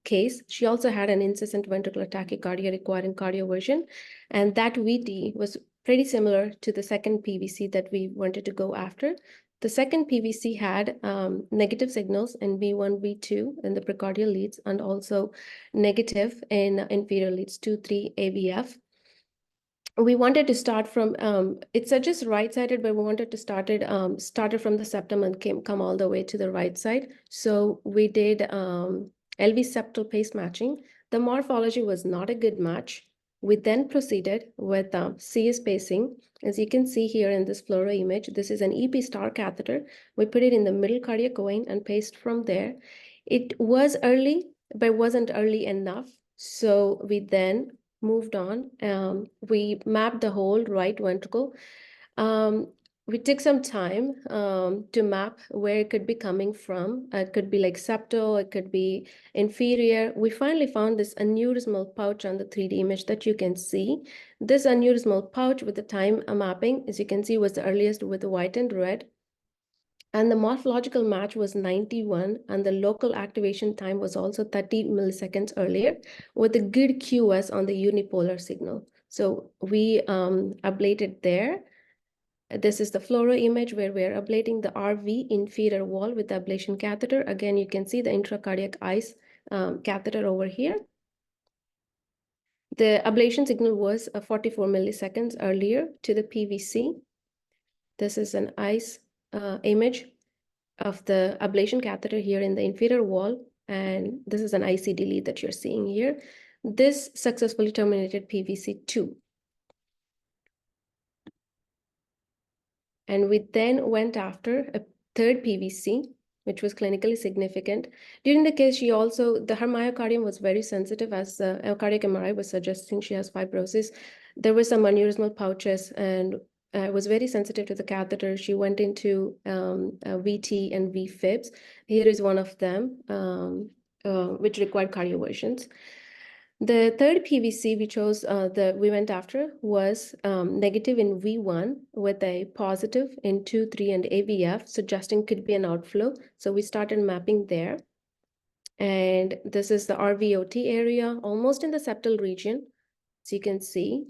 case, she also had an incessant ventricular tachycardia requiring cardioversion, and that VT was pretty similar to the second PVC that we wanted to go after. The second PVC had negative signals in V1, V2 in the precordial leads, and also negative in inferior leads 2, 3, AVF. We wanted to start from, it suggests right-sided, but we wanted to started from the septum and come all the way to the right side. So we did LV septal pace matching. The morphology was not a good match. We then proceeded with CS pacing. As you can see here in this fluoro image, this is an EP star catheter. We put it in the middle cardiac vein and paced from there. It was early, but wasn't early enough. So we then moved on. We mapped the whole right ventricle. We took some time to map where it could be coming from. It could be like septal, it could be inferior. We finally found this aneurysmal pouch on the 3D image that you can see. This aneurysmal pouch with the time mapping, as you can see, was the earliest with the white and red. And the morphological match was 91, and the local activation time was also 30 milliseconds earlier with a good QS on the unipolar signal. So we ablated there. This is the fluoro image where we're ablating the RV inferior wall with the ablation catheter. Again, you can see the intracardiac ICE catheter over here. The ablation signal was 44 milliseconds earlier to the PVC. This is an ICE image of the ablation catheter here in the inferior wall, and this is an ICD lead that you're seeing here. This successfully terminated PVC2. And we then went after a third PVC, which was clinically significant. During the case, her myocardium was very sensitive, as a cardiac MRI was suggesting she has fibrosis. There were some aneurysmal pouches, and was very sensitive to the catheter. She went into VT and VFibs. Here is one of them, which required cardioversions. The third PVC we chose, we went after was negative in V1 with a positive in 2, 3, and AVF, suggesting could be an outflow. So we started mapping there. And this is the RVOT area, almost in the septal region. So you can see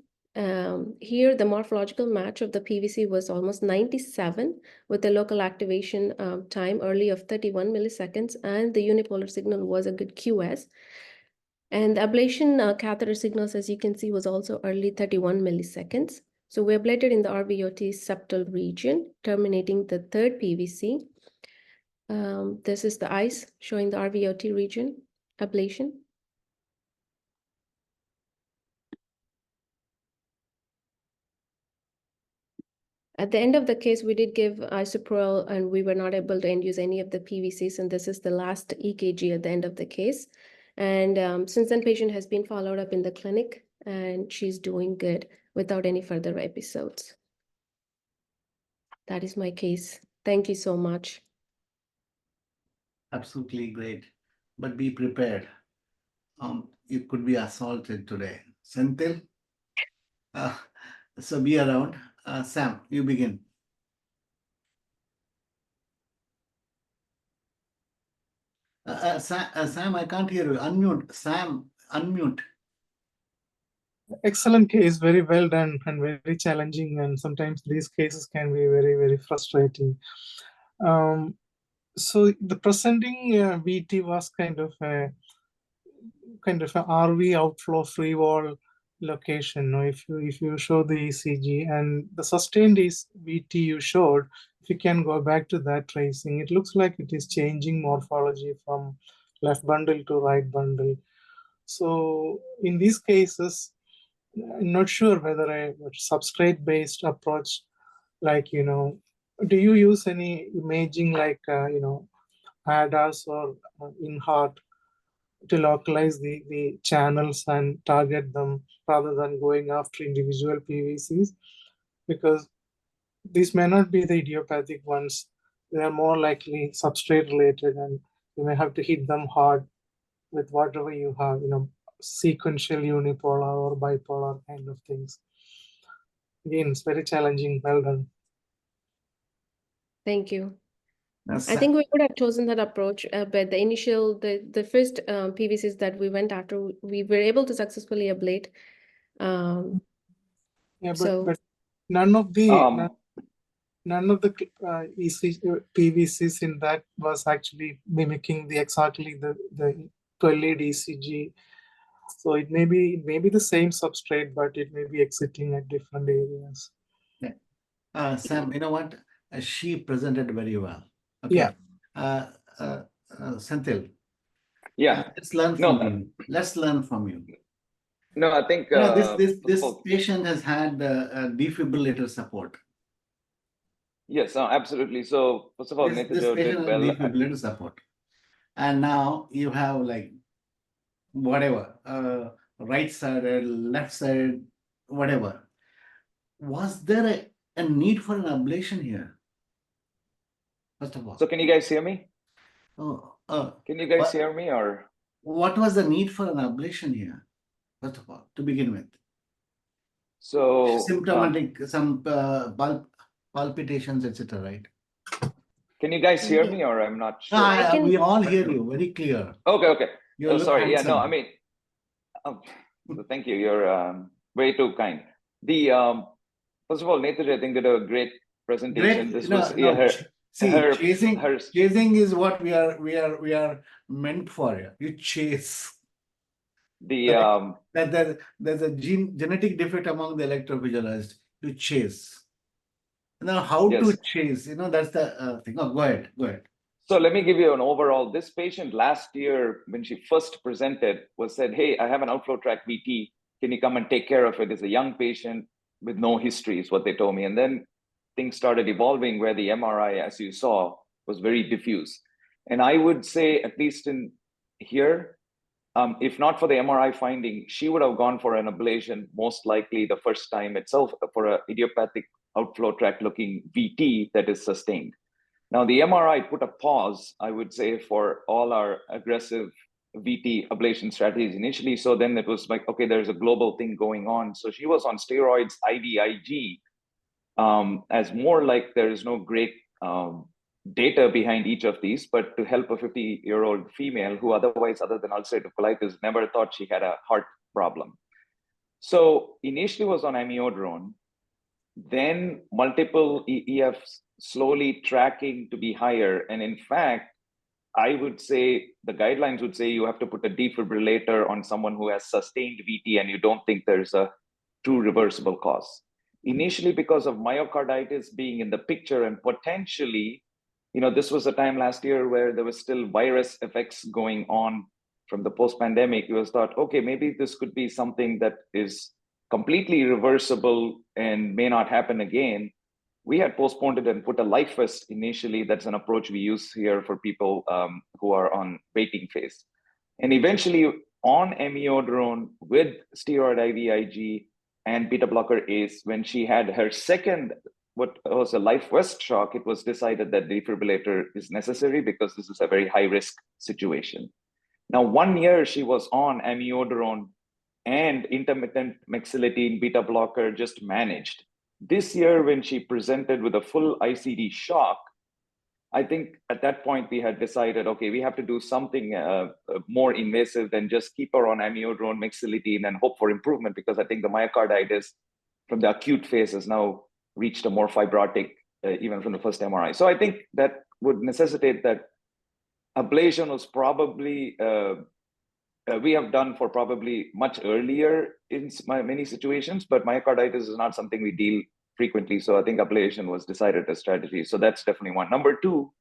here the morphological match of the PVC was almost 97 with the local activation time early of 31 milliseconds, and the unipolar signal was a good QS. And the ablation catheter signals, as you can see, was also early 31 milliseconds. So we ablated in the RVOT septal region, terminating the third PVC. This is the ICE showing the RVOT region ablation. At the end of the case, we did give isoprolol, and we were not able to induce any of the PVCs, and this is the last EKG at the end of the case. And since then, patient has been followed up in the clinic and she's doing good without any further episodes. That is my case. Thank you so much. Absolutely great. But be prepared. You could be assaulted today. Senthil? So be around. Sam, you begin. Sam, I can't hear you. Unmute. Sam, unmute. Excellent case, very well done and very challenging. And sometimes these cases can be very, very frustrating. So the presenting VT was kind of a RV outflow free wall location. No, if you show the ECG and the sustained VT you showed, if you can go back to that tracing, it looks like it is changing morphology from left bundle to right bundle. So in these cases, I'm not sure whether a substrate-based approach, like, do you use any imaging like, ADAS or in-heart to localize the channels and target them rather than going after individual PVCs? Because these may not be the idiopathic ones. They are more likely substrate related, and you may have to hit them hard with whatever you have, sequential unipolar or bipolar kind of things. Again, it's very challenging. Well done. Thank you. I think we would have chosen that approach, but the first PVCs that we went after, we were able to successfully ablate. But none of the PVCs in that was actually mimicking exactly the 12-lead ECG. So it may be the same substrate, but it may be exiting at different areas. Yeah. Sam, you know what? She presented very well. Okay. Yeah. Senthil. Yeah. Let's learn from you. Let's learn from you. No, I think this patient has had defibrillator support. Yes, absolutely. So first of all, this Netu patient did has well. defibrillator support, and now you have like whatever right sided, left sided, whatever. Was there a need for an ablation here? First of all. So can you guys hear me? Can you guys hear me, or what was the need for an ablation here? First of all, to begin with. So symptomatic, some palpitations, etc. Right? Can you guys hear me, or I'm not sure? We all hear you very clear. Okay. You Oh, look sorry. handsome. Yeah, no, I mean, thank you. You're way too kind. The first of all, Netu, I think did a great presentation. This was chasing is what we are meant for. You chase. There's a genetic defect among the electrophysiologists. You chase. Now, how to chase? That's the thing. Oh, go ahead. So let me give you an overall. This patient last year, when she first presented, said, "Hey, I have an outflow tract VT. Can you come and take care of it?" It's a young patient with no history, is what they told me. And then things started evolving where the MRI, as you saw, was very diffuse. And I would say, at least in here, if not for the MRI finding, she would have gone for an ablation, most likely the first time itself, for an idiopathic outflow tract looking VT that is sustained. Now, the MRI put a pause, I would say, for all our aggressive VT ablation strategies initially. So then it was like, okay, there's a global thing going on. So she was on steroids, IVIG, as more like there is no great data behind each of these, but to help a 50-year-old female who otherwise, other than ulcerative colitis, never thought she had a heart problem. So initially was on amiodarone, then multiple EFs slowly tracking to be higher. And in fact, I would say the guidelines would say you have to put a defibrillator on someone who has sustained VT and you don't think there's a true reversible cause. Initially, because of myocarditis being in the picture and potentially, this was a time last year where there was still virus effects going on from the post-pandemic. It was thought, okay, maybe this could be something that is completely reversible and may not happen again. We had postponed it and put a life vest initially. That's an approach we use here for people who are on waiting phase. And eventually on amiodarone with steroid IVIG and beta blocker ACE, when she had her second, what was a life vest shock, it was decided that defibrillator is necessary because this is a very high risk situation. Now, 1 year she was on amiodarone and intermittent mexiletine beta blocker just managed. This year, when she presented with a full ICD shock, I think at that point we had decided, okay, we have to do something more invasive than just keep her on amiodarone, mexiletine, and hope for improvement, because I think the myocarditis from the acute phase has now reached a more fibrotic, even from the first MRI. So I think that would necessitate that ablation was probably, we have done for probably much earlier in many situations, but myocarditis is not something we deal frequently. So I think ablation was decided as strategy. So that's definitely one. Number two,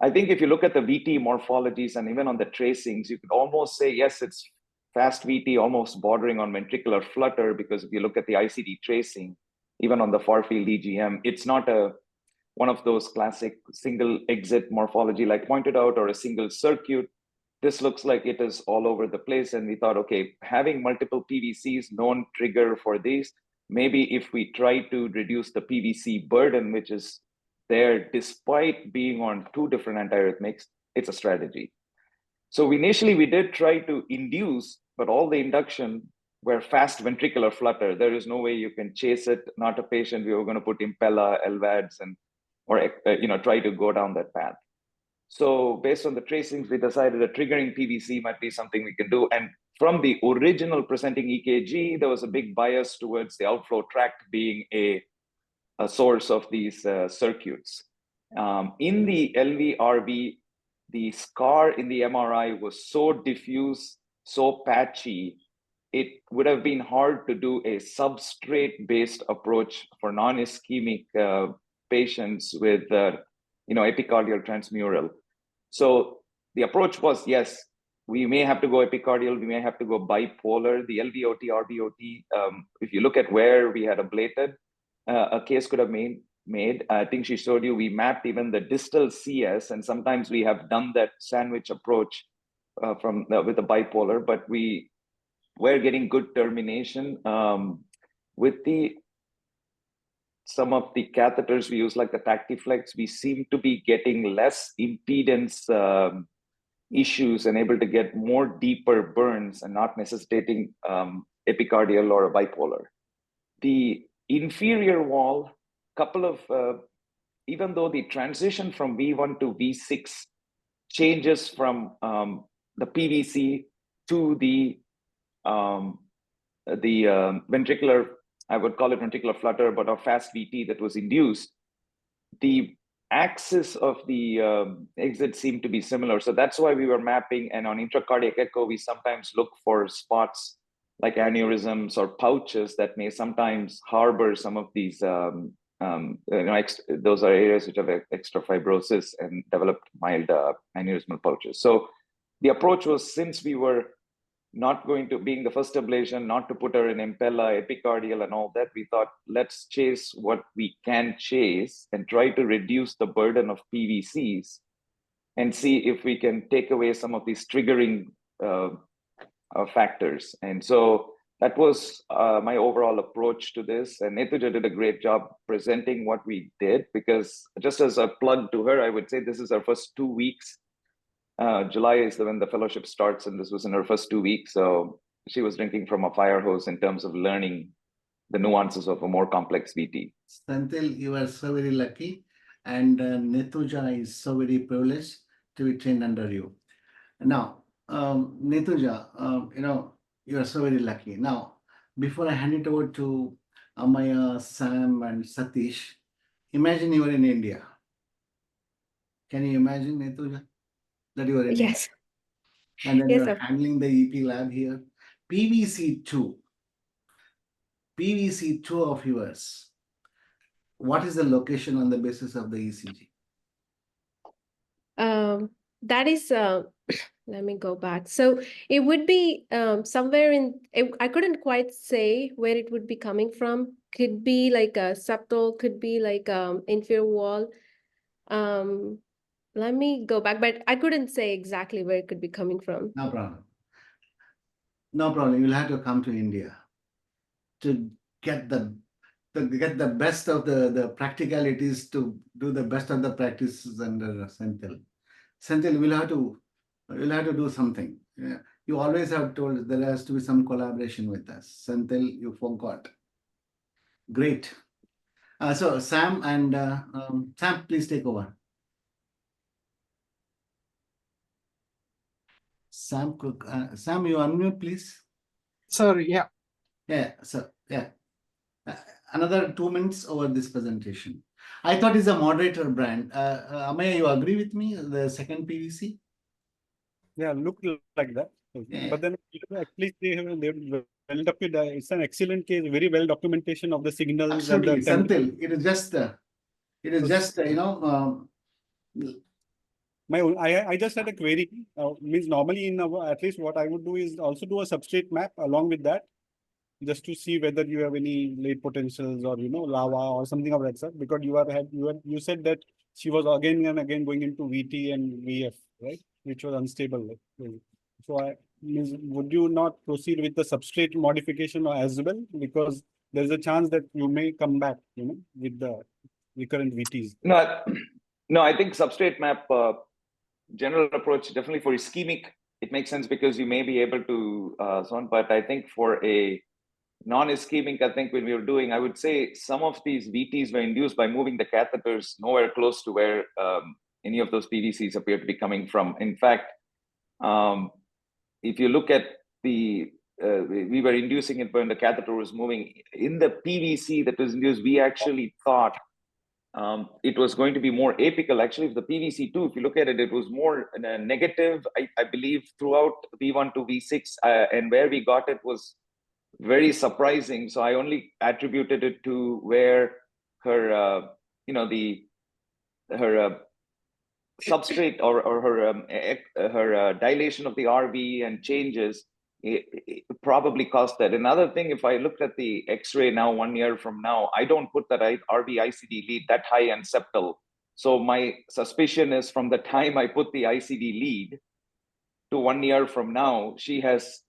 I think if you look at the VT morphologies and even on the tracings, you could almost say, yes, it's fast VT, almost bordering on ventricular flutter, because if you look at the ICD tracing, even on the far field EGM, it's not one of those classic single exit morphology like pointed out, or a single circuit. This looks like it is all over the place. And we thought, okay, having multiple PVCs, known trigger for these, maybe if we try to reduce the PVC burden, which is there despite being on 2 different antiarrhythmics, it's a strategy. So initially we did try to induce, but all the induction were fast ventricular flutter. There is no way you can chase it. Not a patient we were going to put Impella, LVADs, or try to go down that path. So based on the tracings, we decided that triggering PVC might be something we can do. And from the original presenting EKG, there was a big bias towards the outflow tract being a source of these circuits. In the LV-RV, the scar in the MRI was so diffuse, so patchy, it would have been hard to do a substrate-based approach for non-ischemic patients with epicardial transmural. So the approach was, yes, we may have to go epicardial, we may have to go bipolar. The LVOT, RVOT, if you look at where we had ablated, a case could have made. I think she showed you, we mapped even the distal CS, and sometimes we have done that sandwich approach with the bipolar, but we were getting good termination. With some of the catheters we use, like the Tactiflex, we seem to be getting less impedance issues and able to get more deeper burns and not necessitating epicardial or a bipolar. The inferior wall, even though the transition from V1 to V6 changes from the PVC to the ventricular, I would call it ventricular flutter, but a fast VT that was induced, the axis of the exit seemed to be similar. So that's why we were mapping, and on intracardiac echo, we sometimes look for spots like aneurysms or pouches that may sometimes harbor some of these, those are areas which have extra fibrosis and developed mild aneurysmal pouches. So the approach was, since we were not going to, being the first ablation, not to put her in Impella, epicardial and all that, we thought, let's chase what we can chase and try to reduce the burden of PVCs and see if we can take away some of these triggering factors. And so that was my overall approach to this. And Netuja did a great job presenting what we did, because just as a plug to her, I would say this is our first 2 weeks. July is when the fellowship starts, and this was in her first 2 weeks. So she was drinking from a fire hose in terms of learning the nuances of a more complex VT. Senthil, you are so very lucky, and Netuja is so very privileged to be trained under you. Now, Netuja, you are so very lucky. Now, before I hand it over to Amaya, Sam, and Satish, imagine you are in India. Can you imagine, Netuja, that you are in Yes. India? And then Yes, you're handling the EP lab here. PVC2 of yours, what is the location on the basis of the ECG? That is, let me go back. So it would be somewhere in, I couldn't quite say where it would be coming from. Could be like a septal, could be like inferior wall. Let me go back, but I couldn't say exactly where it could be coming from. No problem. No problem. You'll have to come to India to get the best of the practicalities, to do the best of the practices under Senthil. Senthil, you'll have to do something. Yeah. You always have told there has to be some collaboration with us. Senthil, you forgot. Great. So Sam and Sam, please take over. Sam, Sam, you unmute, please. Sorry, yeah. Yeah, so yeah. Another 2 minutes over this presentation. I thought it's a moderator brand. Amaya, you agree with me? The second PVC? Yeah, look like that. Yeah. But then actually they're well documented. It's an excellent case, very well documentation of the signals and Absolutely, the temperature. Senthil. It is just I just had a query. Means normally in our, at least what I would do is also do a substrate map along with that, just to see whether you have any late potentials or lava or something of that sort. Because you said that she was again and again going into VT and VF, right, which was unstable. So would you not proceed with the substrate modification as well, because there's a chance that you may come back, with the recurrent VTs. No, I think substrate map general approach definitely for ischemic it makes sense because you may be able to but I think for a non-ischemic, I think when we were doing, I would say some of these VTs were induced by moving the catheters nowhere close to where any of those PVCs appear to be coming from. In fact, if you look at we were inducing it when the catheter was moving. In the PVC that was induced, we actually thought it was going to be more apical. Actually, if the PVC2, if you look at it, it was more negative, I believe, throughout V1 to V6. And where we got it was very surprising. So I only attributed it to where her, her substrate or her dilation of the RV and changes, it probably caused that. Another thing, if I looked at the X-ray now 1 year from now, I don't put that RV ICD lead that high and septal. So my suspicion is from the time I put the ICD lead to 1 year from now,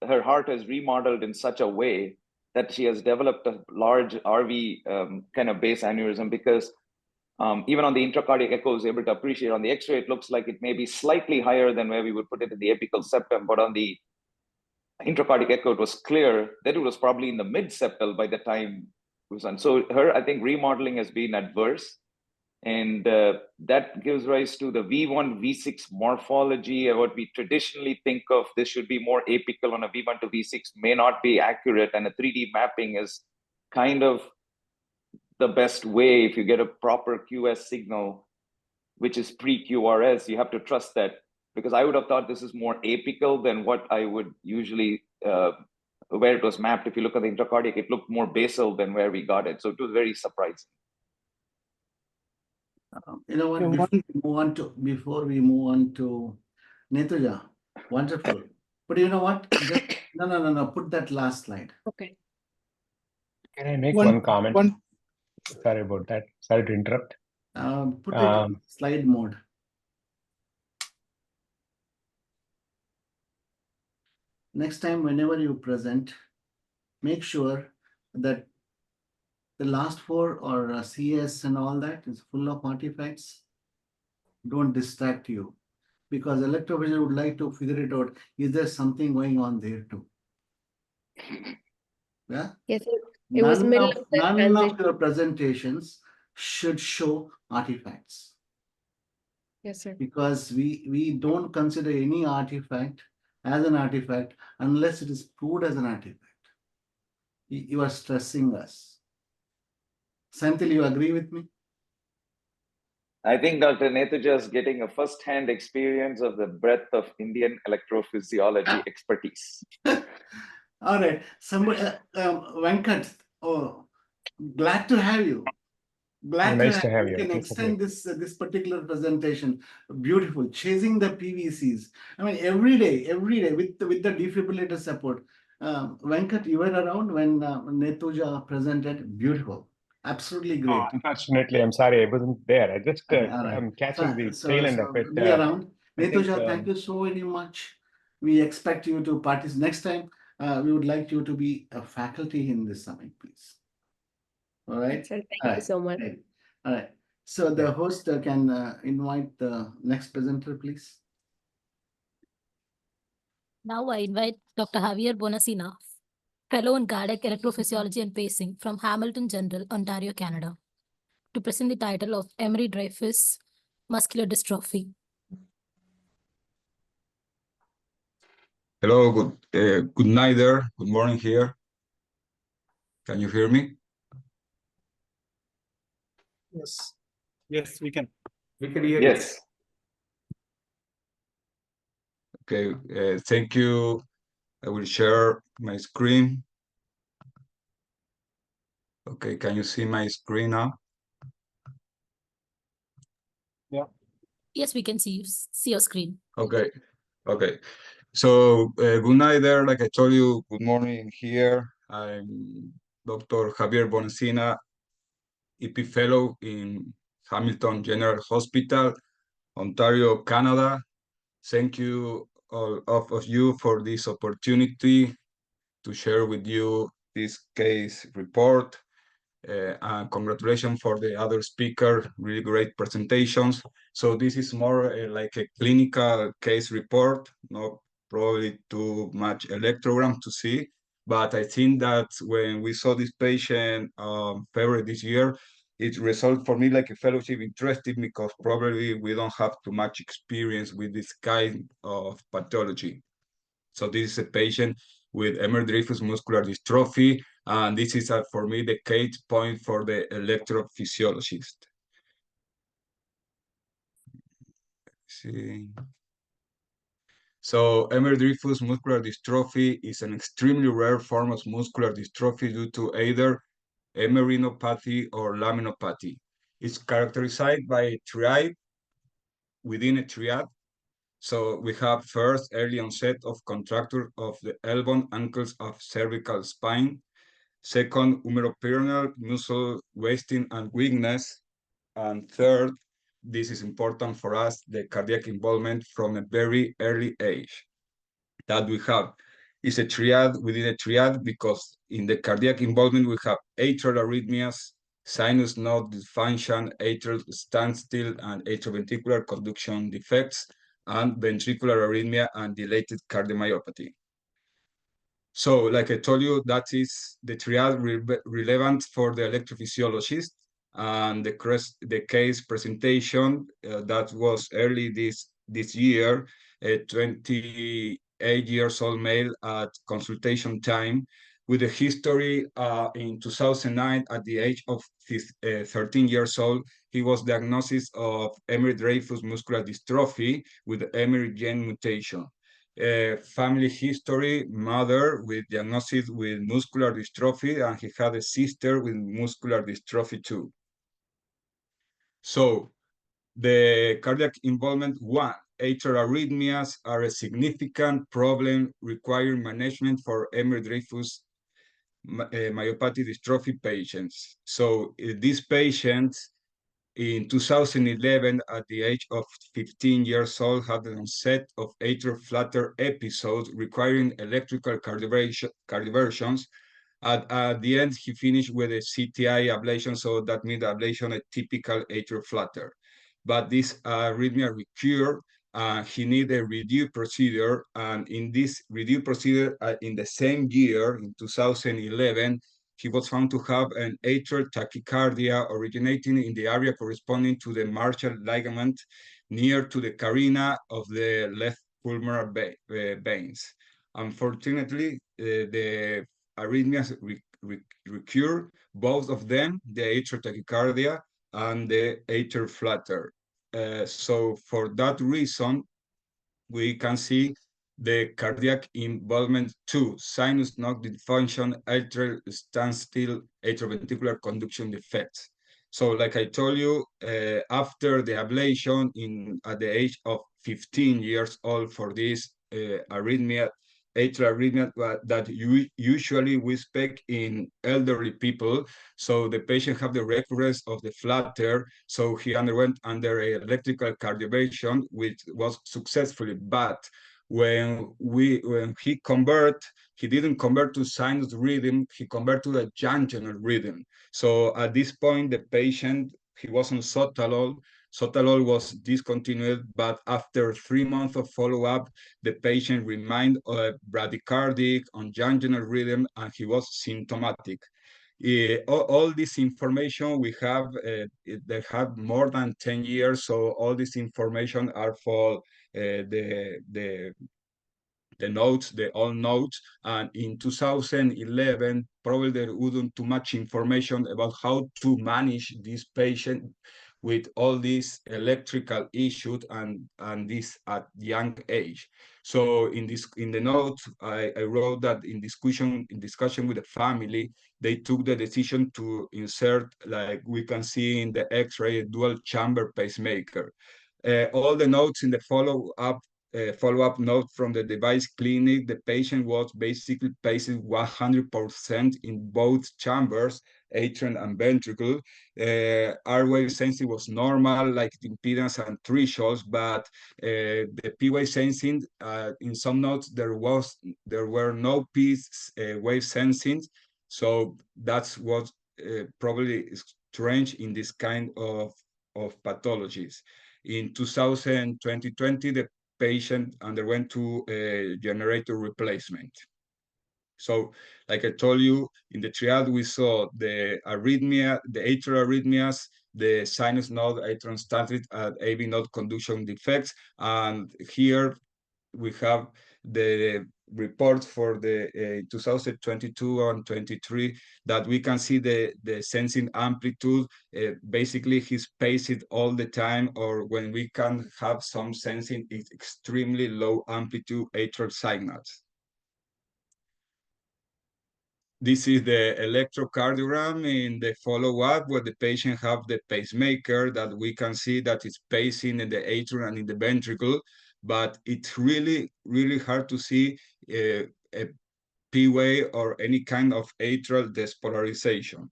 her heart has remodeled in such a way that she has developed a large RV kind of base aneurysm, because even on the intracardiac echo, I was able to appreciate on the X-ray, it looks like it may be slightly higher than where we would put it in the apical septum, but on the intracardiac echo, it was clear that it was probably in the mid-septal by the time it was done. So I think remodeling has been adverse. And that gives rise to the V1, V6 morphology. What we traditionally think of, this should be more apical on a V1 to V6 may not be accurate. And a 3D mapping is kind of the best way. If you get a proper QS signal, which is pre-QRS, you have to trust that, because I would have thought this is more apical than what I would usually, where it was mapped. If you look at the intracardiac, it looked more basal than where we got it. So it was very surprising. You know what, before we move on to Netuja, wonderful. But you know what? No, put that last slide. Okay. Can I make one comment? Sorry about that. Sorry to interrupt. Put it in slide mode. Next time, whenever you present, make sure that the last 4 or CS and all that is full of artifacts. Don't distract you, because electrophysiologist would like to figure it out. Is there something going on there too? Yeah. Yes, it was middle of the None transition. of your presentations should show artifacts. Yes, sir. Because we don't consider any artifact as an artifact unless it is proved as an artifact. You are stressing us. Senthil, you agree with me? I think Dr. Netuja is getting a first-hand experience of the breadth of Indian electrophysiology expertise. All right. Somebody, Venkat, glad to have you. Glad Nice to have you. you. We can extend this particular presentation. Beautiful. Chasing the PVCs. I mean, every day with the defibrillator support. Venkat, you were around when Netuja presented. Beautiful. Absolutely great. Unfortunately, I'm sorry I wasn't there. I just I'm catching the tail end of it. Be around. Netuja, thank you so very much. We expect you to participate next time. we would like you to be a faculty in this summit, please. All right. Sir, thank All you right. so much. Right. All right. So the host can invite the next presenter, please. Now I invite Dr. Javier Bonacina, Fellow in Cardiac Electrophysiology and Pacing from Hamilton General, Ontario, Canada, to present the title of Emery-Dreifuss Muscular Dystrophy. Hello, good night there. Good morning here. Can you hear me? Yes. Yes, we can. We can hear you. Yes. Okay, thank you. I will share my screen. Okay, can you see my screen now? Yeah. Yes, we can see your screen. Okay, okay. So good night there. Like I told you, good morning here. I'm Dr. Javier Bonacina, EP Fellow in Hamilton General Hospital, Ontario, Canada. Thank you all of you for this opportunity to share with you this case report. And congratulations for the other speaker, really great presentations. So this is more like a clinical case report, not probably too much electrogram to see, but I think that when we saw this patient February this year, it resulted for me like a fellowship interesting because probably we don't have too much experience with this kind of pathology. So this is a patient with Emery-Dreifuss muscular dystrophy, and this is for me the case point for the electrophysiologist. Let's see. So Emery-Dreifuss muscular dystrophy is an extremely rare form of muscular dystrophy due to either emerinopathy or laminopathy. It's characterized by a triad within a triad. So we have first early onset of contracture of the elbow, ankles of cervical spine. Second, humeroperoneal muscle wasting and weakness. And third, this is important for us, the cardiac involvement from a very early age. That we have is a triad within a triad because in the cardiac involvement, we have atrial arrhythmias, sinus node dysfunction, atrial standstill, and atrioventricular conduction defects, and ventricular arrhythmia and dilated cardiomyopathy. So, like I told you, that is the triad relevant for the electrophysiologist, and the case presentation that was early this year, a 28 years old male at consultation time with a history in 2009 at the age of 13 years old. He was diagnosed of Emery-Dreifuss muscular dystrophy with Emery gene mutation. Family history, mother with diagnosis with muscular dystrophy, and he had a sister with muscular dystrophy too. So the cardiac involvement, one, atrial arrhythmias are a significant problem requiring management for Emery-Dreifuss myopathy dystrophy patients. So these patients in 2011, at the age of 15 years old, had an onset of atrial flutter episodes requiring electrical cardioversions. At the end, he finished with a CTI ablation, so that means ablation a typical atrial flutter. But this arrhythmia recurred. He needed a redo procedure, and in this redo procedure, in the same year, in 2011, he was found to have an atrial tachycardia originating in the area corresponding to the Marshall ligament near to the carina of the left pulmonary veins. Unfortunately, the arrhythmias recur, both of them, the atrial tachycardia and the atrial flutter. So for that reason, we can see the cardiac involvement too, sinus node dysfunction, atrial standstill, atrioventricular conduction defects. So like I told you, after the ablation at the age of 15 years old for this arrhythmia, atrial arrhythmia that usually we expect in elderly people. So the patient have the recurrence of the flutter, so he underwent under electrical cardioversion, which was successfully, but when he didn't convert to sinus rhythm, he converted to a jejunal rhythm. So at this point, the patient, he was on sotalol. Sotalol was discontinued, but after 3 months of follow-up, the patient remained bradycardic, on jejunal rhythm, and he was symptomatic. All this information we have, they have more than 10 years, so all this information are for the notes, the old notes, and in 2011, probably there wasn't too much information about how to manage this patient with all these electrical issues and this at young age. So in the notes, I wrote that in discussion with the family, they took the decision to insert, like we can see in the X-ray, a dual chamber pacemaker. All the notes in the follow-up note from the device clinic, the patient was basically pacing 100% in both chambers, atrium and ventricle. R-wave sensing was normal, like the impedance and thresholds, but the P-wave sensing, in some notes, there were no P-wave sensing. So that's what probably is strange in this kind of pathologies. In 2020, the patient underwent to a generator replacement. So, like I told you, in the triad, we saw the arrhythmia, the atrial arrhythmias, the sinus node, atrial static, and AV node conduction defects. And here we have the report for the 2022 and 23 that we can see the sensing amplitude. Basically, he's paced all the time, or when we can have some sensing, it's extremely low amplitude atrial signals. This is the electrocardiogram in the follow-up where the patient have the pacemaker that we can see that it's pacing in the atrium and in the ventricle, but it's really, really hard to see a P-wave or any kind of atrial despolarization.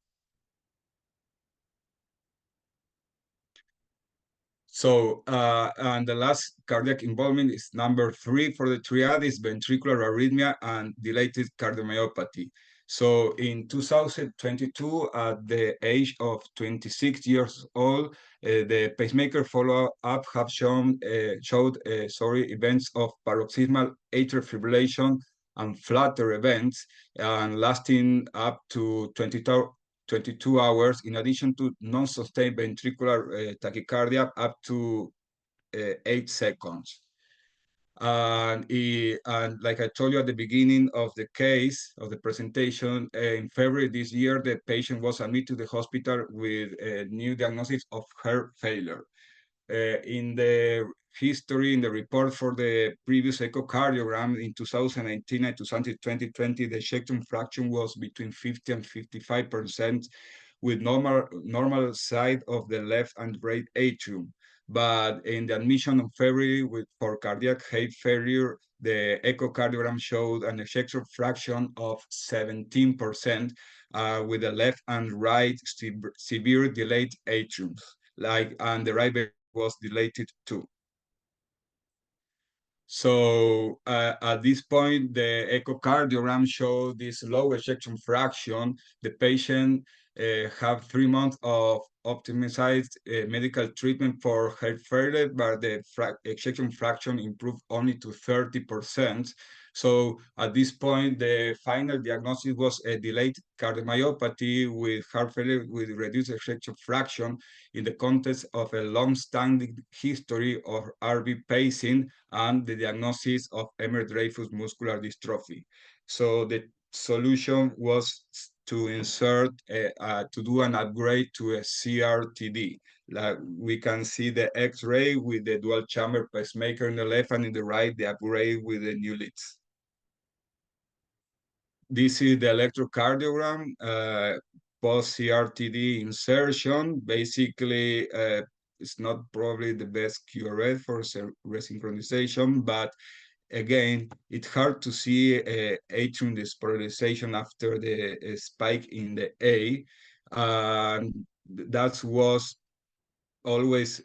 So, and the last cardiac involvement is number 3 for the triad is ventricular arrhythmia and dilated cardiomyopathy. So in 2022, at the age of 26 years old, the pacemaker follow-up have showed events of paroxysmal atrial fibrillation and flutter events, and lasting up to 22 hours, in addition to non-sustained ventricular tachycardia up to 8 seconds. And like I told you at the beginning of the case, of the presentation, in February this year, the patient was admitted to the hospital with a new diagnosis of heart failure. In the history, in the report for the previous echocardiogram in 2019 and 2020, the ejection fraction was between 50 and 55% with normal side of the left and right atrium. But in the admission of February for cardiac heart failure, the echocardiogram showed an ejection fraction of 17% with the left and right severe delayed atriums, and the right was dilated too. So at this point, the echocardiogram showed this low ejection fraction. The patient have 3 months of optimized medical treatment for heart failure, but the ejection fraction improved only to 30%. So at this point, the final diagnosis was a delayed cardiomyopathy with heart failure with reduced ejection fraction in the context of a long-standing history of RV pacing and the diagnosis of Ehlers-Danlos muscular dystrophy. So the solution was to insert, to do an upgrade to a CRTD. Like we can see the X-ray with the dual chamber pacemaker in the left and in the right, the upgrade with the new leads. This is the electrocardiogram, post-CRTD insertion. Basically, it's not probably the best QRS for resynchronization, but again, it's hard to see atrium despolarization after the spike in the A. That was always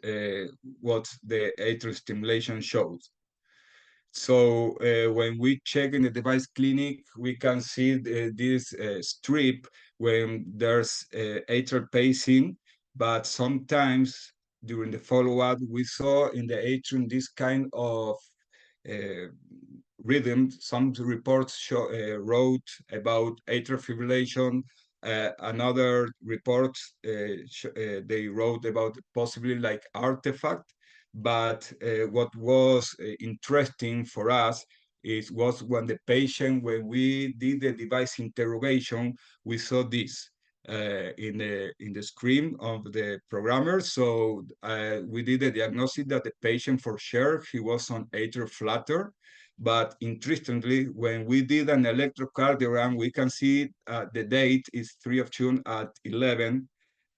what the atrial stimulation shows. So when we check in the device clinic, we can see this strip when there's atrial pacing, but sometimes during the follow-up, we saw in the atrium this kind of rhythm. Some reports wrote about atrial fibrillation. Another report they wrote about possibly like artifact. But what was interesting for us was when the patient, when we did the device interrogation, we saw this in the screen of the programmer. So we did a diagnosis that the patient, for sure, he was on atrial flutter. But interestingly, when we did an electrocardiogram, we can see the date is 3 of June at 11.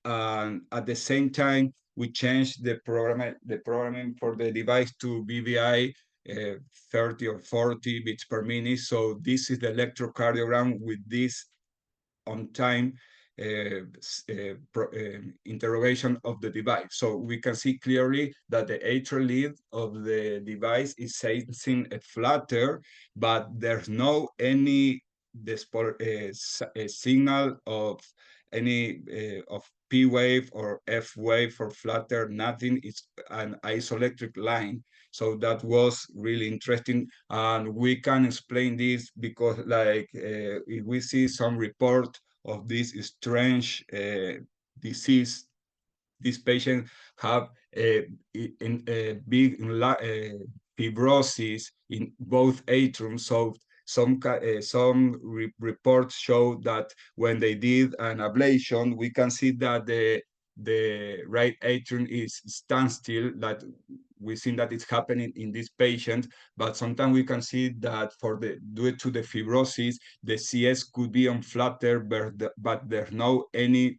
And at the same time, we changed the programming for the device to BVI 30 or 40 beats per minute. So this is the electrocardiogram with this on time interrogation of the device. So we can see clearly that the atrial lead of the device is sensing a flutter, but there's no any signal of any of P wave or F wave or flutter, nothing. It's an isoelectric line. So that was really interesting. And we can explain this because like if we see some report of this strange disease, this patient have a big fibrosis in both atriums. So some reports show that when they did an ablation, we can see that the right atrium is standstill. That we've seen that it's happening in this patient, but sometimes we can see that due to the fibrosis, the CS could be on flutter, but there's no any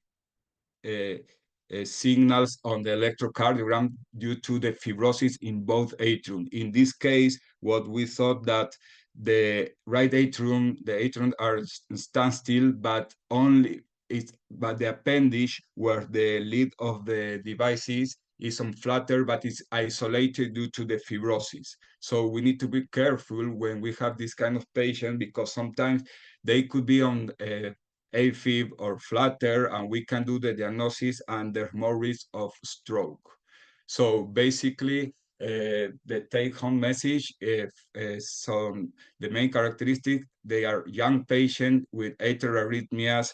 signals on the electrocardiogram due to the fibrosis in both atrium. In this case, what we thought that the right atrium, the atrium are standstill, but the appendage where the lead of the device is on flutter, but it's isolated due to the fibrosis. So we need to be careful when we have this kind of patient because sometimes they could be on AFib or flutter, and we can do the diagnosis and there's more risk of stroke. So basically, the take-home message is the main characteristic, they are young patients with atrial arrhythmias,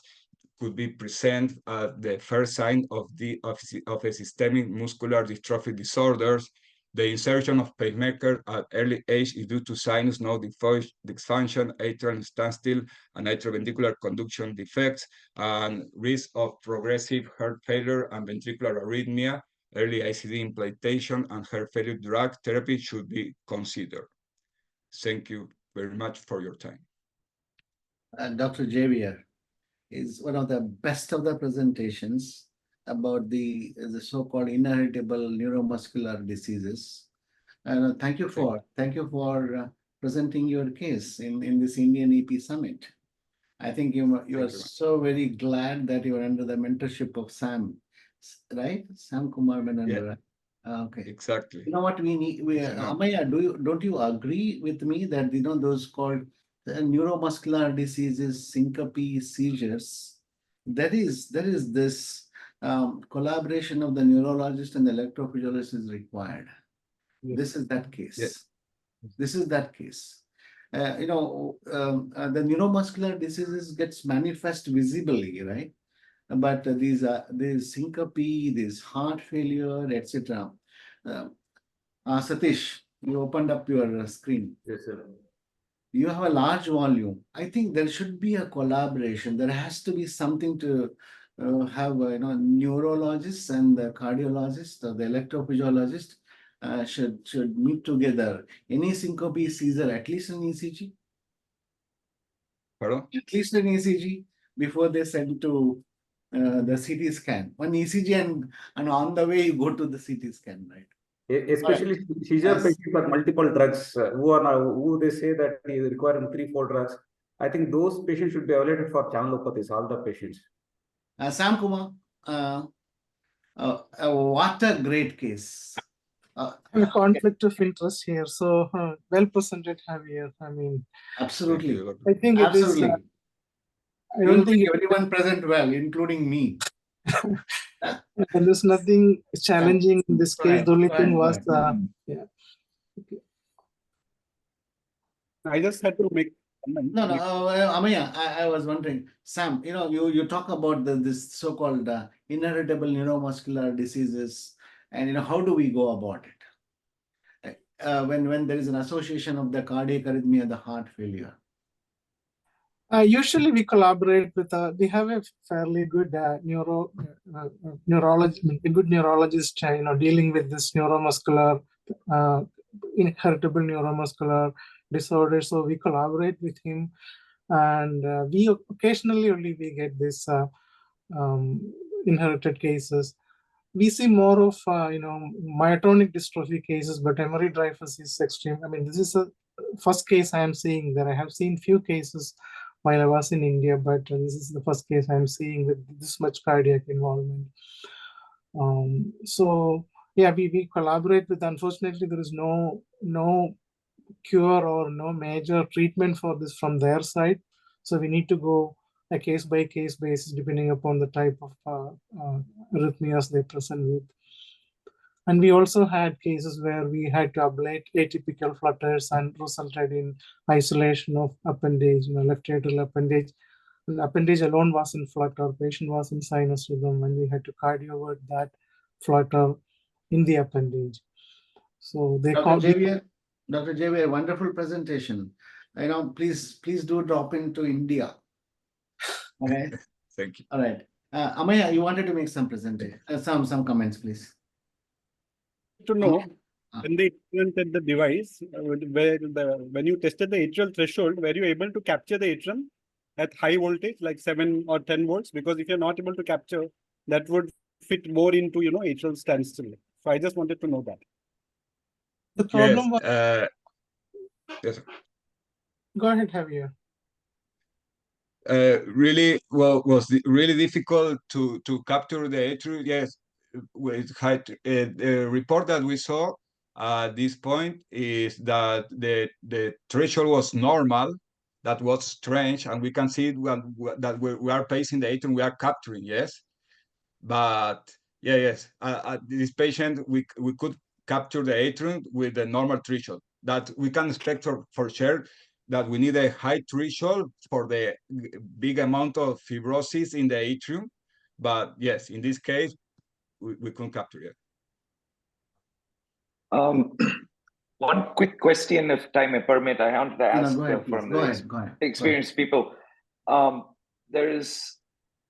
could be present at the first sign of a systemic muscular dystrophic disorders. The insertion of pacemaker at early age is due to sinus node dysfunction, atrial standstill, and atrioventricular conduction defects, and risk of progressive heart failure and ventricular arrhythmia. Early ICD implantation and heart failure drug therapy should be considered. Thank you very much for your time. Dr. Javier is one of the best of the presentations about the so-called inheritable neuromuscular diseases. And thank you for presenting your case in this Indian EP Summit. I think you are so very glad that you are under the mentorship of Sam, right? Sam Kumar Menandra. Yeah. Okay. Exactly. You know what we need? Amaya, don't you agree with me that those called neuromuscular diseases, syncope, seizures, there is this collaboration of the neurologist and the electrophysiologist is required. Yes. This is that case. Yes. This is that case. The neuromuscular diseases gets manifest visibly, right? But these syncope, these heart failure, etc. Satish, you opened up your screen. Yes, sir. You have a large volume. I think there should be a collaboration. There has to be something to have, neurologists and the cardiologist or the electrophysiologist should meet together. Any syncope, seizure, at least an ECG. Pardon? At least an ECG before they send to the CT scan. One ECG and on the way you go to the CT scan, right? Especially seizure patients with multiple drugs who they say that they require 3-4 drugs. I think those patients should be evaluated for channelopathies, all the patients. Sam Kumar, what a great case. a conflict of interest here. So well presented, Javier. I mean, absolutely. I think it is. Absolutely. I don't think everyone present well, including me. There's nothing challenging in this case. The only thing was, yeah. Okay. I just had to make. No, Amaya, I was wondering, Sam, you talk about this so-called inheritable neuromuscular diseases, and how do we go about it when there is an association of the cardiac arrhythmia, the heart failure? Usually we collaborate with, we have a fairly good neurologist, a good neurologist, dealing with this neuromuscular, inheritable neuromuscular disorder. So we collaborate with him, and we occasionally only we get this inherited cases. We see more of, myotonic dystrophy cases, but Emery-Dreifuss is extreme. I mean, this is the first case I am seeing that. I have seen few cases while I was in India, but this is the first case I'm seeing with this much cardiac involvement. So yeah, we collaborate with. Unfortunately, there is no cure or no major treatment for this from their side. So we need to go a case by case basis depending upon the type of arrhythmias they present with. And we also had cases where we had to ablate atypical flutters and resulted in isolation of appendage, left atrial appendage. And the appendage alone was in flutter, patient was in sinus rhythm, and we had to cardiovert that flutter in the appendage. So they call Dr. Javier, wonderful presentation. Please do drop into India. Okay. Thank you. All right. Amaya, you wanted to make some presentation, some comments, please. To know when they implemented the device, when you tested the atrial threshold, were you able to capture the atrium at high voltage, like 7 or 10 volts? Because if you're not able to capture, that would fit more into atrial standstill. So I just wanted to know that. The problem was. Yes. Go ahead, Javier. Really was really difficult to capture the atrium. Yes, with the report that we saw at this point is that the threshold was normal. That was strange, and we can see that we are pacing the atrium, we are capturing, yes. But yes, this patient we could capture the atrium with the normal threshold. That we can expect for sure that we need a high threshold for the big amount of fibrosis in the atrium. But yes, in this case, we couldn't capture it. One quick question, if time may permit, I wanted to ask from go the ahead. experienced people. I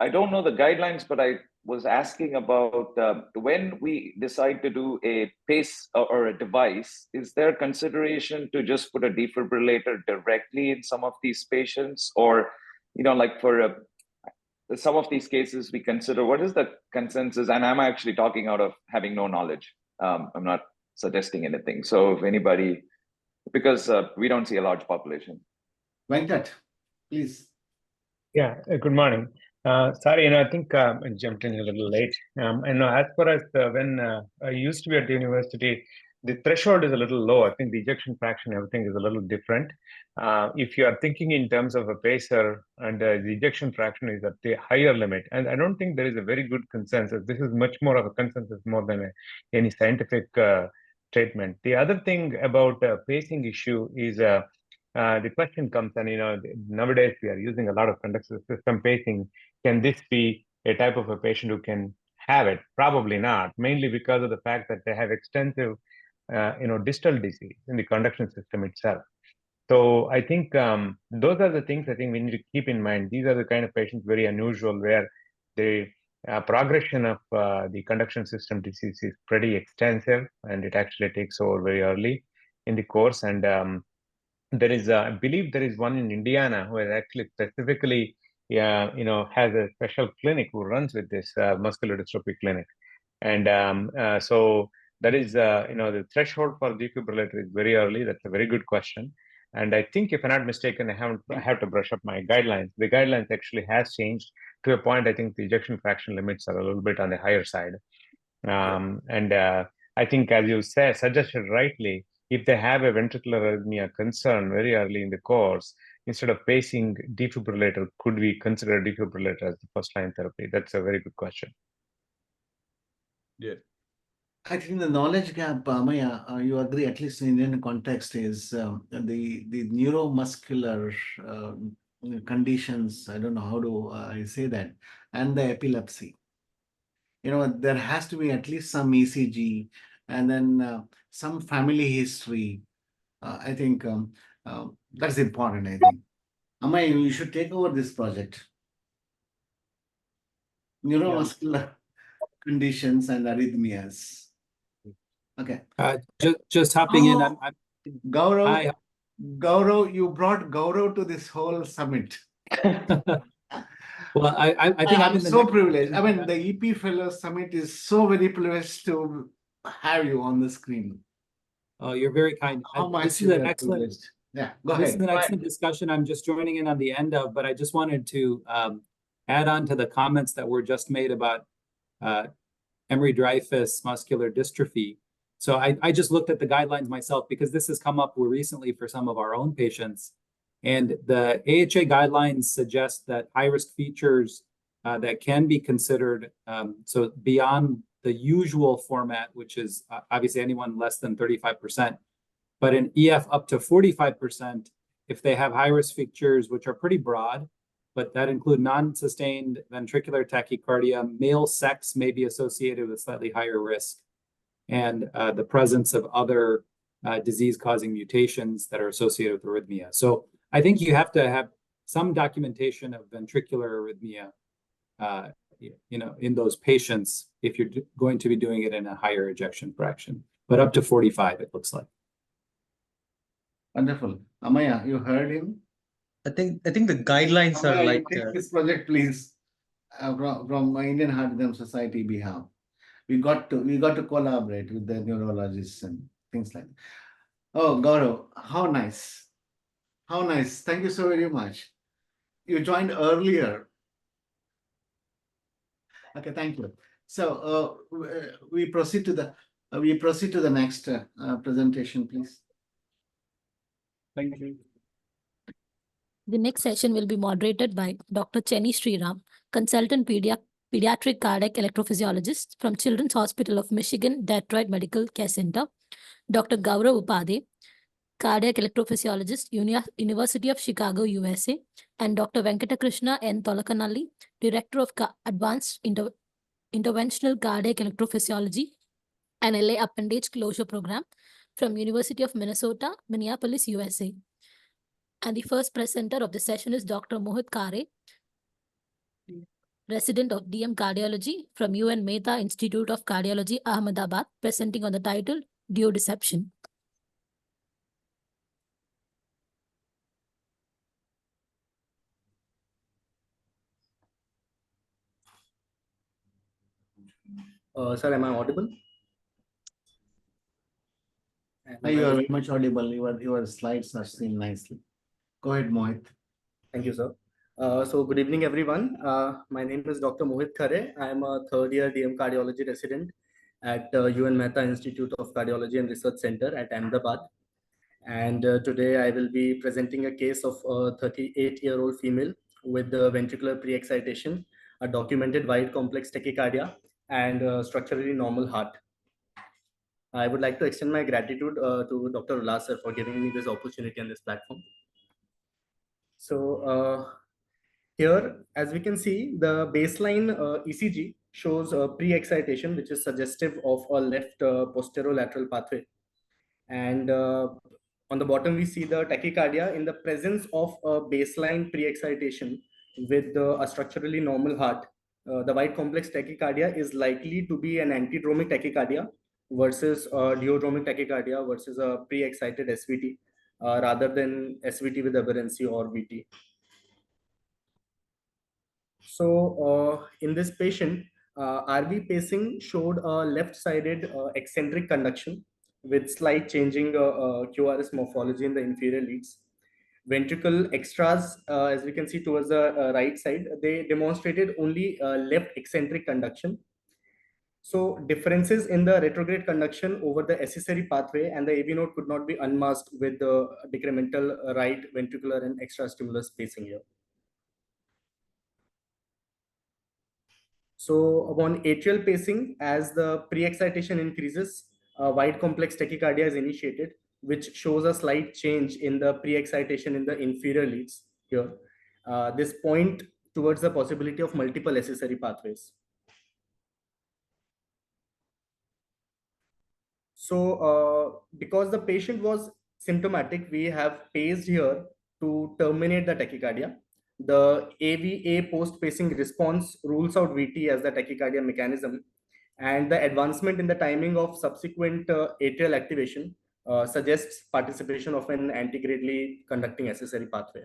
don't know the guidelines, but I was asking about when we decide to do a pace or a device, is there consideration to just put a defibrillator directly in some of these patients? Or, like for some of these cases, we consider what is the consensus? And I'm actually talking out of having no knowledge. I'm not suggesting anything. So if anybody, because we don't see a large population. Venkat, please. Yeah, good morning. Sorry, I think I jumped in a little late. As far as when I used to be at the university, the threshold is a little low. I think the ejection fraction, everything is a little different. If you are thinking in terms of a pacer and the ejection fraction is at the higher limit, and I don't think there is a very good consensus. This is much more of a consensus more than any scientific statement. The other thing about pacing issue is the question comes, and nowadays we are using a lot of conduction system pacing. Can this be a type of a patient who can have it? Probably not, mainly because of the fact that they have extensive, distal disease in the conduction system itself. So I think those are the things I think we need to keep in mind. These are the kind of patients very unusual where the progression of the conduction system disease is pretty extensive, and it actually takes over very early in the course. And there is, I believe there is one in Indiana who has actually specifically, has a special clinic who runs with this muscular dystrophy clinic. And so that is, the threshold for defibrillator is very early. That's a very good question. And I think if I'm not mistaken, I have to brush up my guidelines. The guidelines actually has changed to a point. I think the ejection fraction limits are a little bit on the higher side. And I think, as you suggested rightly, if they have a ventricular arrhythmia concern very early in the course, instead of pacing defibrillator, could we consider defibrillator as the first line therapy? That's a very good question. Yeah. I think the knowledge gap, Maya, you agree, at least in Indian context, is the neuromuscular conditions. I don't know how to I say that, and the epilepsy. There has to be at least some ECG, and then some family history. I think that's important. I think, Amaya, you should take over this project. Neuromuscular conditions and arrhythmias. Okay. Just hopping in. I'm Gaurav, Hi. Gaurav, you brought Gaurav to this whole summit. Well, I think I'm in the so next privileged. I section. mean, the EP Fellows Summit is so very privileged to have you on the screen. Oh, you're very kind. How This much is you an are excellent. privileged. Yeah, go This is ahead. an excellent discussion. I'm just joining in on the end of, but I just wanted to add on to the comments that were just made about Emery-Dreifuss muscular dystrophy. So I just looked at the guidelines myself because this has come up recently for some of our own patients. And the AHA guidelines suggest that high-risk features that can be considered, so beyond the usual format, which is obviously anyone less than 35%, but in EF up to 45%, if they have high-risk features, which are pretty broad, but that include non-sustained ventricular tachycardia, male sex may be associated with slightly higher risk, and the presence of other disease-causing mutations that are associated with arrhythmia. So I think you have to have some documentation of ventricular arrhythmia, in those patients if you're going to be doing it in a higher ejection fraction, but up to 45, it looks like. Wonderful. Amaya, you heard him? I think the guidelines are Amaya, like you take this project, please, from Indian Heart Rhythm Society behalf. We got to collaborate with the neurologists and things like that. Oh, Gaurav, how nice. How nice. Thank you so very much. You joined earlier. Okay, thank you. So we proceed to the next presentation, please. Thank you. The next session will be moderated by Dr. Chenny Sriram, consultant pediatric cardiac electrophysiologist from Children's Hospital of Michigan, Detroit Medical Care Center, Dr. Gaurav Upadhyay, cardiac electrophysiologist, University of Chicago, USA, and Dr. Venkatakrishna N. Tolakanalli, Director of Advanced Interventional Cardiac Electrophysiology and LA Appendage Closure Program from University of Minnesota, Minneapolis, USA. And the first presenter of the session is Dr. Mohit Khare, resident of DM Cardiology from UN Mehta Institute of Cardiology, Ahmedabad, presenting on the title Duodeception. Sir, am I audible? You are very much audible. Your slides are seen nicely. Go ahead, Mohit. Thank you, sir. So good evening, everyone. My name is Dr. Mohit Khare. I am a third-year DM cardiology resident at UN Mehta Institute of Cardiology and Research Center at Ahmedabad. And today I will be presenting a case of a 38-year-old female with ventricular pre-excitation, a documented wide complex tachycardia, and structurally normal heart. I would like to extend my gratitude to Dr. Ullas sir for giving me this opportunity on this platform. So here, as we can see, the baseline ECG shows pre-excitation, which is suggestive of a left posterolateral pathway. And on the bottom, we see the tachycardia in the presence of a baseline pre-excitation with a structurally normal heart. The wide complex tachycardia is likely to be an antidromic tachycardia versus duodromic tachycardia versus a pre-excited SVT rather than SVT with aberrancy or VT. So in this patient, RV pacing showed a left-sided eccentric conduction with slight changing QRS morphology in the inferior leads. Ventricle extras, as we can see towards the right side, they demonstrated only left eccentric conduction. So differences in the retrograde conduction over the accessory pathway and the AV node could not be unmasked with the decremental right ventricular and extrastimulus spacing here. So upon atrial pacing, as the pre-excitation increases, wide complex tachycardia is initiated, which shows a slight change in the pre-excitation in the inferior leads here. This point towards the possibility of multiple accessory pathways. So because the patient was symptomatic, we have paced here to terminate the tachycardia. The AVA post-pacing response rules out VT as the tachycardia mechanism, and the advancement in the timing of subsequent atrial activation suggests participation of an antigradely conducting accessory pathway.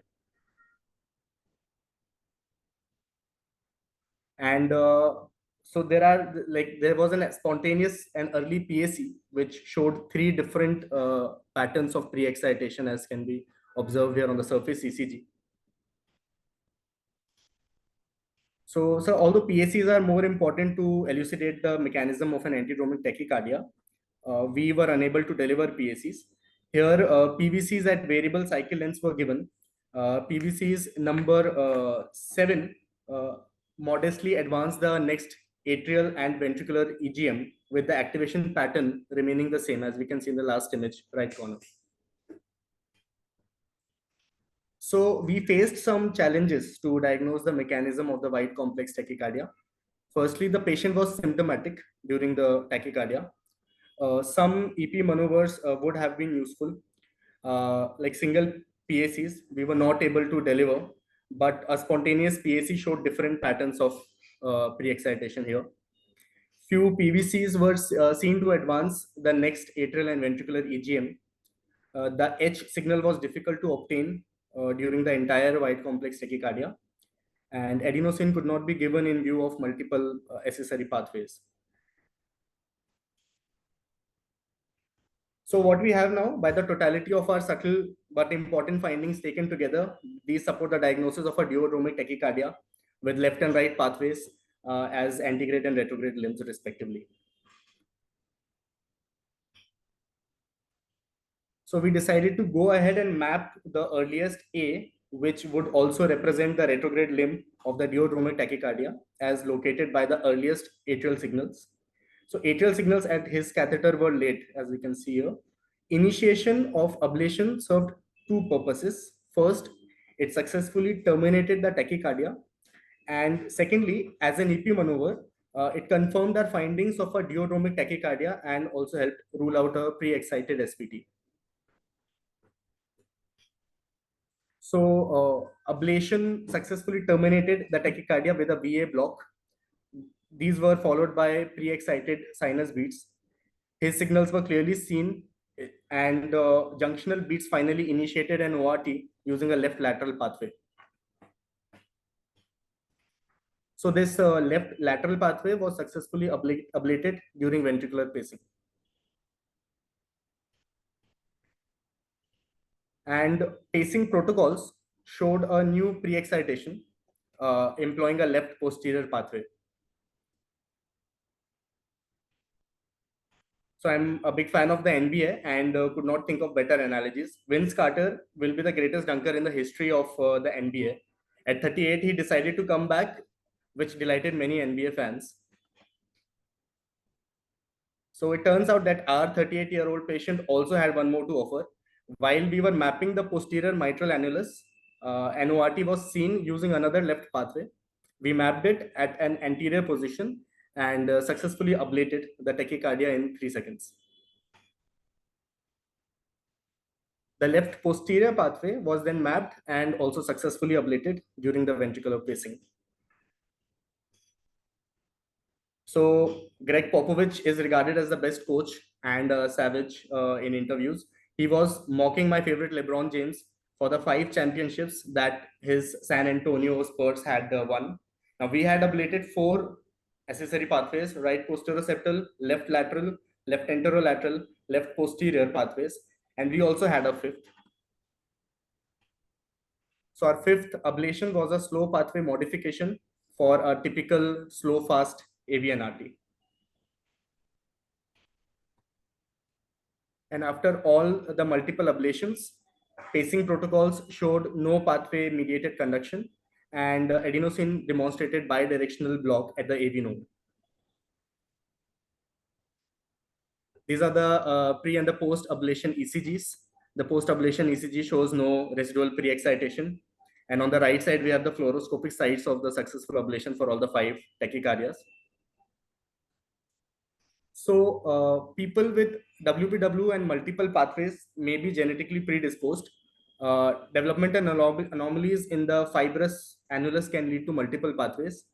And so there was a spontaneous and early PAC which showed 3 different patterns of pre-excitation, as can be observed here on the surface ECG. So although PACs are more important to elucidate the mechanism of an antidromic tachycardia, we were unable to deliver PACs. Here, PVCs at variable cycle lengths were given. PVCs number 7 modestly advanced the next atrial and ventricular EGM, with the activation pattern remaining the same, as we can see in the last image, right corner. So we faced some challenges to diagnose the mechanism of the wide complex tachycardia. Firstly, the patient was symptomatic during the tachycardia. Some EP maneuvers would have been useful, like single PACs, we were not able to deliver, but a spontaneous PAC showed different patterns of pre-excitation here. Few PVCs were seen to advance the next atrial and ventricular EGM. The H signal was difficult to obtain during the entire wide complex tachycardia, and adenosine could not be given in view of multiple accessory pathways. So what we have now, by the totality of our subtle but important findings taken together, these support the diagnosis of a duodromic tachycardia with left and right pathways as antegrade and retrograde limbs respectively. So we decided to go ahead and map the earliest A, which would also represent the retrograde limb of the duodromic tachycardia, as located by the earliest atrial signals. So atrial signals at his catheter were late, as we can see here. Initiation of ablation served 2 purposes. First, it successfully terminated the tachycardia. And secondly, as an EP maneuver, it confirmed our findings of a duodromic tachycardia and also helped rule out a pre-excited SVT. So ablation successfully terminated the tachycardia with a VA block. These were followed by pre-excited sinus beats. His signals were clearly seen, and junctional beats finally initiated an ORT using a left lateral pathway. So this left lateral pathway was successfully ablated during ventricular pacing. And pacing protocols showed a new pre-excitation employing a left posterior pathway. So I'm a big fan of the NBA and could not think of better analogies. Vince Carter will be the greatest dunker in the history of the NBA. At 38, he decided to come back, which delighted many NBA fans. So it turns out that our 38-year-old patient also had one more to offer. While we were mapping the posterior mitral annulus, an ORT was seen using another left pathway. We mapped it at an anterior position and successfully ablated the tachycardia in 3 seconds. The left posterior pathway was then mapped and also successfully ablated during the ventricular pacing. So Greg Popovich is regarded as the best coach and savage in interviews. He was mocking my favorite LeBron James for the 5 championships that his San Antonio Spurs had won. Now we had ablated 4 accessory pathways: right posteroseptal, left lateral, left anterolateral, left posterior pathways, and we also had a 5th. So our 5th ablation was a slow pathway modification for a typical slow fast AVNRT. And after all the multiple ablations, pacing protocols showed no pathway mediated conduction, and adenosine demonstrated bidirectional block at the AV node. These are the pre and the post ablation ECGs. The post ablation ECG shows no residual pre-excitation. And on the right side, we have the fluoroscopic sites of the successful ablation for all the 5 tachycardias. So people with WPW and multiple pathways may be genetically predisposed. Developmental anomalies in the fibrous annulus can lead to multiple pathways.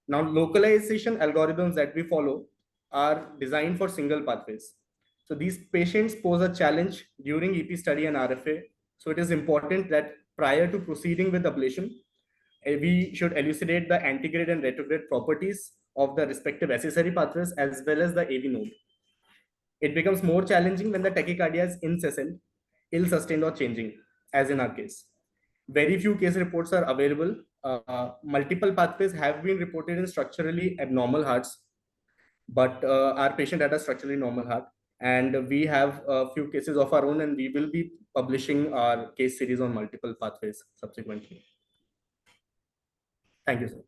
Now, localization algorithms that we follow are designed for single pathways. So these patients pose a challenge during EP study and RFA. So it is important that prior to proceeding with ablation, we should elucidate the antegrade and retrograde properties of the respective accessory pathways as well as the AV node. It becomes more challenging when the tachycardia is incessant, ill-sustained or changing, as in our case. Very few case reports are available. Multiple pathways have been reported in structurally abnormal hearts, but our patient had a structurally normal heart. And we have a few cases of our own, and we will be publishing our case series on multiple pathways subsequently. Thank you, sir.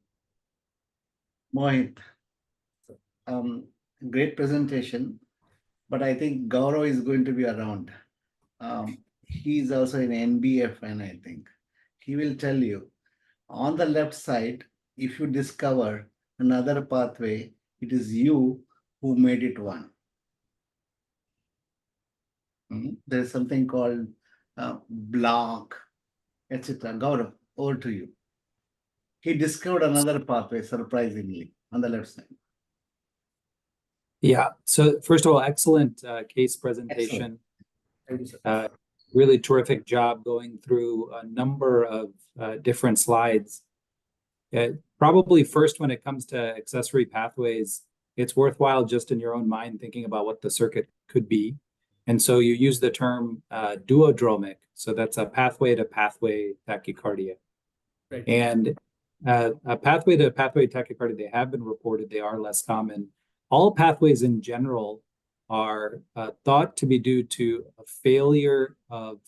Mohit, great presentation, but I think Gaurav is going to be around. He's also in NBFN, I think. He will tell you, on the left side, if you discover another pathway, it is you who made it one. There is something called block, etc. Gaurav, over to you. He discovered another pathway, surprisingly, on the left side. Yeah. So first of all, excellent case presentation. Excellent. Really terrific job going through a number of different slides. Probably first, when it comes to accessory pathways, it's worthwhile just in your own mind thinking about what the circuit could be. And so you use the term duodromic. So that's a pathway-to-pathway tachycardia. Right. And a pathway-to-pathway tachycardia, they have been reported, they are less common. All pathways in general are thought to be due to a failure of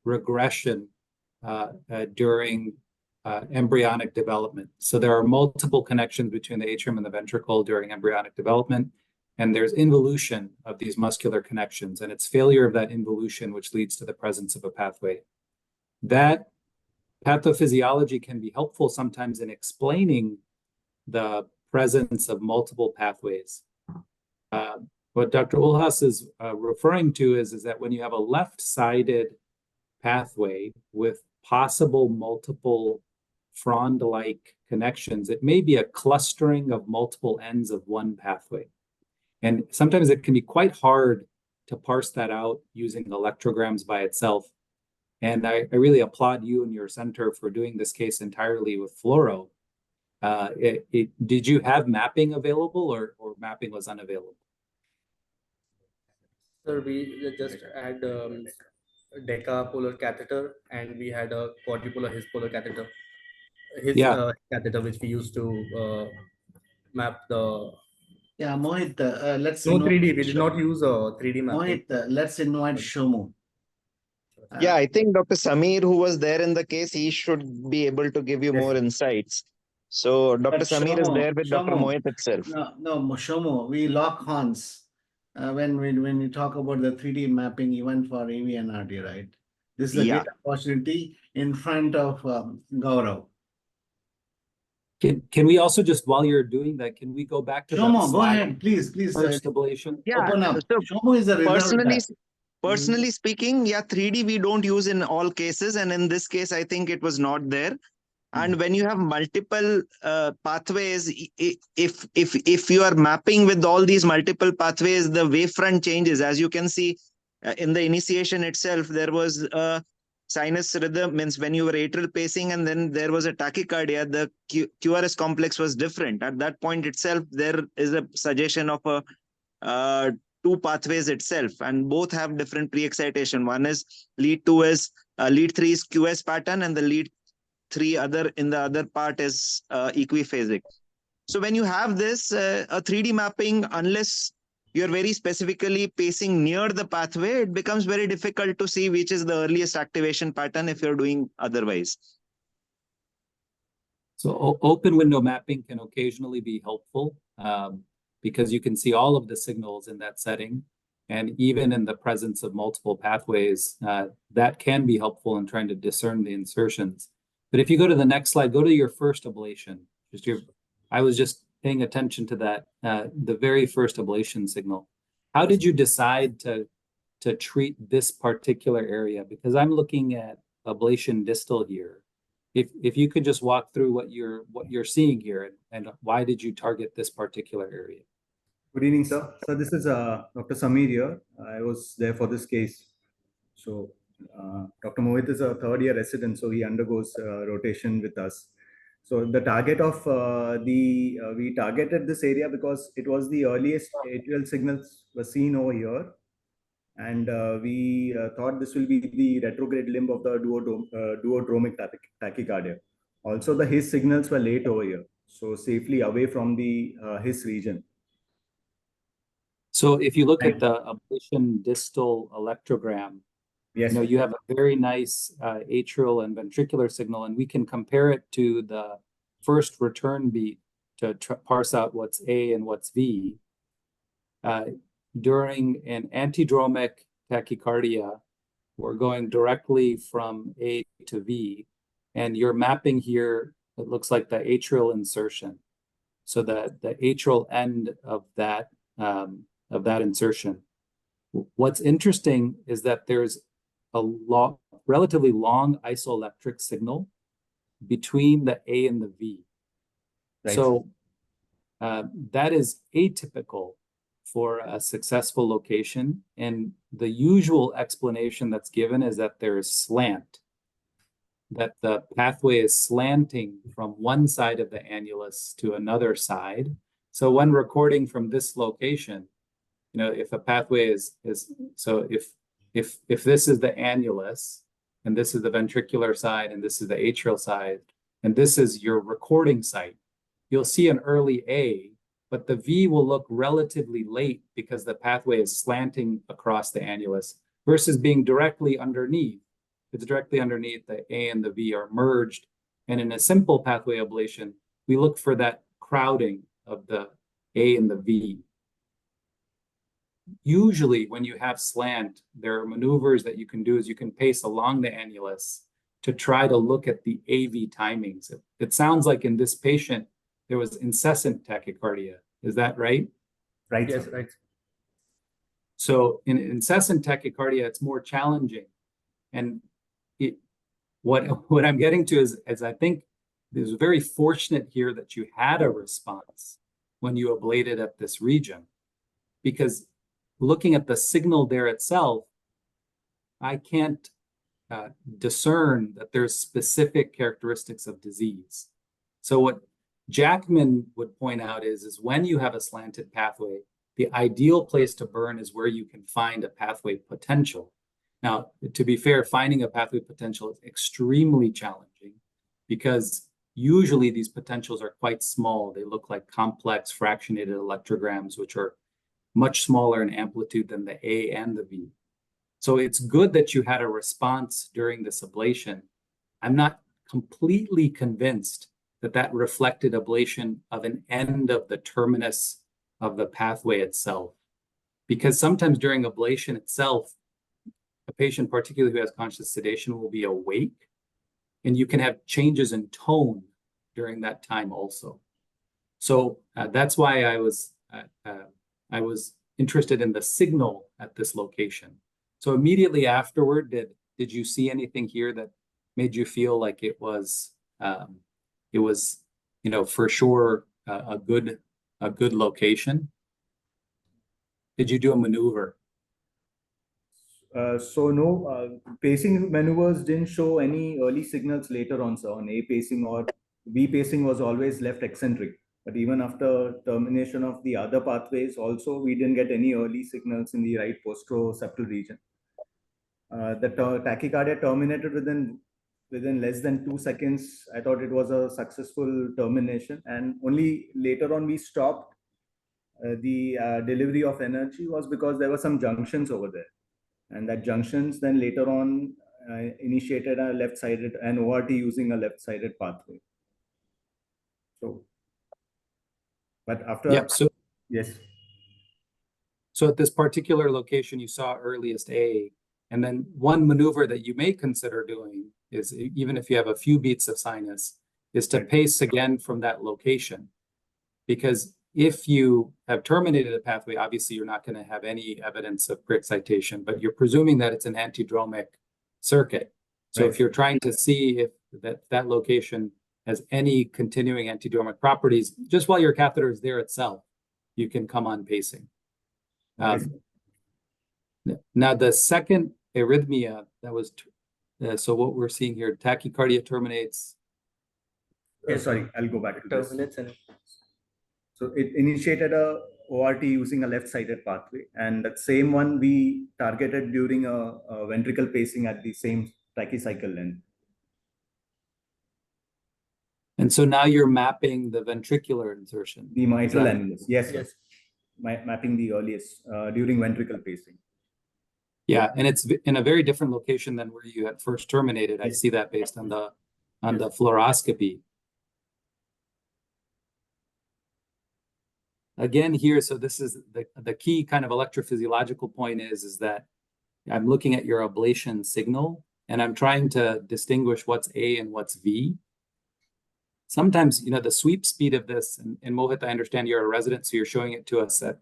regression during embryonic development. So there are multiple connections between the atrium and the ventricle during embryonic development, and there's involution of these muscular connections, and it's failure of that involution which leads to the presence of a pathway. That pathophysiology can be helpful sometimes in explaining the presence of multiple pathways. What Dr. Ulhas is referring to is that when you have a left-sided pathway with possible multiple frond-like connections, it may be a clustering of multiple ends of one pathway. And sometimes it can be quite hard to parse that out using electrograms by itself. And I really applaud you and your center for doing this case entirely with fluoro. Did you have mapping available or mapping was unavailable? Sir, we just had a decapolar catheter, and we had a quadrupolar his polar catheter. Catheter which we used to map the. Yeah, Mohit, let's. No 3D. We did not use a 3D mapping. Mohit, let's invite Shomu. Yeah, I think Dr. Samir, who was there in the case, he should be able to give you more insights. So Dr. Samir is there with Dr. Mohit itself. No, Shomu, we lock horns when we talk about the 3D mapping even for AV and RD, right? This is a great opportunity in front of Gaurav. Can we also just, while you're doing that, can we go back to Shomu, that go ahead, please. first ablation? Yeah, open up. so Shomu is a personally speaking, yeah, 3D we don't use in all cases, and in this case, I think it was not there. And when you have multiple pathways, if you are mapping with all these multiple pathways, the wavefront changes. As you can see in the initiation itself, there was a sinus rhythm, means when you were atrial pacing, and then there was a tachycardia, the QRS complex was different. At that point itself, there is a suggestion of a two pathways itself, and both have different pre-excitation. One is lead 2 is lead 3 is QS pattern, and the lead 3 in the other part is equiphasic. So when you have this a 3D mapping, unless you're very specifically pacing near the pathway, it becomes very difficult to see which is the earliest activation pattern if you're doing otherwise. So open window mapping can occasionally be helpful because you can see all of the signals in that setting. And even in the presence of multiple pathways, that can be helpful in trying to discern the insertions. But if you go to the next slide, go to your first ablation. I was just paying attention to that, the very first ablation signal. How did you decide to treat this particular area? Because I'm looking at ablation distal here. If you could just walk through what you're seeing here and why did you target this particular area? Good evening, sir. So this is Dr. Samir here. I was there for this case. So Dr. Mohit is a third-year resident, so he undergoes rotation with us. So the target of we targeted this area because it was the earliest atrial signals were seen over here. And we thought this will be the retrograde limb of the duodromic tachycardia. Also, the His signals were late over here, so safely away from the His region. So if you look at the ablation distal electrogram, yes, you have a very nice atrial and ventricular signal, and we can compare it to the first return beat to parse out what's A and what's V. During an antidromic tachycardia, we're going directly from A to V, and you're mapping here, it looks like the atrial insertion. So the atrial end of that insertion. What's interesting is that there's a relatively long isoelectric signal between the A and the V. Right. So that is atypical for a successful location. And the usual explanation that's given is that there is slant, that the pathway is slanting from one side of the annulus to another side. So when recording from this location, if a pathway is so if this is the annulus and this is the ventricular side and this is the atrial side and this is your recording site, you'll see an early A, but the V will look relatively late because the pathway is slanting across the annulus versus being directly underneath. It's directly underneath, the A and the V are merged. And in a simple pathway ablation, we look for that crowding of the A and the V. Usually when you have slant, there are maneuvers that you can do is you can pace along the annulus to try to look at the AV timings. It sounds like in this patient, there was incessant tachycardia. Is that right? Right. Yes, right. So in incessant tachycardia, it's more challenging. And what I'm getting to is I think it was very fortunate here that you had a response when you ablated at this region, because looking at the signal there itself, I can't discern that there's specific characteristics of disease. So what Jackman would point out is when you have a slanted pathway, the ideal place to burn is where you can find a pathway potential. Now, to be fair, finding a pathway potential is extremely challenging because usually these potentials are quite small. They look like complex fractionated electrograms, which are much smaller in amplitude than the A and the V. So it's good that you had a response during this ablation. I'm not completely convinced that reflected ablation of an end of the terminus of the pathway itself. Because sometimes during ablation itself, a patient, particularly who has conscious sedation, will be awake, and you can have changes in tone during that time also. So that's why I was interested in the signal at this location. So immediately afterward, did you see anything here that made you feel like it was for sure a good location? Did you do a maneuver? So no, pacing maneuvers didn't show any early signals later on, so on A pacing or B pacing was always left eccentric. But even after termination of the other pathways also, we didn't get any early signals in the right posteroseptal region. The tachycardia terminated within less than 2 seconds. I thought it was a successful termination, and only later on we stopped the delivery of energy was because there were some junctions over there. And that junctions then later on initiated a left-sided, an ORT using a left-sided pathway. So, but after, Yep. So, yes. so at this particular location, you saw earliest A, and then one maneuver that you may consider doing is, even if you have a few beats of sinus, is to pace again from that location. Because if you have terminated a pathway, obviously you're not going to have any evidence of pre-excitation, but you're presuming that it's an antidromic circuit. So if you're trying to see if that location has any continuing antidromic properties, just while your catheter is there itself, you can come on pacing. Now, the second arrhythmia that was, so what we're seeing here, tachycardia terminates. Sorry, I'll go back to this. So it initiated a ORT using a left-sided pathway, and that same one we targeted during a ventricle pacing at the same tachycycle length. And so now you're mapping the ventricular insertion. The mitral annulus, yes. Mapping the earliest during ventricle pacing. Yeah, and it's in a very different location than where you had first terminated. I see that based on the fluoroscopy. Again here, so this is the key kind of electrophysiological point is that I'm looking at your ablation signal and I'm trying to distinguish what's A and what's V. Sometimes, the sweep speed of this, and Mohit, I understand you're a resident, so you're showing it to us at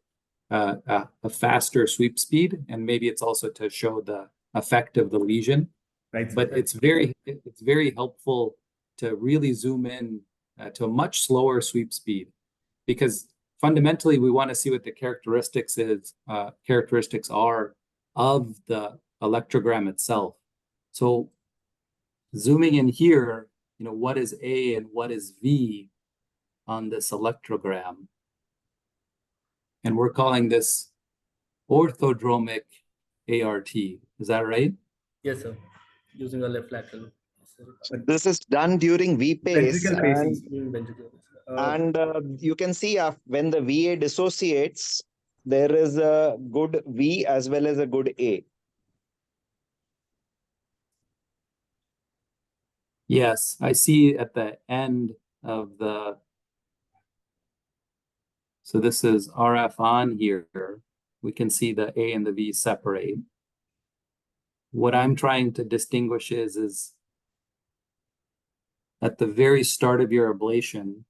a faster sweep speed, and maybe it's also to show the effect of the lesion. Right. But it's very helpful to really zoom in to a much slower sweep speed, because fundamentally we want to see what the characteristics are of the electrogram itself. So zooming in here, what is A and what is V on this electrogram? And we're calling this orthodromic ART. Is that right? Yes, sir. Using a left lateral. This is done during V-pace, Ventricle. and you can see when the VA dissociates, there is a good V as well as a good A. Yes, I see at the end of the, so this is RF on here. We can see the A and the V separate. What I'm trying to distinguish is at the very start of your ablation,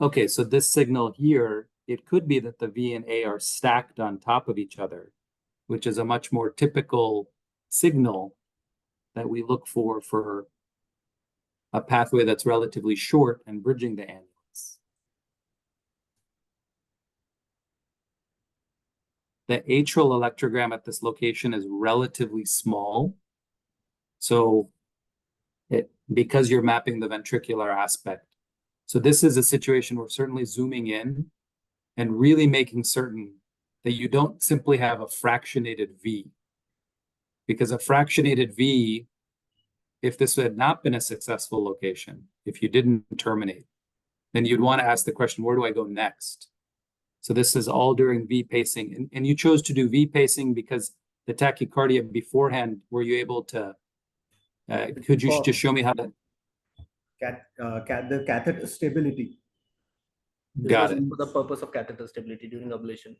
okay, so this signal here, it could be that the V and A are stacked on top of each other, which is a much more typical signal that we look for a pathway that's relatively short and bridging the annulus. The atrial electrogram at this location is relatively small. So because you're mapping the ventricular aspect. So this is a situation where certainly zooming in and really making certain that you don't simply have a fractionated V. Because a fractionated V, if this had not been a successful location, if you didn't terminate, then you'd want to ask the question, where do I go next? So this is all during V pacing. And you chose to do V pacing because the tachycardia beforehand, were you able to, could you just show me how to? The catheter stability. Got it. For the purpose of catheter stability during ablation.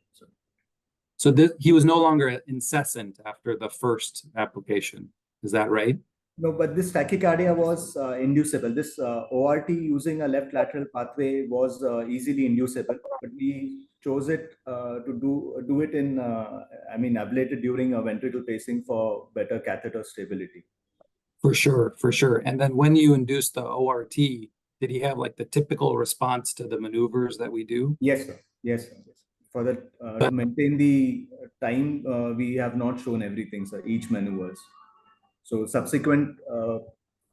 So he was no longer incessant after the first application. Is that right? No, but this tachycardia was inducible. This ORT using a left lateral pathway was easily inducible, but we chose it to do it in, ablated during a ventricle pacing for better catheter stability. For sure. And then when you induced the ORT, did he have like the typical response to the maneuvers that we do? Yes, sir. Yes, sir. For that, to maintain the time, we have not shown everything, sir, each maneuvers. So subsequent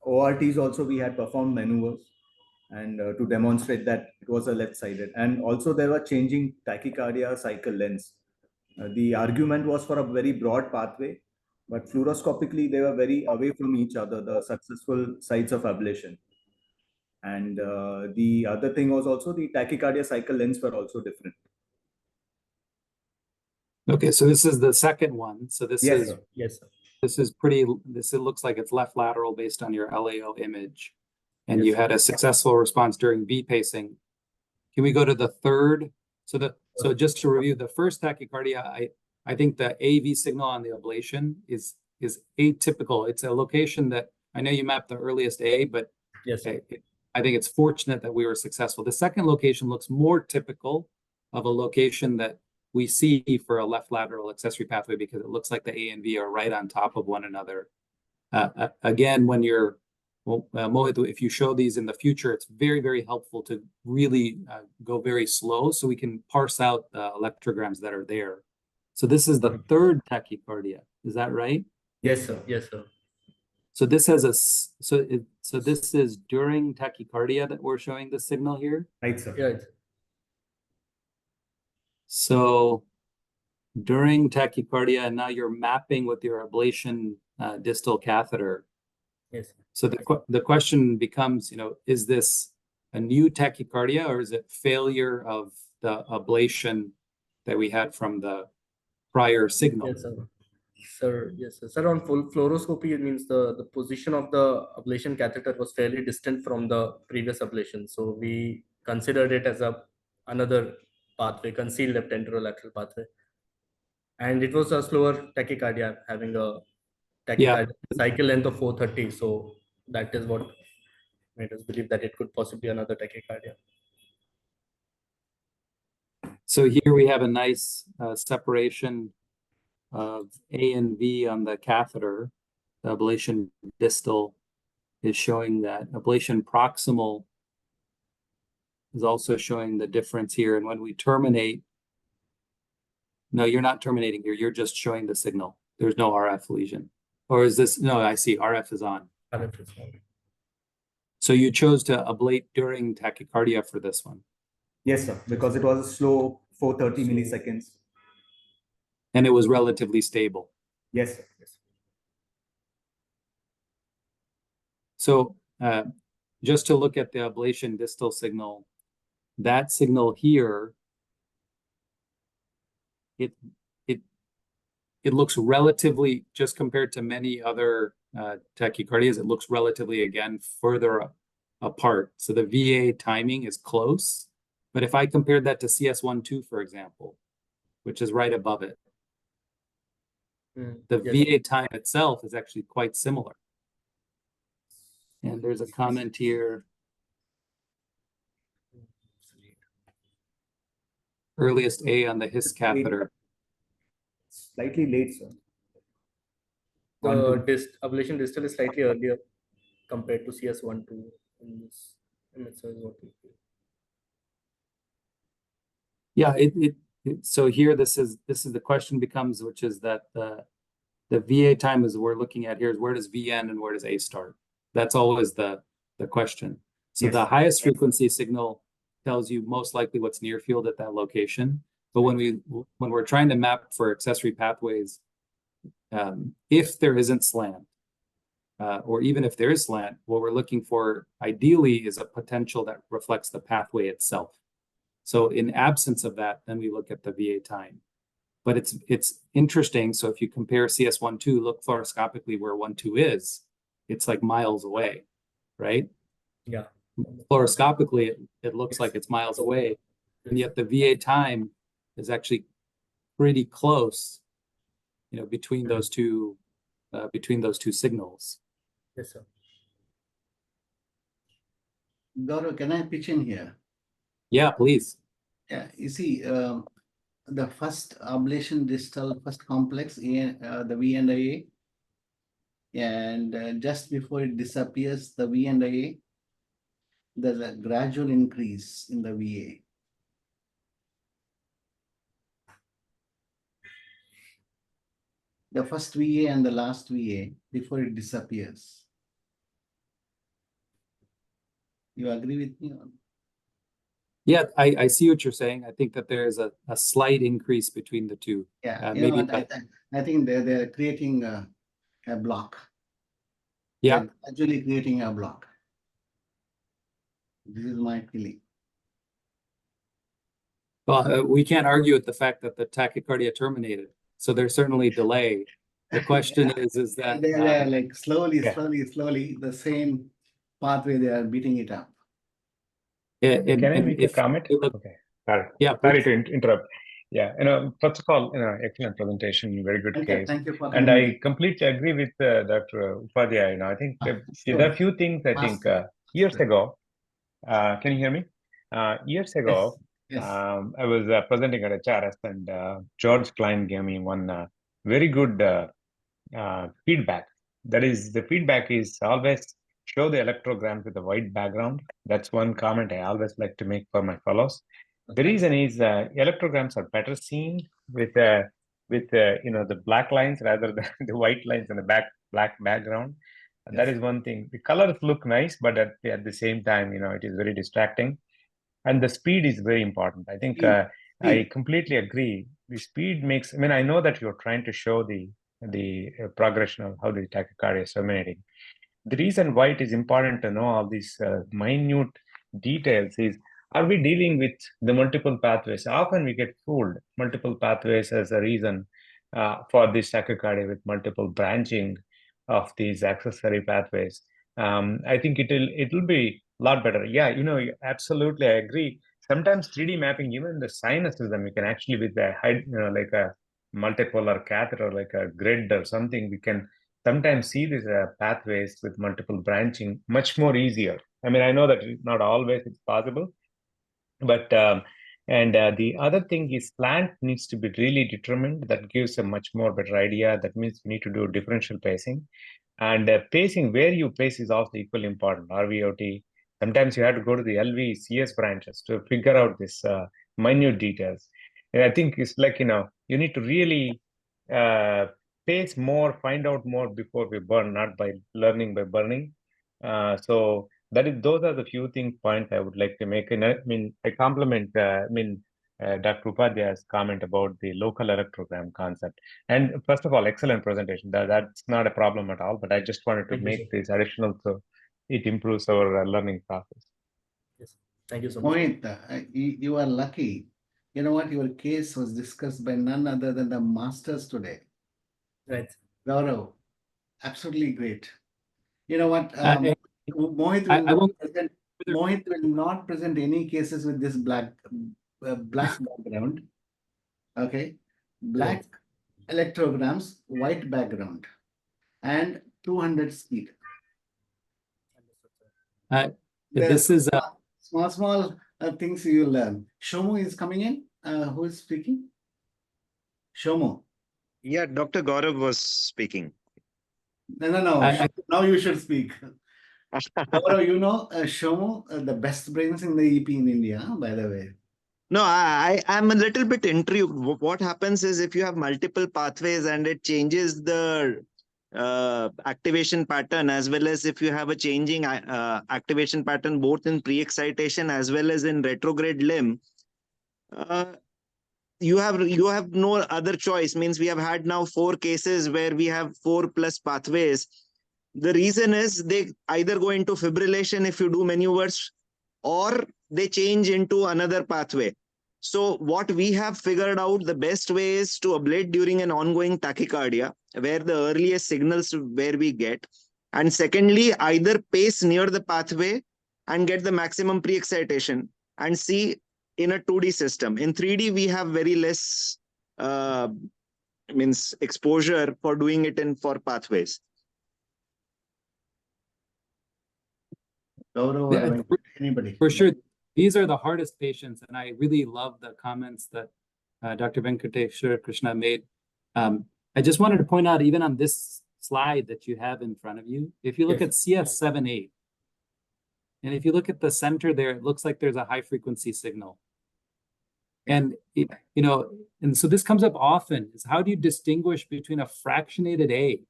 ORTs also we had performed maneuvers and to demonstrate that it was a left-sided. And also there were changing tachycardia cycle lengths. The argument was for a very broad pathway, but fluoroscopically they were very away from each other, the successful sites of ablation. And the other thing was also the tachycardia cycle lengths were also different. Okay, so this is the second one. So this Yes, is sir. Yes, sir. This it looks like it's left lateral based on your LAO image. And Yes, you sir. had a successful response during V pacing. Can we go to the third? So just to review, the first tachycardia, I think the AV signal on the ablation is atypical. It's a location that I know you mapped the earliest A, but Yes, sir. I think it's fortunate that we were successful. The second location looks more typical of a location that we see for a left lateral accessory pathway because it looks like the A and V are right on top of one another. Again, when you're Mohit, if you show these in the future, it's very, very helpful to really go very slow so we can parse out the electrograms that are there. So this is the third tachycardia. Is that right? Yes, sir. Yes, sir. So this has so this is during tachycardia that we're showing the signal here? Right, sir. Yeah. So during tachycardia, and now you're mapping with your ablation distal catheter. Yes. So the question becomes, is this a new tachycardia or is it failure of the ablation that we had from the prior signal? Yes, sir. Sir, yes, sir. Sir, on full fluoroscopy, it means the position of the ablation catheter was fairly distant from the previous ablation. So we considered it as another pathway, concealed left anterolateral pathway. And it was a slower tachycardia, having a tachycardia cycle length of 430. So that is what made us believe that it could possibly be another tachycardia. So here we have a nice separation of A and V on the catheter. The ablation distal is showing that. Ablation proximal is also showing the difference here. And when we terminate, no, you're not terminating here. You're just showing the signal. There's no RF lesion. Or is this, no, I see RF is on. RF is on. So you chose to ablate during tachycardia for this one? Yes, sir, because it was a slow 430 milliseconds. And it was relatively stable. Yes, sir. Yes. So just to look at the ablation distal signal, that signal here, it looks relatively, just compared to many other tachycardias, it looks relatively, again, further apart. So the VA timing is close. But if I compared that to CS12, for example, which is right above it, the VA time itself is actually quite similar. And there's a comment here. Earliest A on the HIS catheter. Slightly late, sir. The ablation distal is slightly earlier compared to CS12 in this image. Yeah, so here this is the question becomes, which is that the VA time is we're looking at here is where does V end and where does A start? That's always the question. So the highest frequency signal tells you most likely what's near field at that location. But when we're trying to map for accessory pathways, if there isn't slant, or even if there is slant, what we're looking for ideally is a potential that reflects the pathway itself. So in absence of that, then we look at the VA time. But it's interesting. So if you compare CS12, look fluoroscopically where 12 is, it's like miles away, right? Yeah. Fluoroscopically, it looks like it's miles away, and yet the VA time is actually pretty close, between those two signals. Yes, sir. Gaurav, can I pitch in here? Yeah, please. Yeah, you see, the first ablation distal, first complex, the V and IA, and just before it disappears, the V and IA, there's a gradual increase in the VA. The first VA and the last VA before it disappears. You agree with me? Yeah, I see what you're saying. I think that there's a slight increase between the two. Yeah, maybe. I think they're creating a block. Yeah. They're actually creating a block. This is my feeling. Well, we can't argue with the fact that the tachycardia terminated. So there's certainly delay. The question is that they're like slowly, yeah. slowly, the same pathway, they are beating it up. Can I make a comment? Okay, sorry. Yeah, sorry to interrupt. Yeah, first of all, excellent presentation, very good case. Thank you for And I completely agree with Dr. Upadhyay. I think there are a few things I think years ago. Can you hear me? Years ago, Yes. I was presenting at HRS, and George Klein gave me one very good feedback. That is, the feedback is always show the electrograms with a white background. That's one comment I always like to make for my fellows. The reason is electrograms are better seen with the black lines rather than the white lines and the black background. Yes. That is one thing. The colors look nice, but at the same time, it is very distracting. And the speed is very important. I think I completely agree. The speed makes, I know that you're trying to show the progression of how the tachycardia is terminating. The reason why it is important to know all these minute details is, are we dealing with the multiple pathways? Often we get fooled, multiple pathways as a reason for this tachycardia with multiple branching of these accessory pathways. I think it'll be a lot better. Yeah, absolutely, I agree. Sometimes 3D mapping, even the sinus system, we can actually with the like a multipolar catheter, like a grid or something, we can sometimes see these pathways with multiple branching much more easier. I know that not always it's possible, but the other thing is plant needs to be really determined. That gives a much more better idea. That means we need to do differential pacing, and pacing where you pace is also equally important. RVOT. Sometimes you have to go to the LV, CS branches to figure out this minute details. And I think it's like, you need to really pace more, find out more before we burn, not by learning by burning. So those are the few points I would like to make. And I compliment Dr. Upadhyay's comment about the local electrogram concept. And first of all, excellent presentation. That's not a problem at all, but I just wanted to make this additional so it improves our learning process. Yes. Thank you so much. Mohit, you are lucky. You know what? Your case was discussed by none other than the masters today. Right. Gaurav, absolutely great. You know what? Mohit will not present any cases with this black background. Okay, black electrograms, white background, and 200 speed. This is small things you learn. Shomu is coming in. Who is speaking? Shomu. Yeah, Dr. Gaurav was speaking. No. Now you should speak. Gaurav, Shomu, the best brains in the EP in India, by the way. No, I'm a little bit intrigued. What happens is if you have multiple pathways and it changes the activation pattern, as well as if you have a changing activation pattern both in pre-excitation as well as in retrograde limb, you have no other choice. Means we have had now 4 cases where we have 4+ pathways. The reason is they either go into fibrillation if you do maneuvers, or they change into another pathway. So what we have figured out, the best way is to ablate during an ongoing tachycardia, where the earliest signals where we get. And secondly, either pace near the pathway and get the maximum pre-excitation and see in a 2D system. In 3D, we have very less exposure for doing it for pathways. Anybody? For sure, these are the hardest patients, and I really love the comments that Dr. Venkateshwar Krishna made. I just wanted to point out, even on this slide that you have in front of you, if you look at CF7-8, and if you look at the center there, it looks like there's a high frequency signal. And and so this comes up often, is how do you distinguish between a fractionated A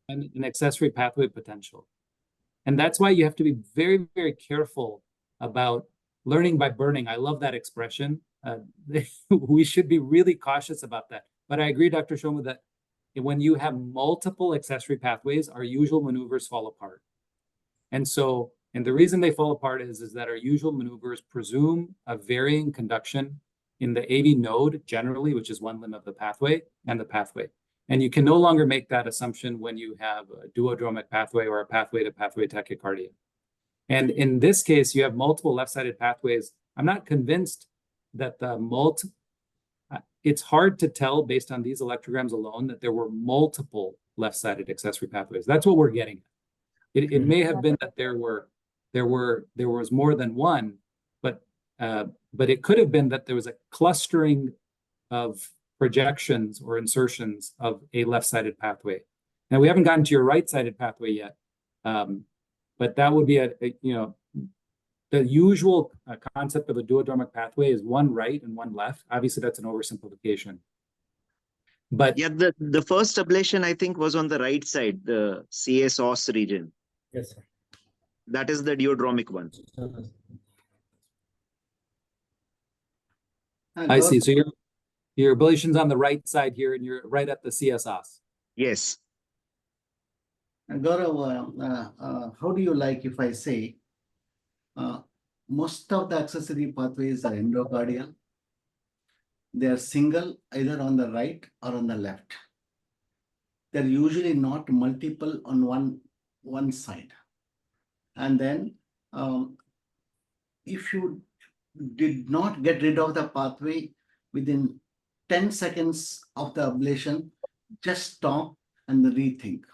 and an accessory pathway potential? And that's why you have to be very, very careful about learning by burning. I love that expression. We should be really cautious about that. But I agree, Dr. Shomu, that when you have multiple accessory pathways, our usual maneuvers fall apart. And the reason they fall apart is that our usual maneuvers presume a varying conduction in the AV node generally, which is one limb of the pathway, and the pathway. And you can no longer make that assumption when you have a duodromic pathway or a pathway-to-pathway tachycardia. And in this case, you have multiple left-sided pathways. I'm not convinced that it's hard to tell based on these electrograms alone that there were multiple left-sided accessory pathways. That's what we're getting at. It may have been that there was more than one, but it could have been that there was a clustering of projections or insertions of a left-sided pathway. Now, we haven't gotten to your right-sided pathway yet, but that would be the usual concept of a duodromic pathway is one right and one left. Obviously, that's an oversimplification. But yeah, the first ablation, I think, was on the right side, the CS-OS region. Yes, sir. That is the duodromic one. I see. So your ablation's on the right side here, and you're right at the CS-OS. Yes. And Gaurav, how do you like if I say most of the accessory pathways are endocardial? They are single, either on the right or on the left. They're usually not multiple on one side. And then if you did not get rid of the pathway within 10 seconds of the ablation, just stop and rethink.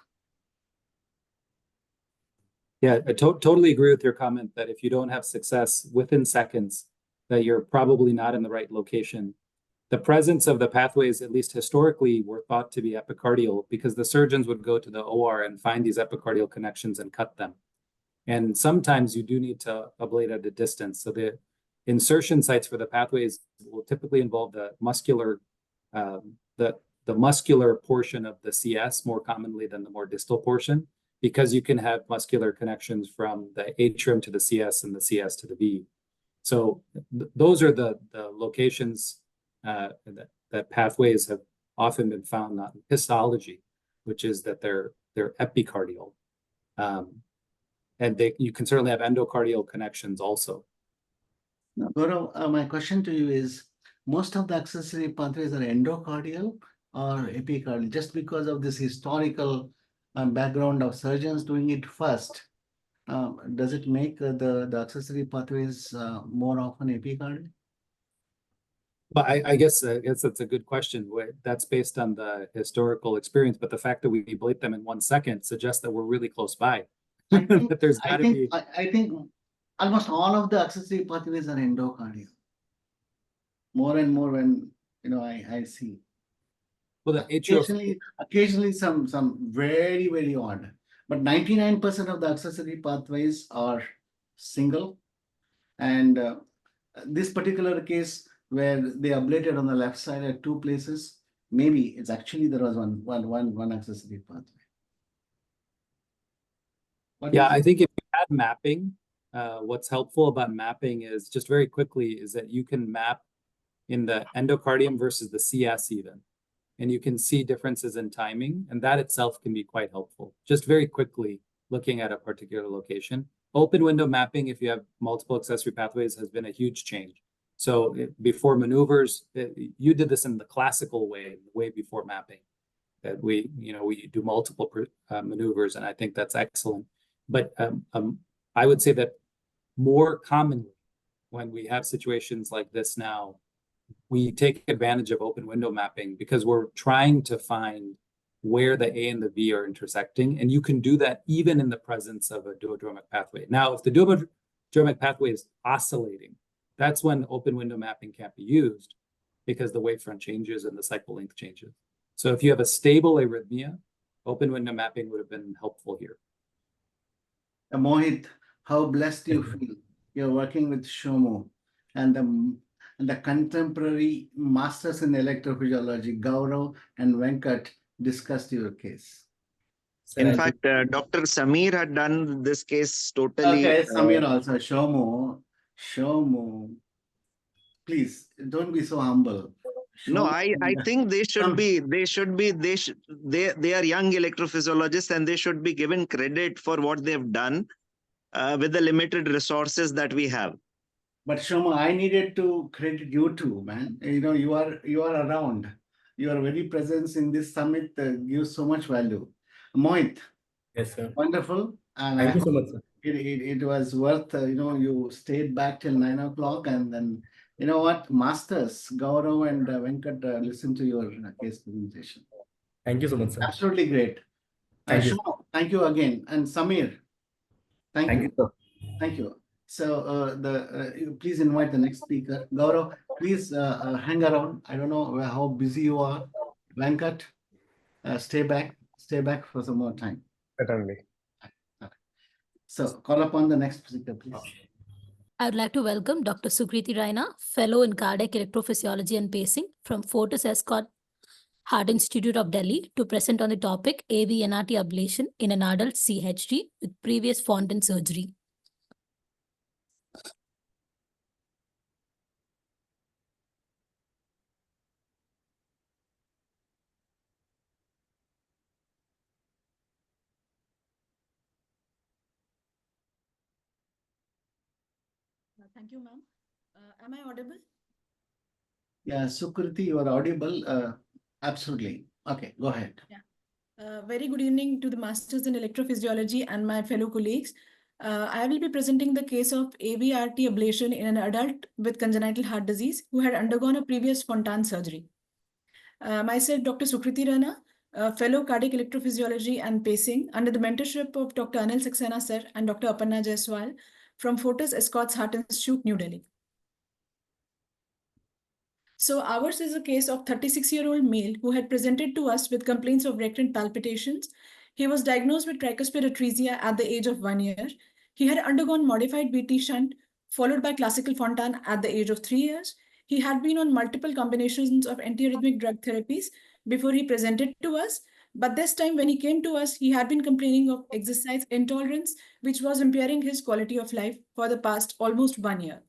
Yeah, I totally agree with your comment that if you don't have success within seconds, that you're probably not in the right location. The presence of the pathways, at least historically, were thought to be epicardial because the surgeons would go to the OR and find these epicardial connections and cut them. And sometimes you do need to ablate at a distance. So the insertion sites for the pathways will typically involve the muscular, the muscular portion of the CS more commonly than the more distal portion, because you can have muscular connections from the atrium to the CS and the CS to the V. So those are the locations that pathways have often been found on histology, which is that they're epicardial. And you can certainly have endocardial connections also. Now, Gaurav, my question to you is, most of the accessory pathways are endocardial or epicardial? Just because of this historical background of surgeons doing it first, does it make the accessory pathways more often epicardial? But I guess that's a good question. That's based on the historical experience, but the fact that we ablate them in 1 second suggests that we're really close by. But there's got to be. I think almost all of the accessory pathways are endocardial. More and more when I see. Well, the occasionally some very, very odd, but 99% of the accessory pathways are single. And this particular case where they ablated on the left side at 2 places, maybe it's actually there was one accessory pathway. Yeah, I think if you add mapping, what's helpful about mapping is just very quickly is that you can map in the endocardium versus the CS even. And you can see differences in timing, and that itself can be quite helpful. Just very quickly looking at a particular location. Open window mapping, if you have multiple accessory pathways, has been a huge change. So before maneuvers, you did this in the classical way, the way before mapping, that we do multiple maneuvers, and I think that's excellent. But I would say that more commonly, when we have situations like this now, we take advantage of open window mapping because we're trying to find where the A and the V are intersecting. And you can do that even in the presence of a duodromic pathway. Now, if the duodromic pathway is oscillating, that's when open window mapping can't be used because the wavefront changes and the cycle length changes. So if you have a stable arrhythmia, open window mapping would have been helpful here. Mohit, how blessed you feel. You're working with Shomo and the contemporary masters in electrophysiology, Gaurav and Venkat, discussed your case. In fact, Dr. Samir had done this case totally. Okay, Samir also. Shomo, please don't be so humble. No, I think they are young electrophysiologists and they should be given credit for what they've done with the limited resources that we have. But Shoma, I needed to credit you too, man. You are around. Your very presence in this summit gives so much value. Mohit. Yes, sir. Wonderful. And Thank you so much, sir. It was worth, you stayed back till 9 o'clock, and then, you know what, Masters, Gaurav and Venkat, listen to your case presentation. Thank you so much, sir. Absolutely great. Thank you. Shoma, thank you again. And Samir, thank Thank you. you, sir. Thank you. So please invite the next speaker. Gaurav, please hang around. I don't know how busy you are. Venkat, stay back for some more time. Certainly. So call upon the next speaker, please. I would like to welcome Dr. Sukriti Raina, Fellow in Cardiac Electrophysiology and Pacing from Fortis Escort Heart Institute of Delhi, to present on the topic AV-NRT ablation in an adult CHD with previous Fontan surgery. Thank you, ma'am. Am I audible? Yeah, Sukriti, you are audible. Absolutely. Okay, go ahead. Yeah. Very good evening to the Masters in Electrophysiology and my fellow colleagues. I will be presenting the case of AV-RT ablation in an adult with congenital heart disease who had undergone a previous Fontan surgery. Myself, Dr. Sukriti Rana, Fellow Cardiac Electrophysiology and Pacing under the mentorship of Dr. Anil Saxena sir and Dr. Aparna Jaiswal from Fortis Escorts Heart Institute, New Delhi. So ours is a case of 36-year-old male who had presented to us with complaints of recurrent palpitations. He was diagnosed with tricuspid atresia at the age of 1 year. He had undergone modified BT shunt followed by classical Fontan at the age of 3 years. He had been on multiple combinations of antiarrhythmic drug therapies before he presented to us. But this time when he came to us, he had been complaining of exercise intolerance, which was impairing his quality of life for the past almost 1 year.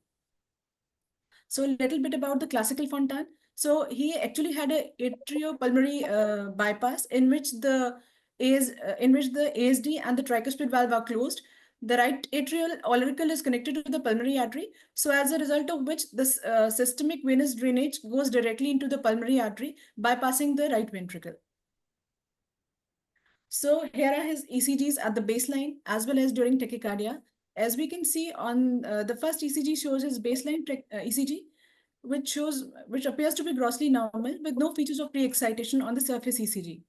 So a little bit about the classical Fontan. So he actually had a atriopulmonary bypass in which the ASD and the tricuspid valve are closed. The right atrial auricle is connected to the pulmonary artery. So as a result of which this systemic venous drainage goes directly into the pulmonary artery, bypassing the right ventricle. So here are his ECGs at the baseline as well as during tachycardia. As we can see on the first ECG shows his baseline ECG, which appears to be grossly normal with no features of pre-excitation on the surface ECG.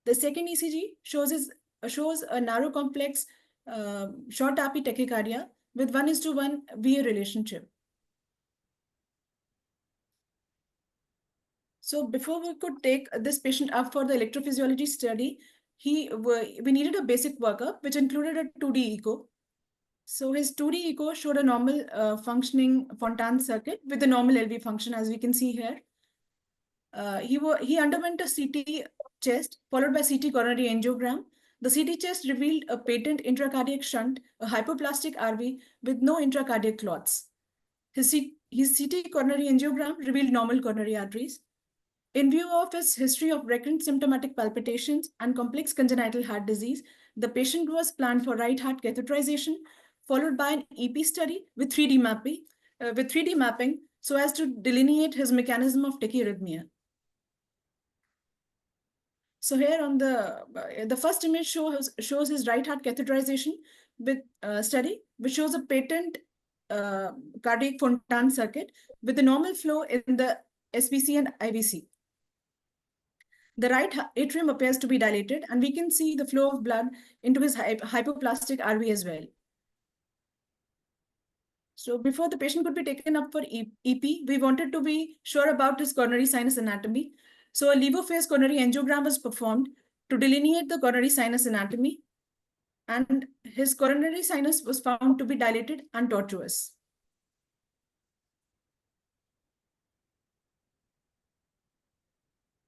The second ECG shows a narrow complex short RP tachycardia with 1:1 VA relationship. So before we could take this patient up for the electrophysiology study, we needed a basic workup, which included a 2D echo. So his 2D echo showed a normal functioning Fontan circuit with a normal LV function, as we can see here. He underwent a CT chest followed by CT coronary angiogram. The CT chest revealed a patent intracardiac shunt, a hypoplastic RV with no intracardiac clots. His CT coronary angiogram revealed normal coronary arteries. In view of his history of recurrent symptomatic palpitations and complex congenital heart disease, the patient was planned for right heart catheterization, followed by an EP study with 3D mapping, so as to delineate his mechanism of tachyarrhythmia. So here on the first image shows his right heart catheterization with study, which shows a patent cardiac Fontan circuit with a normal flow in the SVC and IVC. The right atrium appears to be dilated, and we can see the flow of blood into his hypoplastic RV as well. So before the patient could be taken up for EP, we wanted to be sure about his coronary sinus anatomy. So a levo phase coronary angiogram was performed to delineate the coronary sinus anatomy, and his coronary sinus was found to be dilated and tortuous.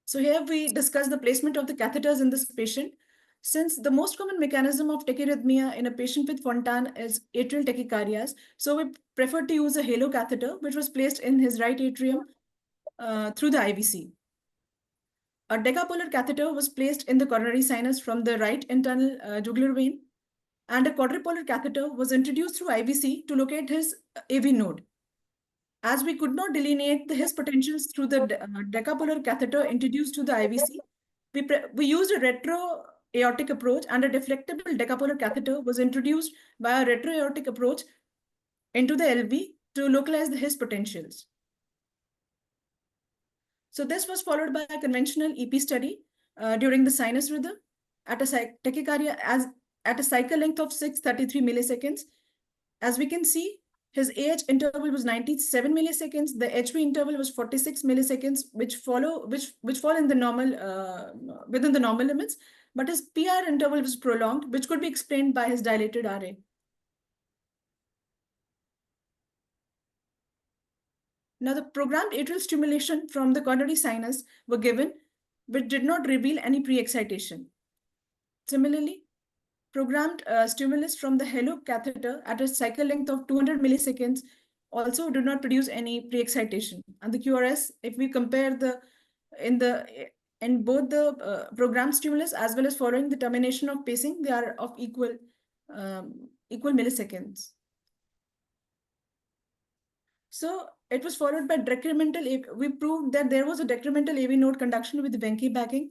So here we discuss the placement of the catheters in this patient. Since the most common mechanism of tachyarrhythmia in a patient with Fontan is atrial tachycardias, so we preferred to use a halo catheter, which was placed in his right atrium through the IVC. A decapolar catheter was placed in the coronary sinus from the right internal jugular vein, and a quadripolar catheter was introduced through IVC to locate his AV node. As we could not delineate his potentials through the decapolar catheter introduced to the IVC, we used a retro-aortic approach, and a deflectable decapolar catheter was introduced by a retro-aortic approach into the LV to localize his potentials. So this was followed by a conventional EP study during the sinus rhythm at a tachycardia at a cycle length of 633 milliseconds. As we can see, his AH interval was 97 milliseconds. The HV interval was 46 milliseconds, which fall in the normal within the normal limits. But his PR interval was prolonged, which could be explained by his dilated RA. Now, the programmed atrial stimulation from the coronary sinus were given, which did not reveal any pre-excitation. Similarly, programmed stimulus from the halo catheter at a cycle length of 200 milliseconds also did not produce any pre-excitation. And the QRS, if we compare in both the programmed stimulus as well as following the termination of pacing, they are of equal milliseconds. So it was followed by decremental. We proved that there was a decremental AV node conduction with Venki backing.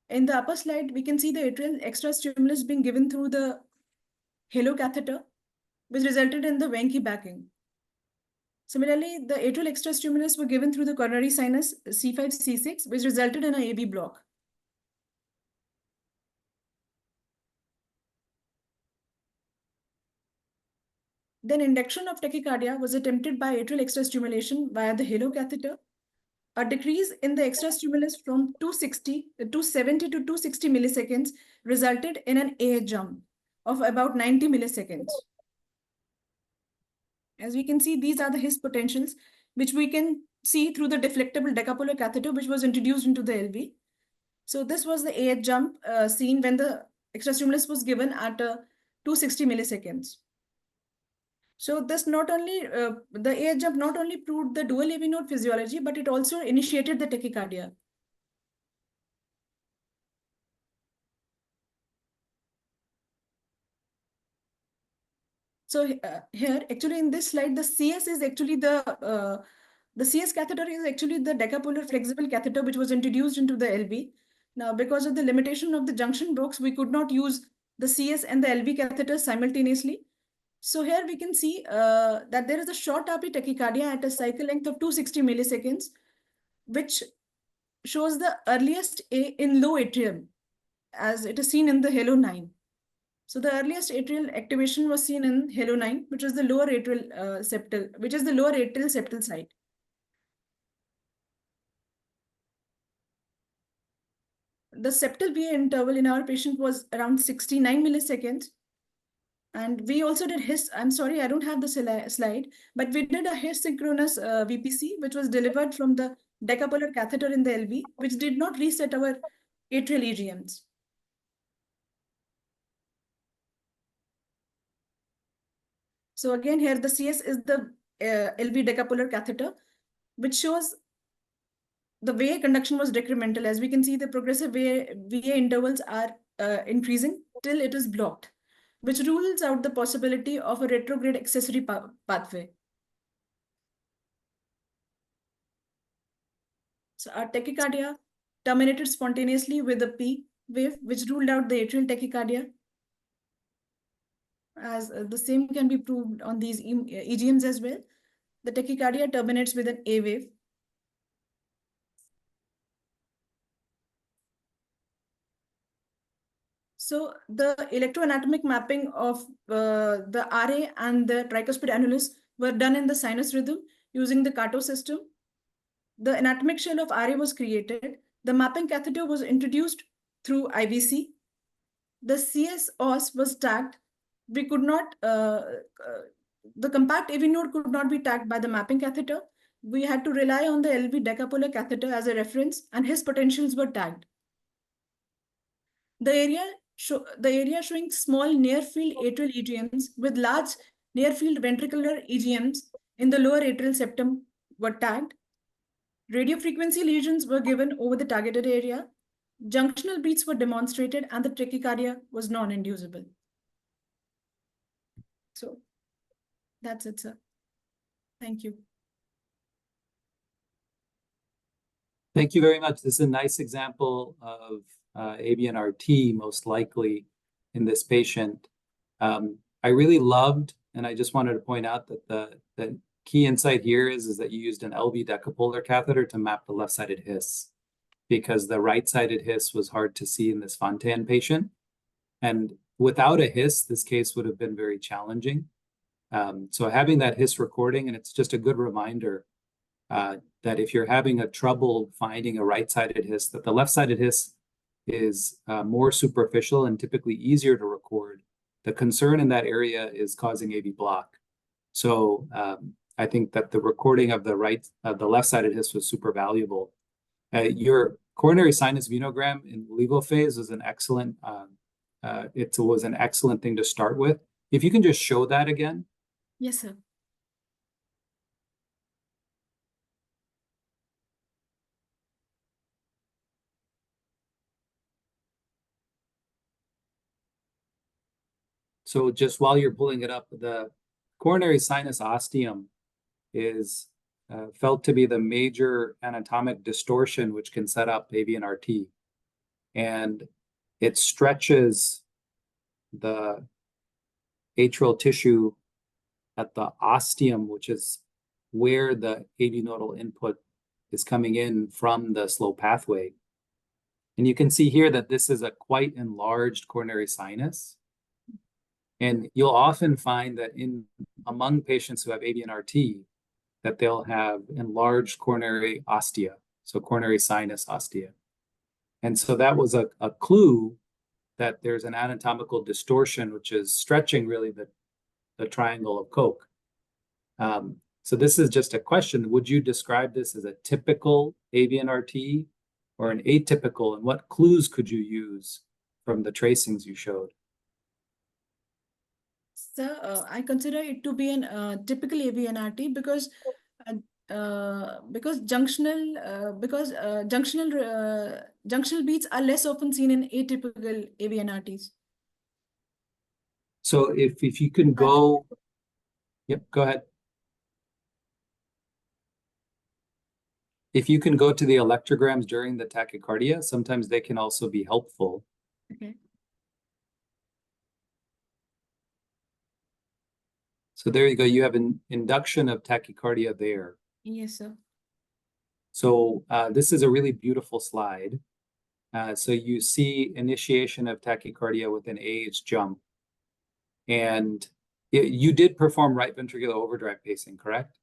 In the upper slide, we can see the atrial extra stimulus being given through the halo catheter, which resulted in the Venki backing. Similarly, the atrial extra stimulus were given through the coronary sinus C5, C6, which resulted in an AV block. Then induction of tachycardia was attempted by atrial extra stimulation via the halo catheter. A decrease in the extra stimulus from 270 to 260 milliseconds resulted in an AH jump of about 90 milliseconds. As we can see, these are his potentials, which we can see through the deflectable decapolar catheter, which was introduced into the LV. So this was the AH jump seen when the extra stimulus was given at 260 milliseconds. So this not only, the AH jump not only proved the dual AV node physiology, but it also initiated the tachycardia. So here, actually in this slide, the CS is actually the CS catheter is actually the decapolar flexible catheter, which was introduced into the LV. Now, because of the limitation of the junction box, we could not use the CS and the LV catheters simultaneously. So here we can see that there is a short RP tachycardia at a cycle length of 260 milliseconds, which shows the earliest in low atrium, as it is seen in the halo 9. So the earliest atrial activation was seen in halo 9, which is the lower atrial septal site. The septal VA interval in our patient was around 69 milliseconds. And we also did I'm sorry, I don't have the slide, but we did a his synchronous VPC, which was delivered from the decapolar catheter in the LV, which did not reset our atrial EGMs. So again, here the CS is the LV decapolar catheter, which shows the VA conduction was decremental. As we can see, the progressive VA intervals are increasing till it is blocked, which rules out the possibility of a retrograde accessory pathway. So our tachycardia terminated spontaneously with a P wave, which ruled out the atrial tachycardia. As the same can be proved on these EGMs as well. The tachycardia terminates with an A wave. So the electroanatomic mapping of the RA and the tricuspid annulus were done in the sinus rhythm using the CARTO system. The anatomic shell of RA was created. The mapping catheter was introduced through IVC. The CS os was tagged. We could not, the compact AV node could not be tagged by the mapping catheter. We had to rely on the LV decapolar catheter as a reference, and his potentials were tagged. The area showing small near-field atrial EGMs with large near-field ventricular EGMs in the lower atrial septum were tagged. Radiofrequency lesions were given over the targeted area. Junctional beats were demonstrated, and the tachycardia was non-inducible. So that's it, sir. Thank you. Thank you very much. This is a nice example of ABNRT, most likely in this patient. I really loved, and I just wanted to point out that the key insight here is that you used an LV decapolar catheter to map the left-sided His, because the right-sided His was hard to see in this Fontan patient. And without a His, this case would have been very challenging. So having that His recording, and it's just a good reminder that if you're having a trouble finding a right-sided His, that the left-sided His is more superficial and typically easier to record. The concern in that area is causing AV block. So I think that the recording of the left-sided His was super valuable. Your coronary sinus venogram in levo phase was an excellent. It was an excellent thing to start with. If you can just show that again. Yes, sir. So just while you're pulling it up, the coronary sinus ostium is felt to be the major anatomic distortion which can set up ABNRT. And it stretches the atrial tissue at the ostium, which is where the AV nodal input is coming in from the slow pathway. And you can see here that this is a quite enlarged coronary sinus. And you'll often find that among patients who have ABNRT, that they'll have enlarged coronary ostia, so coronary sinus ostia. And so that was a clue that there's an anatomical distortion, which is stretching really the triangle of Koch. So this is just a question. Would you describe this as a typical ABNRT or an atypical? And what clues could you use from the tracings you showed? Sir, I consider it to be an typical ABNRT because junctional beats are less often seen in atypical ABNRTs. So if you can go, yep, go ahead. If you can go to the electrograms during the tachycardia, sometimes they can also be helpful. Okay. So there you go. You have an induction of tachycardia there. Yes, sir. So this is a really beautiful slide. So you see initiation of tachycardia with an AH jump. And you did perform right ventricular overdrive pacing, correct?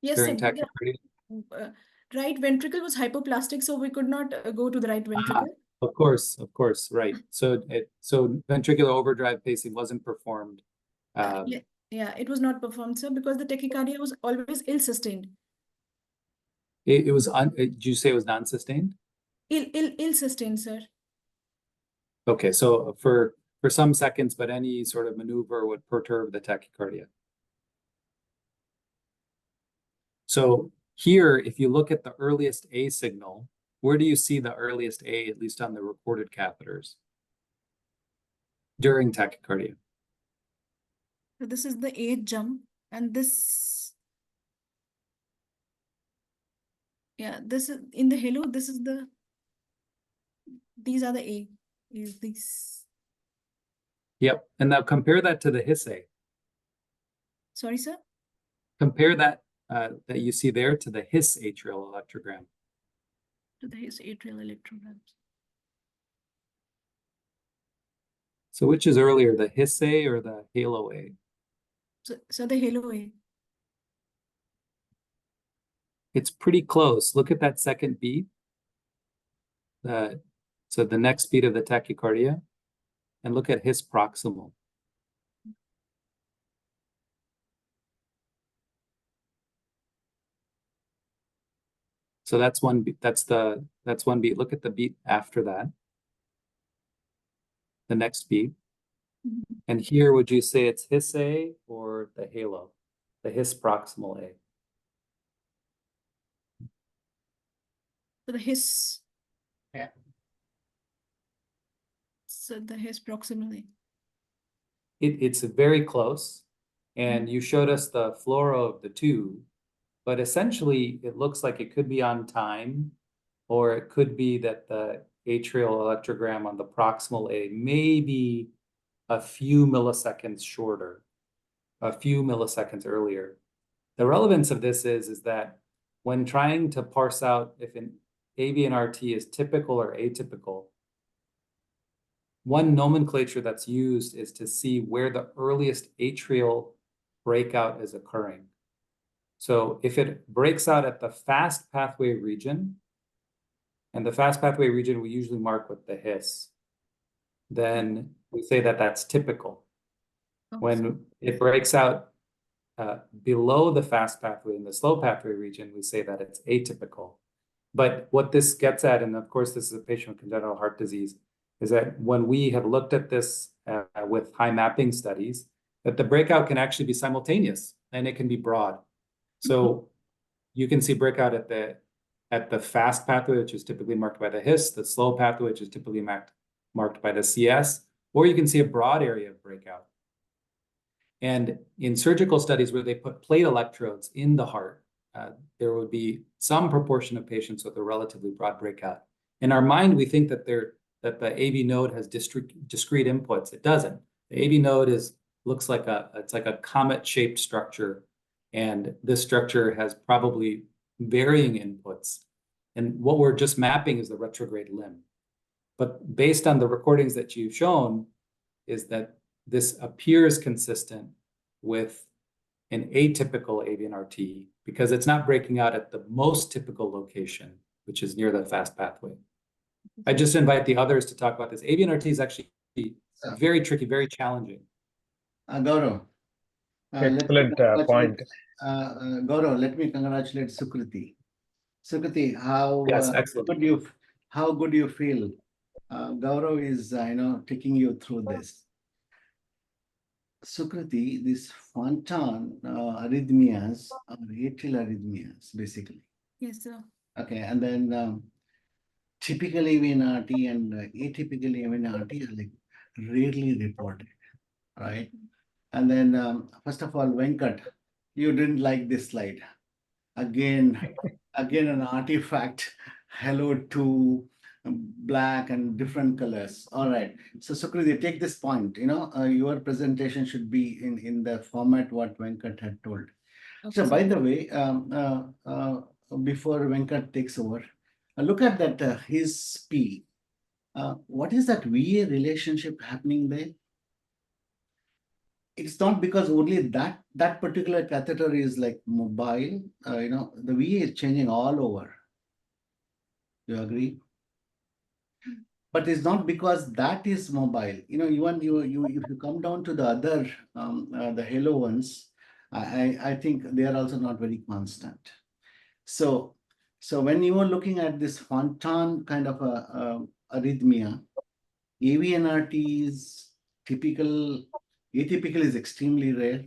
Yes, during sir. tachycardia? Right ventricle was hypoplastic, so we could not go to the right ventricle. Of course, right. So ventricular overdrive pacing wasn't performed. Yeah, it was not performed, sir, because the tachycardia was always ill-sustained. It was, did you say it was non-sustained? Ill-sustained, sir. Okay, so for some seconds, but any sort of maneuver would perturb the tachycardia. So here, if you look at the earliest A signal, where do you see the earliest A, at least on the recorded catheters, during tachycardia? So this is the A jump, and this, yeah, this is in the halo. This is these are the A. Is these? Yep, and now compare that to the His A. Sorry, sir. Compare that that you see there to the His atrial electrogram. To the His atrial electrograms. So which is earlier, the His A or the Halo A? So the halo A. It's pretty close. Look at that second beat. So the next beat of the tachycardia, and look at His proximal. So that's one beat. That's one beat. Look at the beat after that. The next beat. Mm-hmm. And here, would you say it's His A or the halo, the His proximal A? So the His. Yeah. So the His proximal A. It's very close, and you showed us the fluoro of the two, but essentially it looks like it could be on time or it could be that the atrial electrogram on the proximal A may be a few milliseconds shorter, a few milliseconds earlier. The relevance of this is that when trying to parse out if an AV/RT is typical or atypical, one nomenclature that's used is to see where the earliest atrial breakout is occurring. So if it breaks out at the fast pathway region, and the fast pathway region we usually mark with the His, then we say that that's typical. When it breaks out below the fast pathway in the slow pathway region, we say that it's atypical. But what this gets at, and of course this is a patient with congenital heart disease, is that when we have looked at this with high mapping studies, that the breakout can actually be simultaneous and it can be broad. So you can see breakout at the fast pathway, which is typically marked by the His, the slow pathway, which is typically marked by the CS, or you can see a broad area of breakout. And in surgical studies where they put plate electrodes in the heart, there would be some proportion of patients with a relatively broad breakout. In our mind, we think that the AV node has discrete inputs. It doesn't. The AV node looks like it's like a comet-shaped structure, and this structure has probably varying inputs. And what we're just mapping is the retrograde limb. But based on the recordings that you've shown, is that this appears consistent with an atypical AV/RT because it's not breaking out at the most typical location, which is near the fast pathway. I just invite the others to talk about this. AV/RT is actually very tricky, very challenging. Gaurav. Excellent point. Gaurav, let me congratulate Sukriti. Sukriti, how good you feel? Gaurav is taking you through this. Sukriti, this Fontan arrhythmias are atrial arrhythmias, basically. Yes, sir. Okay, and then typical AV/RT and atypical AV/RT are like rarely reported, right? And then first of all, Venkat, you didn't like this slide. Again an artifact, hello to black and different colors. All right. So Sukriti, take this point. Your presentation should be in the format what Venkat had told. Okay. So by the way, before Venkat takes over, look at that his P. What is that VA relationship happening there? It's not because only that particular catheter is like mobile. The VA is changing all over. You agree? But it's not because that is mobile. Even if you come down to the other the halo ones, I think they are also not very constant. So when you are looking at this Fontan kind of a arrhythmia, AV/RT is typical. Atypical is extremely rare.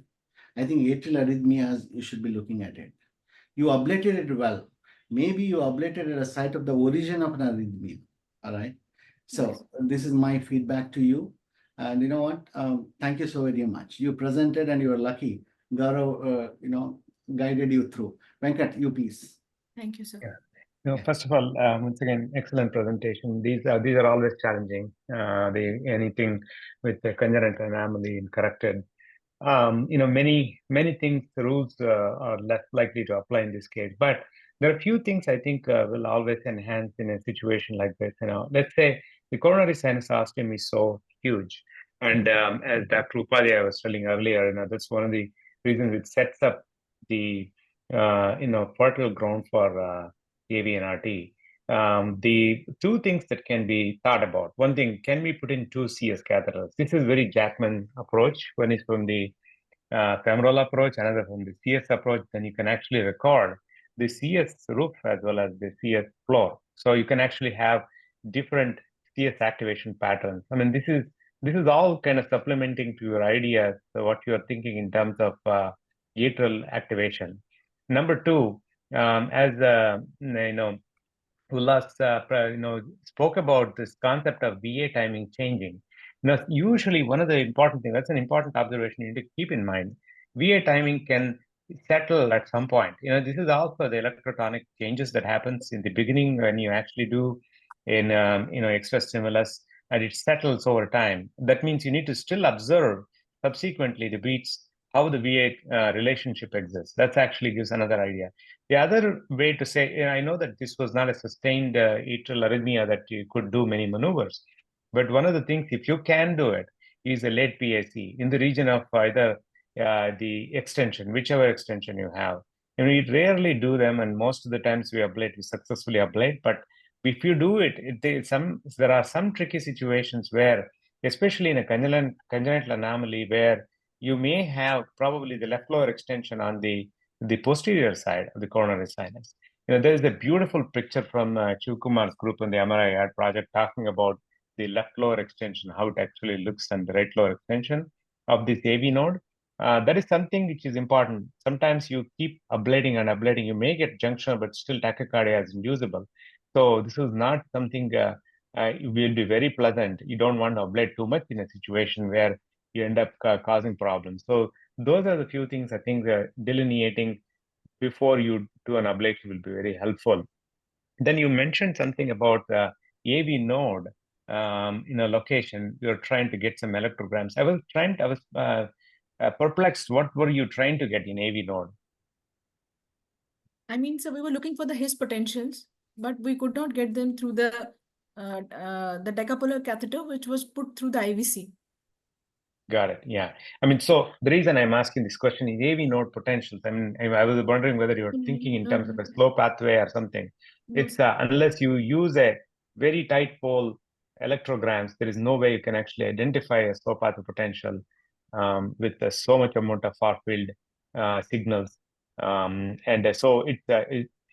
I think atrial arrhythmias, you should be looking at it. You ablated it well. Maybe you ablated at a site of the origin of an arrhythmia. All right. So this is my feedback to you. And you know what? Thank you so very much. You presented and you were lucky. Gaurav, guided you through. Venkat, you please. Thank you, sir. Yeah. No, first of all, once again, excellent presentation. These are always challenging. Anything with the congenital anomaly and corrected. Many things, the rules are less likely to apply in this case. But there are a few things I think will always enhance in a situation like this. Let's say the coronary sinus ostomy is so huge, and as Dr. Upadhyay was telling earlier, that's one of the reasons it sets up the fertile ground for AV/RT. The two things that can be thought about. One thing, can we put in two CS catheters? This is very Jackman approach. One is from the femoral approach, another from the CS approach. Then you can actually record the CS roof as well as the CS floor. So you can actually have different CS activation patterns. I mean, this is all kind of supplementing to your ideas, so what you are thinking in terms of atrial activation. Number two, as Ullas spoke about this concept of VA timing changing. Usually one of the important things, that's an important observation you need to keep in mind. VA timing can settle at some point. This is also the electrotonic changes that happens in the beginning when you actually do in extra stimulus, and it settles over time. That means you need to still observe subsequently the beats, how the VA relationship exists. That actually gives another idea. The other way to say, I know that this was not a sustained atrial arrhythmia that you could do many maneuvers, but one of the things, if you can do it, is a late PAC in the region of either the extension, whichever extension you have. We rarely do them, and most of the times we successfully ablate. But if you do it, there are some tricky situations where, especially in a congenital anomaly, where you may have probably the left lower extension on the posterior side of the coronary sinus. There is a beautiful picture from Kumar's group in the MRI project talking about the left lower extension, how it actually looks, and the right lower extension of this AV node. That is something which is important. Sometimes you keep ablating and ablating, you may get junctional, but still tachycardia is inducible. So this is not something will be very pleasant. You don't want to ablate too much in a situation where you end up causing problems. So those are the few things I think delineating before you do an ablation will be very helpful. Then you mentioned something about the AV node in a location. You're trying to get some electrograms. I was perplexed. What were you trying to get in AV node? I mean, so we were looking for the His potentials, but we could not get them through the decapolar catheter, which was put through the IVC. Got it. Yeah. I mean, so the reason I'm asking this question is AV node potentials. I mean, I was wondering whether you're thinking in terms of a slow pathway or something. It's unless you use a very tight pole electrograms, there is no way you can actually identify a slow pathway potential with so much amount of far field signals. So it's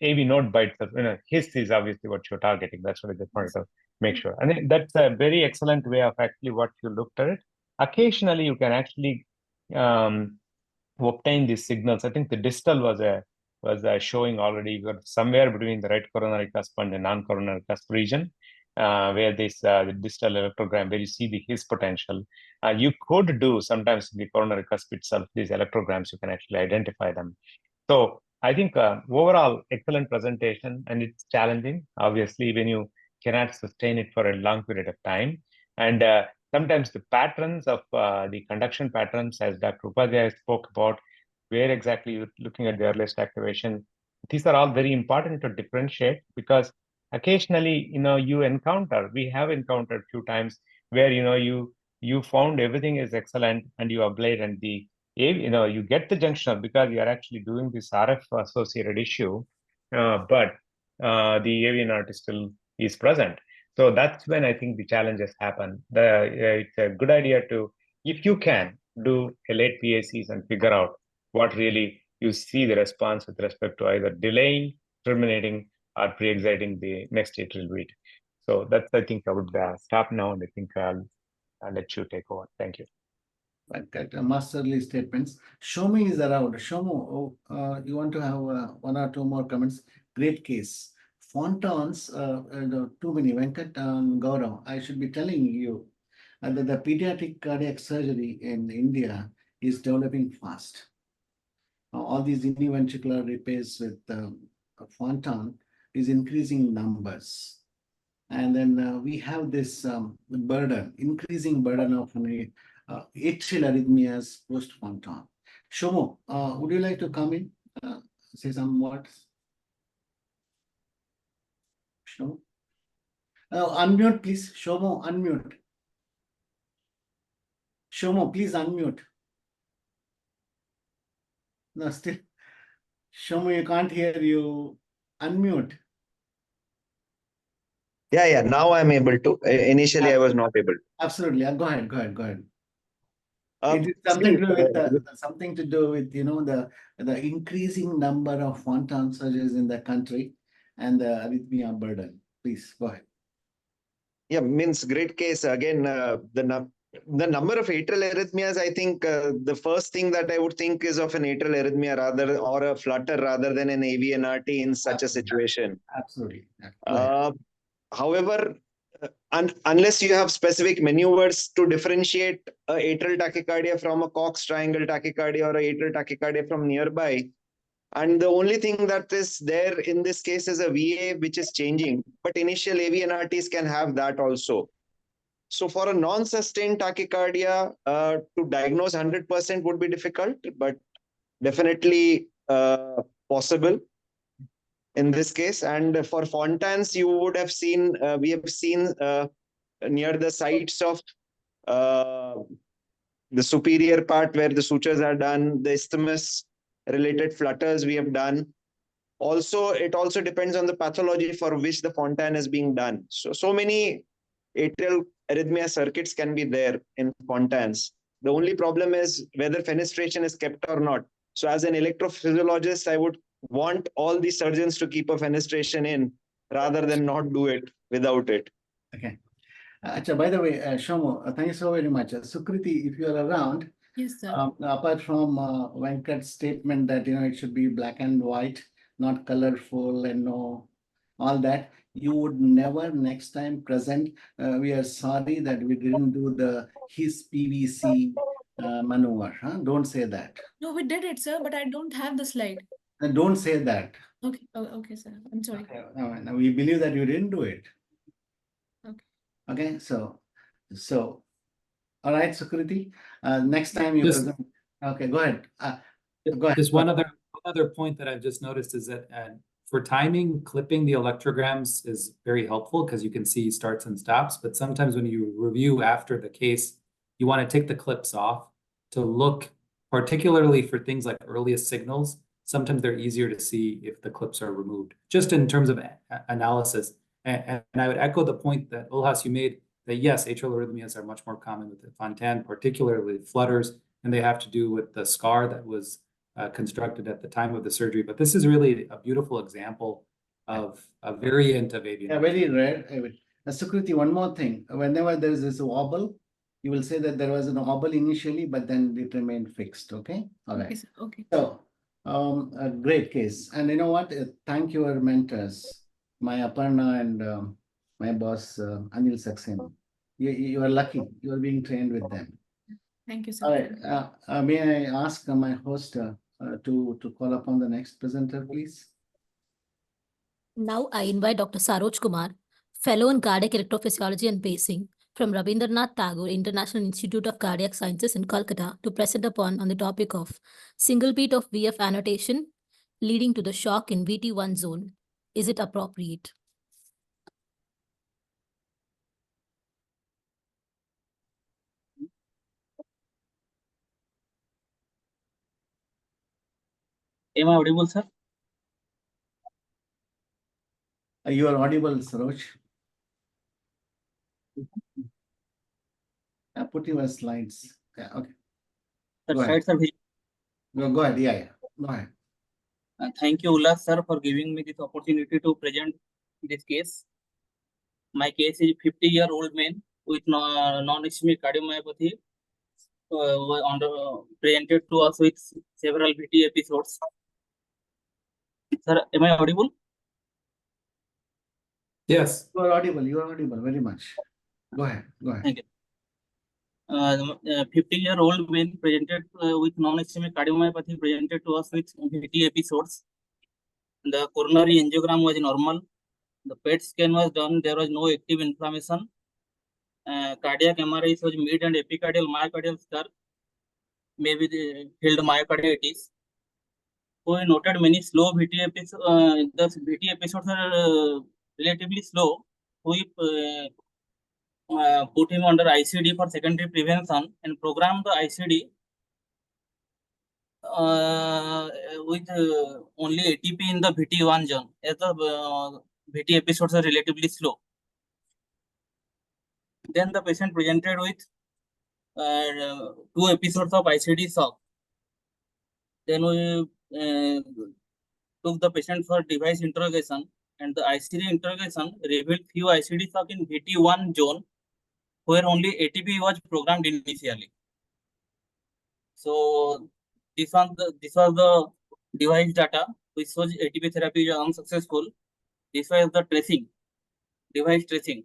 AV node by itself. His is obviously what you're targeting. That's what I just wanted to make sure. And that's a very excellent way of actually what you looked at it. Occasionally, you can actually obtain these signals. I think the distal was showing already. You got somewhere between the right coronary cusp and the non-coronary cusp region, where this the distal electrogram, where you see the His potential. You could do sometimes in the coronary cusp itself, these electrograms, you can actually identify them. So I think overall, excellent presentation, and it's challenging, obviously, when you cannot sustain it for a long period of time. And sometimes the patterns of the conduction patterns, as Dr. Upadhyay spoke about, where exactly you're looking at the earliest activation, these are all very important to differentiate, because occasionally, we have encountered a few times where, you found everything is excellent and you ablate, and you get the junctional because you are actually doing this RF associated issue, but the AV node still is present. So that's when I think the challenges happen. It's a good idea to, if you can, do a late PACs and figure out what really you see the response with respect to either delaying, terminating, or pre-exciting the next atrial beat. So that's, I think I would stop now, and I think I'll let you take over. Thank you. Masterly statements. Shomu is around. Shomu, you want to have one or two more comments? Great case. Fontans, too many. Venkat and Gaurav, I should be telling you that the pediatric cardiac surgery in India is developing fast. All these univentricular repairs with Fontan is increasing numbers. And then we have this increasing burden of atrial arrhythmias post-Fontan. Shomo, would you like to come in, say some words? Shomo? Unmute, please. Shomo, unmute. Shomo, please unmute. No, still. Shomo, you can't hear you. Unmute. Yeah. Now I'm able to. Initially, I was not able to. Absolutely. Go ahead. It is something to do with the increasing number of Fontan surgeries in the country and the arrhythmia burden. Please go ahead. Yeah, means great case. Again, the number of atrial arrhythmias, I think the first thing that I would think is of an atrial arrhythmia or a flutter rather than an AVNRT in such a situation. Absolutely. However, unless you have specific maneuvers to differentiate a atrial tachycardia from a Cox triangle tachycardia or a atrial tachycardia from nearby. And the only thing that is there in this case is a VA which is changing, but initial AVNRTs can have that also. So for a non-sustained tachycardia, to diagnose 100% would be difficult, but definitely possible in this case. And for Fontans, you would have seen, we have seen near the sites of the superior part where the sutures are done, the isthmus related flutters we have done. Also, it also depends on the pathology for which the Fontan is being done. So many atrial arrhythmia circuits can be there in Fontans. The only problem is whether fenestration is kept or not. So as an electrophysiologist, I would want all the surgeons to keep a fenestration in rather than not do it without it. Okay. By the way, Shomo, thank you so very much. Sukriti, if you are around, Yes, sir. apart from Venkat's statement that it should be black and white, not colorful and no all that, you would never next time present. We are sorry that we didn't do the his PVC maneuver. Huh? Don't say that. No, we did it, sir, but I don't have the slide. And don't say that. Okay. Oh, okay, sir. I'm sorry. Okay. No, we believe that you didn't do it. Okay. Okay. So, all right, Sukriti. Next time you Just- present. Okay, go ahead. Go ahead. Just one other point that I've just noticed is that for timing, clipping the electrograms is very helpful because you can see starts and stops. But sometimes when you review after the case, you want to take the clips off to look, particularly for things like earliest signals. Sometimes they're easier to see if the clips are removed, just in terms of analysis. And I would echo the point that Ulhas, you made, that yes, atrial arrhythmias are much more common with the Fontan, particularly flutters, and they have to do with the scar that was constructed at the time of the surgery. But this is really a beautiful example of a variant of AV. Yeah, very rare. Sukriti, one more thing. Whenever there is this wobble, you will say that there was an wobble initially, but then it remained fixed. Okay. All right. Okay, sir. Okay. So, a great case. And you know what? Thank your mentors, my Aparna and my boss, Anil Saxena. You are lucky. You are being trained with them. Thank you, sir. All right. May I ask my host to call upon the next presenter, please? Now I invite Dr. Saroj Kumar, Fellow in Cardiac Electrophysiology and Pacing from Rabindranath Tagore International Institute of Cardiac Sciences in Kolkata to present upon on the topic of single beat of VF annotation leading to the shock in VT1 zone. Is it appropriate? Am I audible, sir? You are audible, Saroj. Put your slides. Yeah, okay. The Go ahead. slides are visible. Go ahead. Yeah. Go ahead. Thank you, Ullas, sir, for giving me this opportunity to present this case. My case is 50-year-old man with non-ischemic cardiomyopathy presented to us with several VT episodes. Sir, am I audible? Yes. You are audible. You are audible very much. Go ahead. Go ahead. Thank you. 50-year-old man presented with non-ischemic cardiomyopathy presented to us with VT episodes. The coronary angiogram was normal. The PET scan was done. There was no active inflammation. Cardiac MRI was mid and epicardial myocardial scar, maybe the field myocarditis. We noted many slow VT episodes. The VT episodes are relatively slow. We put him under ICD for secondary prevention and programmed the ICD with only ATP in the VT1 zone, as the VT episodes are relatively slow. Then the patient presented with 2 episodes of ICD shock. Then we took the patient for device interrogation, and the ICD interrogation revealed few ICD shock in VT1 zone, where only ATP was programmed initially. So this was the device data, which shows ATP therapy is unsuccessful. This was the tracing, device tracing.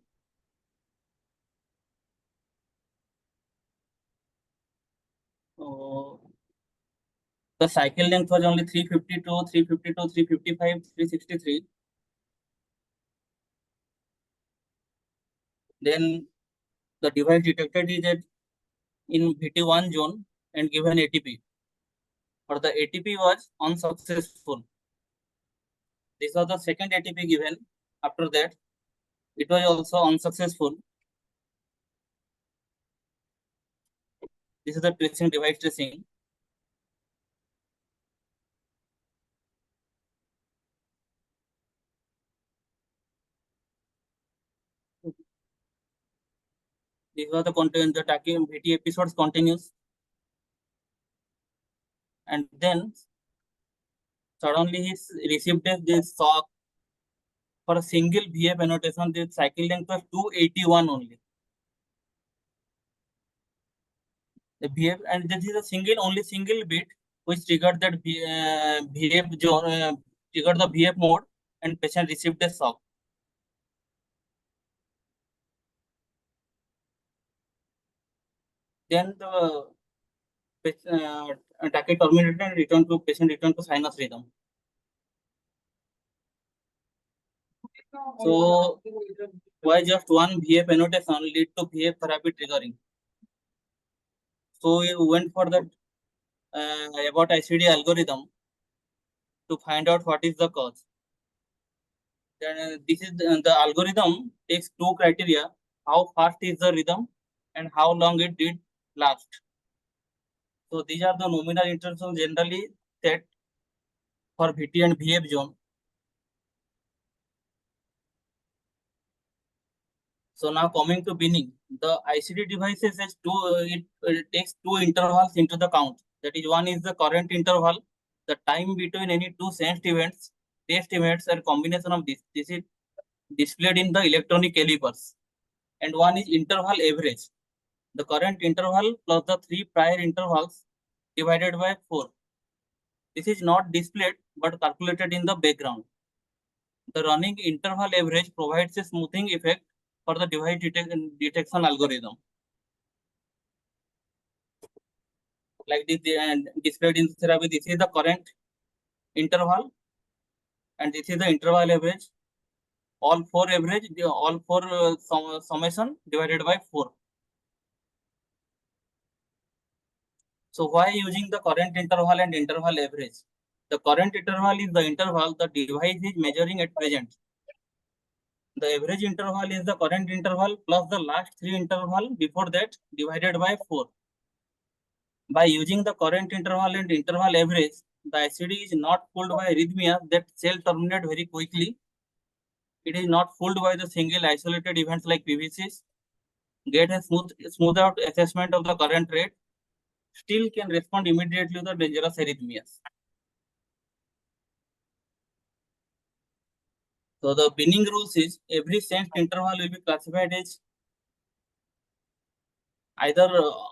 The cycle length was only 352, 352, 355, 363. Then the device detected is at in VT1 zone and given ATP. But the ATP was unsuccessful. This was the second ATP given. After that, it was also unsuccessful. This is the tracing, device tracing. These were the content, the VT episodes continues. And then suddenly he received this shock for a single VF annotation. The cycle length was 281 only. The VF, and this is a only single bit which triggered that VF zone, triggered the VF mode, and patient received a shock. Then the tachy terminated and patient returned to sinus rhythm. So why just one VF annotation lead to VF therapy triggering? So we went for the about ICD algorithm to find out what is the cause. Then this is the algorithm takes two criteria: how fast is the rhythm and how long it did last. So these are the nominal intervals generally set for VT and VF zone. So now coming to binning, the ICD devices has it takes two intervals into the count. That is, one is the current interval, the time between any two sensed events, test events, and combination of this. This is displayed in the electronic calipers. And one is interval average, the current interval plus the three prior intervals divided by 4. This is not displayed but calculated in the background. The running interval average provides a smoothing effect for the device detection algorithm. Like this displayed in therapy, this is the current interval and this is the interval average. All four average, all four summation divided by 4. So why using the current interval and interval average? The current interval is the interval the device is measuring at present. The average interval is the current interval plus the last 3 interval before that divided by 4. By using the current interval and interval average, the ICD is not fooled by arrhythmia that cell terminate very quickly. It is not fooled by the single isolated events like PVCs. Get a smooth out assessment of the current rate. Still can respond immediately to the dangerous arrhythmias. So the binning rules is every sensed interval will be classified as either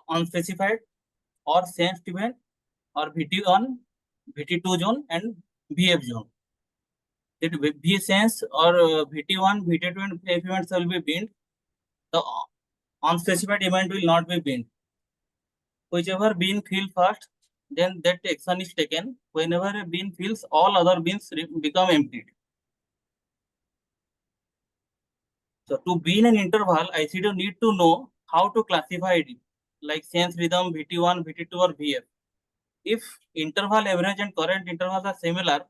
unspecified or sensed event or VT1, VT2 zone and VF zone. That V sense or VT1, VT2 and VF events will be binned. The unspecified event will not be binned. Whichever bin fill first, then that action is taken. Whenever a bin fills, all other bins become emptied. So to bin an interval, ICD need to know how to classify it, like sense rhythm, VT1, VT2 or VF. If interval average and current intervals are similar,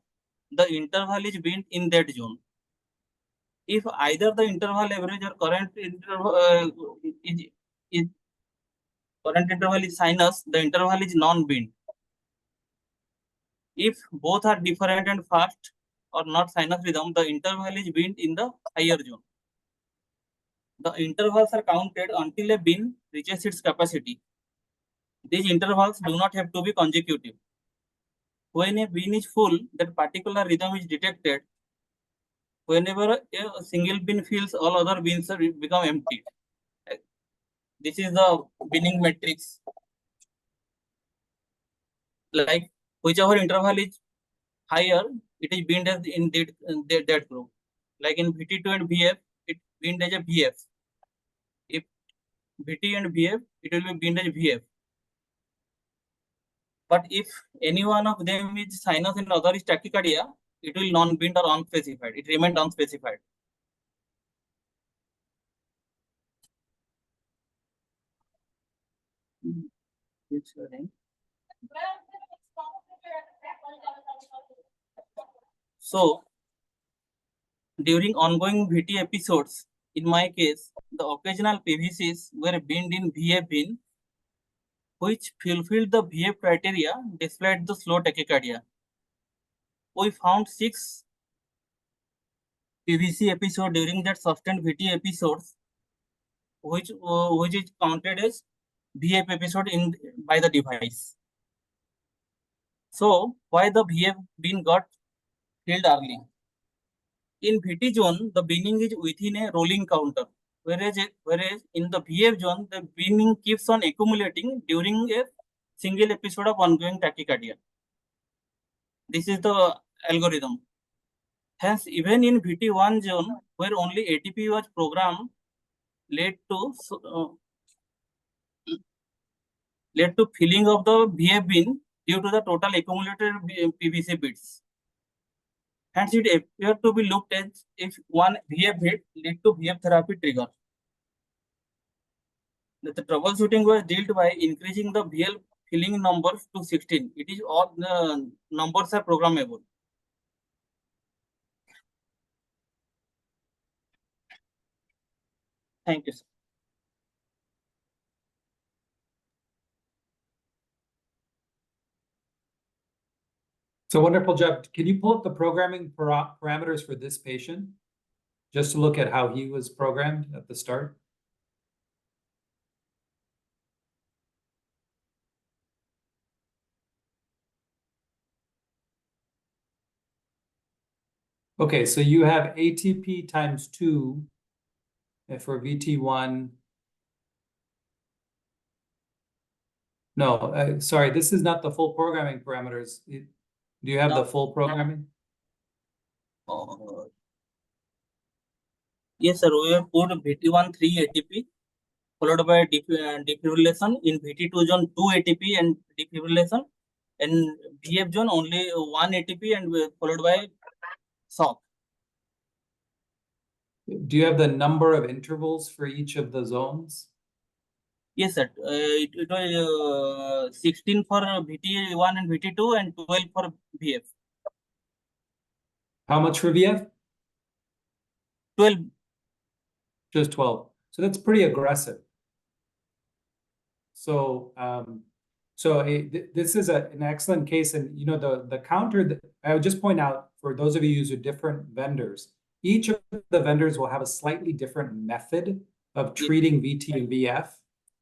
the interval is binned in that zone. If either the interval average or current interval is sinus, the interval is non-binned. If both are different and fast or not sinus rhythm, the interval is binned in the higher zone. The intervals are counted until a bin reaches its capacity. These intervals do not have to be consecutive. When a bin is full, that particular rhythm is detected. Whenever a single bin fills, all other bins become empty. This is the binning matrix. Like whichever interval is higher, it is binned as in that group. Like in VT2 and VF, it binned as a VF. If VT and VF, it will be binned as VF. But if any one of them is sinus and other is tachycardia, it will non-bind or unspecified. It remained unspecified. So, during ongoing VT episodes, in my case, the occasional PVCs were binned in VF bin, which fulfilled the VF criteria despite the slow tachycardia. We found 6 PVC episodes during that sustained VT episodes, which is counted as VF episode by the device. So, why the VF bin got filled early? In VT zone, the binning is within a rolling counter, whereas in the VF zone, the binning keeps on accumulating during a single episode of ongoing tachycardia. This is the algorithm. Hence, even in VT1 zone, where only ATP was programmed, led to filling of the VF bin due to the total accumulated PVC bits. Hence, it appeared to be looked at if one VF hit lead to VF therapy trigger. The troubleshooting was dealt by increasing the VL filling numbers to 16. It is all the numbers are programmable. Thank you, sir. So wonderful job. Can you pull up the programming parameters for this patient? Just to look at how he was programmed at the start. Okay, so you have ATP times 2 for VT1. No, sorry, this is not the full programming parameters. Do you have the full programming? Yes, sir. We have put VT1 3 ATP followed by defibrillation. In VT2 zone 2 ATP and defibrillation. In VF zone only 1 ATP and followed by shock. Do you have the number of intervals for each of the zones? Yes, sir. It was 16 for VT1 and VT2 and 12 for VF. How much for VF? 12. Just 12. So that's pretty aggressive. So, this is an excellent case, and you know the counter that I would just point out for those of you who use different vendors. Each of the vendors will have a slightly different method of treating VT and VF,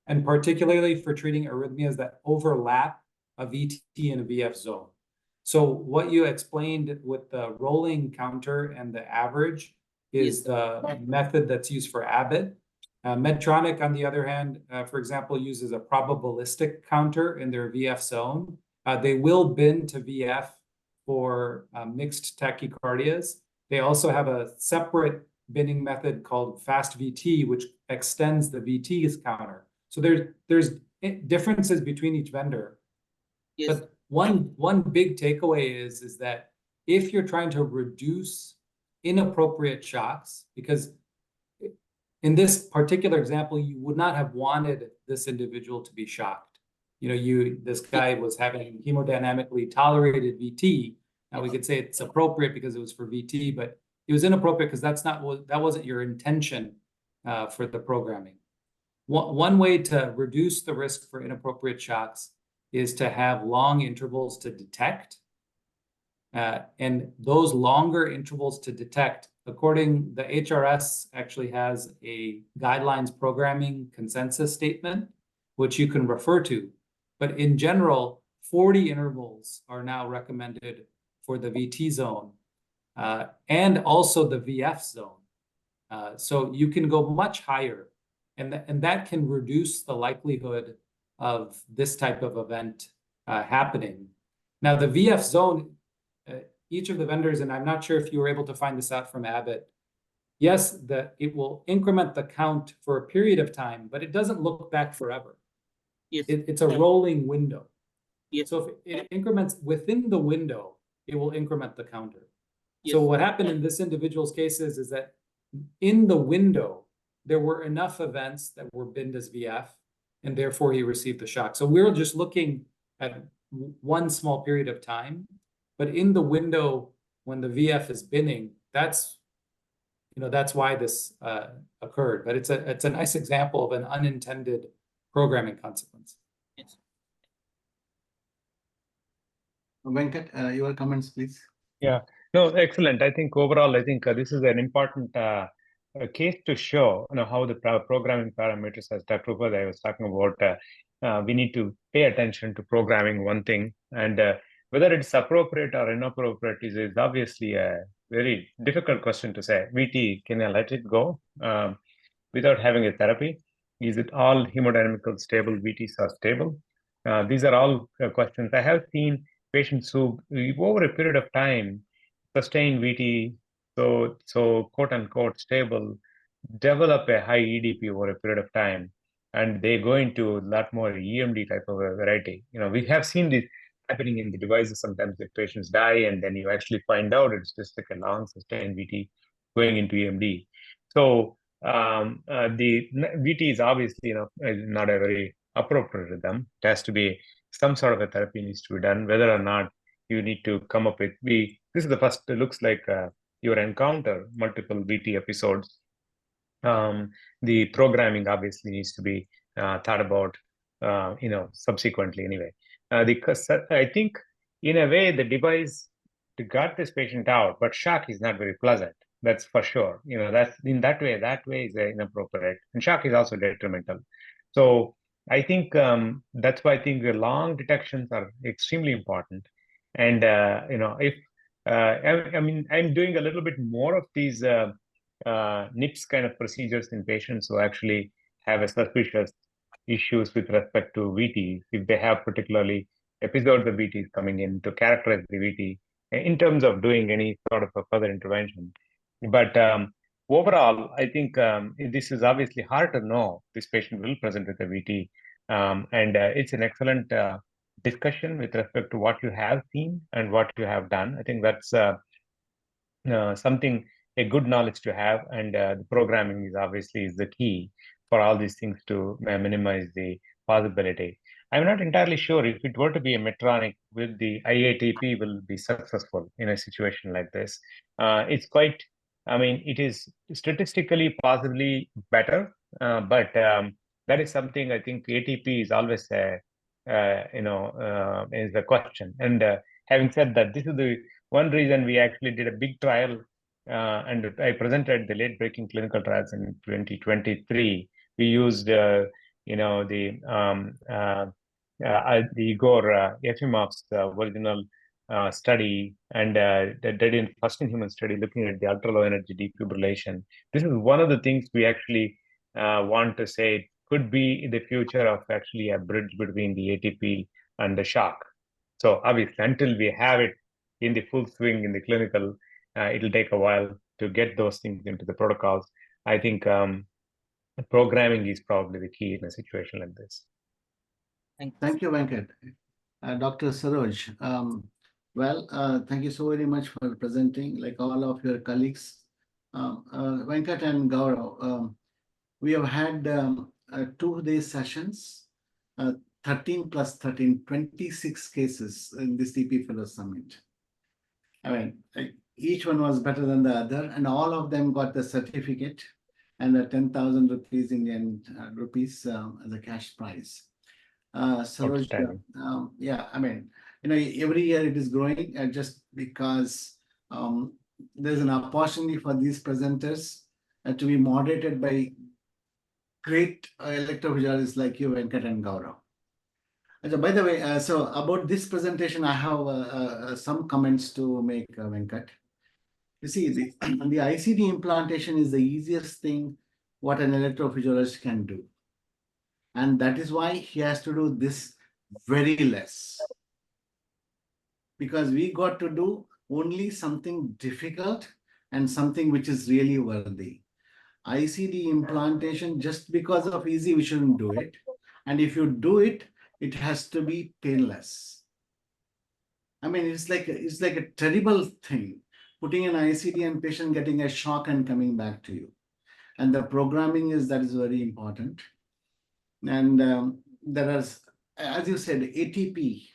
and particularly for treating arrhythmias that overlap a VT and a VF zone. So what you explained with the rolling counter and the average is the method that's used for Abbott. Medtronic, on the other hand, for example, uses a probabilistic counter in their VF zone. They will bin to VF for mixed tachycardias. They also have a separate binning method called fast VT, which extends the VT's counter. So there's differences between each vendor. Yes. But one big takeaway is that if you're trying to reduce inappropriate shocks, because in this particular example, you would not have wanted this individual to be shocked. You know, this guy was having hemodynamically tolerated VT. Now we could say it's appropriate because it was for VT, but it was inappropriate because that wasn't your intention for the programming. One way to reduce the risk for inappropriate shocks is to have long intervals to detect. And those longer intervals to detect, according the HRS actually has a guidelines programming consensus statement, which you can refer to. But in general, 40 intervals are now recommended for the VT zone and also the VF zone. So you can go much higher, and that can reduce the likelihood of this type of event happening. Now, the VF zone, each of the vendors, and I'm not sure if you were able to find this out from Abbott, yes, it will increment the count for a period of time, but it doesn't look back forever. Yes. It's a rolling window. Yes. So if it increments within the window, it will increment the counter. So what happened in this individual's cases is that in the window, there were enough events that were binned as VF, and therefore he received the shock. So we're just looking at one small period of time, but in the window, when the VF is binning, that's why this occurred. But it's a nice example of an unintended programming consequence. Yes. Venkat, your comments, please. Yeah, no, excellent. I think overall, this is an important case to show how the programming parameters, as Dr. Upadhyay was talking about, we need to pay attention to programming one thing, and whether it's appropriate or inappropriate is obviously a very difficult question to say. VT, can I let it go without having a therapy? Is it all hemodynamical stable? VTs are stable? These are all questions. I have seen patients who, over a period of time, sustain VT, so quote unquote stable, develop a high EDP over a period of time, and they go into a lot more EMD type of a variety. We have seen this happening in the devices. Sometimes the patients die, and then you actually find out it's just like a long sustained VT going into EMD. So the VT is obviously not a very appropriate rhythm. It has to be some sort of a therapy needs to be done, whether or not you need to come up with this is the first. It looks like your encounter multiple VT episodes. The programming obviously needs to be thought about subsequently anyway. I think in a way the device got this patient out, but shock is not very pleasant. That's for sure. That's in that way is inappropriate, and shock is also detrimental. So I think that's why I think the long detections are extremely important. And if I'm doing a little bit more of these NIPS kind of procedures in patients who actually have a suspicious issues with respect to VT, if they have particularly episodes of VTs coming in to characterize the VT in terms of doing any sort of a further intervention. But overall, I think this is obviously hard to know this patient will present with a VT. And it's an excellent discussion with respect to what you have seen and what you have done. I think that's something, a good knowledge to have, and the programming is obviously the key for all these things to minimize the possibility. I'm not entirely sure if it were to be a Medtronic with the IATP will be successful in a situation like this. It's quite, it is statistically possibly better, but that is something I think ATP is always is a question. And having said that, this is the one reason we actually did a big trial, and I presented the late-breaking clinical trials in 2023. We used, the Igor Yefimov's original study, and they did in first-in-human study looking at the ultra-low energy defibrillation. This is one of the things we actually want to say could be the future of actually a bridge between the ATP and the shock. So obviously, until we have it in the full swing in the clinical, it'll take a while to get those things into the protocols. I think programming is probably the key in a situation like this. Thank you, Venkat. Dr. Saroj, thank you so very much for presenting, like all of your colleagues. Venkat and Gaurav, we have had 2-day sessions, 13 plus 13, 26 cases in this EP Fellow Summit. Each one was better than the other, and all of them got the certificate and the 10,000 rupees Indian rupees as a cash prize. Saroj, every year it is growing, just because there's an opportunity for these presenters to be moderated by great electrophysiologists like you, Venkat and Gaurav. By the way, so about this presentation, I have some comments to make, Venkat. You see, the ICD implantation is the easiest thing what an electrophysiologist can do. And that is why he has to do this very less. Because we got to do only something difficult and something which is really worthy. ICD implantation, just because of easy, we shouldn't do it. And if you do it, it has to be painless. I mean, it's like a terrible thing, putting an ICD and patient getting a shock and coming back to you. And the programming is very important. And there is, as you said, ATP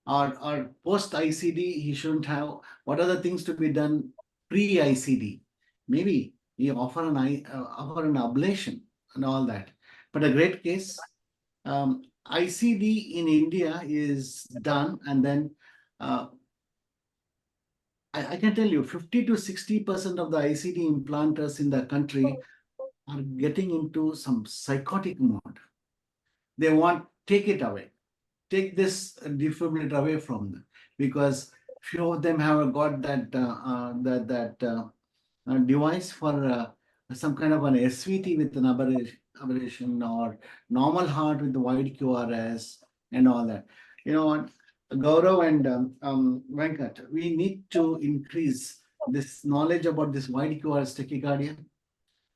or post ICD. He shouldn't have. What are the things to be done pre ICD? Maybe you offer an ablation and all that. But a great case. ICD in India is done, and then I can tell you 50 to 60% of the ICD implanters in the country are getting into some psychotic mode. They want take it away, take this defibrillator away from them, because few of them have got that device for some kind of an SVT with an aberration, or normal heart with the wide QRS and all that. You know what, Gaurav and Venkat, we need to increase this knowledge about this wide QRS tachycardia,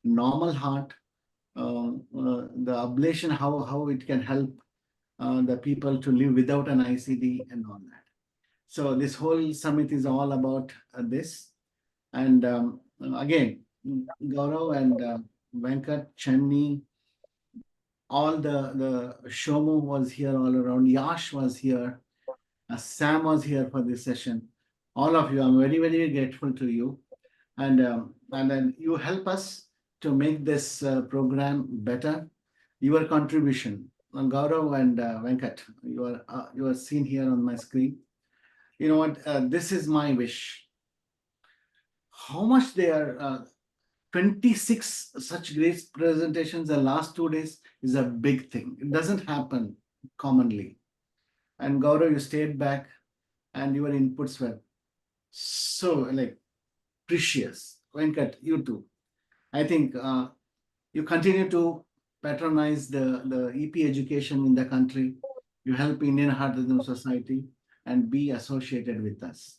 normal heart, the ablation, how it can help the people to live without an ICD and all that. So this whole summit is all about this. And again, Gaurav and Venkat, Chennai, all the Shomu was here all around. Yash was here. Sam was here for this session. All of you, I'm very, very grateful to you. And then you help us to make this program better. Your contribution, Gaurav and Venkat, you are seen here on my screen. You know what? This is my wish. How much they are 26 such great presentations the last 2 days is a big thing. It doesn't happen commonly. And Gaurav, you stayed back and your inputs were so precious. Venkat, you too. I think you continue to patronize the EP education in the country. You help Indian Heart Rhythm Society and be associated with us.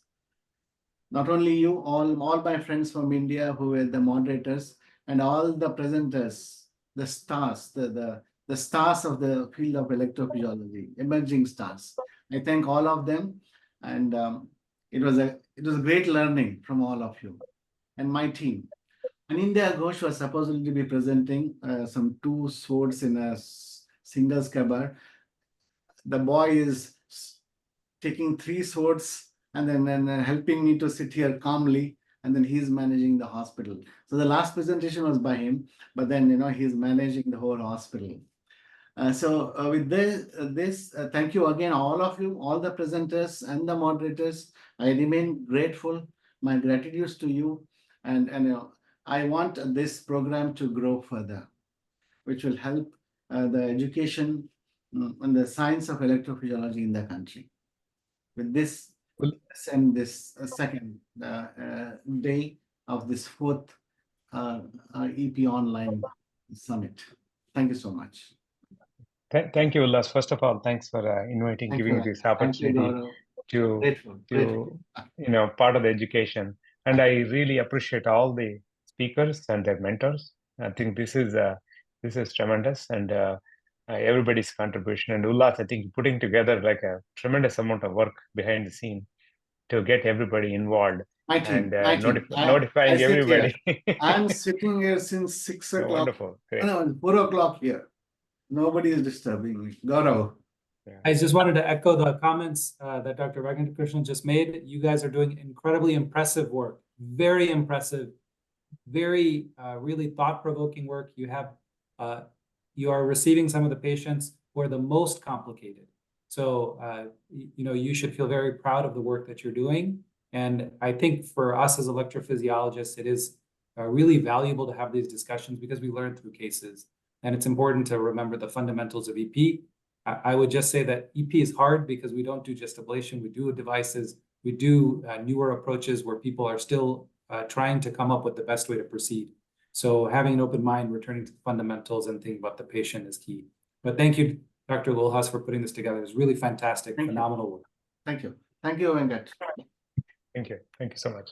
Not only you, all my friends from India who were the moderators, and all the presenters, the stars, the stars of the field of electrophysiology, emerging stars. I thank all of them, and it was a great learning from all of you and my team. And India Ghosh was supposedly to be presenting some 2 swords in a single scabbard. The boy is taking 3 swords and then helping me to sit here calmly, and then he's managing the hospital. So the last presentation was by him, but then he's managing the whole hospital. With this, thank you again, all of you, all the presenters and the moderators. I remain grateful. My gratitude to you, and I want this program to grow further, which will help the education and the science of electrophysiology in the country. With this, let's end this second day of this 4th EP Online Summit. Thank you so much. Thank you, Ullas. First of all, thanks for giving me this opportunity to part of the education. And I really appreciate all the speakers and their mentors. I think this is tremendous, and everybody's contribution. And Ullas, I think putting together like a tremendous amount of work behind the scene to get everybody involved and notifying everybody. I'm sitting here since 6 o'clock. Wonderful. Great. No, 4 o'clock here. Nobody is disturbing me. Gaurav. I just wanted to echo the comments that Dr. Raghukrishnan just made. You guys are doing incredibly impressive work, very impressive, very really thought-provoking work. You are receiving some of the patients who are the most complicated. So, you should feel very proud of the work that you're doing. And I think for us as electrophysiologists, it is really valuable to have these discussions because we learn through cases. And it's important to remember the fundamentals of EP. I would just say that EP is hard because we don't do just ablation. We do devices. We do newer approaches where people are still trying to come up with the best way to proceed. So having an open mind, returning to the fundamentals and thinking about the patient is key. But thank you, Dr. Lulhas, for putting this together. It's really fantastic, phenomenal work. Thank you. Thank you, Venkat. Thank you. Thank you so much.